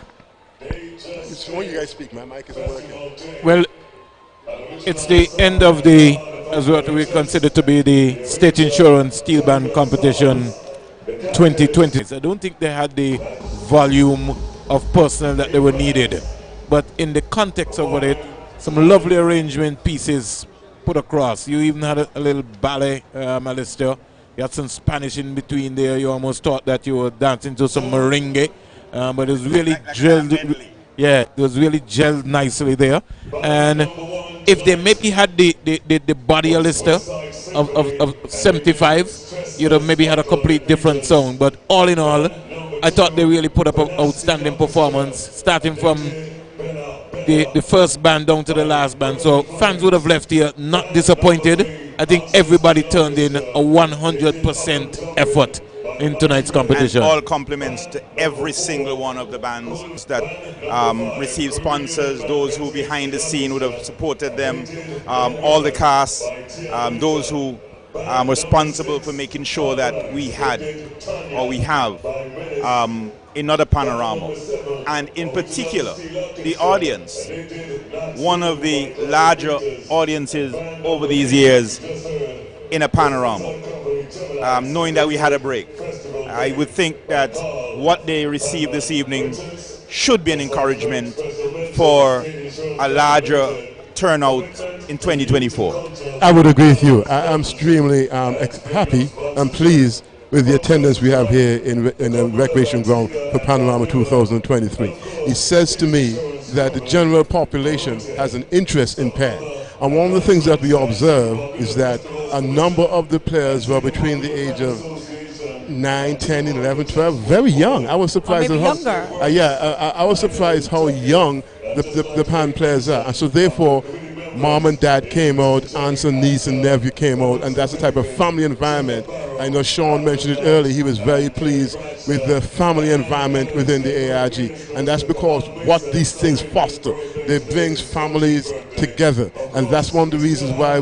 when you guys speak, my mic isn't working. Well, it's the end of the, as what we consider to be the State Insurance Steel Band Competition 2020. I don't think they had the volume of personnel that they were needed, but in the context of it, some lovely arrangement pieces put across. You even had a little ballet, Alistair. You had some Spanish in between there. You almost thought that you were dancing to some merengue, but it was really gelled. Yeah, it was really gelled nicely there. And if they maybe had the body, Alistair, of 75, you'd have maybe had a complete different sound. But all in all, I thought they really put up an outstanding performance, starting from the first band down to the last band. So fans would have left here not disappointed. I think everybody turned in a 100% effort in tonight's competition. And all compliments to every single one of the bands that received sponsors, those who behind the scene would have supported them, all the cast, those who were responsible for making sure that we had, or we have, another panorama. And in particular, the audience, one of the larger audiences over these years in a panorama, knowing that we had a break. I would think that what they received this evening should be an encouragement for a larger turnout in 2024. I would agree with you. I'm extremely happy and pleased with the attendance we have here in the recreation ground for Panorama 2023. It says to me that the general population has an interest in Pan. And one of the things that we observe is that a number of the players were between the age of 9, 10, 11, 12, very young. I was surprised at how younger. I was surprised how young the Pan players are. And so therefore, mom and dad came out, aunts and niece and nephew came out, and that's the type of family environment. I know Sean mentioned it earlier, he was very pleased with the family environment within the ARG, and that's because what these things foster, they brings families together, and that's one of the reasons why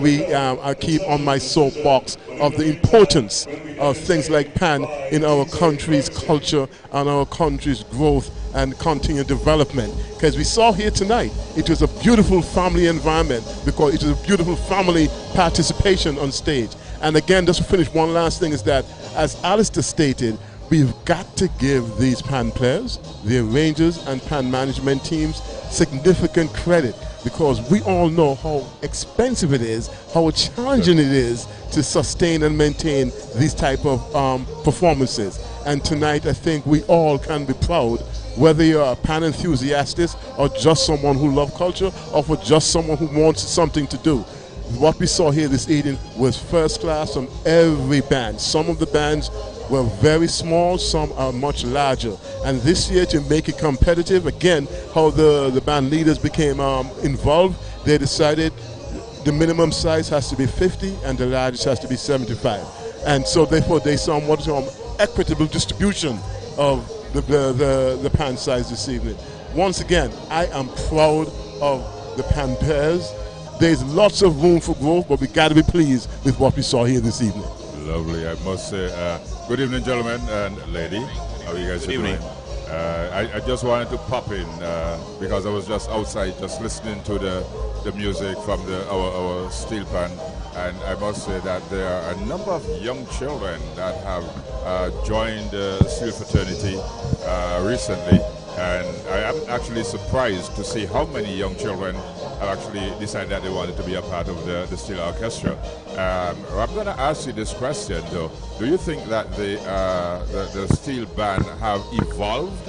I keep on my soapbox of the importance of things like Pan in our country's culture and our country's growth and continued development. Because we saw here tonight, it was a beautiful family environment because it was a beautiful family participation on stage. And again, just to finish, one last thing is that, as Alistair stated, we've got to give these Pan players, the arrangers and Pan management teams significant credit, because we all know how expensive it is, how challenging it is to sustain and maintain these type of performances. And tonight, I think we all can be proud, whether you're a Pan enthusiast or just someone who loves culture or for just someone who wants something to do. What we saw here this evening was first class from every band. Some of the bands were very small, some are much larger. And this year, to make it competitive, again, how the band leaders became involved, they decided the minimum size has to be 50 and the largest has to be 75. And so therefore they saw what equitable distribution of the Pan size this evening. Once again, I am proud of the Pan pairs. There's lots of room for growth, but we got to be pleased with what we saw here this evening. Lovely, I must say. Good evening, gentlemen and lady. How are you guys doing? I just wanted to pop in because I was just outside, just listening to the music from our steel band, and I must say that there are a number of young children that have joined the steel fraternity recently, and I am actually surprised to see how many young children have actually decided that they wanted to be a part of the Steel Orchestra. I'm going to ask you this question, though. Do you think that the steel band have evolved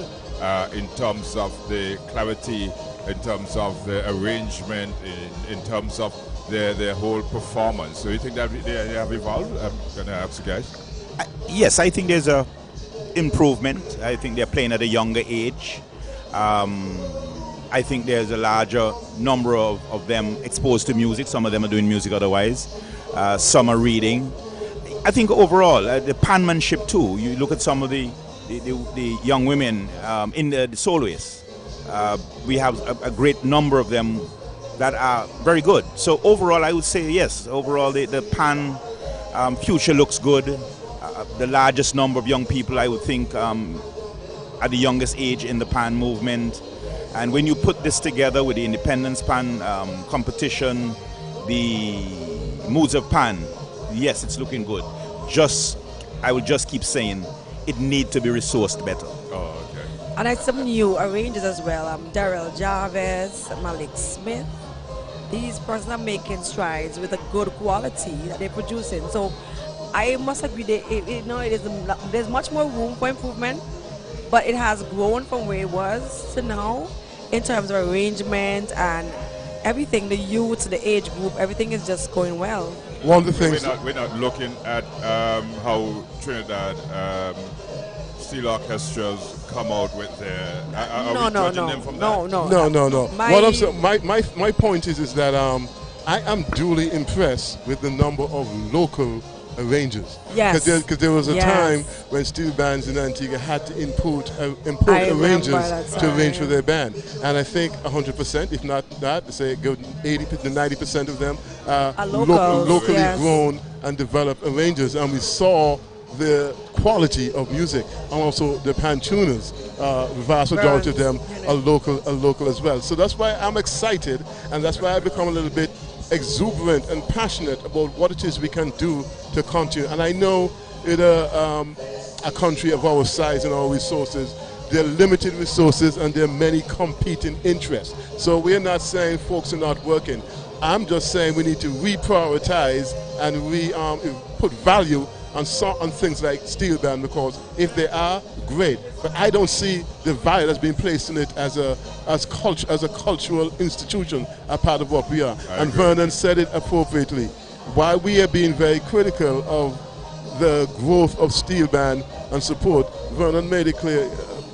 in terms of the clarity, in terms of the arrangement, in terms of their whole performance? So you think that they have evolved? I'm going to ask you guys. Yes, I think there's a improvement. I think they're playing at a younger age. I think there's a larger number of them exposed to music. Some of them are doing music otherwise. Some are reading. I think overall, the panmanship too. You look at some of the young women in the soloists. We have a great number of them that are very good. So overall, I would say yes. Overall, the pan future looks good. the largest number of young people, I would think, at the youngest age in the pan movement. And when you put this together with the Independence Pan competition, the Moods of Pan, yes, it's looking good. I will just keep saying, it needs to be resourced better. Oh, okay. And I have some new arrangers as well. Daryl Jarvis, Malik Smith. These persons are making strides with a good quality that they're producing. So I must agree that there's much more room for improvement, but it has grown from where it was to now in terms of arrangement and everything, the youth, the age group, everything is just going well. One of the things we're not looking at how Trinidad Steel Orchestras come out with their. No. My point is that I am duly impressed with the number of local arrangers. Yes. Because there was a time when steel bands in Antigua had to import arrangers to arrange for their band. And I think 100%, if not that, say a good 80 to 90% of them are locally grown and developed arrangers. And we saw the quality of music, and also the pan tuners, the vast majority of them are local as well. So that's why I'm excited, and that's why I become a little bit exuberant and passionate about what it is we can do to continue. And I know in a country of our size and our resources, there are limited resources and there are many competing interests. So we're not saying folks are not working. I'm just saying we need to reprioritize and put value on things like steel band, because if they are, great. But I don't see the value that's being placed in it as a cultural institution, a part of what we are. And Vernon said it appropriately. While we are being very critical of the growth of steel band and support, Vernon made it clear,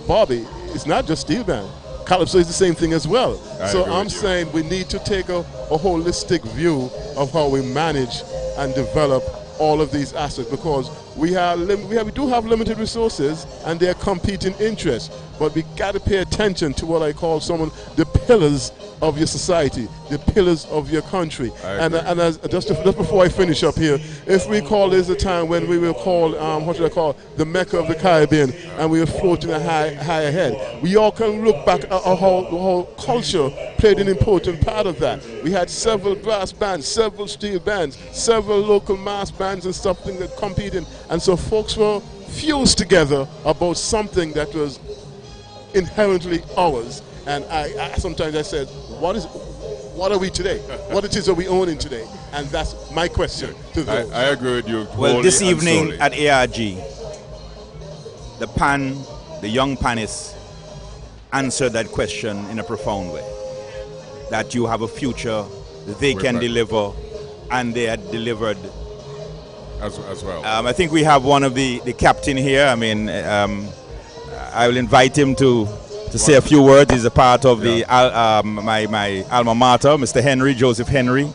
Bobby, it's not just steel band. Calypso is the same thing as well. So I'm saying we need to take a holistic view of how we manage and develop all of these aspects, because we do have limited resources and there are competing interests, but we got to pay attention to what I call the pillars of your society, the pillars of your country. And just before I finish up here, if we call this a time when we will call, the Mecca of the Caribbean, and we are floating high ahead, we all can look back at how culture played an important part of that. We had several brass bands, several steel bands, several local mass bands and something that competed, and so folks were fused together about something that was inherently ours. And I sometimes I said, what are we today? What it is are we owning today? And that's my question to those. I agree with you. Well, this evening at ARG, the young panists answered that question in a profound way. That you have a future, they can deliver, and they had delivered as well. I think we have one of the captain here. I mean, I will invite him to say a few words. He's a part of the my alma mater, Mr. Henry, Joseph Henry.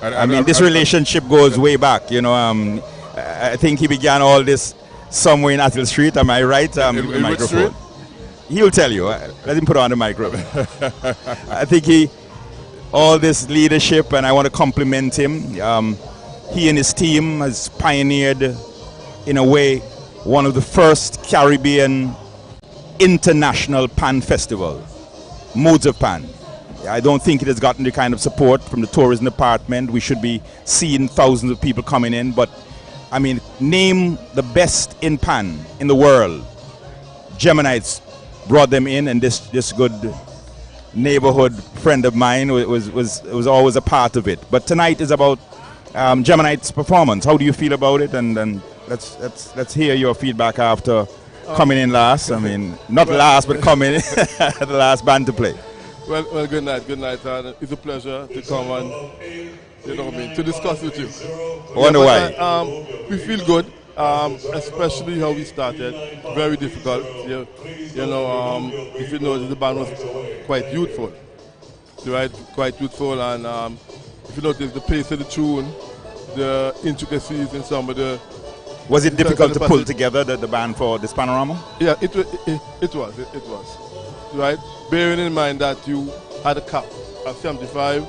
I mean, this relationship goes way back. You know, I think he began all this somewhere in Athill Street. Am I right? In microphone. He'll tell you. Let him put on the microphone. I think all this leadership, and I want to compliment him. He and his team has pioneered, in a way, one of the first Caribbean international pan festival, Moods of Pan. I don't think it has gotten the kind of support from the tourism department. We should be seeing thousands of people coming in, but I mean, name the best in pan in the world. Geminites brought them in, and this good neighborhood friend of mine was always a part of it. But tonight is about Geminites' performance. How do you feel about it? And let's hear your feedback after coming in last. I mean, not last, but coming in the last band to play. Well, good night. And it's a pleasure to come and to discuss with you. I wonder why. We feel good, especially how we started. Very difficult. If you notice, the band was quite youthful, right? Quite youthful, and if you notice the pace of the tune, the intricacies in some of the. Was it difficult to pull together the band for this panorama? Yeah, it was. Right? Bearing in mind that you had a cap of 75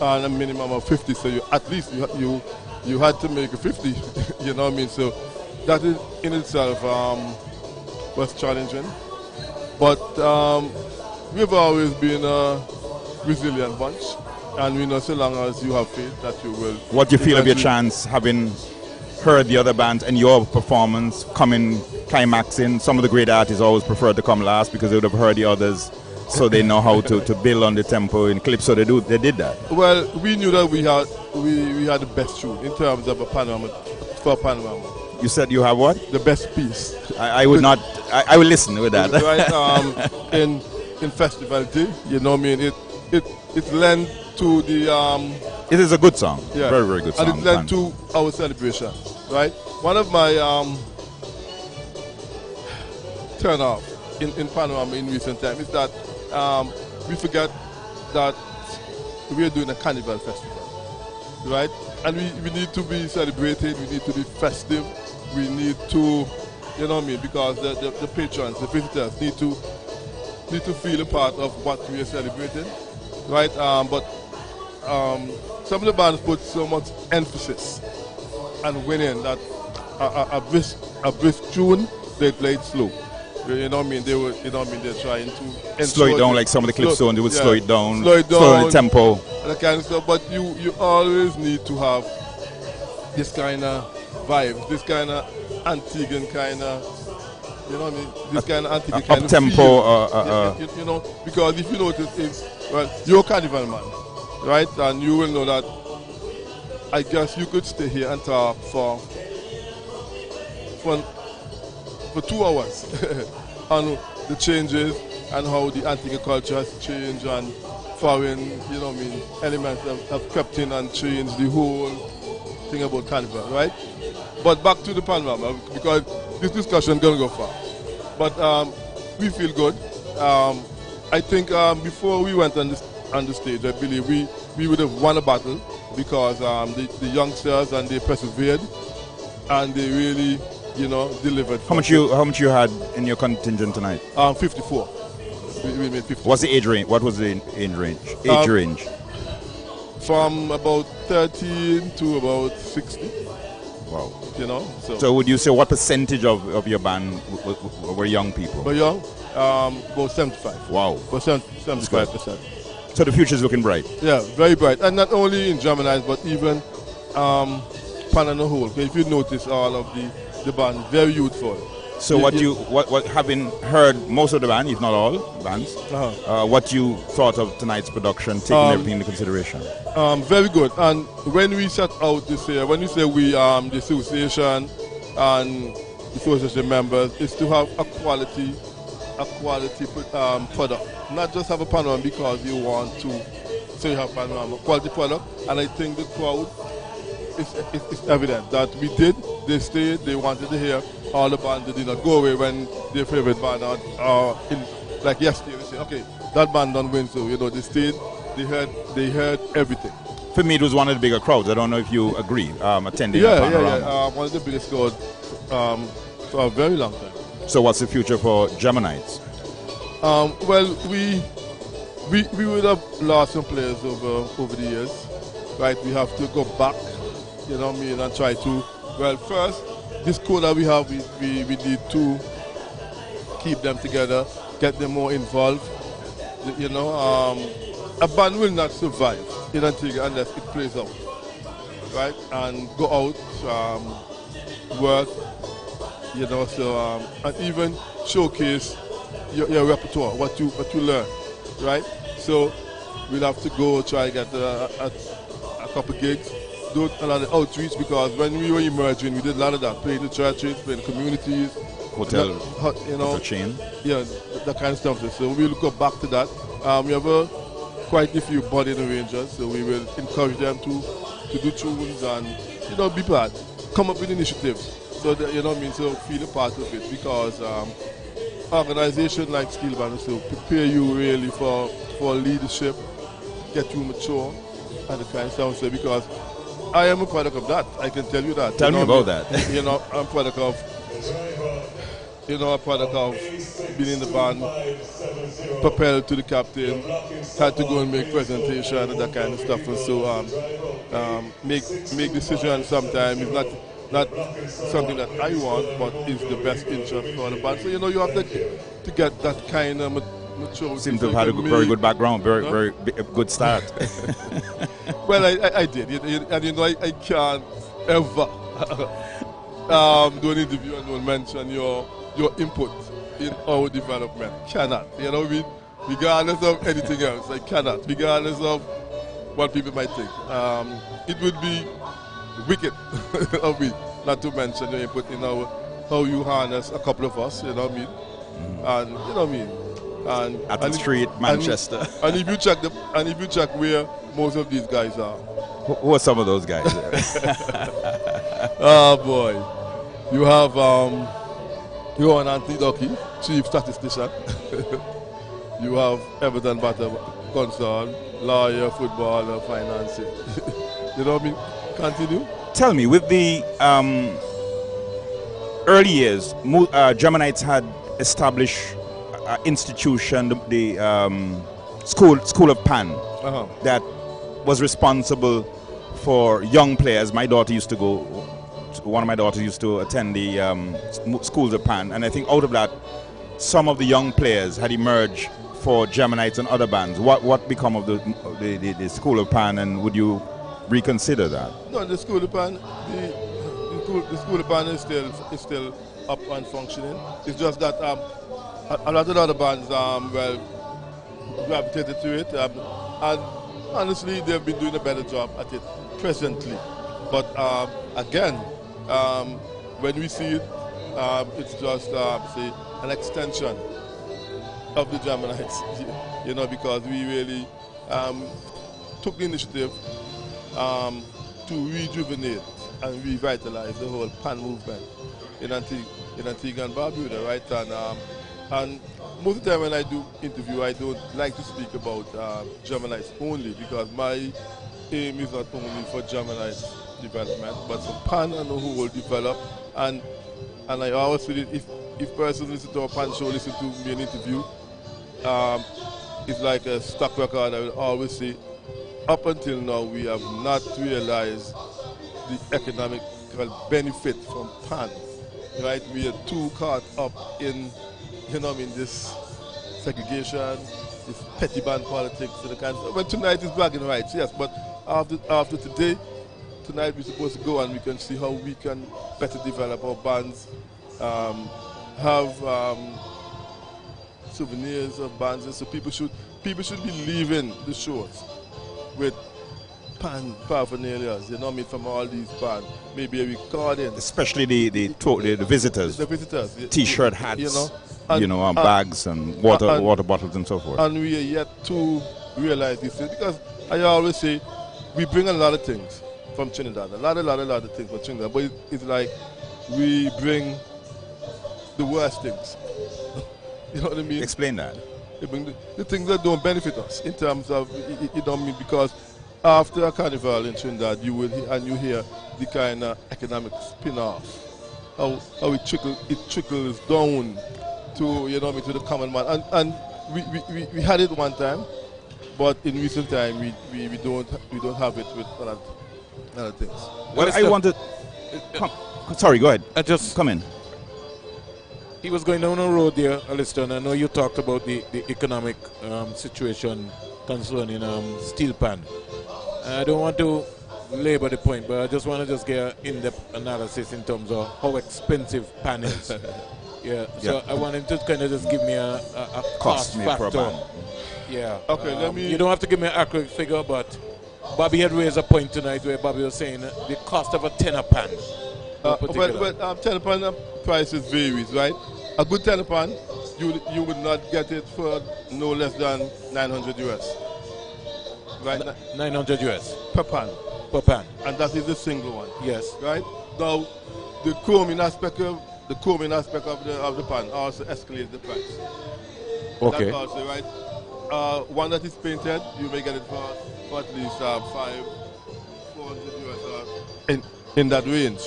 and a minimum of 50. So at least you had to make a 50. You know what I mean? So that in itself was challenging. But we've always been a resilient bunch, and we know so long as you have faith that you will. What do you feel of your chance, having heard the other bands and your performance coming climaxing? Some of the great artists always prefer to come last because they would have heard the others, so they know how to build on the tempo in clips. So they did that. Well, we knew that we had the best tune in terms of a panorama for Panorama. You said you have what? The best piece. I would not. I will listen with that. Right. In festivality, you know what I mean. It lent to the. It is a good song. Yeah. Very, very good song. And it led to our celebration, right? One of my turn off in Panorama in recent time is that we forget that we are doing a Carnival festival, right? And we need to be celebrated, we need to be festive, we need to, you know what I mean, because the patrons, the visitors need to feel a part of what we are celebrating, right? But some of the bands put so much emphasis on winning that a brisk tune, they played slow. You know what I mean? They were, you know what I mean? They're trying to slow it down like some of the clips on. They would slow it down, slow the tempo, and that kind of stuff. But you always need to have this kind of vibe, this kind of Antiguan kind of, you know what I mean? This kind of Antiguan kind of tempo. You know, because if you notice, you're a Carnival man, right? And you will know that. I guess you could stay here and talk for 2 hours on the changes and how the Antigua culture has changed and foreign, you know what I mean, elements have crept in and changed the whole thing about Carnival, right? But back to the Panorama, because this discussion don't go far. But we feel good. I think before we went on the stage, I believe we would have won a battle because the youngsters and they persevered and they really, you know, delivered. How much you had in your contingent tonight? 54. We made 54. What's the age range? What was the age range? From about 13 to about 60. Wow. You know. So would you say what percentage of your band were young people? But young, about 75. Wow. About 75%. So the future is looking bright. Yeah, very bright, and not only in Harmonites, but even Pan on the whole. If you notice, all of the band very youthful. So what having heard most of the band, if not all bands, what you thought of tonight's production, taking everything into consideration? Very good. And when we set out this year, when we say we the association and the association members, is to have a quality product. Not just have a panorama because you want to say you have panorama, quality product. And I think the crowd it's evident that we did. They stayed. They wanted to hear all the bands. They did not go away when their favorite band are in, like yesterday. They say, okay, that band don't win, so you know they stayed. They heard everything. For me, it was one of the bigger crowds. I don't know if you agree. Attending Panorama. Yeah. One of the biggest crowds for a very long time. So what's the future for Harmonites? Well, we would have lost some players over the years, right? We have to go back, you know what I mean, and try to. Well, first, this core that we have, we need to keep them together, get them more involved. You know, a band will not survive in Antigua unless it plays out, right? And go out, work, you know, so and even showcase your repertoire, what you learn, right? So we'll have to go try get a couple gigs, do a lot of outreach, because when we were emerging, we did a lot of that, playing the churches, playing the communities, hotel, you know, hotel chain, yeah, that kind of stuff. So we'll go back to that. We have quite a few budding arrangers, so we will encourage them to do tunes and, you know, be part, come up with initiatives, so that, you know what I mean, so feel a part of it, because organization like Steel Band will prepare you really for leadership, get you mature, and the kind of stuff. So because I am a product of that, I can tell you that. Tell me about that. You know, I'm a product of a product of being in the band, propelled to the captain, had to go and make presentation and that kind of stuff. And so make decisions sometimes is not something that I want, but is the best interest for the band. So you have to get that kind of maturity. Seems to have had a very good background, very good start. Well, I did, and I can't ever do an interview and don't mention your input in our development. Cannot, regardless of anything else. I cannot, regardless of what people might think. It would be wicked of me not to mention your input in how you harness a couple of us, and and at the street, Manchester. And if you check where most of these guys are. Who are some of those guys? Oh boy, you have you're an Antigua chief statistician. You have Everton Batter concern, lawyer, footballer, financing. You know what I mean? Continue. Tell me, with the early years, Harmonites had established institution, the School of Pan, that was responsible for young players. My daughter used to go. One of my daughters used to attend the schools of Pan, and I think out of that, some of the young players had emerged for Harmonites and other bands. What become of the School of Pan, and would you reconsider that? No, the School of Pan, the School of Pan is still up and functioning. It's just that a lot of other bands gravitated to it, and honestly, they've been doing a better job at it presently. But again, when we see it, it's just say an extension of the Harmonites, because we really took the initiative to rejuvenate and revitalize the whole Pan movement in Antigua and Barbuda, right? And most of the time when I do interview, I don't like to speak about Harmonites only, because my aim is not only for Harmonites development, but for Pan and the whole develop. And I always feel it, if persons listen to a Pan show, listen to me an interview, it's like a stock record. I will always say, up until now, we have not realized the economical benefit from Pan. Right? We are too caught up in this segregation, this petty band politics, and the kind of stuff. But tonight is black and white, yes. But after today, tonight we're supposed to go and we can see how we can better develop our bands, have souvenirs of bands, and so people should be leaving the shows with Pan paraphernalia, from all these bands. Maybe a recording. Especially the visitors. The visitors. T-shirt, hats, bags and water bottles and so forth. And we are yet to realize these things, because I always say we bring a lot of things from Trinidad, a lot of things from Trinidad, but it's like we bring the worst things. You know what I mean? Explain that. We bring the things that don't benefit us in terms of, because after a carnival in Trinidad, you hear the kind of economic spin-off, how it trickles down to to the common man, and we had it one time, but in recent time we don't have it with other things. Well, I wanted. Sorry, go ahead. I just come in. He was going down the road there, Alistair, and I know you talked about the economic situation concerning steel pan. I don't want to labor the point, but I just want to get an in-depth analysis in terms of how expensive pan is. Yeah, so I want him to kind of just give me a cost factor. Per band. Yeah. Okay, let me. You don't have to give me an accurate figure, but Bobby had raised a point tonight where Bobby was saying the cost of a tenor pan. Tenor pan prices varies, right? A good tenor pan, you would not get it for no less than 900 US. Right? 900 US per pan. Per pan. And that is the single one. Yes. Right? Now, the chroming aspect of the pan also escalates the price. Okay. That's also right. One that is painted, you may get it for at least 400 US in that range.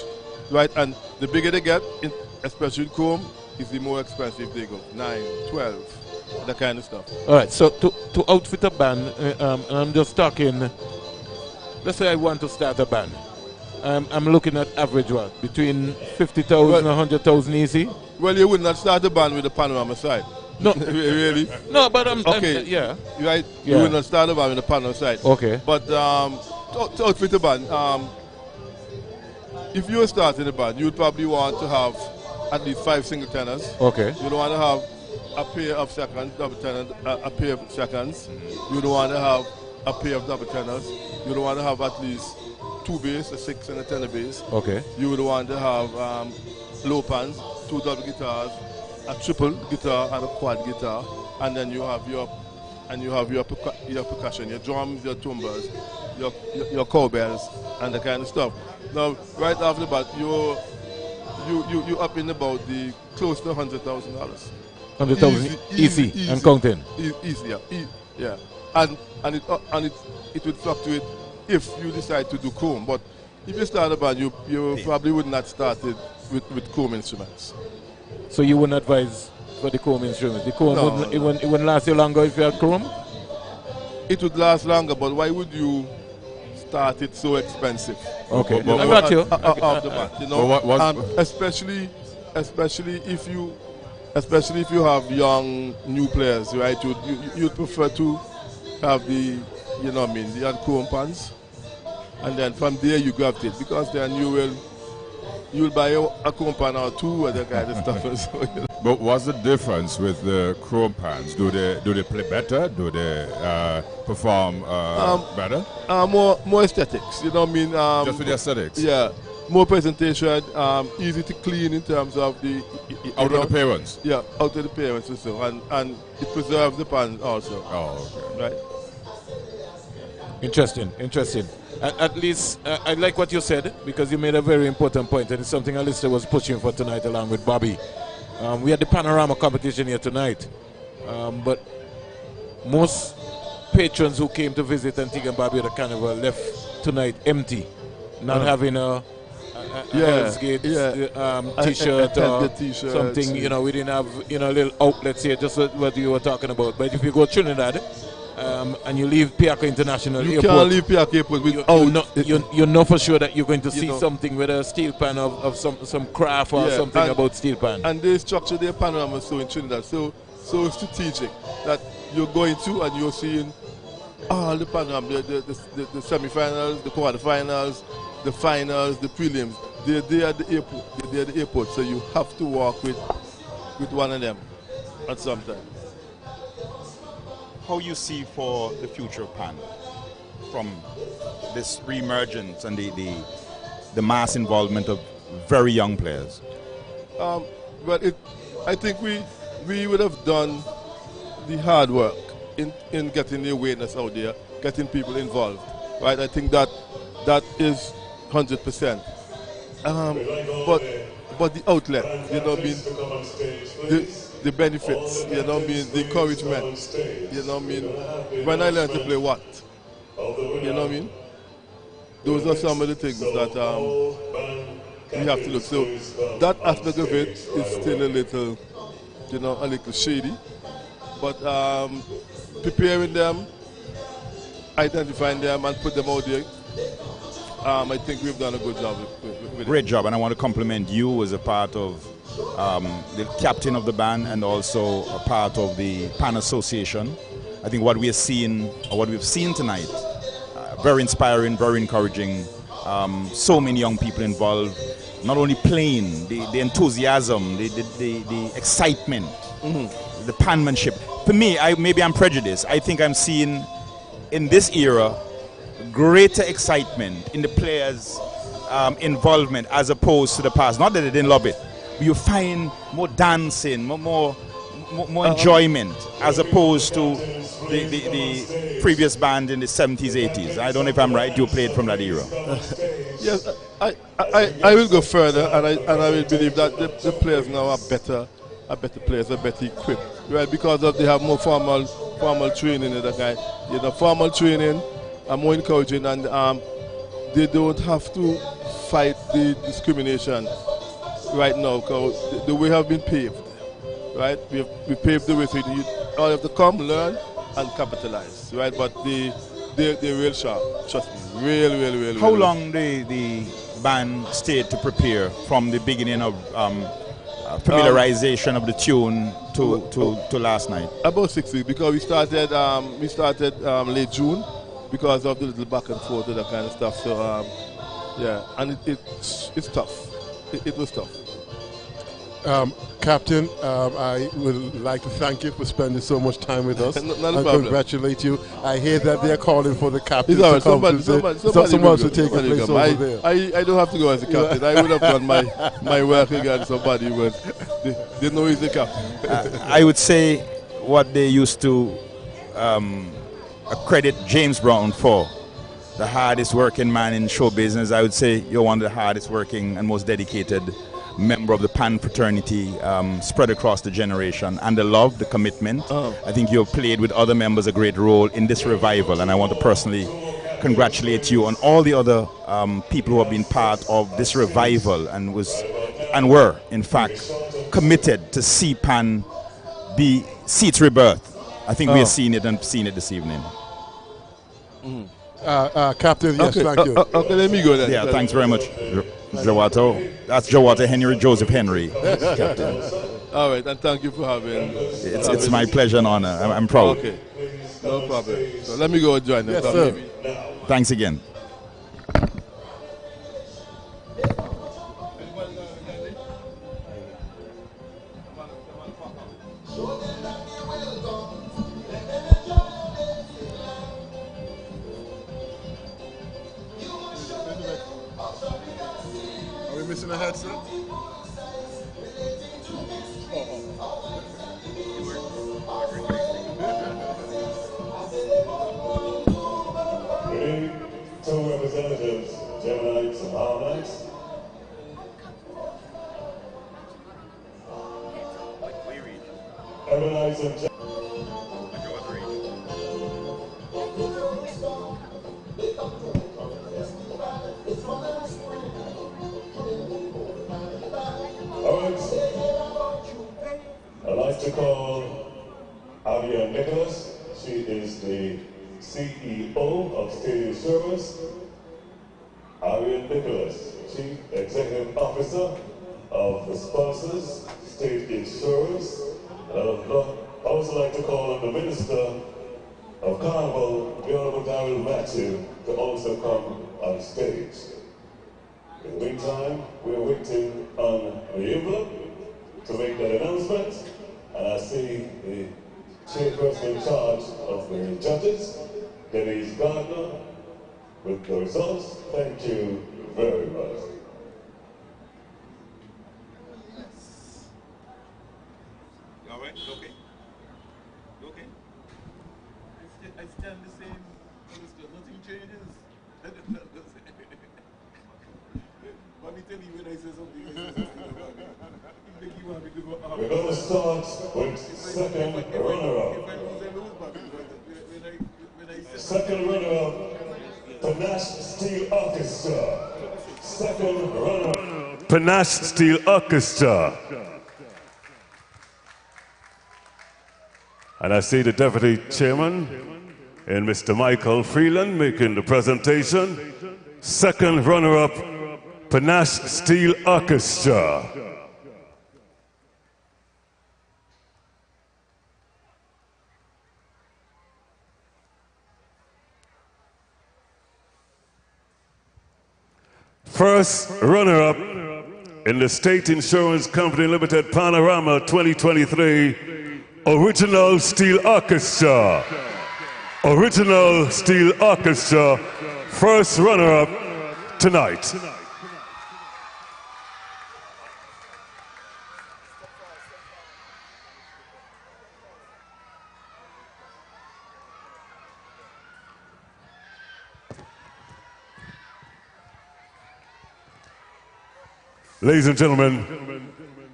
Right? And the bigger they get, especially chrome, is the more expensive they go. 9, 12, that kind of stuff. All right, so to outfit a band, and I'm just talking, let's say I want to start a band. I'm looking at average what? Between 50,000 and 100,000 easy? Well, you would not start a band with the Panorama side. No. Really? No, but okay. Yeah. Right? Yeah. You would not start a band with the Panorama side. Okay. But to outfit a band, if you were starting a band, you would probably want to have at least 5 single tenors. Okay. You don't want to have a pair of seconds, double tenors, a pair of seconds. You don't want to have a pair of double tenors. You don't want to have at least 2 bass, a 6 and a tenor bass. Okay. You would want to have low pans, 2 double guitars, a triple guitar and a quad guitar, and then you have your percussion, your drums, your tumbas, your cowbells, and the kind of stuff. Now, right after the bat, you up in about the close to $100,000. 100,000 easy and counting. Easy, yeah. And it would fluctuate if you decide to do chrome. But if you start a band, you probably would not start it with chrome instruments. So you wouldn't advise for the chrome instruments? The chrome wouldn't last you longer if you had chrome? It would last longer, but why would you start it so expensive? Okay, I got you. Off the bat, you know, especially if you have young new players, right? You'd prefer to have the, you know what I mean, the unchrome pans, and then from there you gravitate, because then you'll buy a chrome pan or 2 other kind of stuff. So, you know. But what's the difference with the chrome pans? Do they play better? Do they perform better? More aesthetics, you know what I mean? Just with the aesthetics? Yeah. More presentation, easy to clean in terms of the... Out of the appearance? Yeah, out of the appearance and so. And it preserves the pan also. Oh, okay. Right. Interesting. At least I like what you said, because you made a very important point, and it's something Alistair was pushing for tonight along with Bobby. We had the Panorama competition here tonight, but most patrons who came to visit Antigua and Barbuda Carnival left tonight empty, not having a Hell's Gate t-shirt or something. You know, we didn't have a little outlet here, just what you were talking about. But if you go Trinidad, and you leave Piaco International Airport. You can't leave Piaco Airport without... You know for sure that you're going to see something with a steel pan of some craft or something about steel pan. And they structure their panorama so in Trinidad, so strategic, that you're going to and you're seeing all the panorama, the semi-finals, the quarter-finals, the finals, the prelims. They're there at the airport. So you have to walk with one of them at some time. How you see for the future of Pan from this re-emergence and the mass involvement of very young players? Well, I think we would have done the hard work in getting the awareness out there, getting people involved, right? I think that is 100%. But the outlet, you know what I mean? The benefits, you know what I mean, the encouragement, you know what I mean, when I learned to play what, you know what I mean, those are some of the things that we have to look. So that aspect of it is still a little, a little shady, but preparing them, identifying them and put them out there, I think we've done a good job with it. Great job, and I want to compliment you as a part of the captain of the band and also a part of the Pan Association. I think what we've seen tonight, very inspiring, very encouraging. So many young people involved, not only playing, the enthusiasm, the excitement, the panmanship. For me, maybe I'm prejudiced. I think I'm seeing in this era greater excitement in the players' involvement as opposed to the past. Not that they didn't love it. You find more dancing, more enjoyment as opposed to the previous band in the 70s, 80s. I don't know if I'm right. You played from that era. Yes, I will go further, and I will believe that the players now are better players, are better equipped, right? Because they have more formal training in that kind. Formal training are more encouraging, and they don't have to fight the discrimination right now, because the way have been paved. right? We paved the way so you all have to come, learn, and capitalize, right? But they're real sharp, trust me, real. How long the band stayed to prepare from the beginning of familiarization of the tune to last night? About 6 weeks, because we started late June because of the little back and forth and that kind of stuff. So yeah, and it's tough. It was tough. Captain, I would like to thank you for spending so much time with us. Not a and problem. Congratulate you. I hear that they're calling for the captain It's all right. to come. Someone should take a place over there. I don't have to go as a captain. I would have done my work against somebody, but they know he's the captain. I would say what they used to credit James Brown for, the hardest working man in show business. I would say you're one of the hardest working and most dedicated member of the Pan fraternity, spread across the generation, and the love, the commitment. I think you've played with other members a great role in this revival, and I want to personally congratulate you on all the other people who have been part of this revival and were in fact committed to see Pan see its rebirth. I think we have seen it and seen it this evening. Captain, yes, thank you. Okay, let me go then. Yeah, thanks very much, Jowato. That's Jowato Henry, Joseph Henry, Captain. All right, and thank you for having. It's my pleasure and honor. I'm proud. Okay, no problem. So let me go and join them. Yes, sir. Thanks again. Missing a headset? Good evening to representatives, Ebonites and Harmonites. Ebonites and I'd like to call Javier Nicholas. She is the CEO of Stadium Service. Javier Nicholas, Chief Executive Officer of the sponsors, State Insurance. And I'd also like to call on the Minister of Carnival, the Honorable Darrell Matthew, to also come on stage. In the meantime, we're waiting on the envelope to make that announcement, and I see the chairperson in charge of the judges, Denise Gardner, with the results. Thank you very much. All right, okay. Okay. I stand the same. Nothing changes. Let me tell you when I say something. We're going to start with second runner-up. Second runner-up, Panache Steel Orchestra. Second runner-up, Panache Steel Orchestra. And I see the Deputy Chairman and Mr. Michael Freeland making the presentation. Second runner-up, Panache Steel Orchestra. First runner-up in the State Insurance Company Limited Panorama 2023, Original Steel Orchestra. Original Steel Orchestra, first runner-up tonight. Ladies and gentlemen,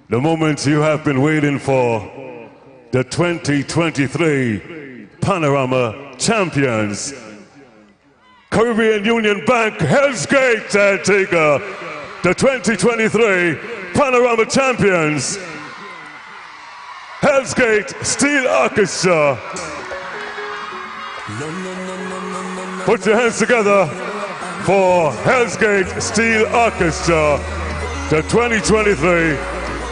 the moment you have been waiting for, the 2023 Panorama champions, Caribbean Union Bank, Hell's Gate, Antigua, the 2023 Panorama champions, Hell's Gate Steel Orchestra. Put your hands together for Hell's Gate Steel Orchestra, the 2023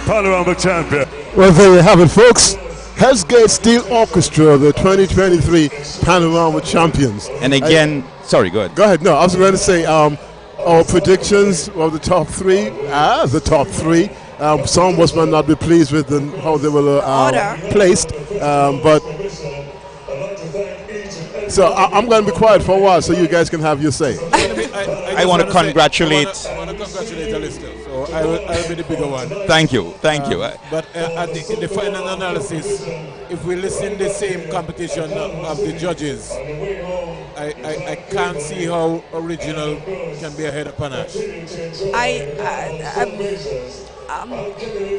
Panorama champion. Well, there you have it, folks. Hell's Gate Steel Orchestra, the 2023 Panorama champions. And again, sorry, go ahead. Go ahead. No, I was going to say our predictions of the top three. The top three. Some of us might not be pleased with how they were placed, but so I'm going to be quiet for a while so you guys can have your say. I want to congratulate. I want to congratulate the listeners. So I'll be the bigger one. Thank you, thank you. But in the final analysis, if we listen the same competition of the judges, I can't see how original can be ahead of Panache.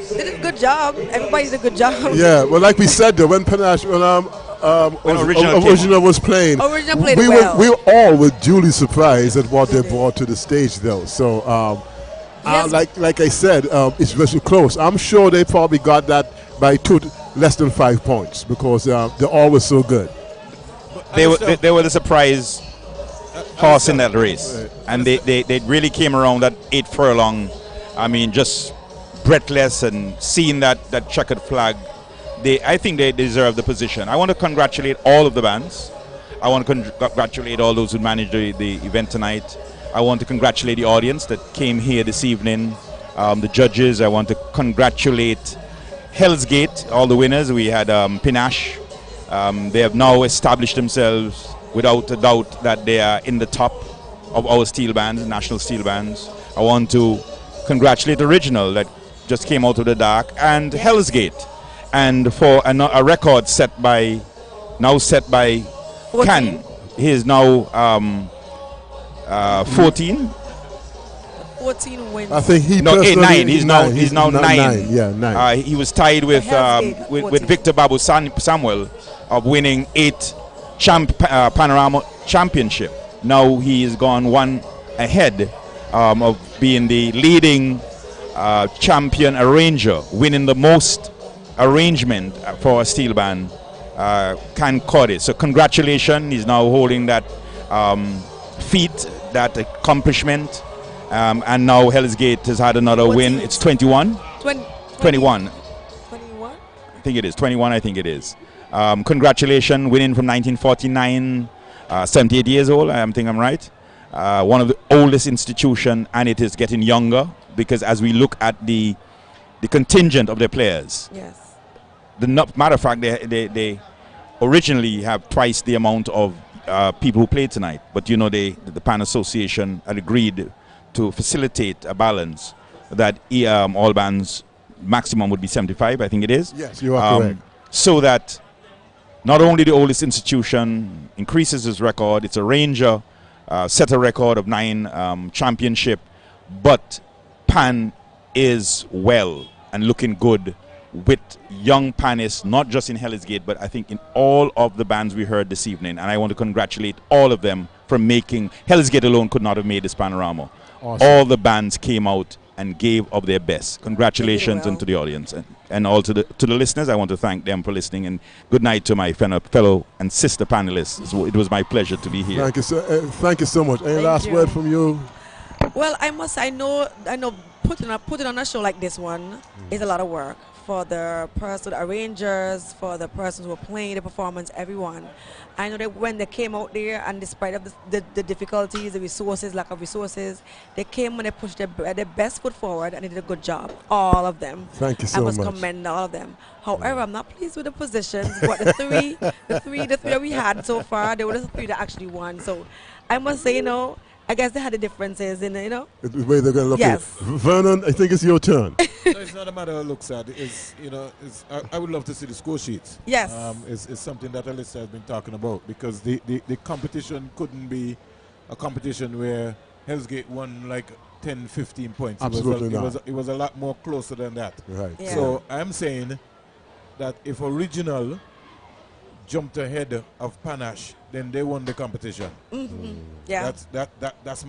Did a good job. Everybody did a good job. Yeah, well, like we said, though, when Panache, when original was playing, we all were duly surprised at what they brought to the stage, though. So, like I said, it's very close. I'm sure they probably got that by less than 5 points because they're always so good. They were the surprise horse in that race, and they really came around that 8 furlong. I mean, just breathless and seeing that checkered flag. I think they deserve the position. I want to congratulate all of the bands. I want to congratulate all those who managed the event tonight. I want to congratulate the audience that came here this evening, the judges. I want to congratulate Hell's Gate, all the winners. We had Panache. They have now established themselves without a doubt that they are in the top of our steel bands, national steel bands. I want to congratulate Original that just came out of the dark, and Hell's Gate, and for a record set by Can. He is now 14. 14 wins. I think he nine. He's now 9. Yeah, 9. He was tied with Victor Babu Samuel of winning 8 Panorama championship. Now he has gone one ahead of being the leading champion arranger, winning the most arrangement for a steel band. Can Cordis. So congratulations, he's now holding that feat, that accomplishment, and now Hell's Gate has had another win. It's 21? 21. 21? I think it is. 21, I think it is. Congratulations, winning from 1949, 78 years old, I think I'm right. One of the oldest institutions, and it is getting younger because as we look at the contingent of their players. Yes. The matter of fact, they originally have twice the amount of people who played tonight, but you know the Pan Association had agreed to facilitate a balance that all bands maximum would be 75, I think it is. Yes, you are correct. So that not only the oldest institution increases its record, it's a ranger, set a record of 9 championship, but Pan is well and looking good with young panists, not just in Hell's Gate, but I think in all of the bands we heard this evening. And I want to congratulate all of them for making, Hell's Gate alone could not have made this panorama. Awesome. All the bands came out and gave of their best. Congratulations and to the audience. And all to the listeners, I want to thank them for listening. And good night to my fellow and sister panelists. So it was my pleasure to be here. Thank you so much. Any last word from you? Well, I know putting on a show like this one is a lot of work for the arrangers, for the persons who are playing the performance, everyone. I know that when they came out there, and despite of the difficulties, the resources, lack of resources, they came and they pushed their best foot forward, and they did a good job. All of them. Thank you so much. I must commend all of them. However, I'm not pleased with the positions, but the three that we had so far, they were the 3 that actually won. So I must say, I guess they had the differences in, the way they're going to look at it. Yes. Vernon, I think it's your turn. No, it's not a matter of looks at. I would love to see the score sheets. Yes. It's something that Alyssa has been talking about because the competition couldn't be a competition where Hell's Gate won like 10, 15 points. Absolutely not. It was a lot more closer than that. Right. Yeah. So I'm saying that if Original jumped ahead of Panache, then they won the competition. Mm-hmm. Yeah. That's